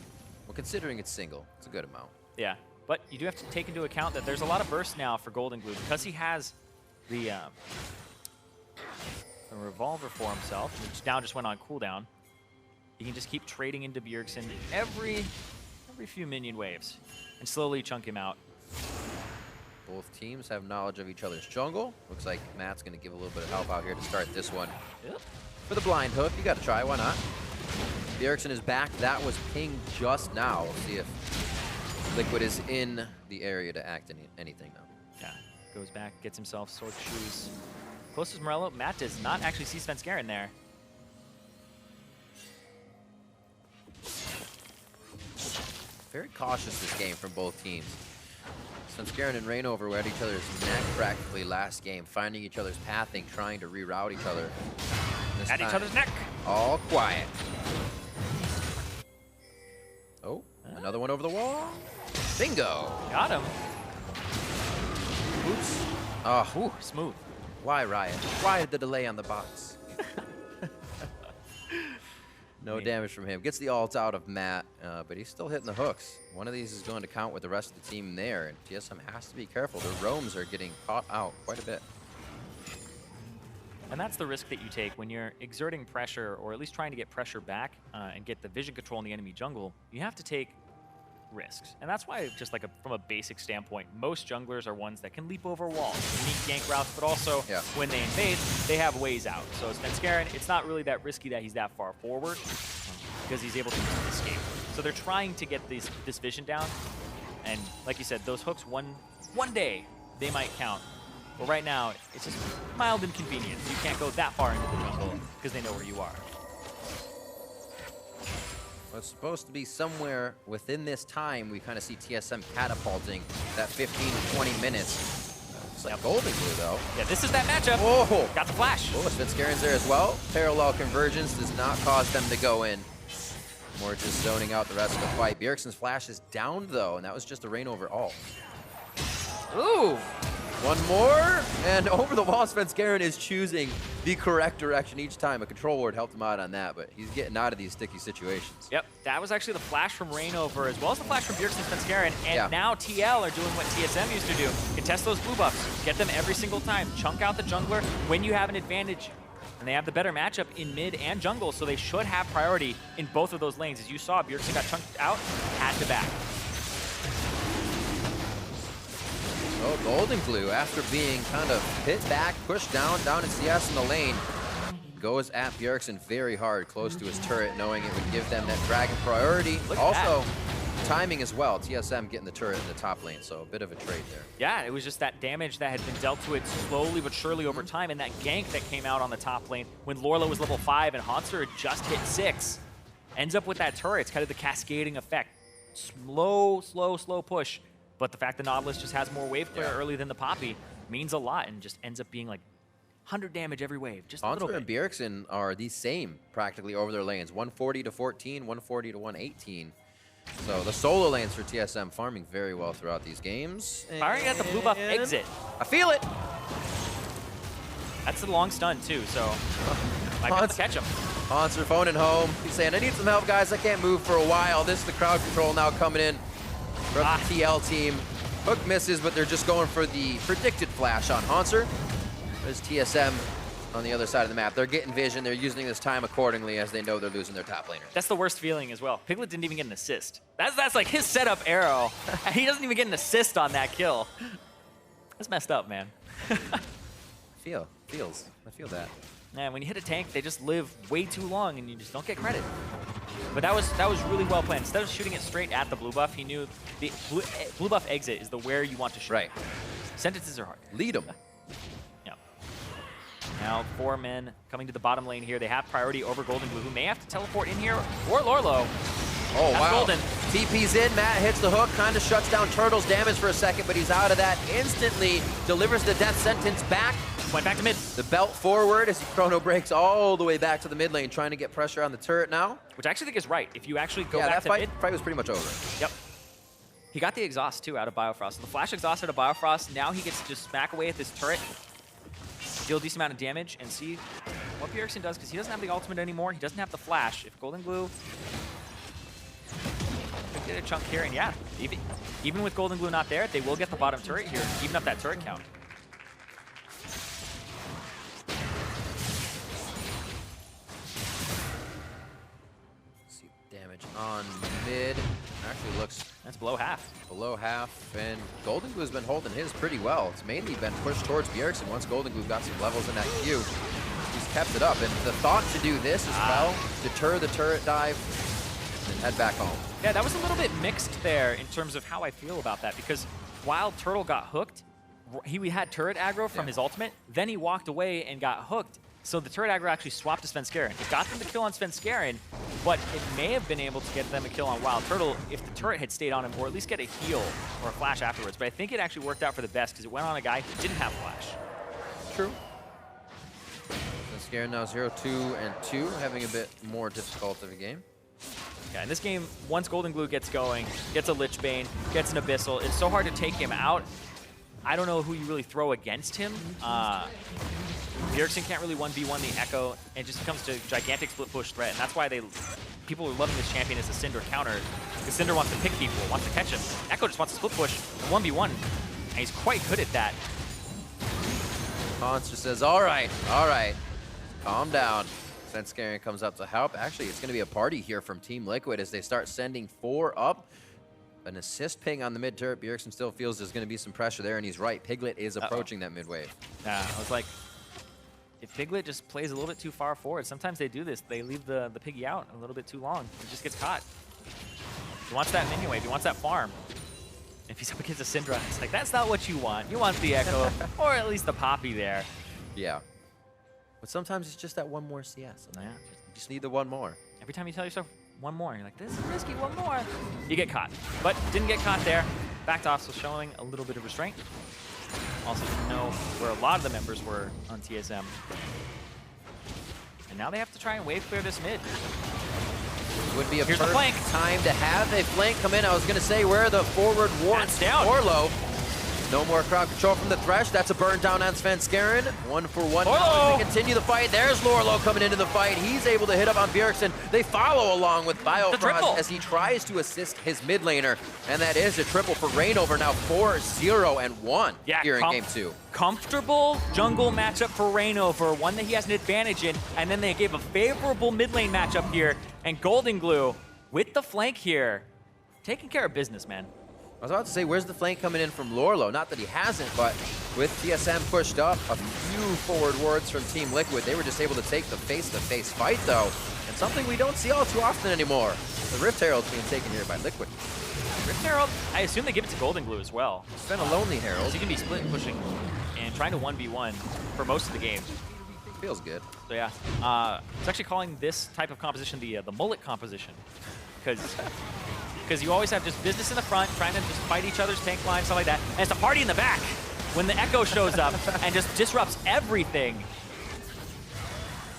Well, considering it's single, it's a good amount. Yeah, but you do have to take into account that there's a lot of burst now for Golden Glue because he has the revolver for himself, which now just went on cooldown. He can just keep trading into Bjergsen every few minion waves and slowly chunk him out. Both teams have knowledge of each other's jungle. Looks like Matt's going to give a little bit of help out here to start this one. Yep. For the blind hook, you got to try, why not? Bjergsen is back. That was pinged just now. We'll see if Liquid is in the area to act anything now. Yeah, goes back, gets himself sword shoes. Closest Morello, Matt does not actually see Svenskeren there. Very cautious this game from both teams. Svenskeren and Reignover were at each other's neck practically last game, finding each other's pathing, trying to reroute each other. This At each other's neck. All quiet. Oh, another one over the wall. Bingo. Got him. Oops. Oh, ooh, smooth. Why, Riot? Why the delay on the box? No damage from him. Gets the ult out of Matt, but he's still hitting the hooks. One of these is going to count with the rest of the team there, and TSM has to be careful. Their roams are getting caught out quite a bit. And that's the risk that you take when you're exerting pressure, or at least trying to get pressure back and get the vision control in the enemy jungle. You have to take risks. And that's why, just like from a basic standpoint, most junglers are ones that can leap over walls, unique gank routes, but also when they invade, they have ways out. So Svenskeren, it's not really that risky that he's that far forward because he's able to escape. So they're trying to get this vision down. And like you said, those hooks, one day, they might count. But right now, it's just mild inconvenience. You can't go that far into the jungle because they know where you are. Well, it's supposed to be somewhere within this time we kind of see TSM catapulting that 15 to 20 minutes. It's like Golden Glue, though. Yeah, this is that matchup. Whoa! Got the flash. Oh, Svenskeren's there as well. Parallel convergence does not cause them to go in. More just zoning out the rest of the fight. Bjergsen's flash is down, though, and that was just a Reignover ult. Ooh! One more, and over the wall, Svenskeren is choosing the correct direction each time. A control ward helped him out on that, but he's getting out of these sticky situations. Yep, that was actually the flash from Reignover, as well as the flash from Bjergsen and Svenskeren, and now TL are doing what TSM used to do. Contest those blue buffs, get them every single time, chunk out the jungler when you have an advantage. And they have the better matchup in mid and jungle, so they should have priority in both of those lanes. As you saw, Bjergsen got chunked out, had to back. Oh, Golden Glue, after being kind of hit back, pushed down in CS in the lane, goes at Bjergsen very hard, close to his turret, knowing it would give them that dragon priority. Also, timing as well. TSM getting the turret in the top lane, so a bit of a trade there. Yeah, it was just that damage that had been dealt to it slowly but surely over time, and that gank that came out on the top lane when Lorla was level 5 and Hanser had just hit 6. Ends up with that turret. It's kind of the cascading effect. Slow push. But the fact that Nautilus just has more wave clear early than the Poppy means a lot, and just ends up being like 100 damage every wave, just a little bit. Hanser and Bjergsen are the same practically over their lanes, 140 to 14, 140 to 118. So the solo lanes for TSM farming very well throughout these games. Firing at the blue buff exit. I feel it. That's a long stun too, so might be able to catch him. Hanser phoning home. He's saying, I need some help, guys. I can't move for a while. This is the crowd control now coming in from the TL team. Hook misses, but they're just going for the predicted flash on Hanser. There's TSM on the other side of the map. They're getting vision. They're using this time accordingly as they know they're losing their top laner. That's the worst feeling as well. Piglet didn't even get an assist. That's like his setup arrow. He doesn't even get an assist on that kill. That's messed up, man. feel that. Man, when you hit a tank, they just live way too long, and you just don't get credit. But that was really well planned. Instead of shooting it straight at the blue buff, he knew the blue buff exit is the where you want to shoot. Right. Sentences are hard. Lead them. Yeah. Now 4 men coming to the bottom lane here. They have priority over Golden Blue, who may have to teleport in here, or Lorlo. Oh, That's wow. Golden. TP's in, Matt hits the hook, kind of shuts down Turtle's damage for a second, but he's out of that instantly, delivers the death sentence back. Went back to mid. The belt forward as he chrono breaks all the way back to the mid lane, trying to get pressure on the turret now. Which I actually think is right. If you actually go Yeah, back that to mid. fight was pretty much over. Yep. He got the exhaust, too, out of Biofrost. So the flash exhaust out of Biofrost, now he gets to just smack away at this turret, deal a decent amount of damage, and see what Bjergsen does, because he doesn't have the ultimate anymore. He doesn't have the flash. If Golden Glue could get a chunk here, and yeah, even with Golden Glue not there, they will get the bottom turret here, even up that turret count. See damage on mid. Actually looks that's below half. Below half, and Golden Glue's been holding his pretty well. It's mainly been pushed towards Bjergsen. Once Golden Glue got some levels in that queue, he's kept it up. And the thought to do this as well, deter the turret dive, and head back home. Yeah, that was a little bit mixed there in terms of how I feel about that, because while Turtle got hooked, he had turret aggro from his ultimate, then he walked away and got hooked. So the turret aggro actually swapped to Svenskeren. It got them the kill on Svenskeren, but it may have been able to get them a kill on Wild Turtle if the turret had stayed on him, or at least get a heal or a flash afterwards. But I think it actually worked out for the best, because it went on a guy who didn't have flash. True. Svenskeren now 0-2 and 2, having a bit more difficult of a game. Yeah, in this game, once Golden Glue gets going, gets a Lich Bane, gets an Abyssal, it's so hard to take him out. I don't know who you really throw against him. Bjergsen can't really 1v1 the Echo, and it just becomes a gigantic split push threat, and that's why people are loving this champion as a Cinder counter, because Cinder wants to pick people, wants to catch him. Echo just wants to split push and 1v1, and he's quite good at that. Monster says, all right, calm down. Svenskeren comes up to help. Actually, it's going to be a party here from Team Liquid as they start sending 4 up. An assist ping on the mid turret. Bjergsen still feels there's going to be some pressure there, and he's right. Piglet is approaching that mid wave. Yeah, I was like, if Piglet just plays a little bit too far forward, sometimes they do this. They leave the piggy out a little bit too long. He just gets caught. He wants that minion wave. He wants that farm. If he's up against a Syndra, it's like, that's not what you want. You want the Echo, or at least the Poppy there. Yeah. But sometimes it's just that one more CS. And you just need the one more. Every time you tell yourself one more, you're like, this is risky, one more. You get caught. But didn't get caught there. Backed off, so showing a little bit of restraint. Also didn't know where a lot of the members were on TSM. And now they have to try and wave clear this mid. Would be a Here's the perfect flank. time to have a flank come in. I was going to say where the forward wards down. Orlo. No more crowd control from the Thresh. That's a burn down on Svenskeren. 1-for-1 now as they continue the fight. There's Lorlo coming into the fight. He's able to hit up on Bjergsen. They follow along with Biofrost as he tries to assist his mid laner. And that is a triple for Reignover, now 4-0-1 here in Game 2. Comfortable jungle matchup for Reignover, one that he has an advantage in, and then they gave a favorable mid lane matchup here, and Golden Glue with the flank here, taking care of business, man. I was about to say, where's the flank coming in from Lorlo? Not that he hasn't, but with TSM pushed up, a few forward wards from Team Liquid, they were just able to take the face-to-face fight, though, and something we don't see all too often anymore. The Rift Herald being taken here by Liquid. Rift Herald, I assume they give it to Golden Glue as well. It's been a lonely Herald. So you can be split pushing and trying to 1v1 for most of the game. Feels good. So yeah, it's actually calling this type of composition the mullet composition, because you always have just business in the front, trying to just fight each other's tank line, stuff like that, and it's a party in the back when the Echo shows up and just disrupts everything.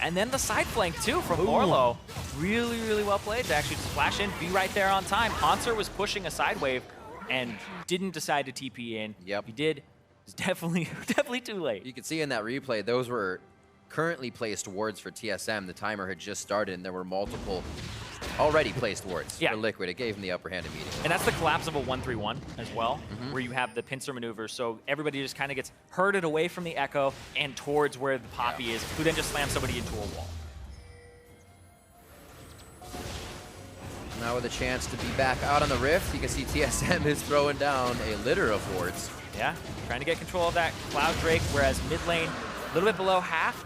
And then the side flank too from Lorlo. Really, really well played to actually just flash in, be right there on time. Hanser was pushing a side wave and didn't decide to TP in. Yep. He did. It's definitely too late. You can see in that replay, those were currently placed wards for TSM. The timer had just started, and there were multiple already placed wards for Liquid. It gave him the upper hand immediately. And that's the collapse of a 1-3-1 as well, where you have the pincer maneuver. So everybody just kind of gets herded away from the Echo and towards where the Poppy is, who then just slams somebody into a wall. Now with a chance to be back out on the Rift, you can see TSM is throwing down a litter of wards. Yeah, trying to get control of that Cloud Drake, whereas mid lane, A little bit below half.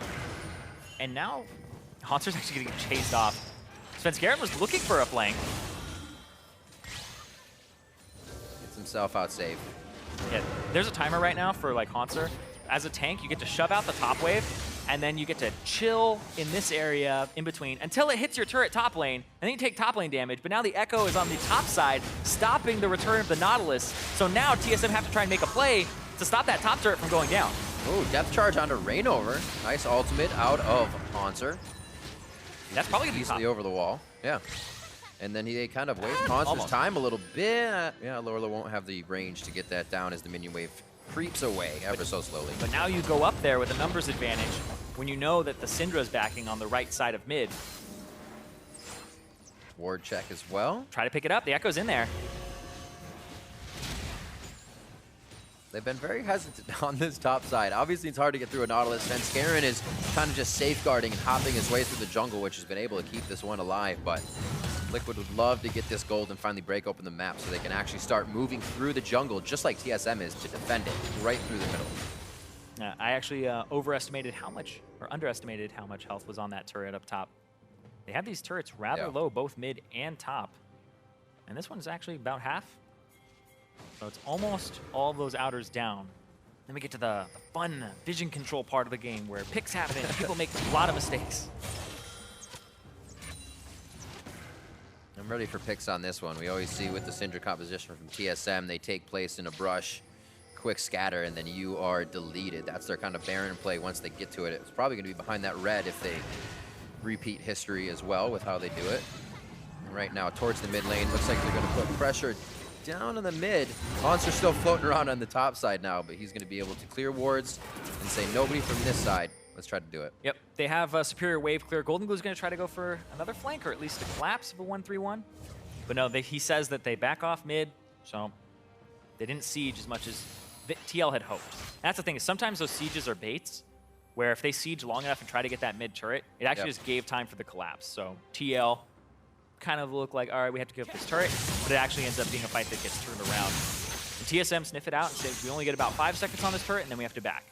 And now Haunter's actually going to get chased off. Svenskeren was looking for a flank. Gets himself out safe. Yeah, there's a timer right now for like Haunter. As a tank, you get to shove out the top wave, and then you get to chill in this area in between until it hits your turret top lane, and then you take top lane damage. But now the Echo is on the top side, stopping the return of the Nautilus. So now TSM have to try and make a play to stop that top turret from going down. Oh, depth charge onto Rainover. Nice ultimate out of Haunter. That's probably going to be easily top. over the wall. Yeah. And then he kind of wastes Haunter's time a little bit. Yeah, Lorla won't have the range to get that down as the minion wave creeps away ever so slowly. But now you go up there with a numbers advantage when you know that the Syndra's backing on the right side of mid. Ward check as well. Try to pick it up. The Echo's in there. They've been very hesitant on this top side. Obviously, it's hard to get through a Nautilus. Svenskeren is kind of just safeguarding and hopping his way through the jungle, which has been able to keep this one alive. But Liquid would love to get this gold and finally break open the map so they can actually start moving through the jungle, just like TSM is, to defend it right through the middle. I actually underestimated how much health was on that turret up top. They have these turrets rather low, both mid and top. And this one's actually about half. So it's almost all those outers down. Then we get to the fun vision control part of the game where picks happen and people make a lot of mistakes. I'm ready for picks on this one. We always see with the Syndra composition from TSM, they take place in a brush, quick scatter, and then you are deleted. That's their kind of Baron play once they get to it. It's probably going to be behind that red if they repeat history as well with how they do it. And right now, towards the mid lane, looks like they're going to put pressure down in the mid. Monster's still floating around on the top side now, but he's going to be able to clear wards and say nobody from this side. Let's try to do it. Yep, they have a superior wave clear. Golden Glue's going to try to go for another flank, or at least a collapse of a 1-3-1. But no, he says that they back off mid, so they didn't siege as much as TL had hoped. That's the thing, is sometimes those sieges are baits, where if they siege long enough and try to get that mid turret, it actually just gave time for the collapse. So TL kind of looked like, all right, we have to give up this turret, but it actually ends up being a fight that gets turned around. And TSM sniff it out and say, we only get about 5 seconds on this turret, and then we have to back.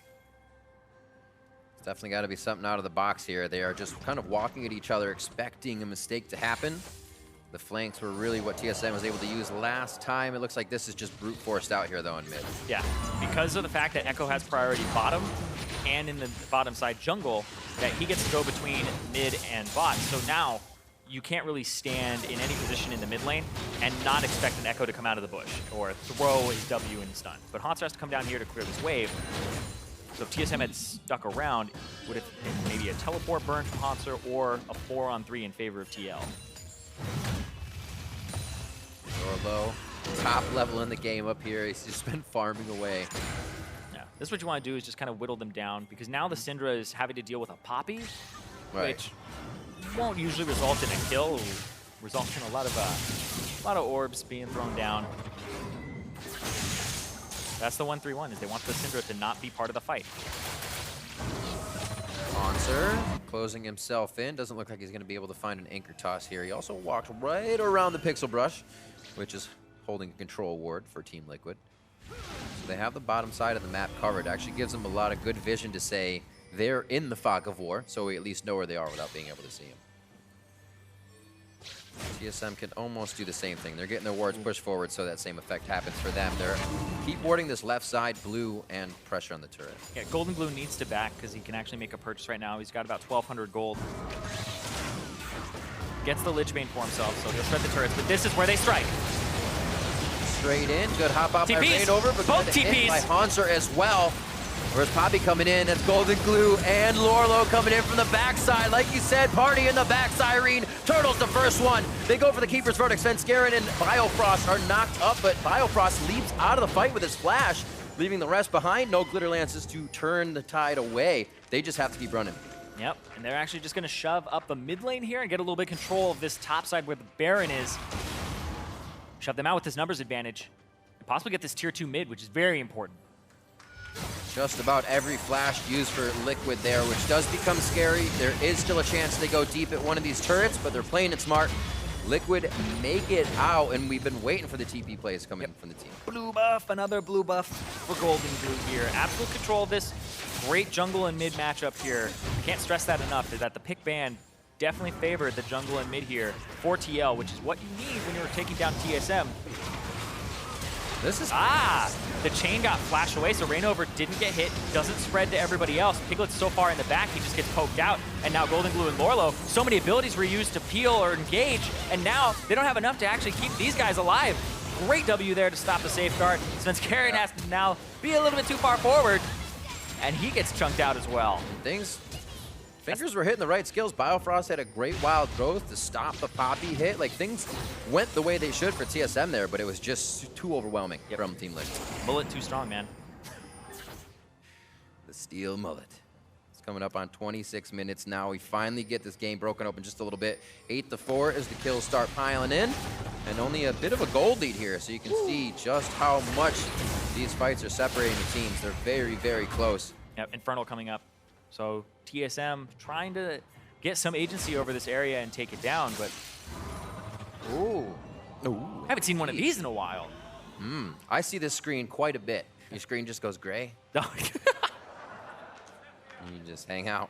It's definitely got to be something out of the box here. They are just kind of walking at each other, expecting a mistake to happen. The flanks were really what TSM was able to use last time. It looks like this is just brute forced out here, though, in mid. Yeah, because of the fact that Echo has priority bottom and in the bottom side jungle, that he gets to go between mid and bot. So now you can't really stand in any position in the mid lane and not expect an Echo to come out of the bush or throw his W and stun. But Haunter has to come down here to clear this wave. So if TSM had stuck around, would have been maybe a teleport burn from Haunter or a 4-on-3 in favor of TL. Low, top level in the game up here. He's just been farming away. Yeah, this is what you want to do, is just kind of whittle them down, because now the Syndra is having to deal with a Poppy, which won't usually result in a kill. It'll result in a lot of orbs being thrown down. That's the 1-3-1, is they want the Syndra to not be part of the fight. Monster closing himself in. Doesn't look like he's going to be able to find an anchor toss here. He also walked right around the pixel brush, which is holding a control ward for Team Liquid. So they have the bottom side of the map covered. Actually gives them a lot of good vision to say they're in the fog of war, so we at least know where they are without being able to see them. TSM can almost do the same thing. They're getting their wards pushed forward so that same effect happens for them. They're keep warding this left side, blue, and pressure on the turret. Yeah, Golden Glue needs to back because he can actually make a purchase right now. He's got about 1,200 gold. Gets the Lich Bane for himself, so he'll spread the turrets, but this is where they strike. Straight in, good hop out by TPs. Rainover, but Both good hit TPs. by Haunter as well. Where's Poppy coming in? That's Golden Glue and Lorlo coming in from the backside. Like you said, party in the backside. Irene Turtle's the first one. They go for the Keeper's Verdict. Svenskeren and Biofrost are knocked up, but Biofrost leaps out of the fight with his flash, leaving the rest behind. No Glitter Lances to turn the tide away. They just have to keep running. Yep, and they're actually just going to shove up the mid lane here and get a little bit of control of this top side where the Baron is. Shove them out with this numbers advantage. And possibly get this tier 2 mid, which is very important. Just about every flash used for Liquid there, which does become scary. There is still a chance they go deep at one of these turrets, but they're playing it smart. Liquid make it out, and we've been waiting for the TP plays coming from the team. Blue buff, another blue buff for Golden Glue here. Absolute control of this. great jungle and mid matchup here. Can't stress that enough, that the pick ban definitely favored the jungle and mid here for TL, which is what you need when you're taking down TSM. This is... The chain got flashed away, so Rainover didn't get hit, doesn't spread to everybody else. Piglet's so far in the back, he just gets poked out. And now Golden Glue and Lorlo, so many abilities were used to peel or engage, and now they don't have enough to actually keep these guys alive. Great W there to stop the safeguard. Svenskeren has to now be a little bit too far forward, and he gets chunked out as well. Fingers were hitting the right skills. Biofrost had a great wild growth to stop the Poppy hit. Like, things went the way they should for TSM there, but it was just too overwhelming from Team Liquid. Mullet too strong, man. The Steel Mullet. It's coming up on 26 minutes now. We finally get this game broken open just a little bit. 8-4 as the kills start piling in. And only a bit of a gold lead here, so you can see just how much these fights are separating the teams. They're very, very close. Yep, Infernal coming up. So TSM trying to get some agency over this area and take it down, but haven't seen one of these in a while. I see this screen quite a bit. Your screen just goes gray. And you just hang out.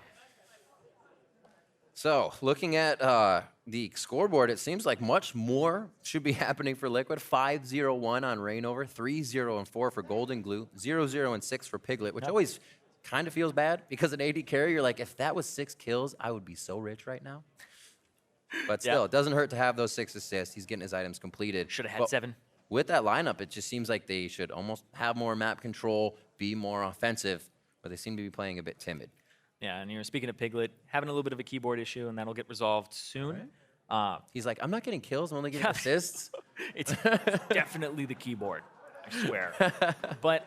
So looking at the scoreboard, it seems like much more should be happening for Liquid. 5-0-1 on Rainover, 3-0-4 for Golden Glue, 0-0-6 for Piglet, which always kind of feels bad because an AD carry, you're like, if that was 6 kills, I would be so rich right now. But still, it doesn't hurt to have those 6 assists. He's getting his items completed. Should have had 7. With that lineup, it just seems like they should almost have more map control, be more offensive, but they seem to be playing a bit timid. Yeah, and speaking of Piglet, having a little bit of a keyboard issue, and that'll get resolved soon. He's like, I'm not getting kills, I'm only getting assists. It's definitely the keyboard, I swear. But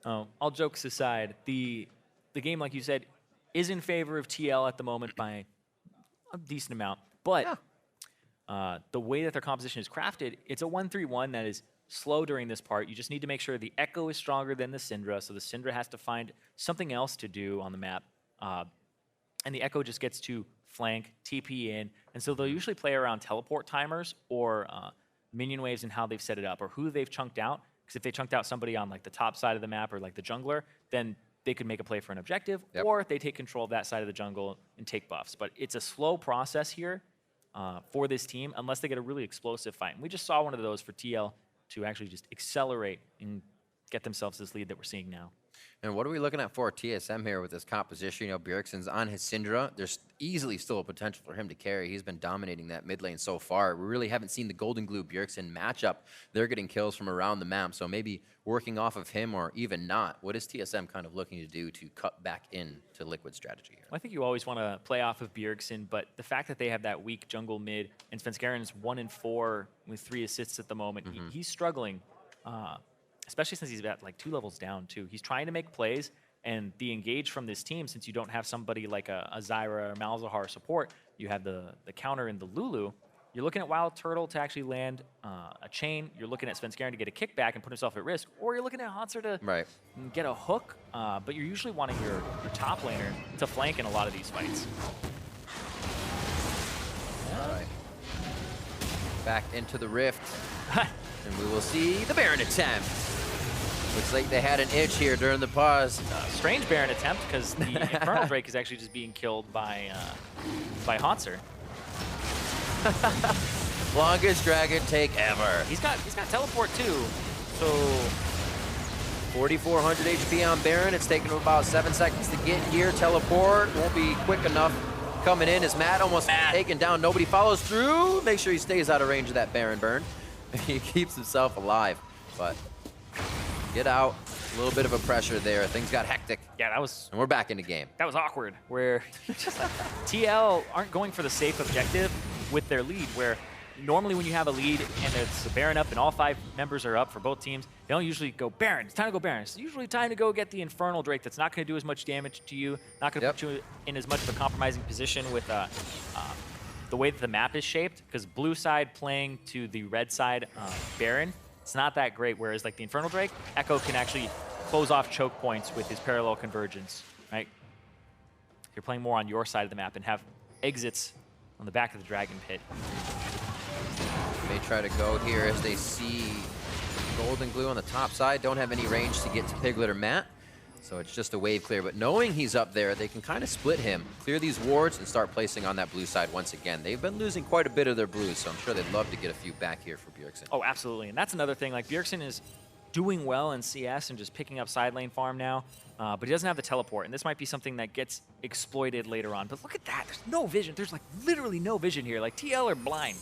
all jokes aside, the game, like you said, is in favor of TL at the moment by a decent amount. But the way that their composition is crafted, it's a 1-3-1 that is slow during this part. You just need to make sure the Echo is stronger than the Syndra, so the Syndra has to find something else to do on the map. And the Echo just gets to flank, TP in, and so they'll usually play around teleport timers or minion waves and how they've set it up or who they've chunked out. Because if they chunked out somebody on like the top side of the map or like the jungler, then they could make a play for an objective, or they take control of that side of the jungle and take buffs. But it's a slow process here for this team unless they get a really explosive fight. And we just saw one of those for TL to actually just accelerate and get themselves this lead that we're seeing now. And what are we looking at for TSM here with this composition? You know, Bjergsen's on his Syndra. There's easily still a potential for him to carry. He's been dominating that mid lane so far. We really haven't seen the Golden Glue Bjergsen matchup. They're getting kills from around the map, so maybe working off of him or even not. What is TSM kind of looking to do to cut back into Liquid strategy here? Well, I think you always want to play off of Bjergsen, but the fact that they have that weak jungle mid, and Svenskeren's 1-4 with 3 assists at the moment, he's struggling. Especially since he's at like 2 levels down too. He's trying to make plays, and the engage from this team, since you don't have somebody like a Zyra or Malzahar support, you have the counter in the Lulu. You're looking at Wild Turtle to actually land a chain. You're looking at Svenskeren to get a kickback and put himself at risk, or you're looking at Hanser to get a hook. But you're usually wanting your top laner to flank in a lot of these fights. All right. Back into the rift. And we will see the Baron attempt. Looks like they had an itch here during the pause. Strange Baron attempt, because the Infernal Drake is actually just being killed by Hanser. Longest dragon take ever. He's got teleport too, so 4,400 HP on Baron. It's taken him about 7 seconds to get here. Teleport won't be quick enough coming in as Matt almost taken down. Nobody follows through. Make sure he stays out of range of that Baron burn. He keeps himself alive, but get out. A little bit of a pressure there. Things got hectic. Yeah, that was... And we're back in the game. That was awkward, where just like TL aren't going for the safe objective with their lead, where normally when you have a lead and it's a Baron up and all 5 members are up for both teams, they don't usually go Baron. It's time to go Baron. It's usually time to go get the Infernal Drake that's not going to do as much damage to you, not going to put you in as much of a compromising position with the way that the map is shaped, because blue side playing to the red side Baron, it's not that great, whereas like the Infernal Drake, Echo can actually close off choke points with his parallel convergence, right? You're playing more on your side of the map and have exits on the back of the Dragon Pit. May try to go here as they see Golden Glue on the top side. Don't have any range to get to Piglet or Matt. So it's just a wave clear, but knowing he's up there, they can kind of split him, clear these wards, and start placing on that blue side once again. They've been losing quite a bit of their blues, so I'm sure they'd love to get a few back here for Bjergsen. Oh, absolutely. And that's another thing. Like, Bjergsen is doing well in CS and just picking up side lane farm now, but he doesn't have the teleport, and this might be something that gets exploited later on. But look at that. There's no vision. There's, like, literally no vision here. Like, TL are blind.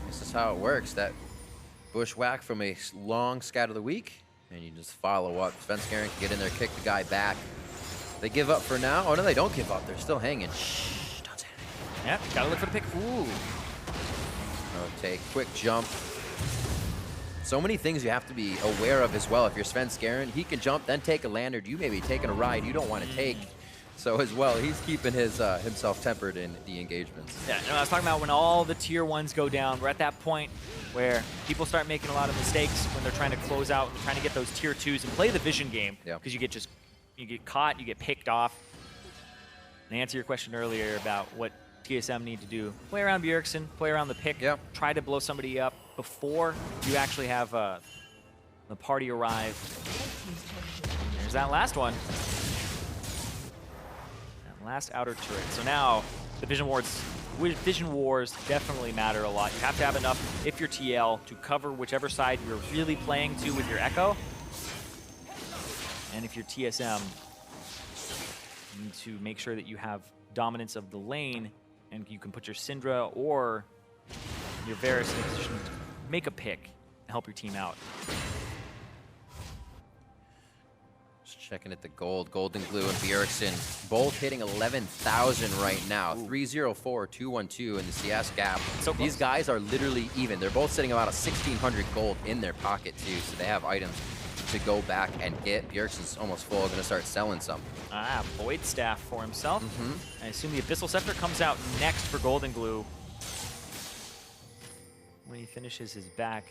This is how it works. That bushwhack from a long scout of the week, and you just follow up. Svenskeren can get in there, kick the guy back. They give up for now. Oh, no, they don't give up. They're still hanging. Shh, don't say anything. Yeah, gotta look for the pick. Ooh. Rotate, quick jump. So many things you have to be aware of as well. If you're Svenskeren, he can jump, then take a lanyard. You may be taking a ride you don't want to take. So as well, he's keeping his himself tempered in the engagements. Yeah, I was talking about when all the tier 1s go down. We're at that point where people start making a lot of mistakes when they're trying to close out, trying to get those tier 2s and play the vision game. Because you get caught, you get picked off. And to answer your question earlier about what TSM need to do, play around Bjergsen, play around the pick, try to blow somebody up before you actually have the party arrive. There's that last one. Last outer turret. So now the vision wars definitely matter a lot. You have to have enough, if you're TL, to cover whichever side you're really playing to with your Echo. And if you're TSM, you need to make sure that you have dominance of the lane and you can put your Syndra or your Varus in a position to make a pick and help your team out. Checking at the gold. Golden Glue and Bjergsen both hitting 11,000 right now. 304, 212 in the CS gap. So these guys are literally even. They're both sitting about a 1,600 gold in their pocket too, so they have items to go back and get. Bjergsen's almost full, gonna start selling some. Void Staff for himself. I assume the Abyssal Scepter comes out next for Golden Glue when he finishes his back.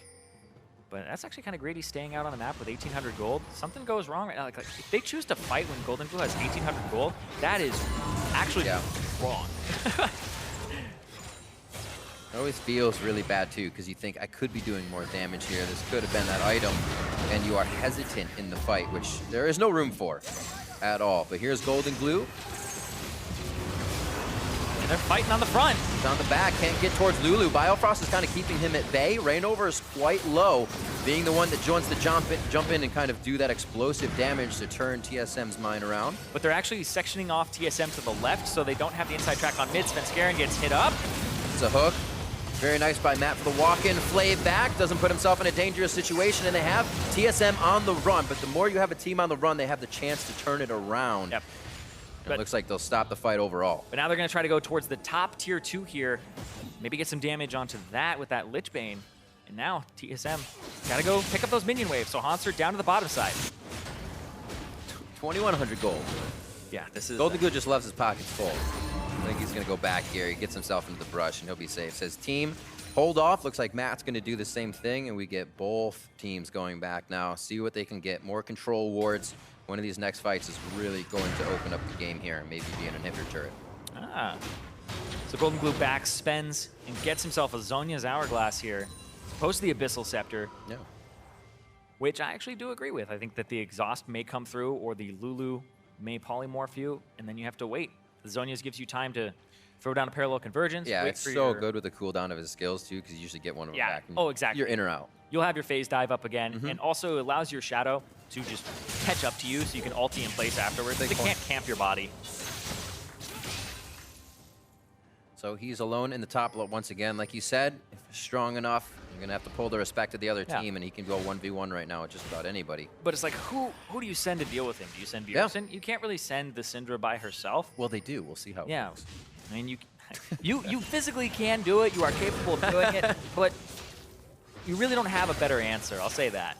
But that's actually kind of great. He's staying out on the map with 1,800 gold. Something goes wrong right now. Like, if they choose to fight when Golden Glue has 1,800 gold, that is actually wrong. It always feels really bad too, because you think, I could be doing more damage here. This could have been that item. And you are hesitant in the fight, which there is no room for at all. But here's Golden Glue. They're fighting on the front. He's on the back, can't get towards Lulu. Biofrost is kind of keeping him at bay. Rainover is quite low, being the one that joins the jump in and kind of do that explosive damage to turn TSM's mind around. But they're actually sectioning off TSM to the left, so they don't have the inside track on mid. Svenskeren gets hit up. It's a hook. Very nice by Matt for the walk-in. Flav back, doesn't put himself in a dangerous situation, and they have TSM on the run. But the more you have a team on the run, they have the chance to turn it around. Yep. It looks like they'll stop the fight overall. But now they're going to try to go towards the top tier 2 here. Maybe get some damage onto that with that Lich Bane. And now TSM got to go pick up those minion waves. So Hanser down to the bottom side. 2,100 gold. Yeah, this is... Golden Glue just loves his pockets full. I think he's going to go back here. He gets himself into the brush and he'll be safe. Says team, hold off. Looks like Matt's going to do the same thing. And we get both teams going back now. See what they can get. More control wards. One of these next fights is really going to open up the game here and maybe be an inhibitor turret. So Golden Glue back, spends, and gets himself a Zhonya's Hourglass here. Opposed to the Abyssal Scepter. Yeah. Which I actually do agree with. I think that the Exhaust may come through or the Lulu may polymorph you, and then you have to wait. The Zhonya's gives you time to throw down a Parallel Convergence. Yeah, it's so good with the cooldown of his skills too, because you usually get one of them back. Oh, exactly. You're in or out. You'll have your phase dive up again, and also allows your Shadow to just catch up to you so you can ulti in place afterwards. They can't camp your body. So he's alone in the top once again. Like you said, if you're strong enough, you're going to have to pull the respect of the other team, and he can go 1v1 right now with just about anybody. But it's like, who do you send to deal with him? Do you send Bjergsen? You can't really send the Syndra by herself. Well, they do. We'll see how it works. I mean, you physically can do it. You are capable of doing it, but you really don't have a better answer. I'll say that.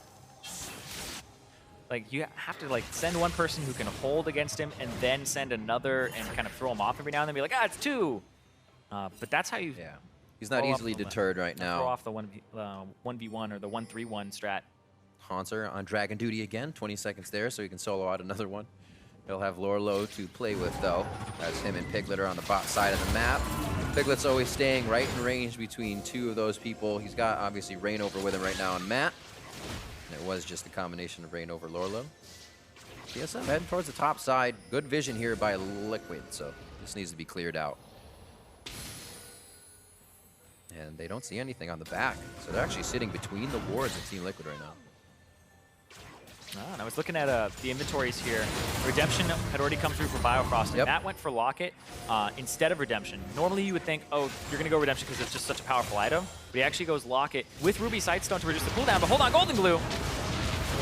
Like, you have to like send one person who can hold against him and then send another and kind of throw him off every now and then. Be like, it's 2. But that's how you... Yeah. He's not easily deterred right now. Throw off the 1v1 or the 1-3-1 strat. Hanser on Dragon Duty again. 20 seconds there, so he can solo out another one. He'll have Lorlo to play with, though. That's him and Piglet are on the bot side of the map. Piglet's always staying right in range between 2 of those people. He's got, obviously, Rainover with him right now on Matt. And it was just a combination of Rainover, Lorlo. TSM heading towards the top side. Good vision here by Liquid, so this needs to be cleared out. And they don't see anything on the back, so they're actually sitting between the wards of Team Liquid right now. And I was looking at the inventories here. Redemption had already come through for Biofrost, and that went for Locket instead of Redemption. Normally you would think, oh, you're going to go Redemption because it's just such a powerful item. But he actually goes Locket with Ruby Sightstone to reduce the cooldown. But hold on, Golden Glue.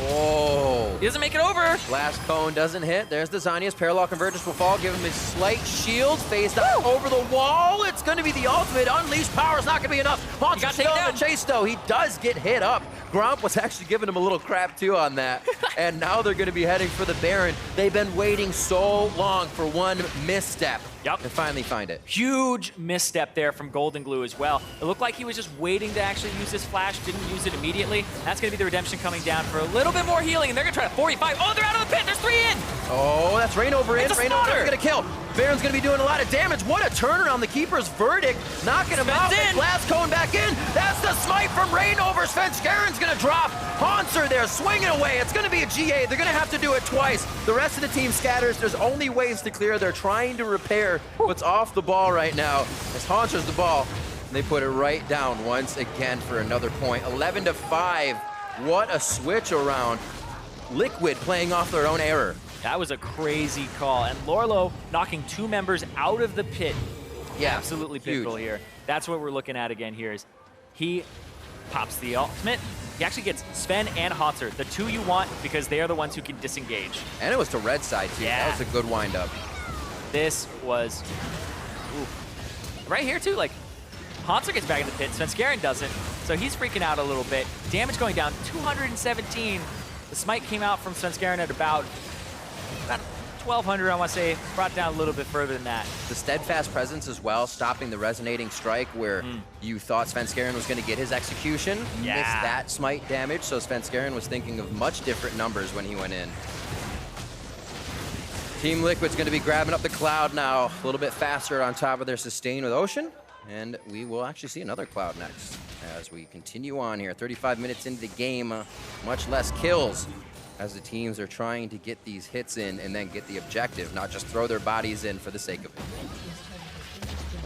Oh. He doesn't make it over. Blast Cone doesn't hit. There's the Zanius. Parallel Convergence will fall. Give him his slight shield. Phased up over the wall. It's going to be the ultimate. Unleashed power is not going to be enough. Haunter's still in the chase, though. He does get hit up. Gromp was actually giving him a little crap, too, on that. And now they're going to be heading for the Baron. They've been waiting so long for one misstep. Yep. And finally find it. Huge misstep there from Golden Glue as well. It looked like he was just waiting to actually use his flash, didn't use it immediately. That's going to be the Redemption coming down for a little bit more healing, and they're going to try to 45. Oh, they're out of the pit. There's 3 in. Oh, that's Rainover in. Rainover going to kill. Baron's going to be doing a lot of damage. What a turnaround. The Keeper's Verdict knocking him out. Blast Cone back in. That's the smite from Rainover. Svenskaren's going to drop. Haunter there swinging away. It's going to be a GA. They're going to have to do it twice. The rest of the team scatters. There's only ways to clear. They're trying to repair what's off the ball right now. As Haunter's the ball, and they put it right down once again for another point. 11-5. What a switch around. Liquid playing off their own error. That was a crazy call. And Lorlo knocking 2 members out of the pit. Yeah, absolutely pivotal here. That's what we're looking at again here is he pops the ultimate. He actually gets Sven and Haunter, the 2 you want because they are the ones who can disengage. And it was to red side too. Yeah. That was a good wind-up. This was right here too. Like Haunter gets back in the pit, Svenskeren doesn't, so he's freaking out a little bit. Damage going down 217. The smite came out from Svenskeren at about 1,200, I want to say, brought down a little bit further than that. The steadfast presence as well, stopping the resonating strike where you thought Svenskeren was going to get his execution. Missed that smite damage, so Svenskeren was thinking of much different numbers when he went in. Team Liquid's going to be grabbing up the Cloud now, a little bit faster on top of their sustain with Ocean, and we will actually see another Cloud next as we continue on here. 35 minutes into the game, much less kills, as the teams are trying to get these hits in and then get the objective, not just throw their bodies in for the sake of it.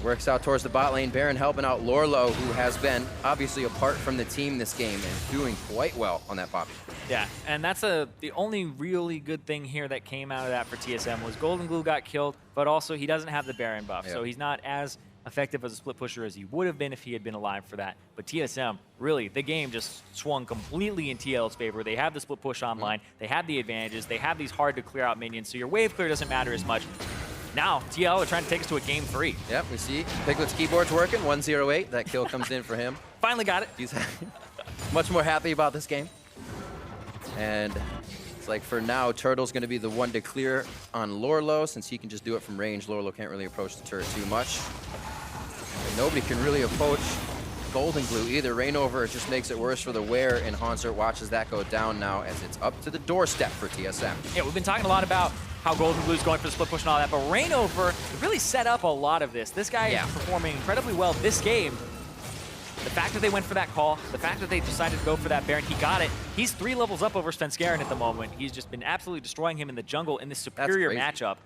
Works out towards the bot lane. Baron helping out Lorlo, who has been obviously apart from the team this game and doing quite well on that Poppy. Yeah, and that's the only really good thing here that came out of that for TSM was Golden Glue got killed, but also he doesn't have the Baron buff, so he's not as effective as a split pusher as he would have been if he had been alive for that. But TSM, really, the game just swung completely in TL's favor. They have the split push online, they have the advantages, they have these hard to clear out minions, so your wave clear doesn't matter as much. Now, TL are trying to take us to a game 3. Yep, we see Piglet's keyboard's working, 108. That kill comes in for him. Finally got it. He's much more happy about this game. And it's like for now, Turtle's going to be the one to clear on Lorlo, since he can just do it from range. Lorlo can't really approach the turret too much. And nobody can really approach Golden Glue either. Rainover just makes it worse for the wear, and Haunter watches that go down now as it's up to the doorstep for TSM. Yeah, we've been talking a lot about how Golden Glue's going for the split push and all that, but Rainover really set up a lot of this. This guy is performing incredibly well this game. The fact that they went for that call, the fact that they decided to go for that Baron, he got it. He's 3 levels up over Svenskeren at the moment. He's just been absolutely destroying him in the jungle in this superior matchup.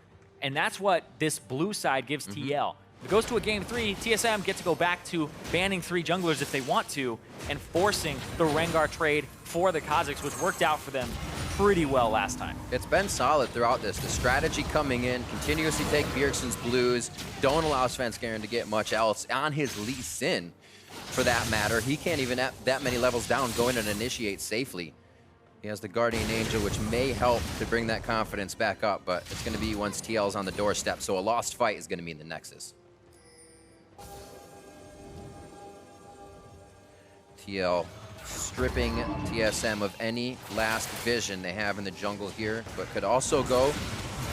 And that's what this blue side gives TL. If it goes to a game 3, TSM get to go back to banning 3 junglers if they want to, and forcing the Rengar trade for the Kazakhs, which worked out for them pretty well last time. It's been solid throughout this. The strategy coming in, continuously take Bjergsen's blues, don't allow Svenskeren to get much else on his Lee Sin, for that matter. He can't even at that many levels down go in and initiate safely. He has the Guardian Angel, which may help to bring that confidence back up, but it's going to be once TL's on the doorstep, so a lost fight is going to mean the Nexus. TL stripping TSM of any last vision they have in the jungle here, but could also go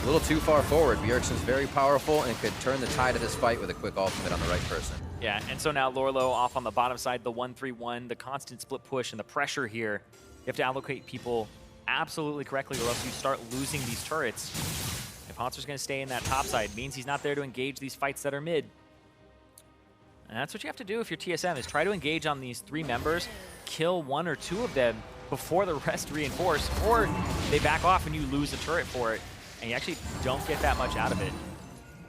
a little too far forward. Bjergsen's very powerful and could turn the tide of this fight with a quick ultimate on the right person. Yeah, and so now Lorlo off on the bottom side, the 1-3-1, the constant split push and the pressure here. You have to allocate people absolutely correctly or else you start losing these turrets. If Haunter's going to stay in that top side, means he's not there to engage these fights that are mid. And that's what you have to do if you're TSM, is try to engage on these 3 members, kill 1 or 2 of them, before the rest reinforce, or they back off and you lose a turret for it, and you actually don't get that much out of it.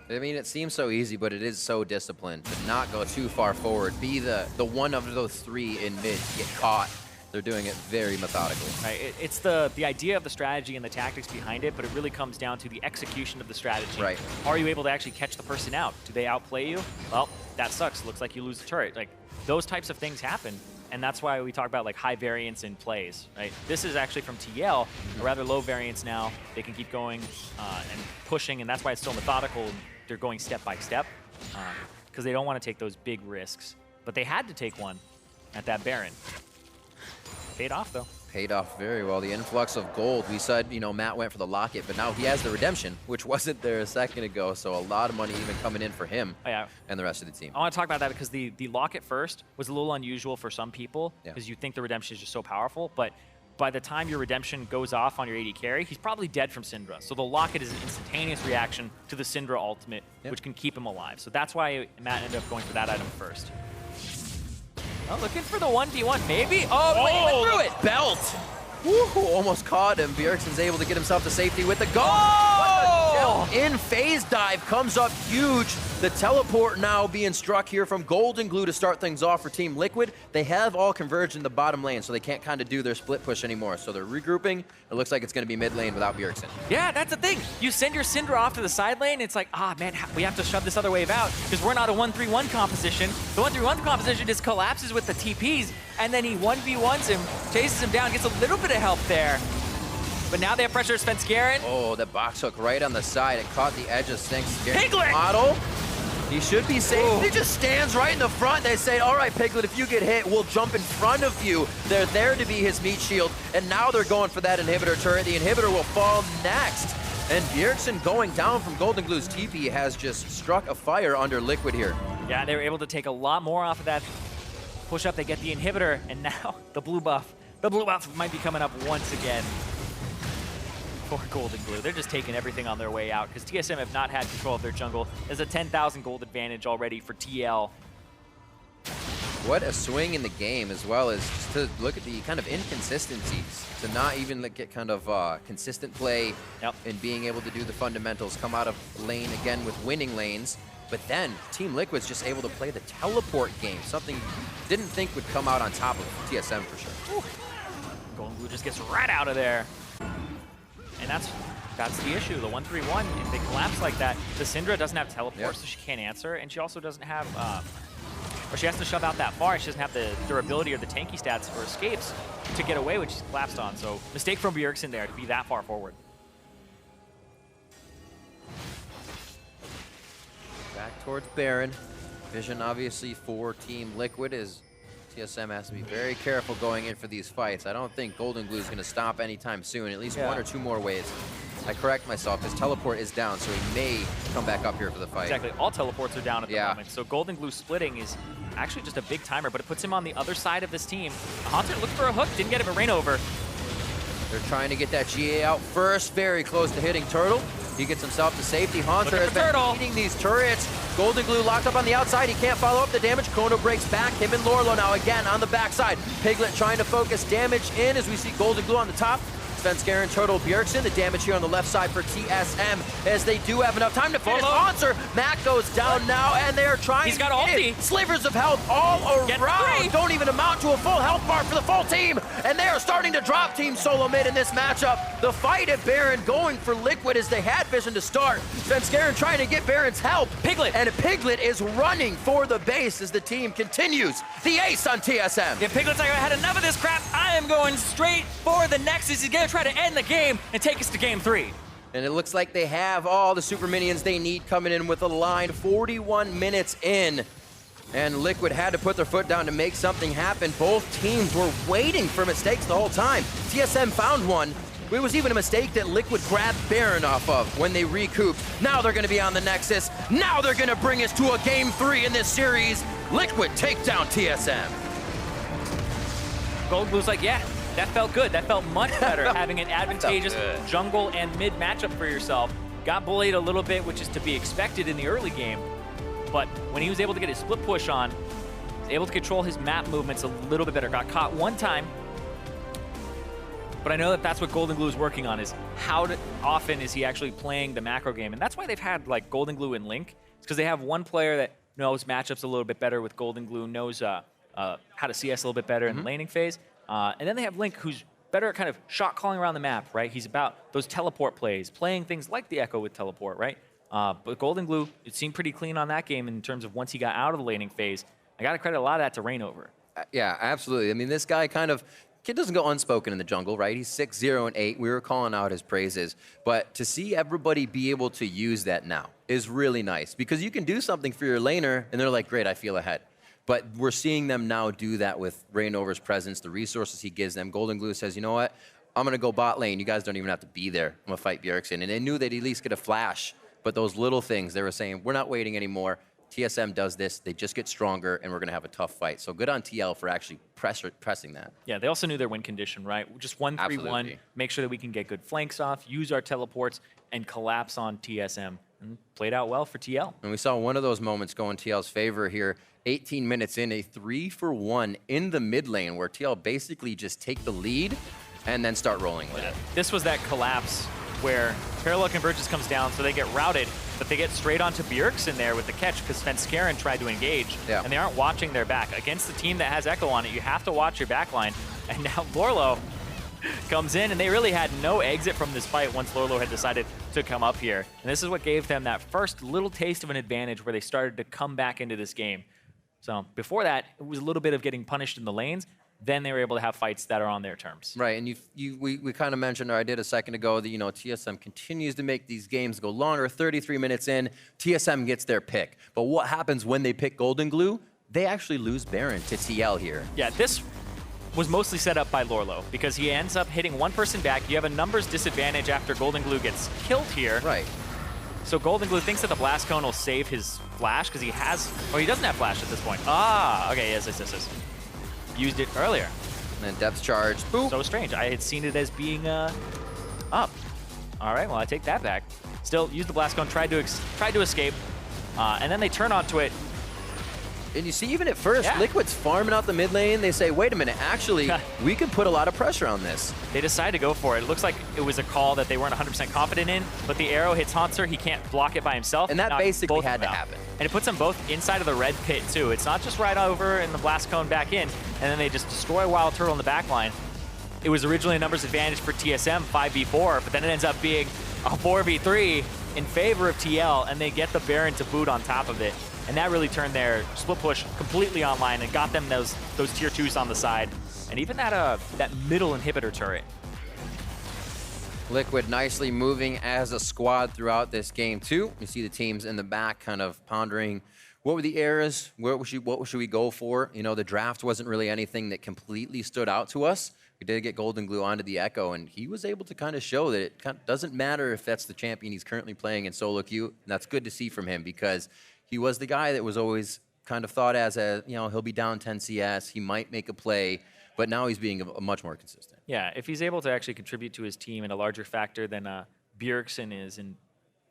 I mean, it seems so easy, but it is so disciplined to not go too far forward. Be the one of those three in mid to get caught. They're doing it very methodically. Right. It's the idea of the strategy and the tactics behind it, but it really comes down to the execution of the strategy. Right. Are you able to actually catch the person out? Do they outplay you? Well, that sucks. Looks like you lose the turret. Like, those types of things happen, and that's why we talk about like high variance in plays, right? This is actually from TL, a rather low variance now. They can keep going and pushing, and that's why it's so methodical. They're going step by step because they don't want to take those big risks. But they had to take one at that Baron. Paid off, though. Paid off very well. The influx of gold. We said, you know, Matt went for the locket, but now he has the redemption, which wasn't there a second ago. So a lot of money even coming in for him and the rest of the team. I want to talk about that because the locket first was a little unusual for some people because you think the redemption is just so powerful, but by the time your redemption goes off on your AD carry, he's probably dead from Syndra. So the locket is an instantaneous reaction to the Syndra ultimate, which can keep him alive. So that's why Matt ended up going for that item first. Oh, looking for the 1v1, maybe? Oh, wait, he went through it! Belt! Woo, almost caught him. Bjergsen's able to get himself to safety with the go. Oh! In phase dive comes up huge. The teleport now being struck here from Golden Glue to start things off for Team Liquid. They have all converged in the bottom lane, so they can't kind of do their split push anymore. So they're regrouping. It looks like it's going to be mid lane without Bjergsen. Yeah, that's the thing. You send your Syndra off to the side lane, it's like, ah, man, we have to shove this other wave out because we're not a 1-3-1 composition. The 1-3-1 composition just collapses with the TPs, and then he 1v1s him, chases him down, gets a little bit of help there. But now they have pressure to Svenskeren. Oh, the box hook right on the side. It caught the edge of Svenskeren. Piglet! Model. He should be safe. He just stands right in the front. They say, all right, Piglet, if you get hit, we'll jump in front of you. They're there to be his meat shield, and now they're going for that inhibitor turret. The inhibitor will fall next. And Bjergsen going down from Golden Glue's TP has just struck a fire under Liquid here. Yeah, they were able to take a lot more off of that push up. They get the inhibitor, and now the blue buff. The blue buff might be coming up once again for Golden Glue. They're just taking everything on their way out because TSM have not had control of their jungle. There's a 10,000 gold advantage already for TL. What a swing in the game, as well as just to look at the kind of inconsistencies, to not even get kind of consistent play and being able to do the fundamentals, come out of lane again with winning lanes. But then Team Liquid's just able to play the teleport game, something you didn't think would come out on top of TSM for sure. Ooh. Golden Glue just gets right out of there. And that's the issue, the 1-3-1. If they collapse like that, the Syndra doesn't have teleport, so she can't answer, and she also doesn't have, or she has to shove out that far, and she doesn't have the durability or the tanky stats for escapes to get away, which she's collapsed on. So mistake from Bjergsen there to be that far forward. Back towards Baron. Vision obviously for Team Liquid is TSM has to be very careful going in for these fights. I don't think Golden Glue is going to stop anytime soon, at least one or two more waves. I correct myself, his teleport is down, so he may come back up here for the fight. Exactly, all teleports are down at the moment. So Golden Glue splitting is actually just a big timer, but it puts him on the other side of this team. Haunter looked for a hook, didn't get him a rain over. They're trying to get that GA out first, very close to hitting Turtle. He gets himself to safety. Haunter has been beating these turrets. Golden Glue locked up on the outside. He can't follow up the damage. Kono breaks back. Him and Lorlo now again on the backside. Piglet trying to focus damage in as we see Golden Glue on the top. Svenskeren, Turtle, Bjergsen. The damage here on the left side for TSM as they do have enough time to finish. Haunter, Matt goes down now, and they are trying to get slivers of health all around. Don't even amount to a full health bar for the full team, and they are starting to drop Team Solo mid in this matchup. The fight at Baron going for Liquid as they had vision to start. Svenskeren trying to get Baron's help. Piglet. And Piglet is running for the base as the team continues. The ace on TSM. If Piglet's like, I had enough of this crap, I am going straight for the Nexus. He's gonna try to end the game and take us to game 3. And it looks like they have all the super minions they need coming in with a line 41 minutes in. And Liquid had to put their foot down to make something happen. Both teams were waiting for mistakes the whole time. TSM found one. It was even a mistake that Liquid grabbed Baron off of when they recouped. Now they're gonna be on the Nexus. Now they're gonna bring us to a game 3 in this series. Liquid take down TSM. Golden Glue's like, yeah, that felt good. That felt much better, having an advantageous jungle and mid matchup for yourself. Got bullied a little bit, which is to be expected in the early game. But when he was able to get his split push on, he was able to control his map movements a little bit better. Got caught one time, but I know that that's what Golden Glue is working on, is how often is he actually playing the macro game. And that's why they've had like Golden Glue and Link. It's because they have one player that knows matchups a little bit better with Golden Glue, knows how to CS a little bit better in the laning phase. And then they have Link, who's better at kind of shot calling around the map, right? He's about those teleport plays, playing things like the Echo with teleport, right? But Golden Glue, it seemed pretty clean on that game in terms of once he got out of the laning phase. I got to credit a lot of that to Rainover. Yeah, absolutely. I mean, this guy kid doesn't go unspoken in the jungle, right? He's 6-0-8. We were calling out his praises. But to see everybody be able to use that now is really nice, because you can do something for your laner, and they're like, great, I feel ahead. But we're seeing them now do that with Rainover's presence, the resources he gives them. Golden Glue says, you know what? I'm going to go bot lane. You guys don't even have to be there. I'm going to fight Bjergsen. And they knew they'd at least get a flash. But those little things, they were saying, we're not waiting anymore. TSM does this. They just get stronger, and we're going to have a tough fight. So good on TL for actually pressing that. Yeah, they also knew their win condition, right? Just 1-3-1, make sure that we can get good flanks off, use our teleports, and collapse on TSM. And played out well for TL. And we saw one of those moments go in TL's favor here. 18 minutes in, a 3-for-1 in the mid lane, where TL basically just take the lead and then start rolling with it. This was that collapse where parallel convergence comes down, so they get routed, but they get straight onto Bjergsen there with the catch because Svenskeren tried to engage, and they aren't watching their back. Against the team that has Echo on it, you have to watch your back line. And now Lorlo comes in, and they really had no exit from this fight once Lorlo had decided to come up here. And this is what gave them that first little taste of an advantage where they started to come back into this game. So before that, it was a little bit of getting punished in the lanes. Then they were able to have fights that are on their terms. Right, and we kind of mentioned, or I did a second ago, that TSM continues to make these games go longer. 33 minutes in, TSM gets their pick. But what happens when they pick Golden Glue? They actually lose Baron to TL here. Yeah, this was mostly set up by Lorlo because he ends up hitting one person back. You have a numbers disadvantage after Golden Glue gets killed here. Right. So Golden Glue thinks that the Blast Cone will save his flash because he has... Oh, he doesn't have flash at this point. Ah, okay, yes. Used it earlier. And then depth charge. Boop. So strange. I had seen it as being up. All right, well, I take that back. Still, used the Blast Cone, tried to escape, and then they turn onto it. And you see, even at first, Liquid's farming out the mid lane. They say, wait a minute, actually, we can put a lot of pressure on this. They decide to go for it. It looks like it was a call that they weren't 100% confident in, but the arrow hits Hanser. He can't block it by himself. And that basically had to happen. And it puts them both inside of the red pit, too. It's not just right over in the Blast Cone back in, and then they just destroy Wild Turtle in the back line. It was originally a numbers advantage for TSM, 5v4, but then it ends up being a 4v3 in favor of TL, and they get the Baron to boot on top of it. And that really turned their split push completely online and got them those tier 2s on the side. And even that middle inhibitor turret. Liquid nicely moving as a squad throughout this game too. You see the teams in the back kind of pondering, what were the errors? What should we go for? The draft wasn't really anything that completely stood out to us. We did get Golden Glue onto the Echo, and he was able to kind of show that it doesn't matter if that's the champion he's currently playing in solo queue. And that's good to see from him, because he was the guy that was always kind of thought as he'll be down 10 CS, he might make a play, but now he's being a much more consistent. Yeah, if he's able to actually contribute to his team in a larger factor than Bjergsen is and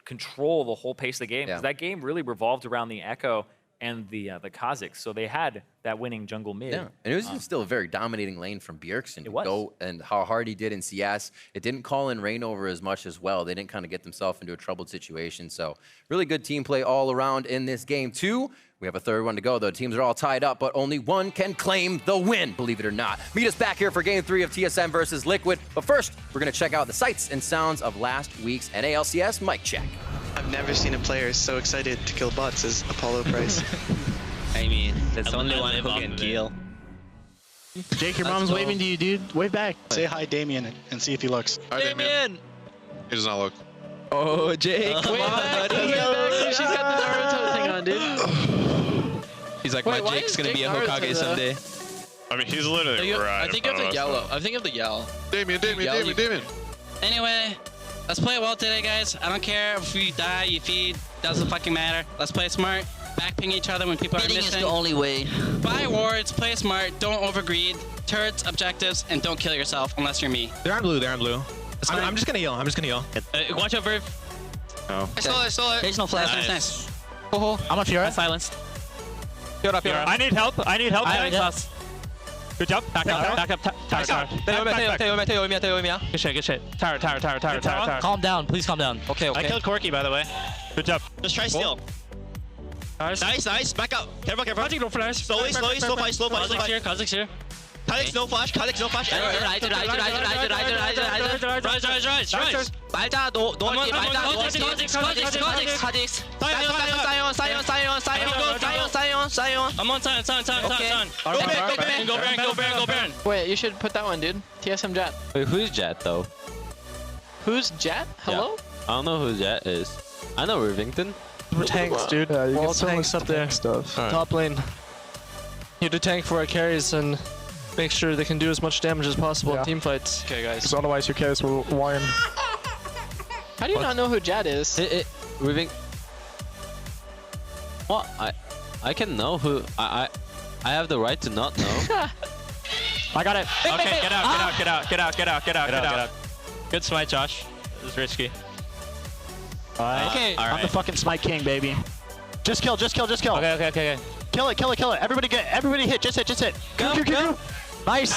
control the whole pace of the game, because that game really revolved around the Echo and the Kazakhs, so they had that winning jungle mid. Yeah, and it was still a very dominating lane from Bjergsen. It was. And how hard he did in CS. It didn't call in Rainover as much as well. They didn't kind of get themselves into a troubled situation. So really good team play all around in this game too. We have a third one to go, though. Teams are all tied up, but only one can claim the win, believe it or not. Meet us back here for Game 3 of TSM versus Liquid. But first, we're going to check out the sights and sounds of last week's NALCS mic check. I've never seen a player so excited to kill bots as Apollo Price. I mean, that's the only one who can kill. Jake, your mom's waving to you, dude. Wave back. Say hi, Damien, and see if he looks. Hi, Damien! He does not look. Oh, Jake. Wave back, buddy. She's got the Naruto thing on, dude. He's like, my Jake's gonna be a Hokage someday. I mean, he's literally right. I think of the yellow. I think of the yellow. Damien. Anyway, let's play well today, guys. I don't care if you die, you feed, doesn't fucking matter. Let's play smart, backping each other when people are missing. Is the only way. Buy wards, play smart, don't overgreed, turrets, objectives, and don't kill yourself unless you're me. They're on blue, I'm just gonna heal, Watch out, Verve. Oh. I stole it. There's no flash. Nice. I'm a Fiora. I silenced. Fiora. I need help, guys. Good job. Back up. Tower. Good shit. Tower. Calm down. Please calm down. Okay. I killed Corky, by the way. Good job. Just try steal. Nice. Back up. Careful. No flash. Slow fight. Kha'Zix here. Kha'Zix no flash. Rise. Balta, Sion. I'm on Sion. Go Baron. Wait, you should put that one, dude. TSM Jet. Wait, who's Jet though? Who's Jet? Hello? I don't know who Jet is. I know Rivington. We're tanks, dude. Yeah, you We're all get some tanks up there. stuff. Alright. Top lane. You do tank for our carries and make sure they can do as much damage as possible in team fights. Okay, guys. Because otherwise, your carries will whine. How do you not know who Jet is? Riving. What? I can know who. I have the right to not know. I got it. Okay, get out. Good smite, Josh. It was risky. Okay. I'm the fucking smite king, baby. Just kill. Okay. Kill it. Everybody hit. Just hit. Go. Nice.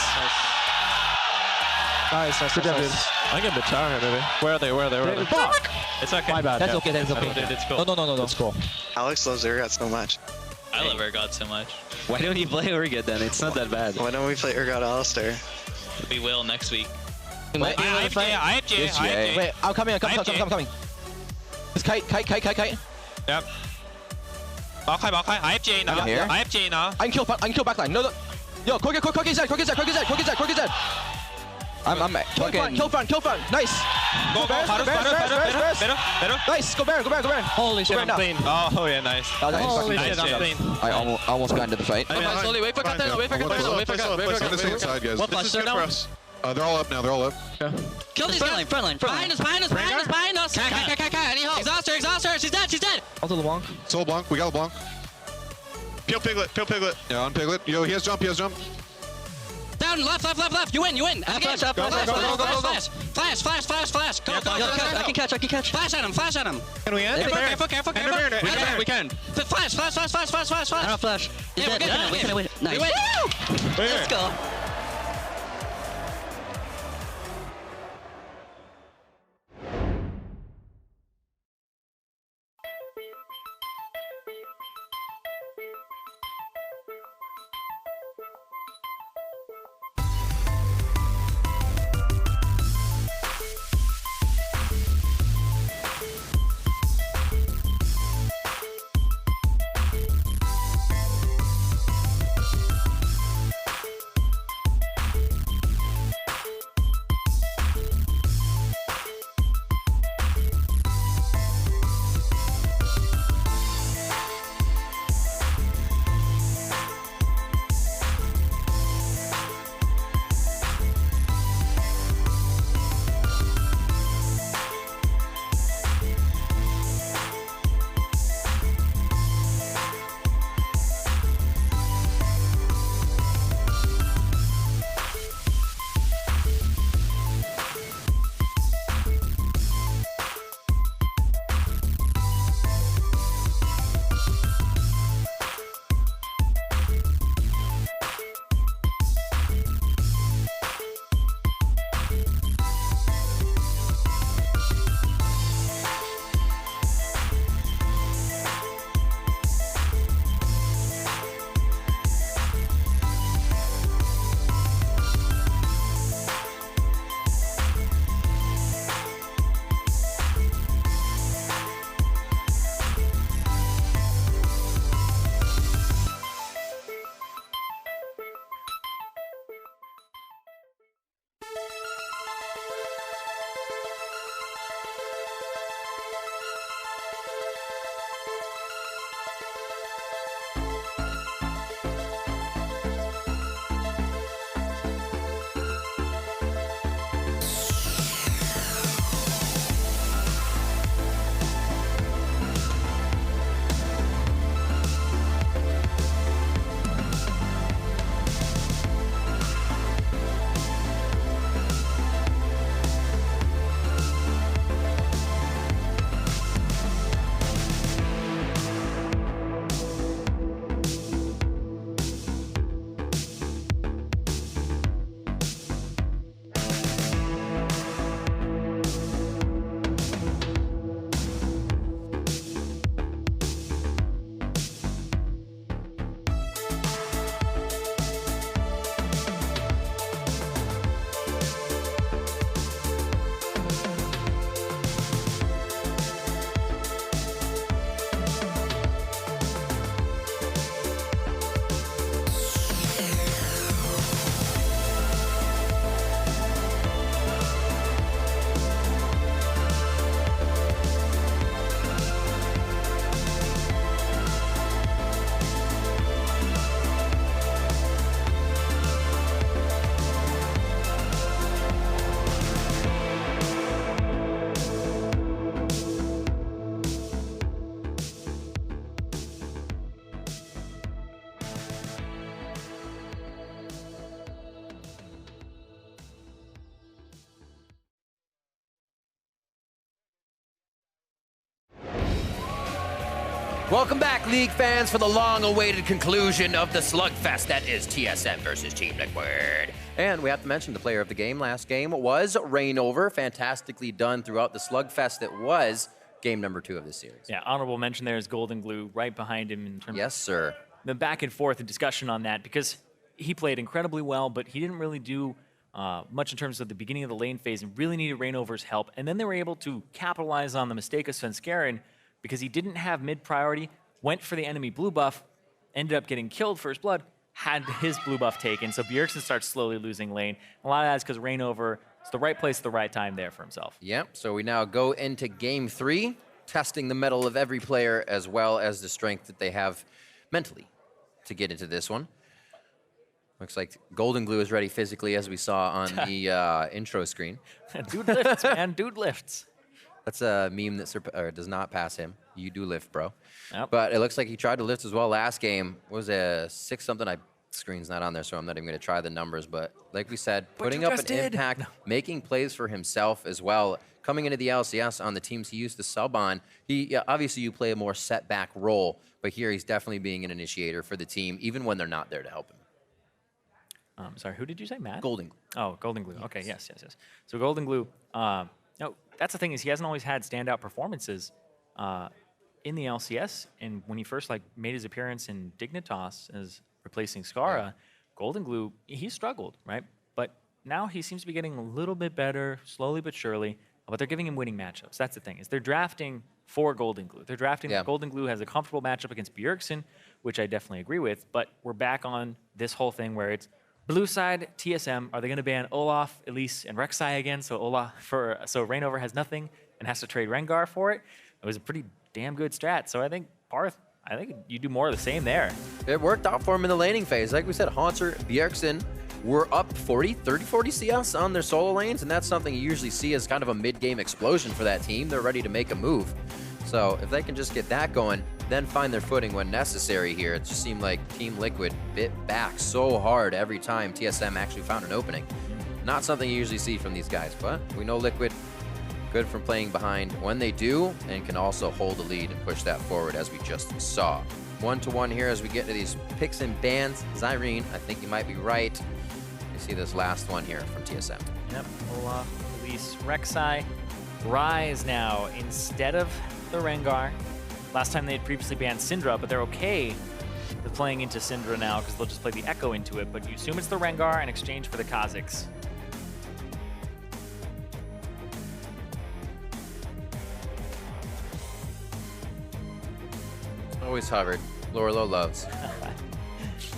Good job, dude. I get the tower here, maybe. Where are they? Fuck! It's okay. My bad. That's okay. It's cool. No. That's cool. Alex loves Urgot so much. I love Urgot so much. Why don't you play Urgot then? It's not that bad. Why don't we play Urgot Alistair? We will next week. Wait, IMT. Wait, I'm coming. It's kite. Yep. IFJ now. I'm here. IFJ now. I can kill backline. No. Yo, Corky Z. I'm fucking... Kill front. Nice. Go. Better. Nice. Go Baron. Holy shit, I'm clean. Oh, yeah, nice. Holy shit, I'm clean. I almost got into the fight. Slowly, wait for Katarina. Wait for Katarina. On the same side, guys. This is good for us. They're all up now. Yeah. Kill these guys. Front line. Behind us. Any help? Exhauster. She's dead. I'll do LeBlanc. Soul Blanc. We got LeBlanc. Peel Piglet. Yeah, on Piglet. Yo, he has jump. Down, left. You win. Flash. Go. I can catch. Flash at him. Can we end? Careful. We can. Flash. I don't flash. Yeah, we're gonna win. Nice. Let's go. Welcome back, League fans, for the long-awaited conclusion of the slugfest that is TSM versus Team Liquid. And we have to mention the player of the game last game was Rainover. Fantastically done throughout the slugfest that was game number 2 of this series. Yeah, honorable mention there is Golden Glue right behind him in terms yes, sir. The back and forth and discussion on that, because he played incredibly well, but he didn't really do much in terms of the beginning of the lane phase and really needed Rainover's help. And then they were able to capitalize on the mistake of Svenskeren because he didn't have mid priority, went for the enemy blue buff, ended up getting killed first blood, had his blue buff taken. So Bjergsen starts slowly losing lane. A lot of that is because Rainover is the right place at the right time there for himself. Yep, so we now go into game 3, testing the mettle of every player as well as the strength that they have mentally to get into this one. Looks like Golden Glue is ready physically, as we saw on the intro screen. Dude lifts, man. Dude lifts. That's a meme that does not pass him. You do lift, bro. Yep. But it looks like he tried to lift as well last game. What was it, 6 something? Screen's not on there, so I'm not even going to try the numbers. But like we said, putting up an impact, making plays for himself as well. Coming into the LCS on the teams he used to sub on, obviously you play a more setback role, but here he's definitely being an initiator for the team, even when they're not there to help him. Sorry, who did you say, Matt? Golden Glue. Oh, Golden Glue. Okay, yes. So Golden Glue, no, that's the thing is he hasn't always had standout performances in the LCS. And when he first made his appearance in Dignitas as replacing Skara, Golden Glue, he struggled, right? But now he seems to be getting a little bit better, slowly but surely. But they're giving him winning matchups. That's the thing is they're drafting for Golden Glue. They're drafting Golden Glue has a comfortable matchup against Bjergsen, which I definitely agree with. But we're back on this whole thing where it's blue side, TSM, are they going to ban Olaf, Elise, and Rek'Sai again? So Rainover has nothing and has to trade Rengar for it. It was a pretty damn good strat. So I think Parth, you do more of the same there. It worked out for him in the laning phase. Like we said, Haunter, Bjergsen were up 30-40 CS on their solo lanes, and that's something you usually see as kind of a mid-game explosion for that team. They're ready to make a move. So if they can just get that going, then find their footing when necessary here. It just seemed like Team Liquid bit back so hard every time TSM actually found an opening. Not something you usually see from these guys, but we know Liquid good from playing behind when they do and can also hold the lead and push that forward as we just saw. 1-to-1 here as we get to these picks and bans. Zyrene, I think you might be right. You see this last one here from TSM. Yep, Olaf, Elise, Rek'Sai, Ryze now instead of the Rengar. Last time they had previously banned Syndra, but they're okay with playing into Syndra now because they'll just play the Echo into it, but you assume it's the Rengar in exchange for the Kha'Zix. Always hovered. Lorelo loves.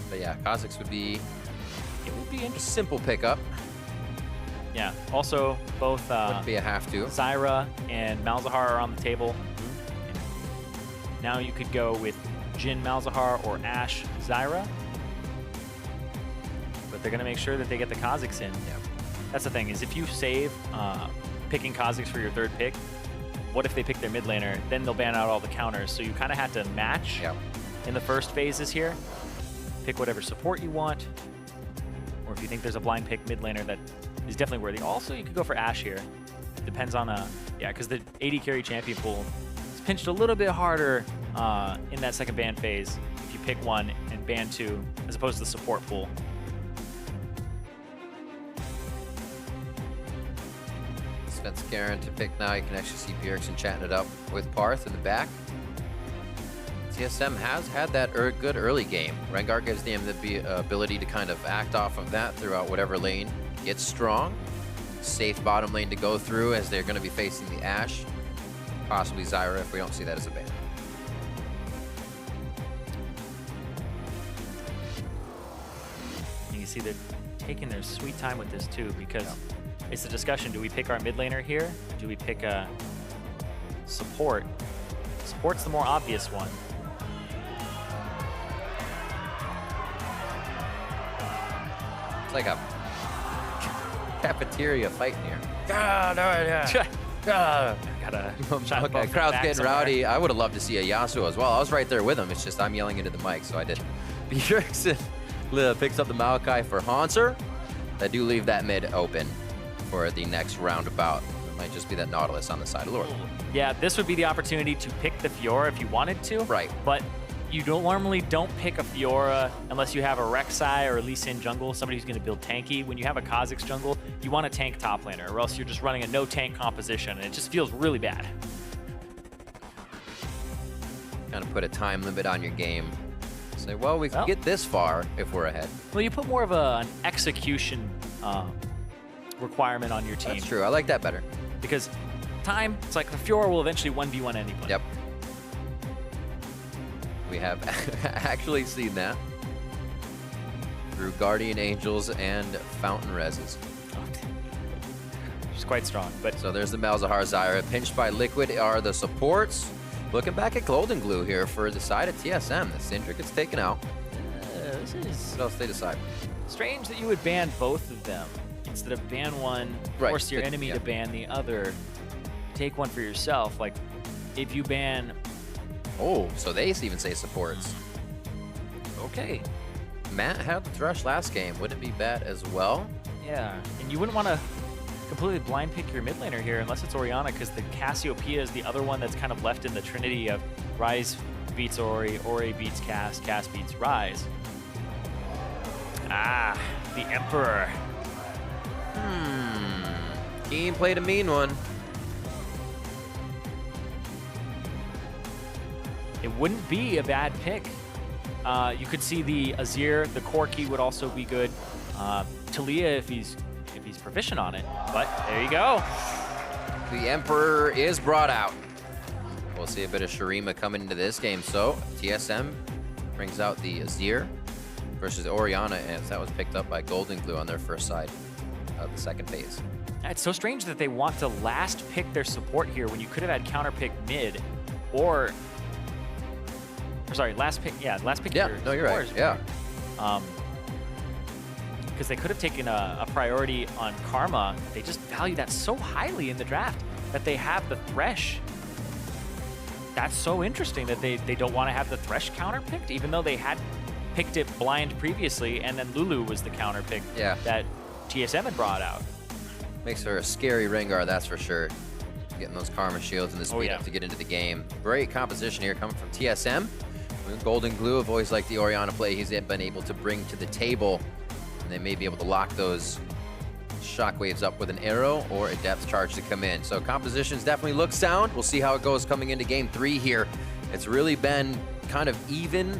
But yeah, Kha'Zix would be a simple pickup. Yeah, also both wouldn't be a have to. Zyra and Malzahar are on the table. Now you could go with Jhin Malzahar or Ashe Zyra. But they're going to make sure that they get the Kha'Zix in. Yeah. That's the thing, is if you save picking Kha'Zix for your 3rd pick, what if they pick their mid laner? Then they'll ban out all the counters. So you kind of have to match in the first phases here. Pick whatever support you want. Or if you think there's a blind pick mid laner that is definitely worthy. Also, you could go for Ashe here. Depends on because the AD carry champion pool is pinched a little bit harder in that second ban phase if you pick one and ban 2 as opposed to the support pool. Svenskeren to pick now. You can actually see Bjergsen chatting it up with Parth in the back. TSM has had that good early game. Rengar gives them the ability to kind of act off of that throughout whatever lane gets strong. Safe bottom lane to go through as they're going to be facing the Ashe. Possibly Zyra if we don't see that as a ban. You can see they're taking their sweet time with this too, because it's a discussion. Do we pick our mid laner here? Do we pick a support? Support's the more obvious one. It's like a cafeteria fighting here. Okay, crowd's getting rowdy. I would have loved to see a Yasuo as well. I was right there with him. It's just I'm yelling into the mic, so I did. Bjergsen picks up the Maokai for Haunter. I do leave that mid open for the next roundabout. Might just be that Nautilus on the side of Lord. Yeah, this would be the opportunity to pick the Fiora if you wanted to. Right. But you normally don't pick a Fiora unless you have a Rek'Sai or a Lee Sin jungle, somebody who's going to build tanky. When you have a Kha'Zix jungle, you want a tank top laner, or else you're just running a no tank composition, and it just feels really bad. Kind of put a time limit on your game. Say, well, we can get this far if we're ahead. Well, you put more of an execution requirement on your team. That's true. I like that better. Because time, it's like the Fiora will eventually 1v1 anybody. Yep. We have actually seen that through Guardian Angels and Fountain Reses. She's quite strong. But so there's the Malzahar Zyra. Pinched by Liquid are the supports. Looking back at Golden Glue here for the side of TSM. The Syndra gets taken out. This is what else they decide? Strange that you would ban both of them. Instead of ban one, force your enemy to ban the other. Take one for yourself. Like, if you ban... Oh, so they even say supports. Okay. Matt had the Thresh last game. Would it be bad as well? Yeah, and you wouldn't want to completely blind pick your mid laner here unless it's Orianna, because the Cassiopeia is the other one that's kind of left in the trinity of Ryze beats Ori, Ori beats Cass, Cass beats Ryze. Ah, the Emperor. Keen played a mean one. It wouldn't be a bad pick. You could see the Azir, the Corki would also be good. Talia if he's proficient on it. But there you go. The Emperor is brought out. We'll see a bit of Shurima coming into this game. So TSM brings out the Azir versus Orianna, as that was picked up by Golden Glue on their first side of the second phase. It's so strange that they want to last pick their support here when you could have had counter pick mid, or sorry, last pick. Yeah, last pick. Yeah, no, you're right. Yeah. Because they could have taken a priority on Karma. They just value that so highly in the draft that they have the Thresh. That's so interesting that they don't want to have the Thresh counter picked, even though they had picked it blind previously, and then Lulu was the counter pick that TSM had brought out. Makes her a scary Rengar, that's for sure. Getting those Karma shields and the speed up to get into the game. Great composition here coming from TSM. Golden Glue have always liked the Orianna play he's been able to bring to the table. And they may be able to lock those shockwaves up with an arrow or a depth charge to come in. So compositions definitely look sound. We'll see how it goes coming into game 3 here. It's really been kind of even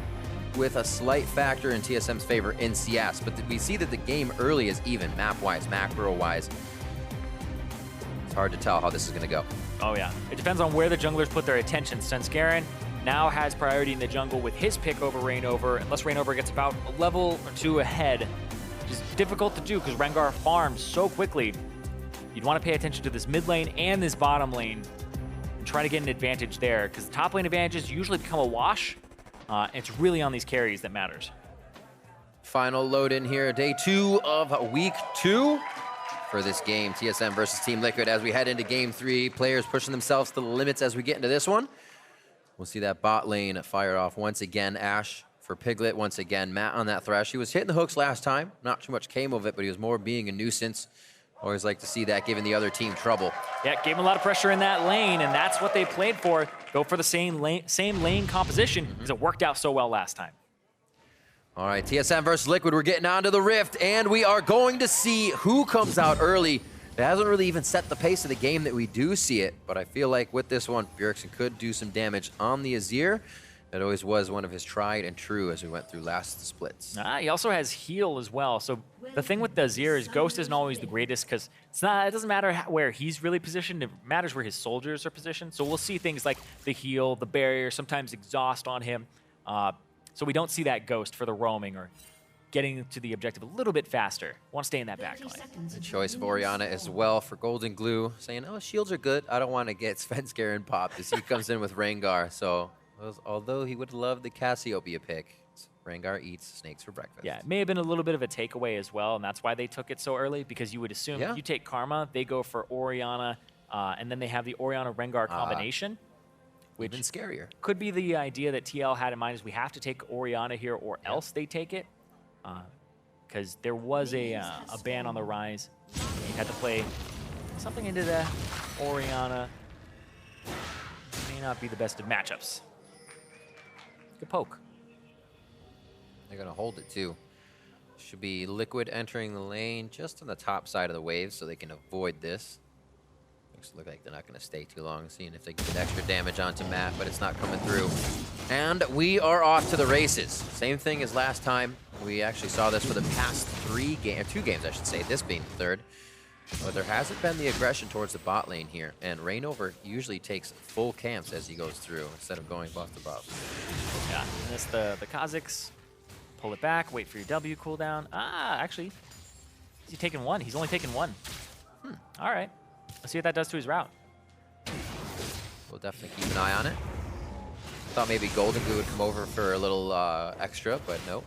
with a slight factor in TSM's favor in CS, but we see that the game early is even, map-wise, macro-wise. It's hard to tell how this is going to go. Oh yeah, it depends on where the junglers put their attention. Svenskeren now has priority in the jungle with his pick over Reignover, unless Reignover gets about a level or 2 ahead, which is difficult to do because Rengar farms so quickly. You'd want to pay attention to this mid lane and this bottom lane and try to get an advantage there, because the top lane advantages usually become a wash. It's really on these carries that matters. Final load in here, day 2 of week 2 for this game, TSM versus Team Liquid. As we head into game 3, players pushing themselves to the limits as we get into this one. We'll see that bot lane fire off once again. Ash for Piglet once again. Matt on that Thresh. He was hitting the hooks last time. Not too much came of it, but he was more being a nuisance. Always like to see that, giving the other team trouble. Yeah, gave him a lot of pressure in that lane, and that's what they played for. Go for the same lane composition, because it worked out so well last time. All right, TSM versus Liquid. We're getting onto the Rift, and we are going to see who comes out early. It hasn't really even set the pace of the game that we do see it, but I feel like with this one, Bjergsen could do some damage on the Azir. That always was one of his tried and true as we went through last splits. He also has heal as well. So the thing with the Azir is Ghost isn't always the greatest, because it doesn't matter where he's really positioned. It matters where his soldiers are positioned. So we'll see things like the heal, the barrier, sometimes exhaust on him. So we don't see that Ghost for the roaming or getting to the objective a little bit faster. Want to stay in that back line. The choice of Orianna as well for Golden Glue, saying, oh, shields are good. I don't want to get Svenskeren popped as he comes in with Rengar. So although he would love the Cassiopeia pick, Rengar eats snakes for breakfast. Yeah, it may have been a little bit of a takeaway as well, and that's why they took it so early, because you would assume if you take Karma, they go for Orianna, and then they have the Orianna-Rengar combination. Which even scarier. Could be the idea that TL had in mind, is we have to take Orianna here or else they take it. Because there was a ban on the Ryze. You had to play something into the Orianna. May not be the best of matchups. Good poke. They're going to hold it, too. Should be Liquid entering the lane just on the top side of the wave so they can avoid this. Look like they're not going to stay too long, seeing if they can get extra damage onto Matt, but it's not coming through. And we are off to the races. Same thing as last time. We actually saw this for the past 2 games, I should say, this being the third. But there hasn't been the aggression towards the bot lane here, and Rainover usually takes full camps as he goes through instead of going buff to buff. Yeah, and this the Kazakhs. Pull it back, wait for your W cooldown. Ah, actually, he's taking one. He's only taken one. All right. Let's see what that does to his route. We'll definitely keep an eye on it. Thought maybe Golden Glue would come over for a little extra, but nope.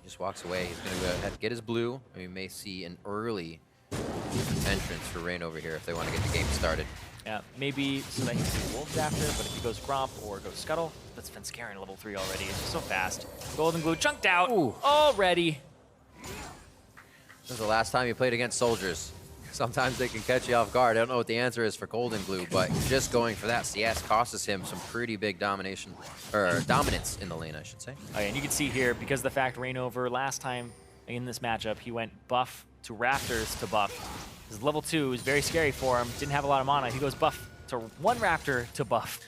He just walks away. He's going to go ahead and get his blue. And we may see an early entrance for Rain over here if they want to get the game started. Yeah, maybe so that he can see Wolves after, but if he goes Gromp or goes Scuttle, that's Fenskaren level 3 already. It's just so fast. Golden Glue chunked out already. This is the last time you played against soldiers. Sometimes they can catch you off guard. I don't know what the answer is for Golden Glue, but just going for that CS costs him some pretty big dominance in the lane, I should say. Oh, yeah, and you can see here, because of the fact Rainover last time in this matchup, he went buff to Raptors to buff. His level 2 is very scary for him. Didn't have a lot of mana. He goes buff to 1 Raptor to buff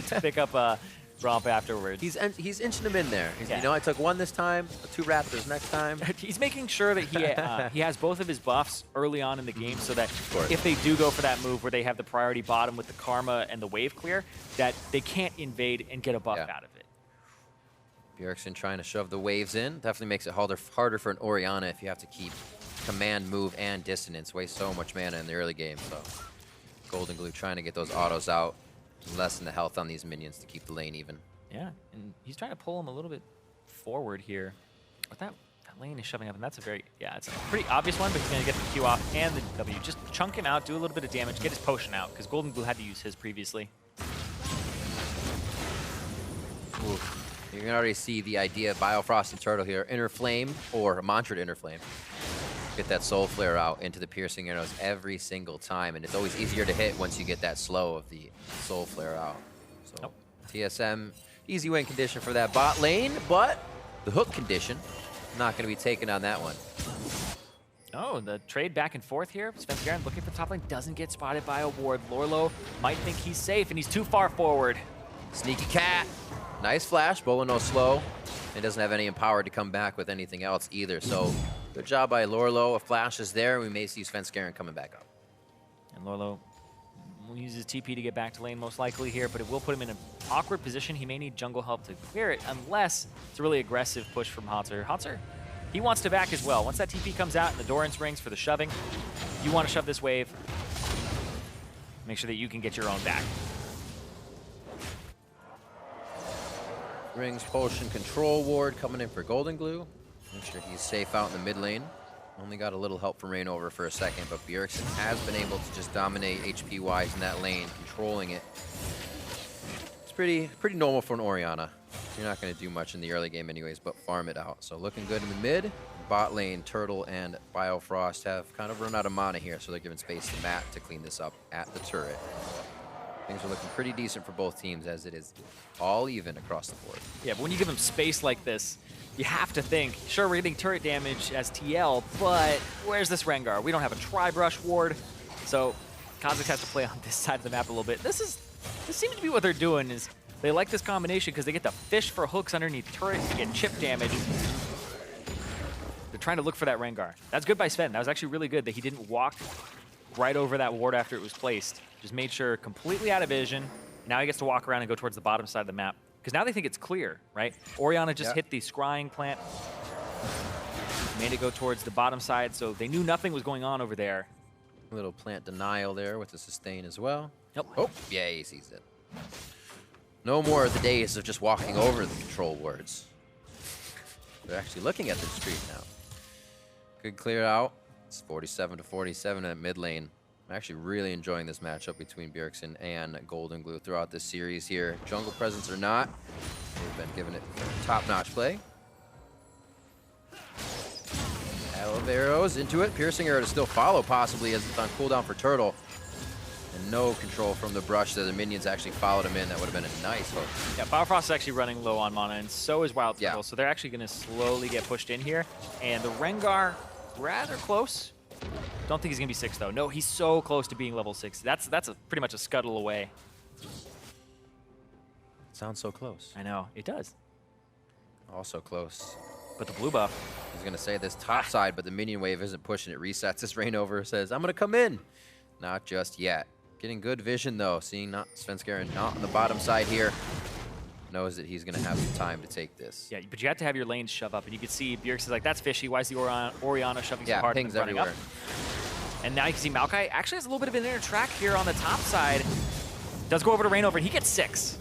to pick up a Gromp afterwards. He's inching him in there. You know, I took 1 this time, 2 Raptors next time. He's making sure that he has both of his buffs early on in the game so that if they do go for that move where they have the priority bottom with the Karma and the wave clear, that they can't invade and get a buff out of it. Bjergsen trying to shove the waves in. Definitely makes it harder for an Orianna if you have to keep command, move, and dissonance. Waste so much mana in the early game. So Golden Glue trying to get those autos out. Lessen the health on these minions to keep the lane even. Yeah, and he's trying to pull him a little bit forward here. But that lane is shoving up, and that's it's a pretty obvious one, but he's going to get the Q off and the W. Just chunk him out, do a little bit of damage, get his potion out, because Golden Glue had to use his previously. Ooh. You can already see the idea of Biofrost and Turtle here. Inner Flame or Mantra Inner Flame. Get that Soul Flare out into the piercing arrows every single time, and it's always easier to hit once you get that slow of the Soul Flare out. So TSM, easy win condition for that bot lane, but the hook condition, not going to be taken on that one. Oh, the trade back and forth here. Fenskaren looking for top lane, doesn't get spotted by a ward. Lorlo might think he's safe, and he's too far forward. Sneaky cat. Nice flash, Boa no slow. It doesn't have any empower to come back with anything else either, so good job by Lorlo. A flash is there. We may see Svenskaren coming back up. And Lorlo will use his TP to get back to lane most likely here, but it will put him in an awkward position. He may need jungle help to clear it unless it's a really aggressive push from Hotzer. Hotzer, he wants to back as well. Once that TP comes out and the Doran's rings for the shoving, you want to shove this wave. Make sure that you can get your own back. Rings, potion, control ward coming in for Golden Glue. Make sure he's safe out in the mid lane. Only got a little help from Rainover for a second, but Bjergsen has been able to just dominate HP-wise in that lane, controlling it. It's pretty normal for an Orianna. You're not going to do much in the early game anyways, but farm it out. So looking good in the mid. Bot lane, Turtle and Biofrost have kind of run out of mana here, so they're giving space to Matt to clean this up at the turret. Things are looking pretty decent for both teams as it is all even across the board. Yeah, but when you give them space like this, you have to think, sure, we're getting turret damage as TL, but where's this Rengar? We don't have a Tri-Brush ward, so Kha'Zix has to play on this side of the map a little bit. This seems to be what they're doing, is they like this combination because they get to fish for hooks underneath turrets to get chip damage. They're trying to look for that Rengar. That's good by Sven. That was actually really good that he didn't walk right over that ward after it was placed. Just made sure completely out of vision. Now he gets to walk around and go towards the bottom side of the map. Because now they think it's clear, right? Orianna just hit the scrying plant. Made it go towards the bottom side, so they knew nothing was going on over there. A little plant denial there with the sustain as well. Yep. Oh, yeah, he sees it. No more of the days of just walking over the control wards. They're actually looking at the street now. Good clear out. It's 47-47 at mid lane. I'm actually really enjoying this matchup between Bjergsen and Golden Glue throughout this series here. Jungle presence or not, they've been giving it top-notch play. Arrow of arrows into it. Piercing arrow to still follow possibly as it's on cooldown for Turtle. And no control from the brush there. The minions actually followed him in. That would have been a nice hook. Yeah, Firefrost is actually running low on mana, and so is Wild Turtle. So they're actually going to slowly get pushed in here. And the Rengar, rather close. Don't think he's going to be 6, though. No, he's so close to being level 6. That's pretty much a scuttle away. Sounds so close. I know, it does. Also close. But the blue buff. He's going to say this top side, but the minion wave isn't pushing it. Resets this Rainover, says, I'm going to come in. Not just yet. Getting good vision, though. Seeing not Svenskeren not on the bottom side here. Knows that he's going to have some time to take this. Yeah, but you have to have your lanes shove up. And you can see Bjergsen is like, that's fishy. Why is the Orianna shoving so hard pings and running everywhere. up? And now you can see Maokai actually has a little bit of an inner track here on the top side. Does go over to Rainover, and he gets 6.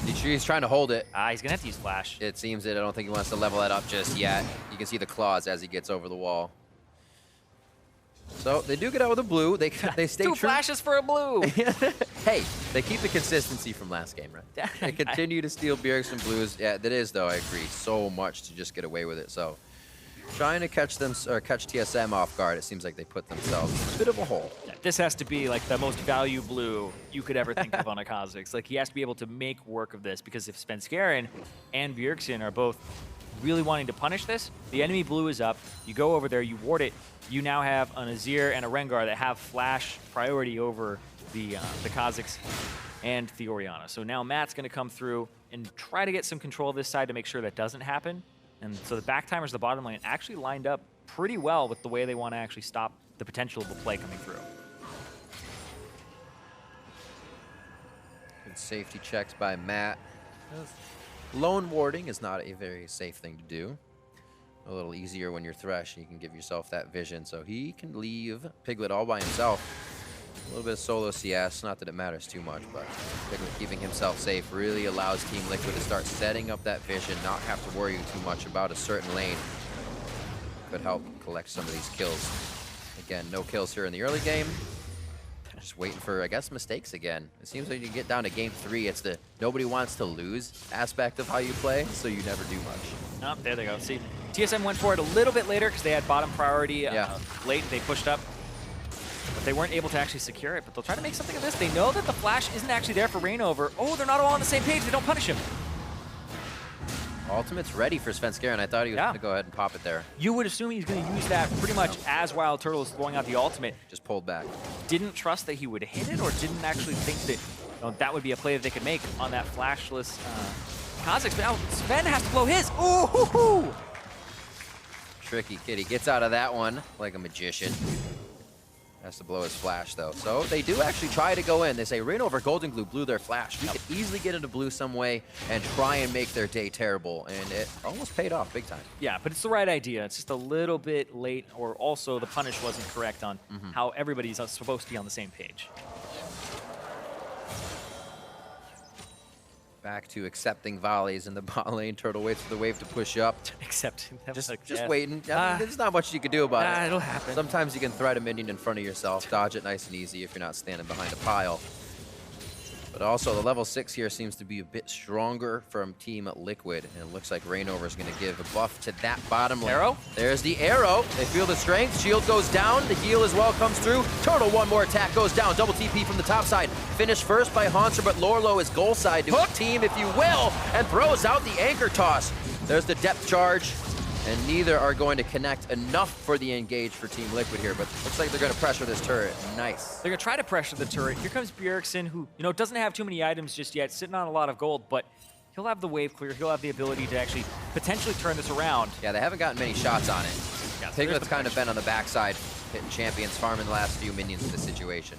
He's trying to hold it. He's going to have to use Flash. It seems that I don't think he wants to level that up just yet. You can see the claws as he gets over the wall. So they do get out with a blue. They stay true. 2 flashes for a blue. Hey, they keep the consistency from last game, right? They continue to steal Bjergsen blues. Yeah, that is, though, I agree. So much to just get away with it. So trying to catch them or catch TSM off guard, it seems like they put themselves in a bit of a hole. Yeah, this has to be like the most value blue you could ever think of on a Kha'Zix. Like he has to be able to make work of this, because if Svenskeren and Bjergsen are both really wanting to punish this, the enemy blue is up. You go over there, you ward it. You now have an Azir and a Rengar that have flash priority over the Kha'Zix and the Orianna. So now Matt's going to come through and try to get some control of this side to make sure that doesn't happen. And so the backtimers, the bottom lane, actually lined up pretty well with the way they want to actually stop the potential of the play coming through. Good safety checks by Matt. Lone warding is not a very safe thing to do. A little easier when you're Thresh and you can give yourself that vision. So he can leave Piglet all by himself. A little bit of solo CS, not that it matters too much, but Piglet keeping himself safe really allows Team Liquid to start setting up that vision, not have to worry too much about a certain lane. Could help collect some of these kills. Again, no kills here in the early game. Just waiting for, I guess, mistakes again. It seems like you get down to game 3, it's the nobody wants to lose aspect of how you play, so you never do much. Oh, there they go. See, TSM went for it a little bit later because they had bottom priority late. They pushed up, but they weren't able to actually secure it. But they'll try to make something of this. They know that the flash isn't actually there for Rainover. Oh, they're not all on the same page. They don't punish him. Ultimate's ready for Svenskeren. I thought he was going to go ahead and pop it there. You would assume he's going to use that pretty much as Wild Turtle is throwing out the ultimate. Just pulled back. Didn't trust that he would hit it, or didn't actually think that that would be a play that they could make on that flashless Kha'Zix. But now Sven has to blow his. Ooh, hoo, hoo. Tricky kid. He gets out of that one like a magician. Has to blow his flash, though. So they do actually try to go in. They say, Rainover, Golden Glue blew their flash. We could easily get into blue some way and try and make their day terrible. And it almost paid off big time. Yeah, but it's the right idea. It's just a little bit late, or also the punish wasn't correct on how everybody's supposed to be on the same page. Back to accepting volleys in the bot lane. Turtle waits for the wave to push up. Accepting them. Just waiting. There's not much you can do about it. It'll happen. Sometimes you can thread a minion in front of yourself, dodge it nice and easy if you're not standing behind a pile. But also, the level 6 here seems to be a bit stronger from Team Liquid. And it looks like Rainover is going to give a buff to that bottom lane. Arrow? There's the arrow. They feel the strength. Shield goes down. The heal as well comes through. Turtle, one more attack goes down. Double TP from the top side. Finished first by Haunter, but Lorlo is goal side to his team, if you will, and throws out the anchor toss. There's the depth charge. And neither are going to connect enough for the engage for Team Liquid here, but looks like they're going to pressure this turret. Nice. They're going to try to pressure the turret. Here comes Bjergsen, who doesn't have too many items just yet, sitting on a lot of gold, but he'll have the wave clear. He'll have the ability to actually potentially turn this around. Yeah, they haven't gotten many shots on it. Yeah, Piglet's kind of been on the backside, hitting champions, farming the last few minions in this situation.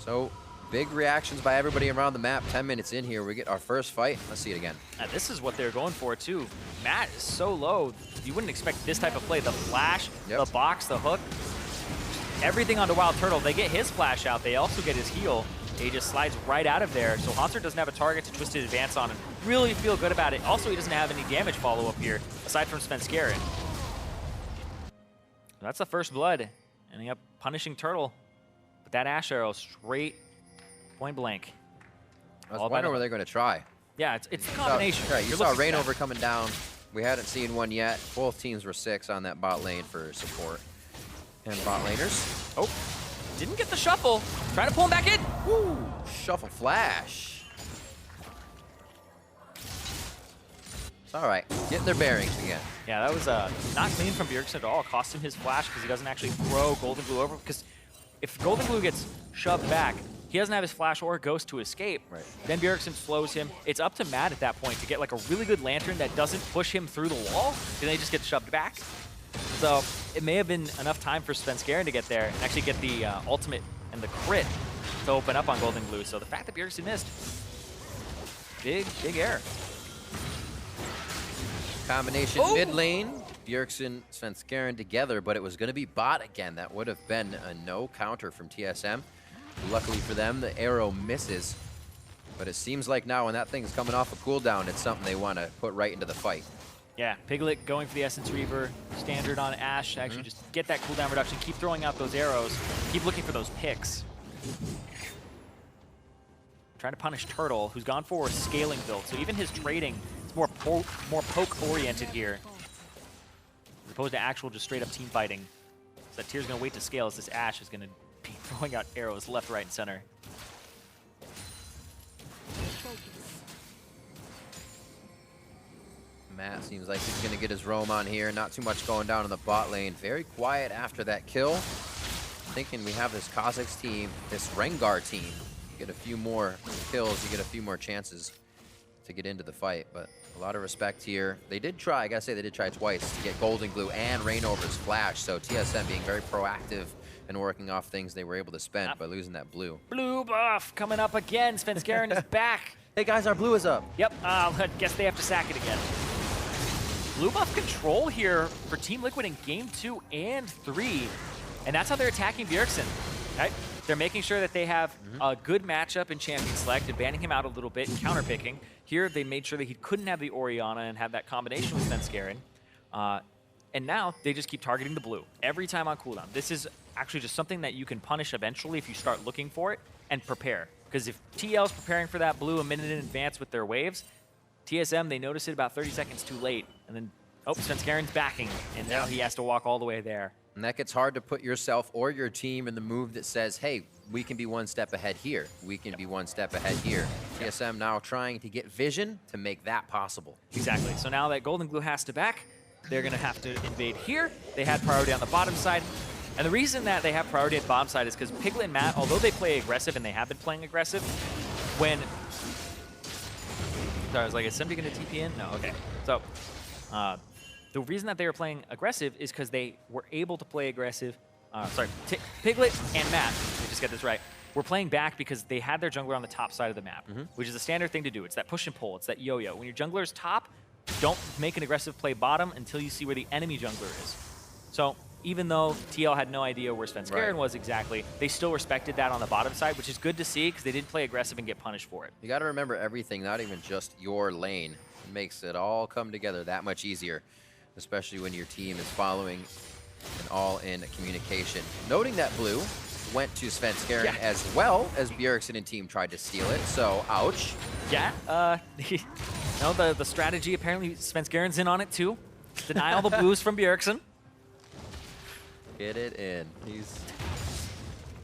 So, big reactions by everybody around the map. 10 minutes in here, we get our first fight. Let's see it again. This is what they're going for, too. Matt is so low. You wouldn't expect this type of play. The flash, the box, the hook, everything onto Wild Turtle. They get his flash out. They also get his heal. He just slides right out of there. So Haunter doesn't have a target to Twisted Advance on and really feel good about it. Also, he doesn't have any damage follow-up here, aside from Svenskeren. That's the first blood. Ending up punishing Turtle. But that Ash Arrow straight point blank. I was wondering where they're going to try. Yeah, it's a combination. You saw Rainover coming down. We hadn't seen one yet. Both teams were 6 on that bot lane for support. And bot laners. Oh, Didn't get the shuffle. Trying to pull him back in. Woo! Shuffle flash. It's all right. Getting their bearings again. Yeah, that was not clean from Bjergsen at all. Cost him his flash because he doesn't actually throw Golden Glue over. Because if Golden Glue gets shoved back, he doesn't have his flash or ghost to escape. Right. Then Bjergsen slows him. It's up to Matt at that point to get like a really good lantern that doesn't push him through the wall, and then he just gets shoved back. So it may have been enough time for Svenskeren to get there and actually get the ultimate and the crit to open up on Golden Glue. So the fact that Bjergsen missed, big error. Combination mid lane. Bjergsen, Svenskeren together, but it was going to be bot again. That would have been a no counter from TSM. Luckily for them, the arrow misses. But it seems like now when that thing's coming off a cooldown, it's something they want to put right into the fight. Yeah, Piglet going for the Essence Reaver, standard on Ashe to actually just get that cooldown reduction, keep throwing out those arrows, keep looking for those picks. Trying to punish Turtle, who's gone for a scaling build, so even his trading is more poke-oriented here, as opposed to actual just straight-up team fighting. So that Tyr's going to wait to scale as this Ashe is going to be throwing out arrows left, right, and center. Matt seems like he's going to get his roam on here. Not too much going down in the bot lane. Very quiet after that kill. Thinking we have this Kha'Zix team, this Rengar team. You get a few more kills, you get a few more chances to get into the fight. But a lot of respect here. They did try, I gotta say, they did try twice to get Golden Glue and Rainover's flash. So TSM being very proactive and working off things they were able to spend by losing that blue. Blue buff coming up again. Svenskeren is back. Hey guys, our blue is up. Yep, I guess they have to sack it again. Blue buff control here for Team Liquid in game 2 and 3. And that's how they're attacking Bjergsen, right? They're making sure that they have a good matchup in Champion Select and banning him out a little bit and counterpicking. Here, they made sure that he couldn't have the Orianna and have that combination with Svenskeren. And now, they just keep targeting the blue every time on cooldown. This is actually just something that you can punish eventually if you start looking for it and prepare. Because if TL's preparing for that blue a minute in advance with their waves, TSM, they notice it about 30 seconds too late. And then, oh, Svenskeren's backing, and now he has to walk all the way there. And that gets hard to put yourself or your team in the move that says, hey, we can be one step ahead here. We can be one step ahead here. TSM now trying to get vision to make that possible. Exactly. So now that Golden Glue has to back, they're going to have to invade here. They had priority on the bottom side. And the reason that they have priority at the bottom side is because Piglet and Matt, although they play aggressive and they have been playing aggressive, when... Sorry, I was like, is somebody going to TP in? No, okay. So, the reason that they were playing aggressive is because they were able to play aggressive. Piglet and Matt, let me just get this right, were playing back because they had their jungler on the top side of the map, which is a standard thing to do. It's that push and pull. It's that yo-yo. When your jungler's top, don't make an aggressive play bottom until you see where the enemy jungler is. So even though TL had no idea where Svenskeren was exactly, they still respected that on the bottom side, which is good to see because they didn't play aggressive and get punished for it. You got to remember everything, not even just your lane. It makes it all come together that much easier, especially when your team is following an all-in communication. Noting that blue went to Svenskeren as well as Bjergsen and team tried to steal it, so ouch. Yeah, no, the strategy, apparently Svenskeren's in on it too. Deny all the blues from Bjergsen. Get it in. He's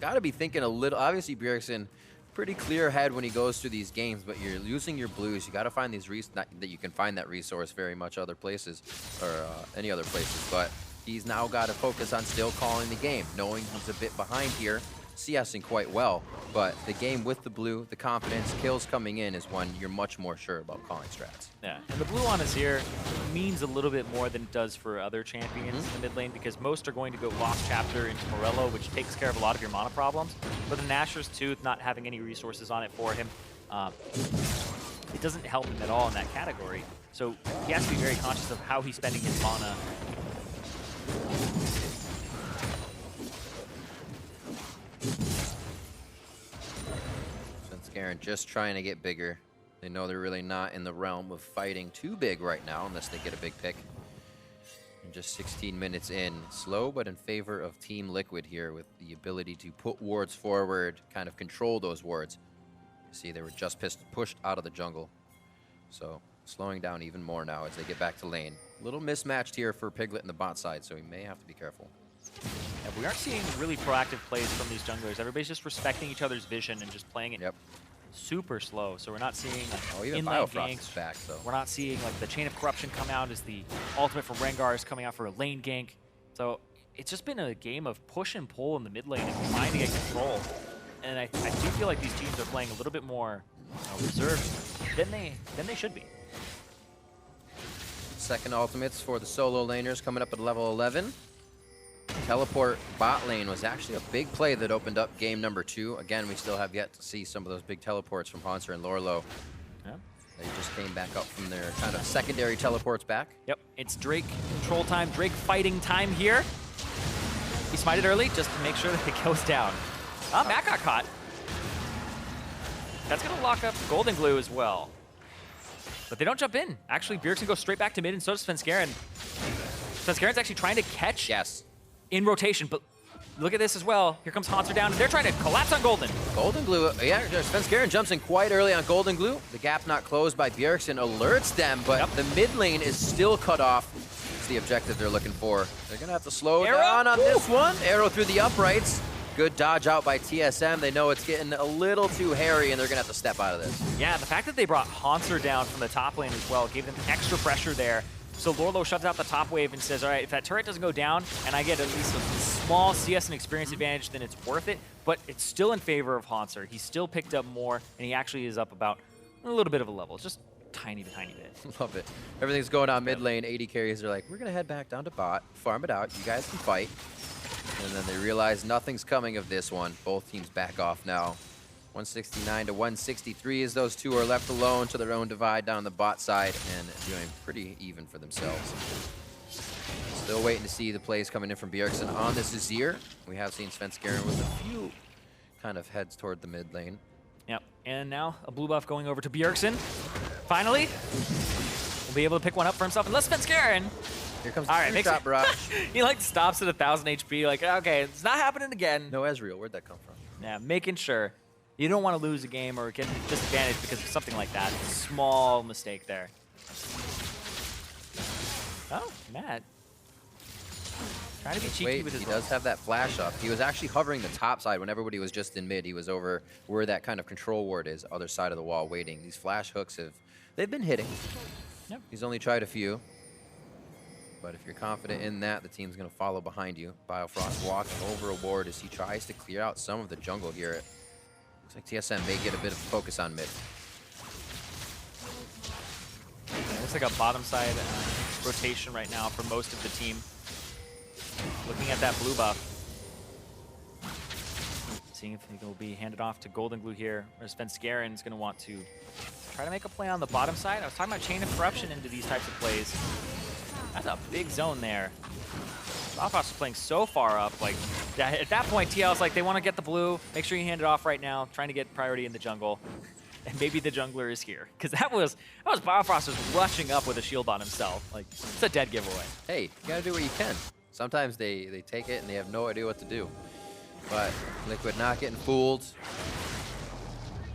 got to be thinking a little, obviously Bjergsen, pretty clear head when he goes through these games, but you're losing your blues. You got to find these that you can find that resource very much other places or any other places, but he's now got to focus on still calling the game, knowing he's a bit behind here, CSing quite well, but the game with the blue, the confidence, kills coming in is one you're much more sure about calling strats. Yeah, and the blue on us here means a little bit more than it does for other champions in the mid lane because most are going to go Lost Chapter into Morello, which takes care of a lot of your mana problems. But the Nashor's Tooth, not having any resources on it for him, it doesn't help him at all in that category. So he has to be very conscious of how he's spending his mana. Svenskeren just trying to get bigger. They know they're really not in the realm of fighting too big right now unless they get a big pick. And just 16 minutes in, slow but in favor of Team Liquid here with the ability to put wards forward, kind of control those wards. You see they were just pushed out of the jungle. So slowing down even more now as they get back to lane. A little mismatched here for Piglet in the bot side, so he may have to be careful. Yeah, we aren't seeing really proactive plays from these junglers. Everybody's just respecting each other's vision and just playing it super slow. So we're not seeing like, even inlane Biofrost ganks. is back, so. We're not seeing like the Chain of Corruption come out as the ultimate from Rengar is coming out for a lane gank. So it's just been a game of push and pull in the mid lane and trying to get control. And I do feel like these teams are playing a little bit more reserved than they should be. Second ultimates for the solo laners coming up at level 11. Teleport bot lane was actually a big play that opened up game number 2. Again, we still have yet to see some of those big teleports from Haunter and Lorlo. Yeah. They just came back up from their kind of secondary teleports back. Yep, it's Drake control time, Drake fighting time here. He smited early just to make sure that it goes down. Ah, Matt got caught. That's going to lock up Golden Glue as well. But they don't jump in. Actually, Bjergsen goes straight back to mid, and so does Svenskeren. Svenskaren's actually trying to catch in rotation, but look at this as well. Here comes Haunter down, and they're trying to collapse on Golden. Golden Glue, yeah, Svenskeren jumps in quite early on Golden Glue. The gap not closed by Bjergsen alerts them, but the mid lane is still cut off. It's the objective they're looking for. They're going to have to slow down on this one. Arrow through the uprights. Good dodge out by TSM. They know it's getting a little too hairy, and they're going to have to step out of this. Yeah, the fact that they brought Haunter down from the top lane as well gave them extra pressure there. So Lorlo shuts out the top wave and says, all right, if that turret doesn't go down and I get at least a small CS and experience advantage, then it's worth it. But it's still in favor of Haunter. He's still picked up more, and he actually is up about a little bit of a level, just tiny bit. Love it. Everything's going on mid lane. 80 carries are like, we're going to head back down to bot, farm it out. You guys can fight. And then they realize nothing's coming of this one. Both teams back off now. 169 to 163 as those two are left alone to their own divide down the bot side and doing pretty even for themselves. Still waiting to see the plays coming in from Bjergsen on this Azir. We have seen Svenskeren with a few kind of heads toward the mid lane. Yep, and now a blue buff going over to Bjergsen. Finally, will be able to pick one up for himself. Unless Svenskeren. Here comes the shot barrage. He like stops at 1,000 HP. Like, okay, it's not happening again. No Ezreal. Where'd that come from? Yeah, making sure. You don't want to lose a game or get disadvantaged because of something like that. Small mistake there. Oh, Matt. Trying to be cheeky with his He does have that flash up. He was actually hovering the top side when everybody was just in mid. He was over where that kind of control ward is, other side of the wall waiting. These flash hooks they've been hitting. Yep. He's only tried a few. But if you're confident in that, the team's going to follow behind you. Biofrost walking over a ward as he tries to clear out some of the jungle here. Looks like TSM may get a bit of focus on mid. It looks like a bottom side rotation right now for most of the team. Looking at that blue buff. Seeing if it will be handed off to Golden Glue here. Or Svenskeren is going to want to try to make a play on the bottom side. I was talking about Chain of Corruption into these types of plays. That's a big zone there. Biofrost is playing so far up. Like at that point, TL's like, they want to get the blue. Make sure you hand it off right now. Trying to get priority in the jungle. And maybe the jungler is here. Because that was Biofrost just rushing up with a shield on himself. Like, it's a dead giveaway. Hey, you got to do what you can. Sometimes they take it and they have no idea what to do. But Liquid not getting fooled.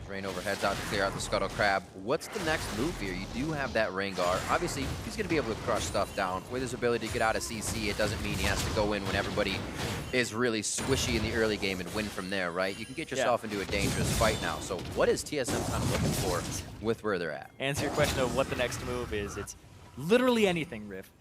Rain overheads out to clear out the Scuttle Crab. What's the next move here? You do have that Rengar. Obviously, he's going to be able to crush stuff down. With his ability to get out of CC, it doesn't mean he has to go in when everybody is really squishy in the early game and win from there, right? You can get yourself into a dangerous fight now. So what is TSM kind of looking for with where they're at? Answer your question of what the next move is. It's literally anything, Riff.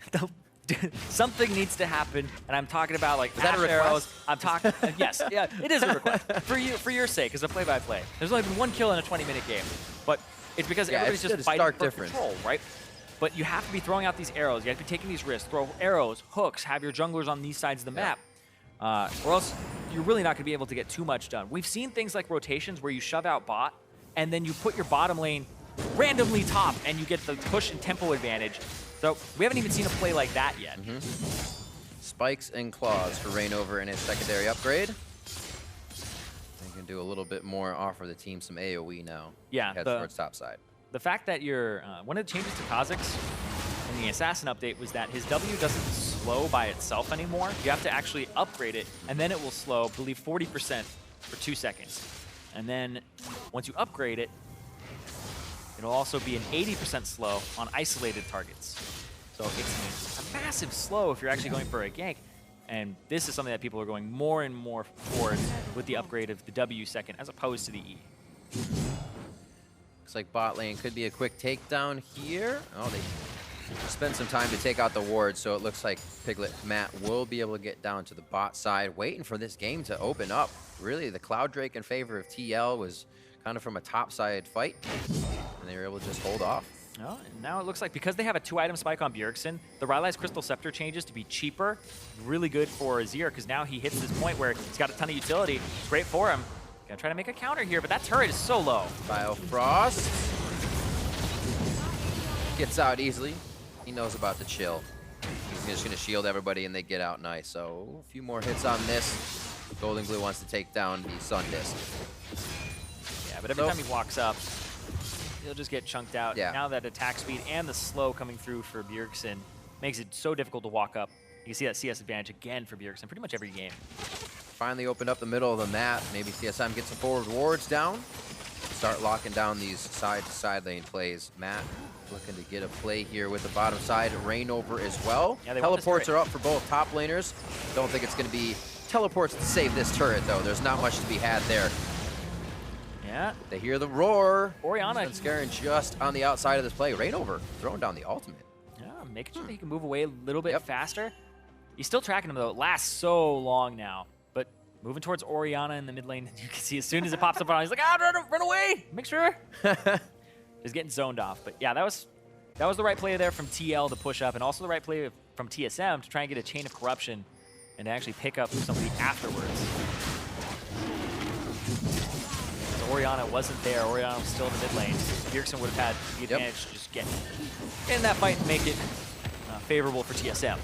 Something needs to happen, and I'm talking about like is that a request? arrows. I'm talking. Yes, yeah, it is a request for your sake as a play-by-play. There's only been one kill in a 20-minute game, but it's because everybody's just fighting for control, right? But you have to be throwing out these arrows. You have to be taking these risks. Throw arrows, hooks. Have your junglers on these sides of the map, or else you're really not going to be able to get too much done. We've seen things like rotations where you shove out bot, and then you put your bottom lane randomly top, and you get the push and tempo advantage. So we haven't even seen a play like that yet. Spikes and claws for Rainover in his secondary upgrade. They can do a little bit more, offer the team some AoE now. Yeah, head towards top side. The fact that one of the changes to Kha'Zix in the Assassin update was that his W doesn't slow by itself anymore. You have to actually upgrade it, and then it will slow, I believe, 40% for 2 seconds. And then once you upgrade it, it'll also be an 80% slow on isolated targets. So it's a massive slow if you're actually going for a gank. And this is something that people are going more and more towards with the upgrade of the W second as opposed to the E. Looks like bot lane could be a quick takedown here. Oh, they spend some time to take out the ward, so it looks like Piglet Matt will be able to get down to the bot side, waiting for this game to open up. Really, the Cloud Drake in favor of TL was kind of from a top side fight, and they were able to just hold off. Oh, and now it looks like because they have a 2-item spike on Bjergsen, the Rylai's Crystal Scepter changes to be cheaper. Really good for Azir because now he hits this point where he's got a ton of utility. It's great for him. Gonna try to make a counter here, but that turret is so low. Biofrost gets out easily. He knows about the chill. He's just gonna shield everybody and they get out nice. So a few more hits on this. Golden Glue wants to take down the Sun Disc. Yeah, but every time he walks up, he'll just get chunked out. Yeah. Now that attack speed and the slow coming through for Bjergsen makes it so difficult to walk up. You can see that CS advantage again for Bjergsen pretty much every game. Finally opened up the middle of the map. Maybe TSM gets some forward wards down. Start locking down these side-to-side lane plays. Matt looking to get a play here with the bottom side. Reignover as well. Yeah, teleports are up for both top laners. Don't think it's going to be teleports to save this turret, though. There's not much to be had there. Yeah. They hear the roar. Orianna. Scaring just on the outside of this play. Reignover throwing down the ultimate. Yeah, making sure that he can move away a little bit faster. He's still tracking him, though. It lasts so long now. But moving towards Orianna in the mid lane, you can see as soon as it pops up on, he's like, run away. Make sure. He's getting zoned off. But yeah, that was the right play there from TL to push up, and also the right play from TSM to try and get a chain of corruption and to actually pick up somebody afterwards. So Orianna wasn't there. Orianna was still in the mid lane. Bjergsen would have had the advantage to just get in that fight and make it favorable for TSM.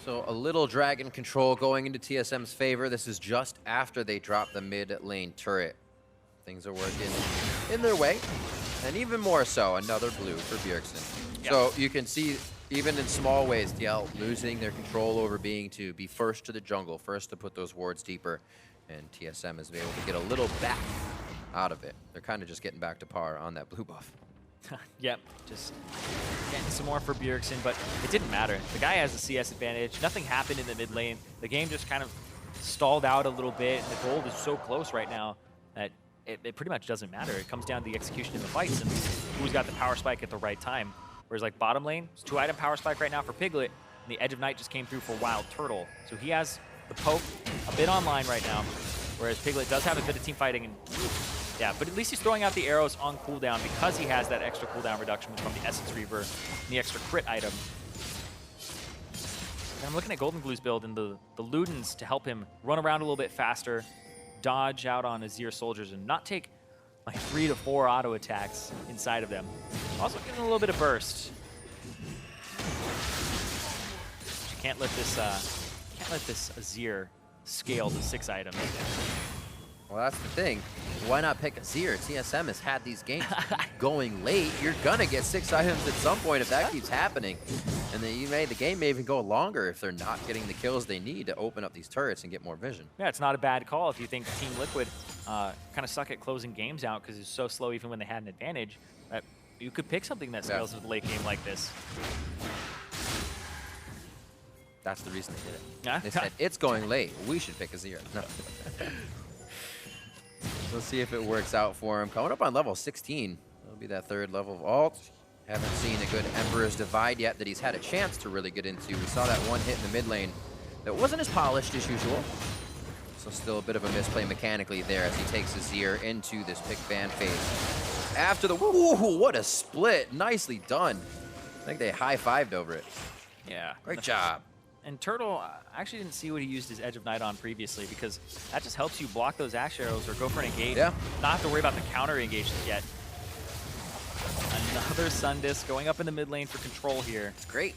So a little dragon control going into TSM's favor. This is just after they drop the mid lane turret. Things are working in their way. And even more so, another blue for Bjergsen. Yep. So you can see, even in small ways, TL losing their control over being to be first to the jungle, first to put those wards deeper. And TSM is able to get a little back out of it. They're kind of just getting back to par on that blue buff. Yep, just getting some more for Bjergsen, but it didn't matter. The guy has a CS advantage. Nothing happened in the mid lane. The game just kind of stalled out a little bit. The gold is so close right now that it pretty much doesn't matter. It comes down to the execution in the fights and who's got the power spike at the right time. Whereas like bottom lane, it's 2-item power spike right now for Piglet, and the Edge of Night just came through for Wild Turtle. So he has the poke a bit online right now, whereas Piglet does have a bit of team fighting. And yeah, but at least he's throwing out the arrows on cooldown because he has that extra cooldown reduction from the Essence Reaver and the extra crit item. And I'm looking at Golden Glue's build and the Ludens to help him run around a little bit faster, dodge out on Azir soldiers, and not take like 3 to 4 auto attacks inside of them. Also getting a little bit of burst. You can't let this Azir scale to 6 items. Well, that's the thing. Why not pick Azir? TSM has had these games going late. You're gonna get 6 items at some point if that keeps happening. And then the game may even go longer if they're not getting the kills they need to open up these turrets and get more vision. Yeah, it's not a bad call if you think Team Liquid kind of suck at closing games out because it's so slow even when they had an advantage. You could pick something that scales to the late game like this. That's the reason they did it. Yeah? They said, it's going late. We should pick Azir. No. Let's see if it works out for him. Coming up on level 16. That'll be that 3rd level of ult. Haven't seen a good Emperor's Divide yet that he's had a chance to really get into. We saw that one hit in the mid lane that wasn't as polished as usual. So still a bit of a misplay mechanically there as he takes Azir into this pick ban phase. After the, woo, what a split. Nicely done. I think they high-fived over it. Yeah. Great job. And Turtle, I actually didn't see what he used his Edge of Night on previously because that just helps you block those Ash arrows or go for an engage. Yeah. Not have to worry about the counter engage yet. Another Sun Disc going up in the mid lane for control here. It's great.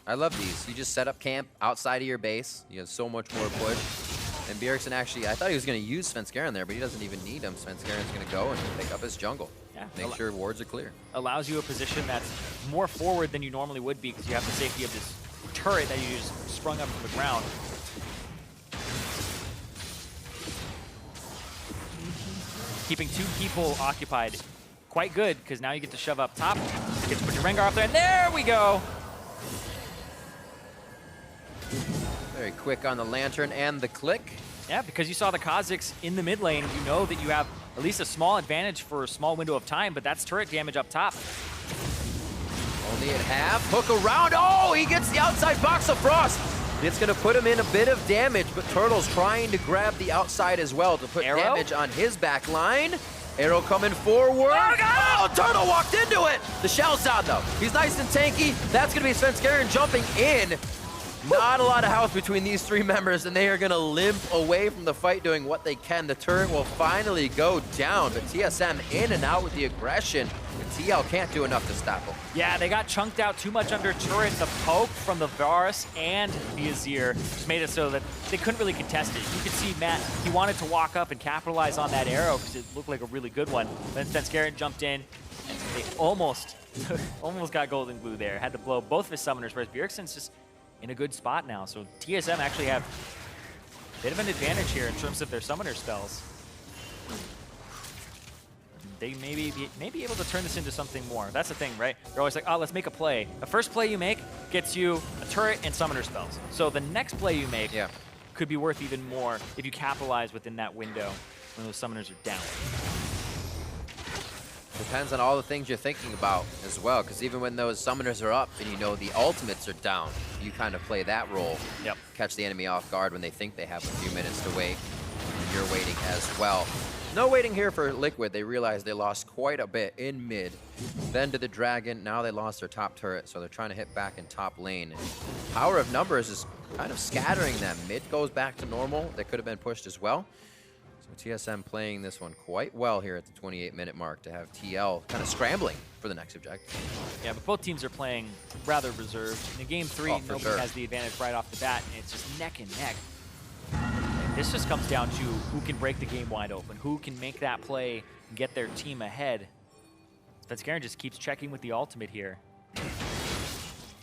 I love these. You just set up camp outside of your base. You have so much more push. And Bjergsen actually, I thought he was going to use Svenskeren there, but he doesn't even need him. Svenskeren's going to go and pick up his jungle. Yeah. Make sure wards are clear. Allows you a position that's more forward than you normally would be because you have the safety of this turret that you just sprung up from the ground. Keeping 2 people occupied quite good because now you get to shove up top. You get to put your Rengar up there, and there we go. Very quick on the Lantern and the click. Yeah, because you saw the Kha'Zix in the mid lane, you know that you have at least a small advantage for a small window of time, but that's turret damage up top. Only at half. Hook around. Oh, he gets the outside box of Frost. It's going to put him in a bit of damage, but Turtle's trying to grab the outside as well to put damage on his back line. Arrow coming forward. Oh, Turtle walked into it. The shell's down, though. He's nice and tanky. That's going to be Svenskeren jumping in. Not a lot of health between these three members, and they are going to limp away from the fight doing what they can. The turret will finally go down, but TSM in and out with the aggression. And TL can't do enough to stop them. Yeah, they got chunked out too much under turret. The poke from the Varus and the Azir just made it so that they couldn't really contest it. You could see Matt, he wanted to walk up and capitalize on that arrow because it looked like a really good one. Then Svenskeren jumped in, and they almost got golden glue there. Had to blow both of his summoners, whereas Bjergsen's just in a good spot now. So TSM actually have a bit of an advantage here in terms of their summoner spells. They may be able to turn this into something more. That's the thing, right? They're always like, oh, let's make a play. The first play you make gets you a turret and summoner spells. So the next play you make could be worth even more if you capitalize within that window when those summoners are down. Depends on all the things you're thinking about as well, because even when those summoners are up and you know the ultimates are down, you kind of play that role. Yep. Catch the enemy off guard when they think they have a few minutes to wait. And you're waiting as well. No waiting here for Liquid. They realized they lost quite a bit in mid. Then to the Dragon. Now they lost their top turret, so they're trying to hit back in top lane. And power of numbers is kind of scattering them. Mid goes back to normal. They could have been pushed as well. So TSM playing this one quite well here at the 28-minute mark to have TL kind of scrambling for the next objective. Yeah, but both teams are playing rather reserved. In game 3, nobody has the advantage right off the bat, and it's just neck and neck. And this just comes down to who can break the game wide open, who can make that play and get their team ahead. Svenskeren just keeps checking with the ultimate here.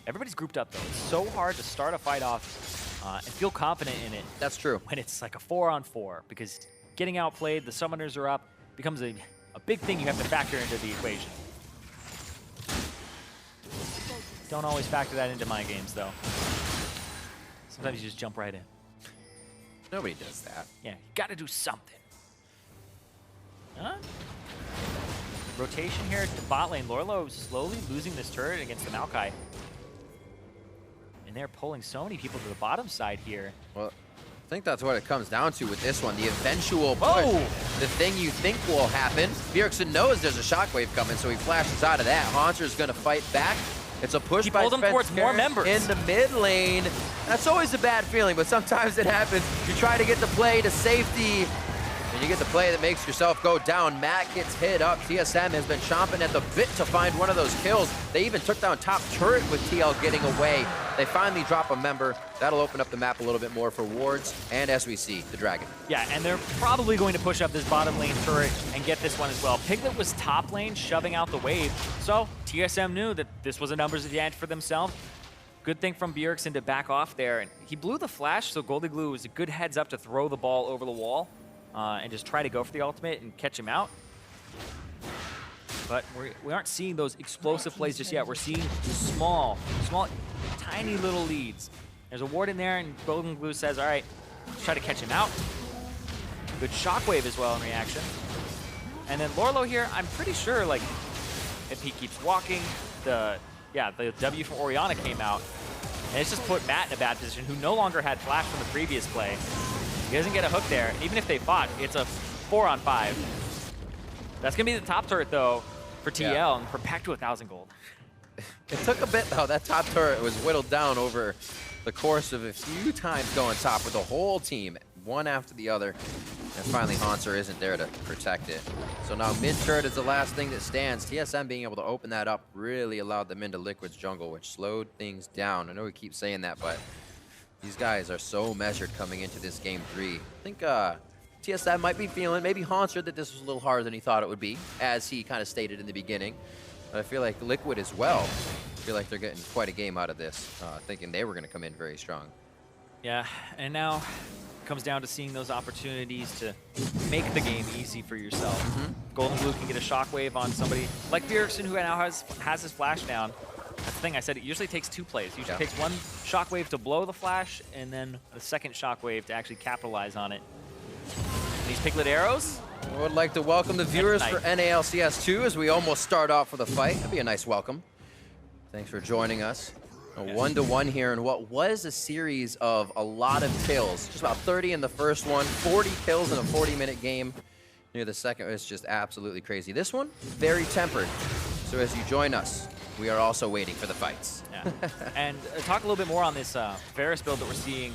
Everybody's grouped up, though. It's so hard to start a fight off and feel confident in it. That's true. When it's like a 4-on-4, because getting outplayed, the summoners are up, becomes a big thing you have to factor into the equation. Don't always factor that into my games, though. Sometimes you just jump right in. Nobody does that. Yeah, you gotta do something. Huh? Rotation here to bot lane. Lorlo slowly losing this turret against the Maokai. And they're pulling so many people to the bottom side here. Well, I think that's what it comes down to with this one. The eventual push. The thing you think will happen. Bjergsen knows there's a shockwave coming, so he flashes out of that. Haunter's going to fight back. It's a push by Spencer towards more members in the mid lane. That's always a bad feeling, but sometimes it happens. You try to get the play to safety, and you get the play that makes yourself go down. Matt gets hit up. TSM has been chomping at the bit to find one of those kills. They even took down top turret with TL getting away. They finally drop a member. That'll open up the map a little bit more for wards, and as we see, the Dragon. Yeah, and they're probably going to push up this bottom lane turret and get this one as well. Piglet was top lane, shoving out the wave, so TSM knew that this was a numbers advantage for themselves. Good thing from Bjergsen to back off there, and he blew the flash, so Golden Glue was a good heads up to throw the ball over the wall and just try to go for the ultimate and catch him out. But we aren't seeing those explosive plays just yet. We're seeing small, tiny little leads. There's a ward in there, and Golden Glue says, all right, let's try to catch him out. Good shockwave as well in reaction. And then Lorlo here, I'm pretty sure, like, if he keeps walking, the W from Orianna came out, and it's just put Matt in a bad position, who no longer had flash from the previous play. He doesn't get a hook there. Even if they fought, it's a 4-on-5. That's going to be the top turret, though, for TL, and for back to 1,000 gold. It took a bit, though. That top turret was whittled down over the course of a few times going top with the whole team, one after the other. And finally, Haunter isn't there to protect it. So now mid turret is the last thing that stands. TSM being able to open that up really allowed them into Liquid's jungle, which slowed things down. I know we keep saying that, but these guys are so measured coming into this game 3. I think TSM might be feeling, maybe Haunter, that this was a little harder than he thought it would be, as he kind of stated in the beginning. But I feel like Liquid as well, I feel like they're getting quite a game out of this, thinking they were going to come in very strong. Yeah, and now it comes down to seeing those opportunities to make the game easy for yourself. Golden Glue can get a shockwave on somebody like Bjergsen, who now has his flash down. That's thing I said. It usually takes 2 plays. It usually takes 1 shockwave to blow the flash, and then the second shockwave to actually capitalize on it. And these Piglet arrows. I would like to welcome the viewers for NALCS 2 as we almost start off with a fight. That'd be a nice welcome. Thanks for joining us. A 1-to-1 here in what was a series of a lot of kills. Just about 30 in the first one, 40 kills in a 40-minute game. Near the second, it's just absolutely crazy. This one, very tempered. So as you join us, we are also waiting for the fights. Yeah. And talk a little bit more on this Varus build that we're seeing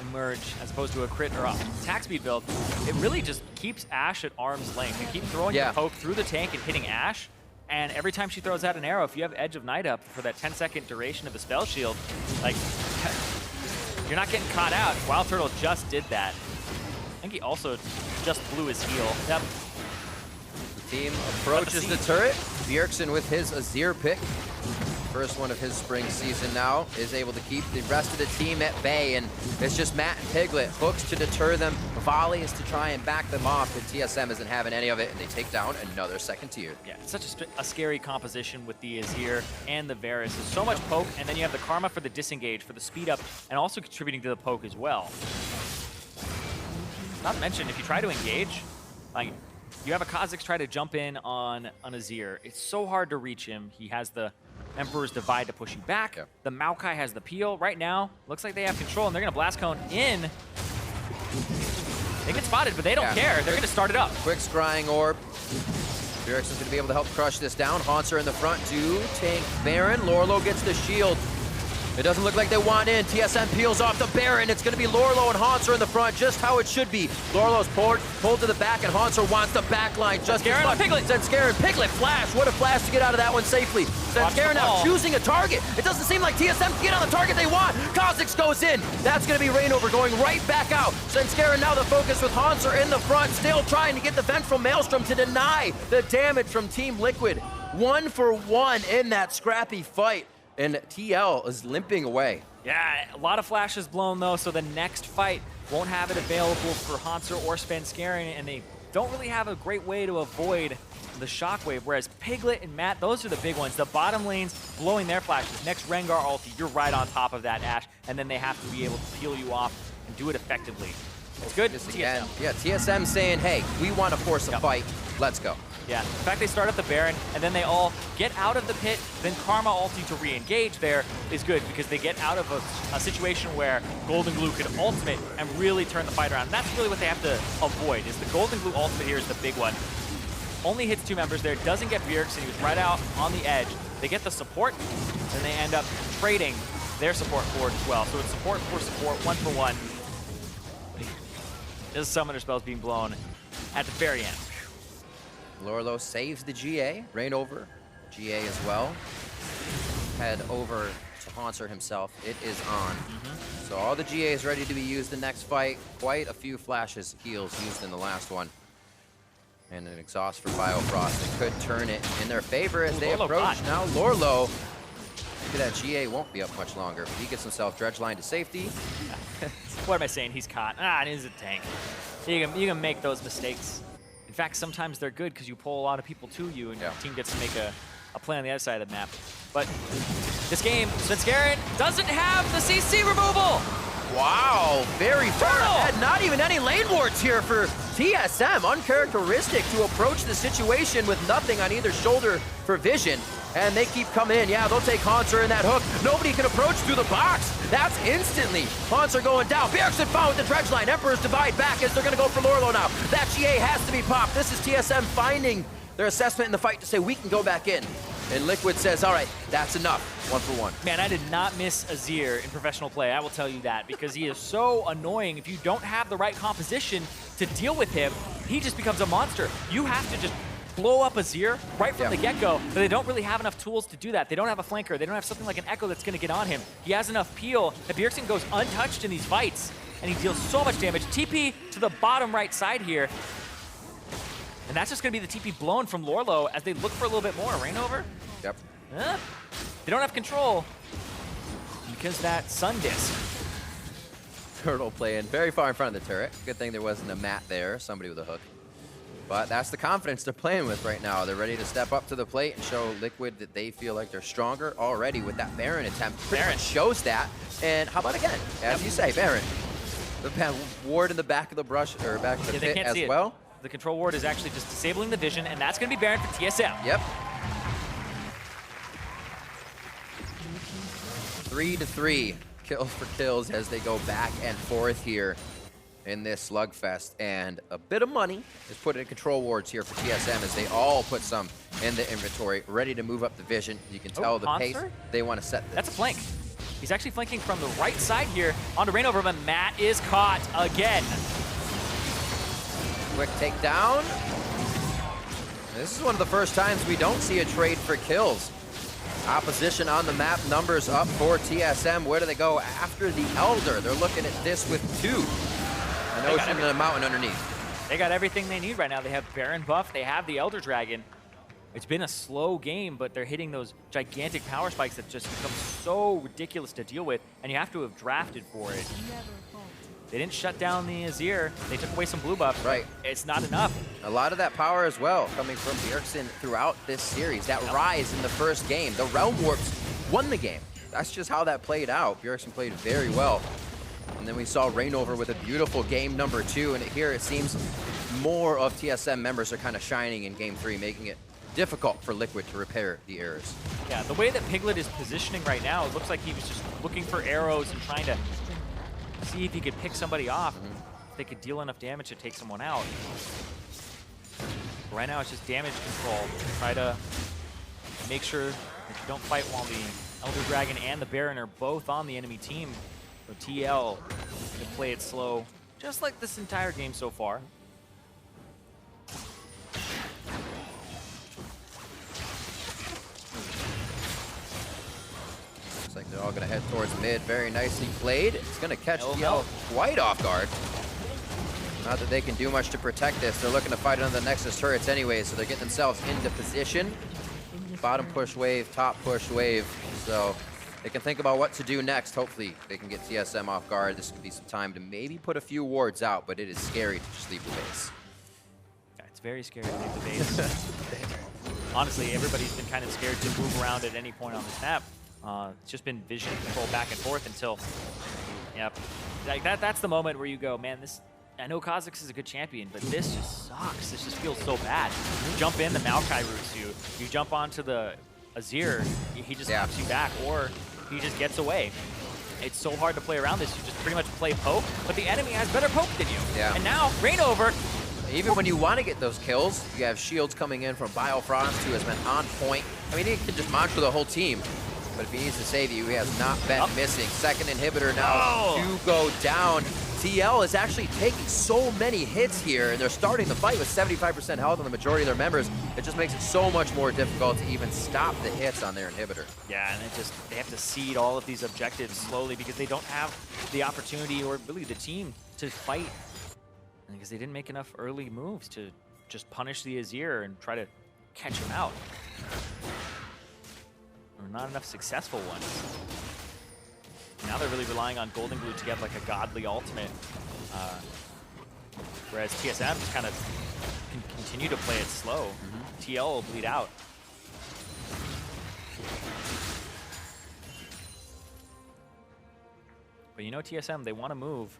emerge as opposed to a crit or attack speed build. It really just keeps Ashe at arm's length. You keep throwing your poke through the tank and hitting Ashe, and every time she throws out an arrow, if you have Edge of Night up for that 10-second duration of the spell shield, like, you're not getting caught out. Wild Turtle just did that. I think he also just blew his heal. Yep. The team approaches the turret. Bjergsen with his Azir pick. First one of his spring season now, is able to keep the rest of the team at bay, and it's just Matt and Piglet. Hooks to deter them, volleys to try and back them off, but TSM isn't having any of it, and they take down another second tier. Yeah, it's such a scary composition with the Azir and the Varus. There's so much poke, and then you have the Karma for the disengage, for the speed up, and also contributing to the poke as well. Not to mention, if you try to engage, like, you have a Kha'Zix try to jump in on an Azir. It's so hard to reach him. He has the Emperor's Divide to push you back. The Maokai has the peel. Right now, looks like they have control, and they're going to Blast Cone in. They get spotted, but they don't care. They're going to start it up. Quick Scrying Orb. Bjergsen's going to be able to help crush this down. Haunter in the front to tank Baron. Lorlo gets the shield. It doesn't look like they want in. TSM peels off the Baron. It's going to be Lorlo and Haunter in the front, just how it should be. Lorlo's pulled to the back, and Haunter wants the back line just as much. Zenscarin, Piglet, flash. What a flash to get out of that one safely. Zenscarin now choosing a target. It doesn't seem like TSM can get on the target they want. Kha'Zix goes in. That's going to be Rainover going right back out. Zenscarin now the focus with Haunter in the front, still trying to get the Vengeful Maelstrom to deny the damage from Team Liquid. 1 for 1 in that scrappy fight. And TL is limping away. Yeah, a lot of flashes blown though, so the next fight won't have it available for Haunter or Zenscarin, and they don't really have a great way to avoid the shockwave, whereas Piglet and Matt, those are the big ones. The bottom lanes blowing their flashes. Next Rengar ulti, you're right on top of that, Ashe, and then they have to be able to peel you off and do it effectively. It's good. TSM. Yeah, TSM saying, hey, we want to force a fight. Let's go. Yeah, in fact, they start at the Baron, and then they all get out of the pit, then Karma ulti to re-engage there is good, because they get out of a situation where Golden Glue could ultimate and really turn the fight around. And that's really what they have to avoid, is the Golden Glue ultimate here is the big one. Only hits 2 members there, doesn't get Bjergsen, he was right out on the edge. They get the support, and they end up trading their support forward as well. So it's support for support, 1 for 1. This summoner spell's being blown at the very end. Lorlo saves the GA, Rainover, GA as well. Head over to Haunter himself. It is on. So all the GA is ready to be used in the next fight. Quite a few flashes, heals used in the last one. And an exhaust for Biofrost. They could turn it in their favor as they approach. Now Lorlo, maybe that GA won't be up much longer, but he gets himself dredge line to safety. What am I saying? He's caught. It is a tank. You can make those mistakes. In fact, sometimes they're good because you pull a lot of people to you, and your team gets to make a play on the other side of the map. But this game, Zenscarin doesn't have the CC removal. Wow, very fair. Not even any lane wards here for TSM. Uncharacteristic to approach the situation with nothing on either shoulder for vision. And they keep coming in. Yeah, they'll take Haunter in that hook. Nobody can approach through the box. That's instantly. Haunter going down. Bjergsen found with the dredge line. Emperor's Divide back as they're going to go for Lorlo now. That GA has to be popped. This is TSM finding their assessment in the fight to say, we can go back in. And Liquid says, all right, that's enough. 1 for 1. Man, I did not miss Azir in professional play, I will tell you that, because he is so annoying. If you don't have the right composition to deal with him, he just becomes a monster. You have to just blow up Azir right from the get-go, but they don't really have enough tools to do that. They don't have a flanker. They don't have something like an Echo that's going to get on him. He has enough peel that Bjergsen goes untouched in these fights, and he deals so much damage. TP to the bottom right side here. And that's just going to be the TP blown from Lorlo as they look for a little bit more. Rainover? Yep. They don't have control because that Sun Disc. Turtle playing very far in front of the turret. Good thing there wasn't a mat there. Somebody with a hook. But that's the confidence they're playing with right now. They're ready to step up to the plate and show Liquid that they feel like they're stronger already with that Baron attempt. Pretty much shows that. And how about again? As you say, Baron. The ward in the back of the brush, or back of the pit as well. The control ward is actually just disabling the vision, and that's going to be Baron for TSM. Yep. 3-3 kills for kills as they go back and forth here in this slugfest, and a bit of money is put in control wards here for TSM as they all put some in the inventory, ready to move up the vision. You can tell the pace they want to set this. That's a flank. He's actually flanking from the right side here onto Rainover, but Matt is caught again. Quick takedown. This is one of the first times we don't see a trade for kills. Opposition on the map, numbers up for TSM. Where do they go after the Elder? They're looking at this with 2. An ocean and a mountain underneath. They got everything they need right now. They have Baron buff, they have the Elder Dragon. It's been a slow game, but they're hitting those gigantic power spikes that just become so ridiculous to deal with, and you have to have drafted for it. They didn't shut down the Azir. They took away some blue buffs. Right. It's not enough. A lot of that power as well coming from Bjergsen throughout this series. That rise in the first game. The Realm Warps won the game. That's just how that played out. Bjergsen played very well. And then we saw Rainover with a beautiful game number 2. And here it seems more of TSM members are kind of shining in game 3, making it difficult for Liquid to repair the errors. Yeah, the way that Piglet is positioning right now, it looks like he was just looking for arrows and trying to see if he could pick somebody off. If they could deal enough damage to take someone out. Right now it's just damage control. Try to make sure that you don't fight while the Elder Dragon and the Baron are both on the enemy team. So TL can play it slow, just like this entire game so far. Looks like they're all gonna head towards mid. Very nicely played. It's gonna catch TL quite off guard. Not that they can do much to protect this. They're looking to fight under the Nexus turrets anyway, so they're getting themselves into position. Bottom push wave, top push wave. So they can think about what to do next. Hopefully they can get TSM off guard. This could be some time to maybe put a few wards out, but it is scary to just leave the base. Yeah, it's very scary to leave the base. Honestly, everybody's been kind of scared to move around at any point on this map. It's just been vision control back and forth until, yep. Like that's the moment where you go, man, this, I know Kha'Zix is a good champion, but this just sucks. This just feels so bad. You jump in, the Maokai roots you. You jump onto the Azir, he just knocks you back, or he just gets away. It's so hard to play around this. You just pretty much play poke, but the enemy has better poke than you. Yeah. And now, Rainover. Even when you want to get those kills, you have shields coming in from Biofrost, who has been on point. I mean, he can just mantra the whole team, but if he needs to save you, he has not been missing. Second inhibitor now to go down. TL is actually taking so many hits here, and they're starting the fight with 75% health on the majority of their members. It just makes it so much more difficult to even stop the hits on their inhibitor. Yeah, and they have to seed all of these objectives slowly because they don't have the opportunity or really the team to fight, because they didn't make enough early moves to just punish the Azir and try to catch him out. Or not enough successful ones. Now they're really relying on Golden Glue to get like a godly ultimate, whereas TSM just kind of can continue to play it slow. TL will bleed out. But you know TSM, they want to move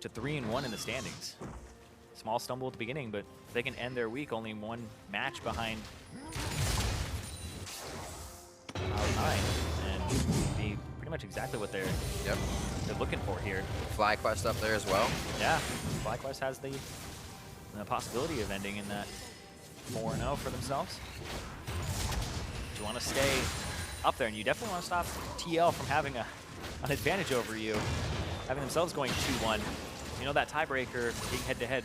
to 3-1 in the standings. Small stumble at the beginning, but if they can end their week only one match behind Cloud9, and be pretty much exactly what they're looking for here. FlyQuest up there as well. Yeah, FlyQuest has the possibility of ending in that 4-0 for themselves. You want to stay up there, and you definitely want to stop TL from having an advantage over you, having themselves going 2-1. You know, that tiebreaker being head-to-head.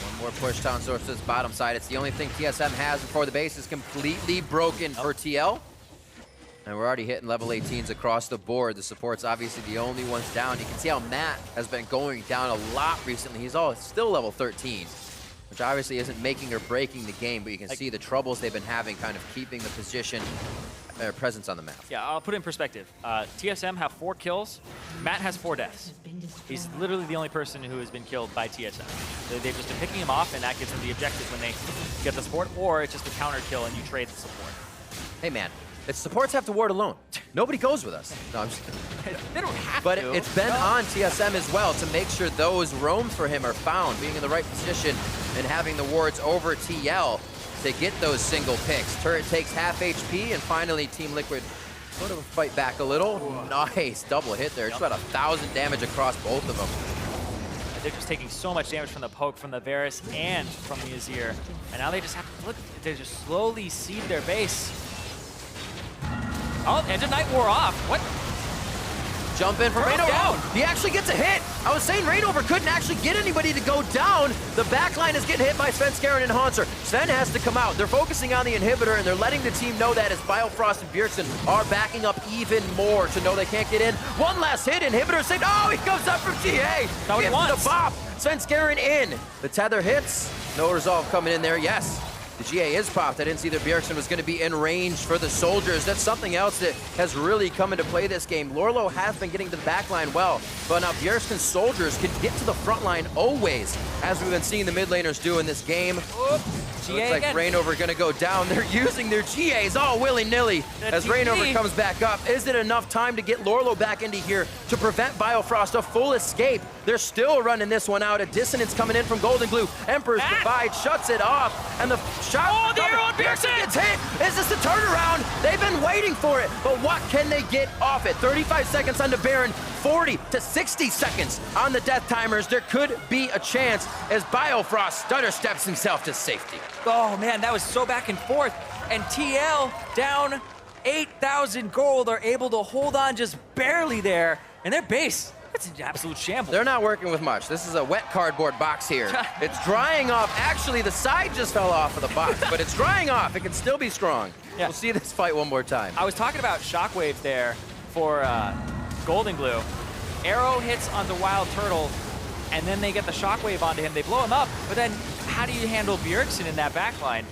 One more push down towards this bottom side. It's the only thing TSM has before the base is completely broken for TL. And we're already hitting level 18s across the board. The support's obviously the only ones down. You can see how Matt has been going down a lot recently. He's still level 13. which obviously isn't making or breaking the game, but you can see the troubles they've been having kind of keeping the position, presence on the map. Yeah, I'll put it in perspective. TSM have 4 kills. Matt has 4 deaths. He's literally the only person who has been killed by TSM. They've just been picking him off, and that gives them the objective when they get the support, or it's just a counter kill and you trade the support. Hey man, it's supports have to ward alone. Nobody goes with us. No, I'm just They don't have But to. it's been on TSM as well to make sure those roams for him are found, being in the right position and having the wards over TL to get those single picks. Turret takes half HP, and finally Team Liquid sort of fight back a little. Nice double hit there. It's about 1,000 damage across both of them. They're just taking so much damage from the poke, from the Varus, and from the Azir. And now they just have to look, they just slowly seed their base. Oh, Edge of Night wore off. What? Jump in from Rainover. Down. He actually gets a hit. I was saying Rainover couldn't actually get anybody to go down. The backline is getting hit by Sven, Skaren, and Hanser. Sven has to come out. They're focusing on the inhibitor, and they're letting the team know that as Biofrost and Bjergsen are backing up even more to know they can't get in. One last hit, inhibitor saved. Oh, he comes up from TA. Not what he wants. The bop. Sven, Skaren in. The tether hits. No resolve coming in there. Yes. The GA is popped. I didn't see that Bjergsen was going to be in range for the soldiers. That's something else that has really come into play this game. Lorlo has been getting to the back line well, but now Bjergsen's soldiers can get to the front line always, as we've been seeing the mid laners do in this game. GA Looks like Rainover going to go down. They're using their GAs all willy-nilly as Rainover comes back up. Is it enough time to get Lorlo back into here to prevent Biofrost a full escape? They're still running this one out. A dissonance coming in from Golden Glue. Emperor's Divide shuts it off, and the shot. Oh, the arrow on Bjergsen gets hit. Is this the turnaround? They've been waiting for it, but what can they get off it? 35 seconds on the Baron, 40 to 60 seconds on the death timers. There could be a chance as Biofrost stutter steps himself to safety. Oh man, that was so back and forth. And TL down 8,000 gold are able to hold on just barely there. And their base, it's an absolute shambles. They're not working with much. This is a wet cardboard box here. It's drying off. Actually, the side just fell off of the box, but it's drying off. It can still be strong. Yeah. We'll see this fight one more time. I was talking about Shockwave there for Golden Glue. Arrow hits onto Wild Turtle, and then they get the Shockwave onto him. They blow him up, but then how do you handle Bjergsen in that backline?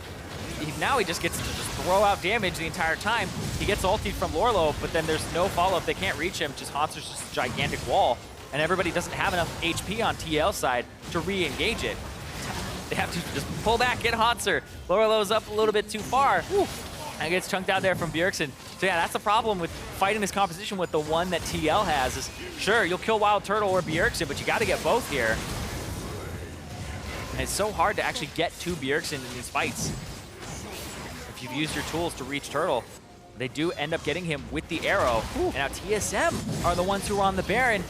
Now he just gets to just throw out damage the entire time. He gets ultied from Lorlo, but then there's no follow-up. They can't reach him. Just Hanser's just a gigantic wall, and everybody doesn't have enough HP on TL side to re-engage it. They have to just pull back, get Hanser. Lorlo's up a little bit too far. Whew. And gets chunked out there from Bjergsen. So yeah, that's the problem with fighting this composition with the one that TL has is, sure, you'll kill Wild Turtle or Bjergsen, but you got to get both here. And it's so hard to actually get to Bjergsen in these fights. If you've used your tools to reach Turtle, they do end up getting him with the arrow. And now TSM are the ones who are on the Baron.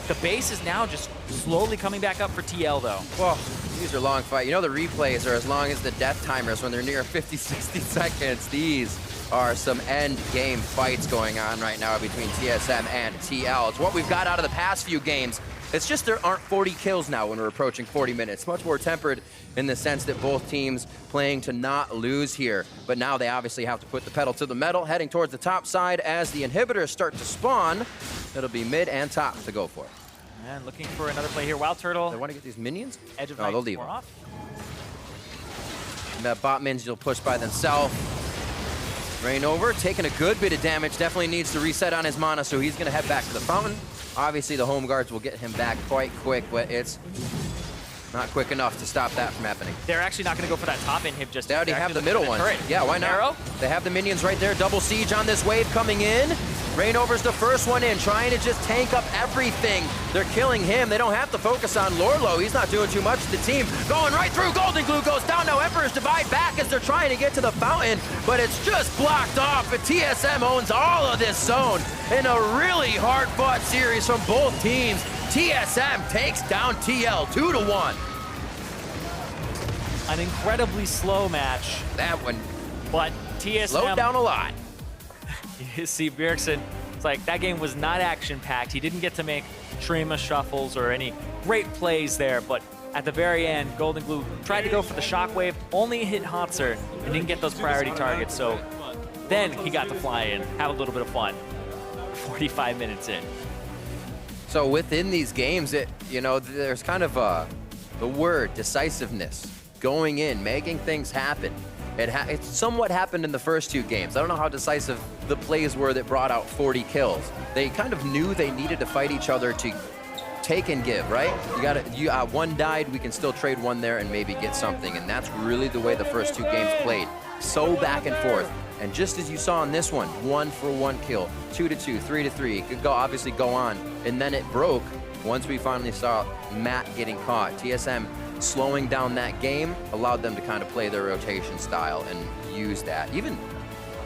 The base is now just slowly coming back up for TL, though. Well, these are long fights. You know the replays are as long as the death timers when they're near 50, 60 seconds. These are some end game fights going on right now between TSM and TL. It's what we've got out of the past few games. It's just there aren't 40 kills now when we're approaching 40 minutes. Much more tempered in the sense that both teams playing to not lose here. But now they obviously have to put the pedal to the metal, heading towards the top side as the inhibitors start to spawn. It'll be mid and top to go for. And looking for another play here. Wild Turtle. They want to get these minions? Edge of No, Night they'll leave more them. off. And that bot minions will push by themselves. Rainover taking a good bit of damage. Definitely needs to reset on his mana, so he's going to head back to the fountain. Obviously, the home guards will get him back quite quick, but it's not quick enough to stop that from happening. They're actually not going to go for that top inhib just They already yet. have the middle one. Yeah, why not? Arrow? They have the minions right there. Double siege on this wave coming in. Rainover's the first one in, trying to just tank up everything. They're killing him. They don't have to focus on Lorlo. He's not doing too much to the team. Going right through. Golden Glue goes down. Now Emperor's Divide back as they're trying to get to the fountain, but it's just blocked off. But TSM owns all of this zone in a really hard-fought series from both teams. TSM takes down TL 2-1. An incredibly slow match. That one. But TSM slowed down a lot. You see Bjergsen, it's like that game was not action-packed. He didn't get to make Trima shuffles or any great plays there, but at the very end, Golden Glue tried to go for the shockwave, only hit Hanser, and didn't get those priority targets, so then he got to fly in, have a little bit of fun. 45 minutes in. So within these games, there's kind of the word decisiveness going in, making things happen. It somewhat happened in the first 2 games. I don't know how decisive the plays were that brought out 40 kills. They kind of knew they needed to fight each other to take and give, right? One died, we can still trade one there and maybe get something. And that's really the way the first 2 games played. So back and forth. And just as you saw in this one, 1-for-1 kill, 2-2, 3-3. It could obviously go on. And then it broke once we finally saw Matt getting caught. TSM slowing down that game allowed them to kind of play their rotation style and use that. Even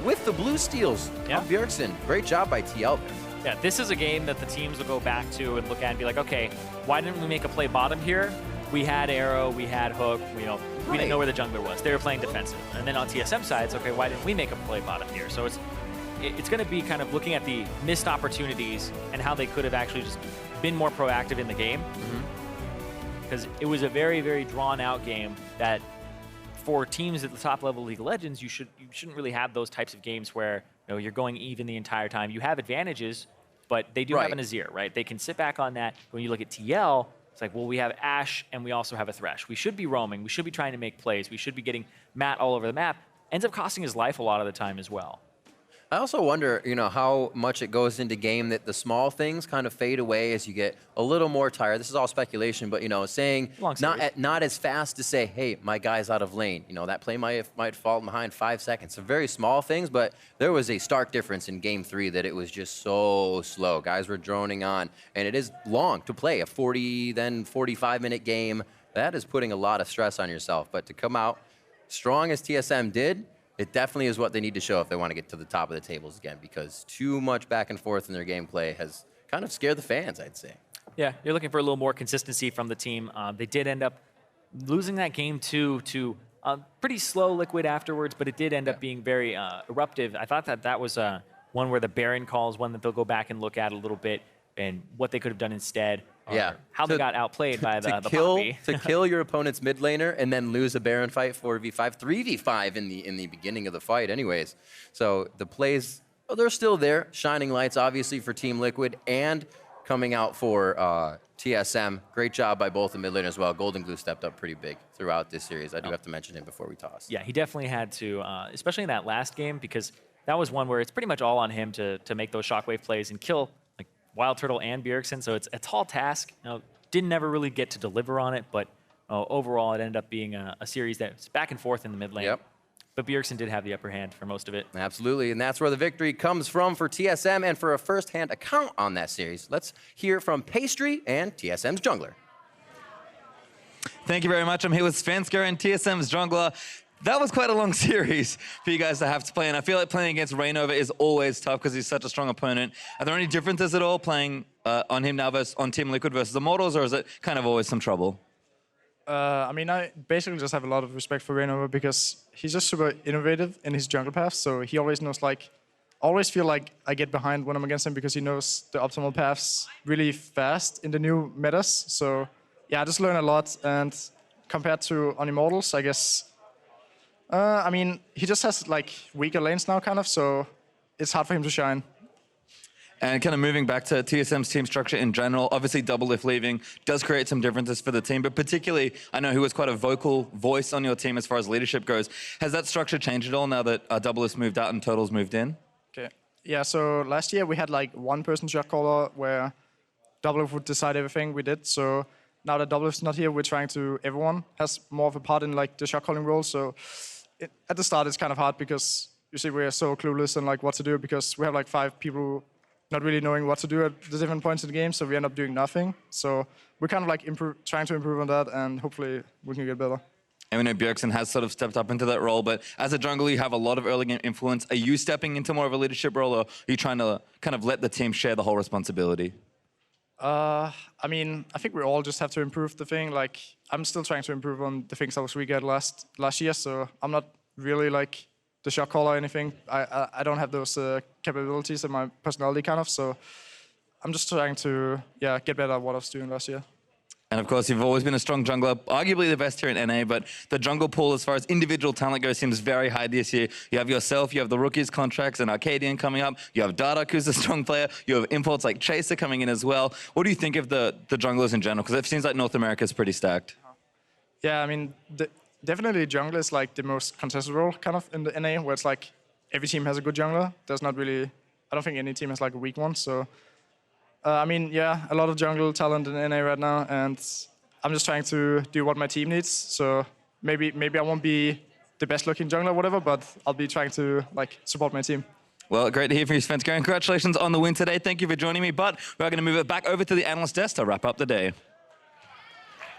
with the blue steals of Bjergsen. Great job by TL there. Yeah, this is a game that the teams will go back to and look at and be like, okay, why didn't we make a play bottom here? We had Arrow, we had Hook, we didn't know where the jungler was. They were playing defensive. And then on TSM side, it's okay, why didn't we make a play bottom here? So it's going to be kind of looking at the missed opportunities and how they could have actually just been more proactive in the game. Because it was a very, very drawn-out game that for teams at the top level of League of Legends, you shouldn't really have those types of games where you're going even the entire time. You have advantages, but they do have an Azir, right? They can sit back on that. When you look at TL, it's like, well, we have Ashe and we also have a Thresh. We should be roaming. We should be trying to make plays. We should be getting Matt all over the map. Ends up costing his life a lot of the time as well. I also wonder, how much it goes into game that the small things kind of fade away as you get a little more tired. This is all speculation, but saying not as fast to say, hey, my guy's out of lane. That play might fall behind 5 seconds. So very small things, but there was a stark difference in game 3 that it was just so slow. Guys were droning on, and it is long to play a 40, then 45-minute game. That is putting a lot of stress on yourself. But to come out strong as TSM did, it definitely is what they need to show if they want to get to the top of the tables again, because too much back and forth in their gameplay has kind of scared the fans, I'd say. Yeah, you're looking for a little more consistency from the team. They did end up losing that game to pretty slow Liquid afterwards, but it did end up being very eruptive. I thought that was one where the Baron calls, one that they'll go back and look at a little bit and what they could have done instead. How they got outplayed by the Poppy. To kill your opponent's mid laner and then lose a Baron fight 4v5, 3v5 in the beginning of the fight anyways. So the plays, they're still there. Shining lights, obviously, for Team Liquid and coming out for TSM. Great job by both the mid laners as well. Golden Glue stepped up pretty big throughout this series. I do have to mention him before we toss. Yeah, he definitely had to, especially in that last game, because that was one where it's pretty much all on him to make those shockwave plays and kill Wild Turtle and Bjergsen, so it's a tall task. Didn't ever really get to deliver on it, but overall it ended up being a series that's back and forth in the mid lane. Yep. But Bjergsen did have the upper hand for most of it. Absolutely, and that's where the victory comes from for TSM, and for a first-hand account on that series, let's hear from Pastry and TSM's jungler. Thank you very much. I'm here with Svenska and TSM's jungler. That was quite a long series for you guys to have to play, and I feel like playing against Rainover is always tough because he's such a strong opponent. Are there any differences at all playing on him now versus on Team Liquid versus Immortals, or is it kind of always some trouble? I mean, I basically just have a lot of respect for Rainover because he's just super innovative in his jungle path, so he always knows, I always feel like I get behind when I'm against him because he knows the optimal paths really fast in the new metas. So, yeah, I just learn a lot, and compared to on Immortals, I guess... I mean, he just has weaker lanes now, kind of, so it's hard for him to shine. And kind of moving back to TSM's team structure in general, obviously Doublelift leaving does create some differences for the team, but particularly, I know he was quite a vocal voice on your team as far as leadership goes. Has that structure changed at all now that Doublelift moved out and Total's moved in? Okay. Yeah, so last year we had one-person shot caller where Doublelift would decide everything we did, so now that Doublelift's not here, we're trying to, everyone has more of a part in the shot calling role, so at the start it's kind of hard because you see we're so clueless on what to do because we have 5 people not really knowing what to do at the different points in the game, so we end up doing nothing. So we're kind of trying to improve on that, and hopefully we can get better. And we know Bjergsen has sort of stepped up into that role, but as a jungler, you have a lot of early game influence. Are you stepping into more of a leadership role, or are you trying to kind of let the team share the whole responsibility? I mean, I think we all just have to improve the thing. I'm still trying to improve on the things I was weak at last year, so I'm not really the shot caller or anything. I don't have those capabilities in my personality, kind of, so I'm just trying to, get better at what I was doing last year. And of course, you've always been a strong jungler, arguably the best here in NA, but the jungle pool, as far as individual talent goes, seems very high this year. You have yourself, you have the rookies contracts and Arcadian coming up, you have Dardoch, who's a strong player, you have imports like Chaser coming in as well. What do you think of the junglers in general? Because it seems like North America is pretty stacked. Yeah, I mean, definitely jungle is like the most contested role kind of in the NA, where it's like every team has a good jungler. There's not really, I don't think any team has like a weak one. So, I mean, yeah, a lot of jungle talent in NA right now, and I'm just trying to do what my team needs. So maybe I won't be the best looking jungler or whatever, but I'll be trying to like support my team. Well, great to hear from you, Svenska. Congratulations on the win today. Thank you for joining me, but we're going to move it back over to the analyst desk to wrap up the day.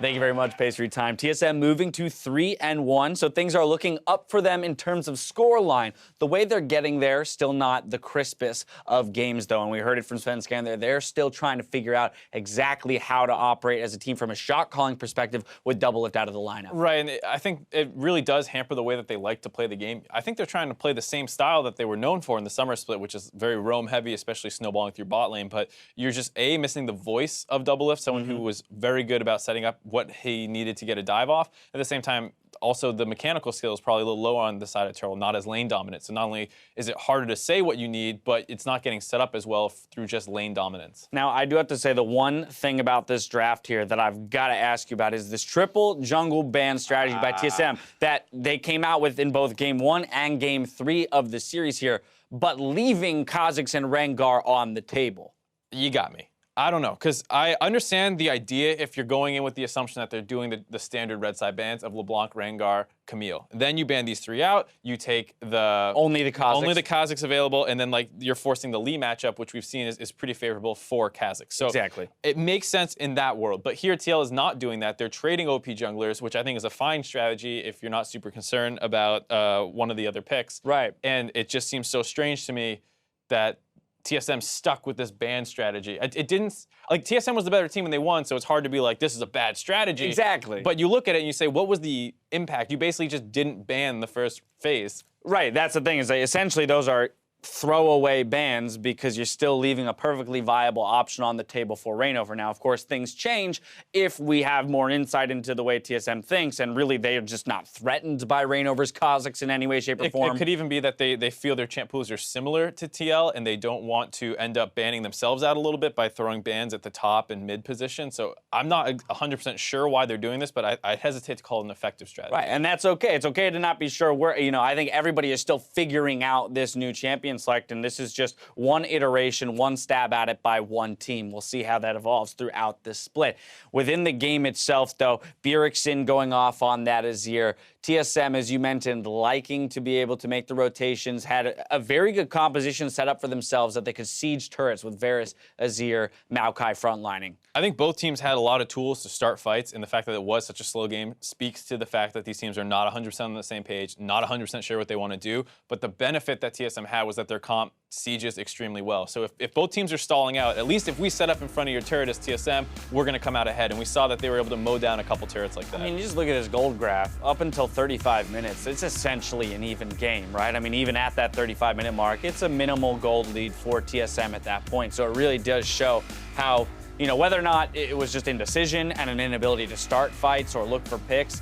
Thank you very much, Pace, for your time. TSM moving to 3-1, so things are looking up for them in terms of scoreline. The way they're getting there, still not the crispest of games, though, and we heard it from Svenskan there. They're still trying to figure out exactly how to operate as a team from a shot-calling perspective with Doublelift out of the lineup. Right, and I think it really does hamper the way that they like to play the game. I think they're trying to play the same style that they were known for in the summer split, which is very roam-heavy, especially snowballing through bot lane, but you're just, missing the voice of Doublelift, someone who was very good about setting up what he needed to get a dive off. At the same time, also the mechanical skill is probably a little lower on the side of Turtle, not as lane dominant. So not only is it harder to say what you need, but it's not getting set up as well through just lane dominance. Now, I do have to say the one thing about this draft here that I've got to ask you about is this triple jungle ban strategy by TSM that they came out with in both Game 1 and Game 3 of the series here, but leaving Kha'Zix and Rengar on the table. You got me. I don't know, because I understand the idea if you're going in with the assumption that they're doing the standard red side bans of LeBlanc, Rengar, Camille. Then you ban these three out, you take only the Kha'Zix available, and then like you're forcing the Lee matchup, which we've seen is pretty favorable for Kha'Zix. So exactly. It makes sense in that world. But here TL is not doing that. They're trading OP junglers, which I think is a fine strategy if you're not super concerned about one of the other picks. Right. And it just seems so strange to me that TSM stuck with this ban strategy. It didn't, like TSM was the better team when they won, so it's hard to be like, this is a bad strategy. Exactly. But you look at it and you say, what was the impact? You basically just didn't ban the first phase. Right, that's the thing, is that essentially those are throwaway bans because you're still leaving a perfectly viable option on the table for Reignover. Now, of course, things change if we have more insight into the way TSM thinks, and really they are just not threatened by Reignover's Kha'Zix in any way, shape, or form. It could even be that they feel their champ pools are similar to TL, and they don't want to end up banning themselves out a little bit by throwing bans at the top and mid position. So I'm not 100% sure why they're doing this, but I hesitate to call it an effective strategy. Right, and that's okay. It's okay to not be sure. I think everybody is still figuring out this new champion select, and this is just one iteration, one stab at it by one team. We'll see how that evolves throughout this split. Within the game itself, though, Bjergsen going off on that Azir. TSM, as you mentioned, liking to be able to make the rotations, had a very good composition set up for themselves that they could siege turrets with Varus, Azir, Maokai frontlining. I think both teams had a lot of tools to start fights, and the fact that it was such a slow game speaks to the fact that these teams are not 100% on the same page, not 100% sure what they want to do, but the benefit that TSM had was that their comp sieges extremely well. So if both teams are stalling out, at least if we set up in front of your turret as TSM, we're going to come out ahead, and we saw that they were able to mow down a couple turrets like that. I mean, you just look at this gold graph. Up until 35 minutes, it's essentially an even game, right? I mean, even at that 35-minute mark, it's a minimal gold lead for TSM at that point. So it really does show how, whether or not it was just indecision and an inability to start fights or look for picks,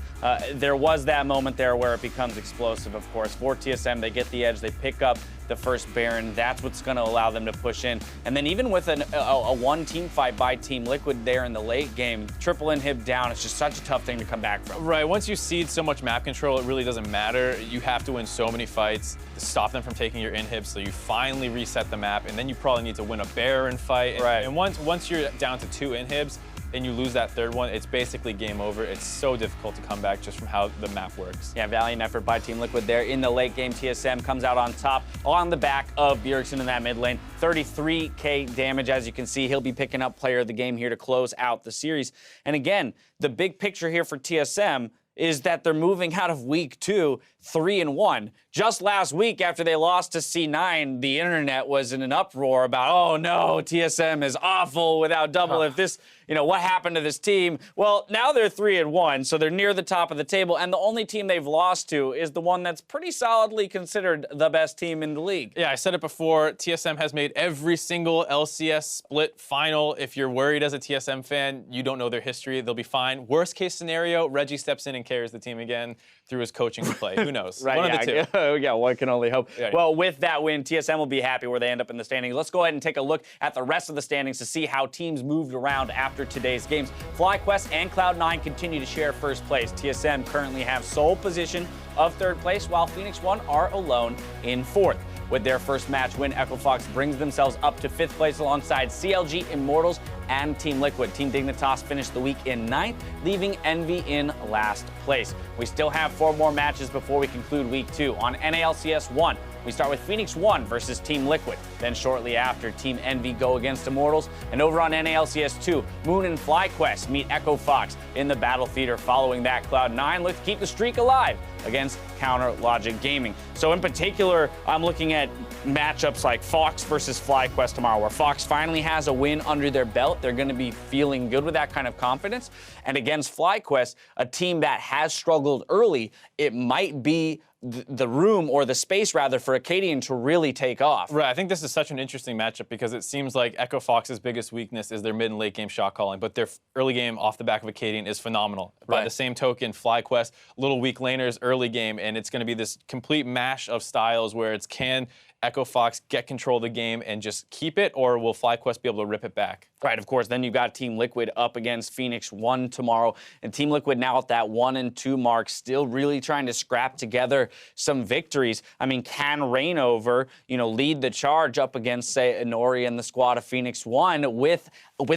there was that moment there where it becomes explosive, of course. For TSM, they get the edge, they pick up the first Baron. That's what's going to allow them to push in. And then even with a one team fight by Team Liquid there in the late game, triple inhib down, it's just such a tough thing to come back from. Right, once you cede so much map control, it really doesn't matter. You have to win so many fights to stop them from taking your inhibs, so you finally reset the map, and then you probably need to win a Baron fight. Right. And once you're down to 2 inhibs, and you lose that third one, it's basically game over. It's so difficult to come back just from how the map works. Yeah, valiant effort by Team Liquid there in the late game. TSM comes out on top on the back of Bjergsen in that mid lane. 33k damage, as you can see. He'll be picking up player of the game here to close out the series. And again, the big picture here for TSM is that they're moving out of week 2, 3-1. Just last week, after they lost to C9, the internet was in an uproar about, oh no, TSM is awful without Doublelift. This, what happened to this team? Well, now they're 3-1, so they're near the top of the table, and the only team they've lost to is the one that's pretty solidly considered the best team in the league. Yeah, I said it before, TSM has made every single LCS split final. If you're worried as a TSM fan, you don't know their history, they'll be fine. Worst case scenario, Reggie steps in and and carries the team again through his coaching and play. Who knows? Right, One of the two. Yeah, one can only hope. Yeah. Well, with that win, TSM will be happy where they end up in the standings. Let's go ahead and take a look at the rest of the standings to see how teams moved around after today's games. FlyQuest and Cloud9 continue to share first place. TSM currently have sole position of third place, while Phoenix1 are alone in fourth. With their first match win, Echo Fox brings themselves up to fifth place alongside CLG, Immortals, and Team Liquid. Team Dignitas finished the week in ninth, leaving Envy in last place. We still have 4 more matches before we conclude week 2. On NALCS 1, we start with Phoenix1 versus Team Liquid. Then shortly after, Team Envy go against Immortals. And over on NALCS 2, Moon and FlyQuest meet Echo Fox in the Battle Theater. Following that, Cloud9 look to keep the streak alive against Counter Logic Gaming. So in particular, I'm looking at matchups like Fox versus FlyQuest tomorrow, where Fox finally has a win under their belt. They're going to be feeling good with that kind of confidence. And against FlyQuest, a team that has struggled early, it might be the room, or the space rather, for Acadian to really take off. Right, I think this is such an interesting matchup because it seems like Echo Fox's biggest weakness is their mid and late game shot calling, but their early game off the back of Acadian is phenomenal. Right. By the same token, FlyQuest, little weak laners early game, and it's going to be this complete mash of styles where it's can Echo Fox get control of the game and just keep it, or will FlyQuest be able to rip it back? Right, of course. Then you've got Team Liquid up against Phoenix1 tomorrow. And Team Liquid now at that 1-2 mark, still really trying to scrap together some victories. I mean, can Rainover, lead the charge up against, say, Inori and the squad of Phoenix1 with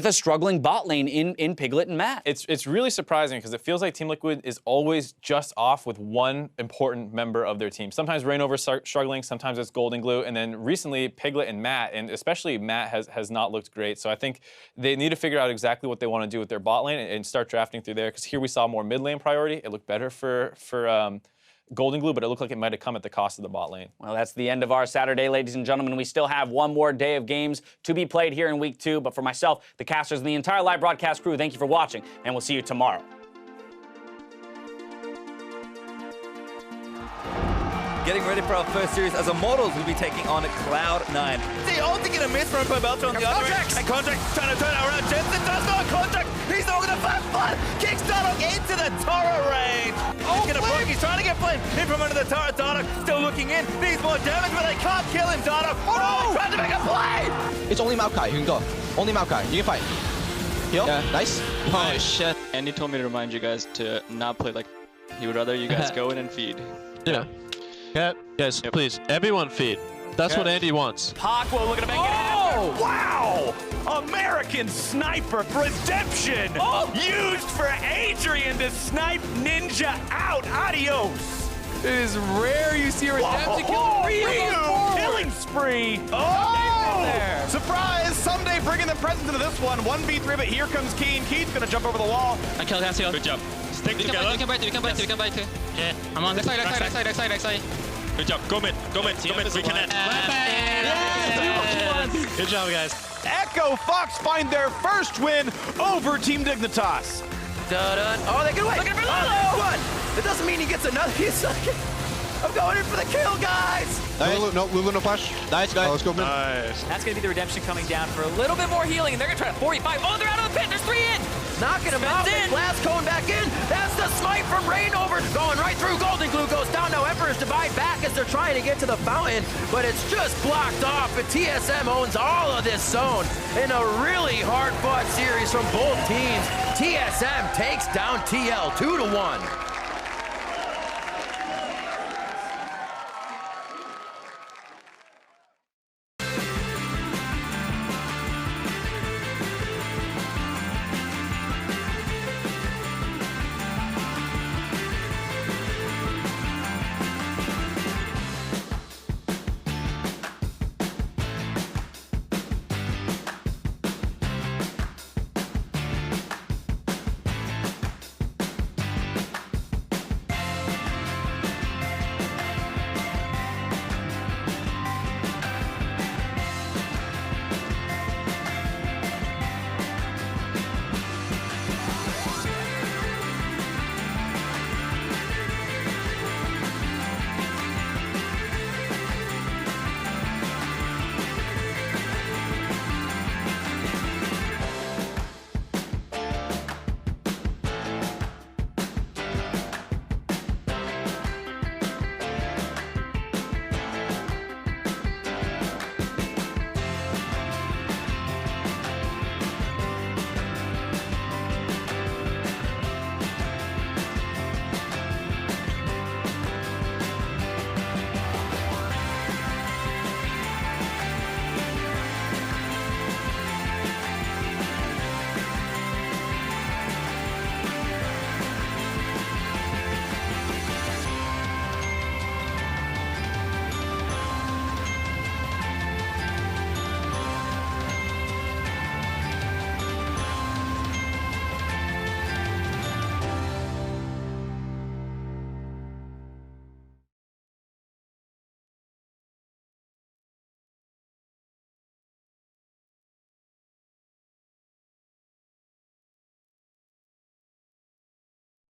a struggling bot lane in Piglet and Matt? It's really surprising because it feels like Team Liquid is always just off with one important member of their team. Sometimes Rainover's struggling, sometimes it's Golden Glue, and then recently Piglet and Matt, and especially Matt has not looked great. So I think they need to figure out exactly what they want to do with their bot lane and start drafting through there, because here we saw more mid lane priority. It looked better for Golden Glue, but it looked like it might have come at the cost of the bot lane. Well, that's the end of our Saturday, ladies and gentlemen. We still have one more day of games to be played here in week 2. But for myself, the casters, and the entire live broadcast crew, thank you for watching, and we'll see you tomorrow. Getting ready for our first series as Immortals will be taking on Cloud9. The ulti gonna miss from Pobelter on the other end. And Contract trying to turn it around. Jensen does not Contract. He's not gonna fight blood. Kicks Dardock into the turret range. He's gonna block. He's trying to get Flame in from under the turret. Dardock still looking in. Needs more damage, but they can't kill him. Dardock. Oh no! Trying to make a play. It's only Maokai who can go. Only Maokai. You can fight. Heal. Yeah, nice. Oh shit. Andy told me to remind you guys to not play like he would rather you guys go in and feed. Yeah. Yeah, guys, please, everyone feed. That's what Andy wants. Parkwell looking to make it happen. Wow! American Sniper Redemption used for Adrian to snipe Ninja out. Adios. It is rare you see a Redemption kill Ryu killing spree. Oh! Surprise! Someday bringing the presence into this one. 1v3, but here comes Keen. Keen's gonna jump over the wall. I killed Cassio. Good job. Stick together. We can buy two. Yeah. I'm on this side. Good job. Go mid. We can end. Good job, guys. Echo Fox find their first win over Team Dignitas. Dun-dun. Oh, they get away. Looking for Lulu. It doesn't mean he gets another. He's like, I'm going in for the kill, guys. Nice. Lulu, no push. Nice, guys. Let's go mid. Nice. That's going to be the Redemption coming down for a little bit more healing, and they're going to try to 45. Oh, they're out of the pit. There's 3 in. Knocking him out. Blast going back in. That's the smite from Rainover. Going right through. Golden Glue goes down. Now Emperor's Divide back as they're trying to get to the fountain, but it's just blocked off. But TSM owns all of this zone in a really hard-fought series from both teams. TSM takes down TL 2-1.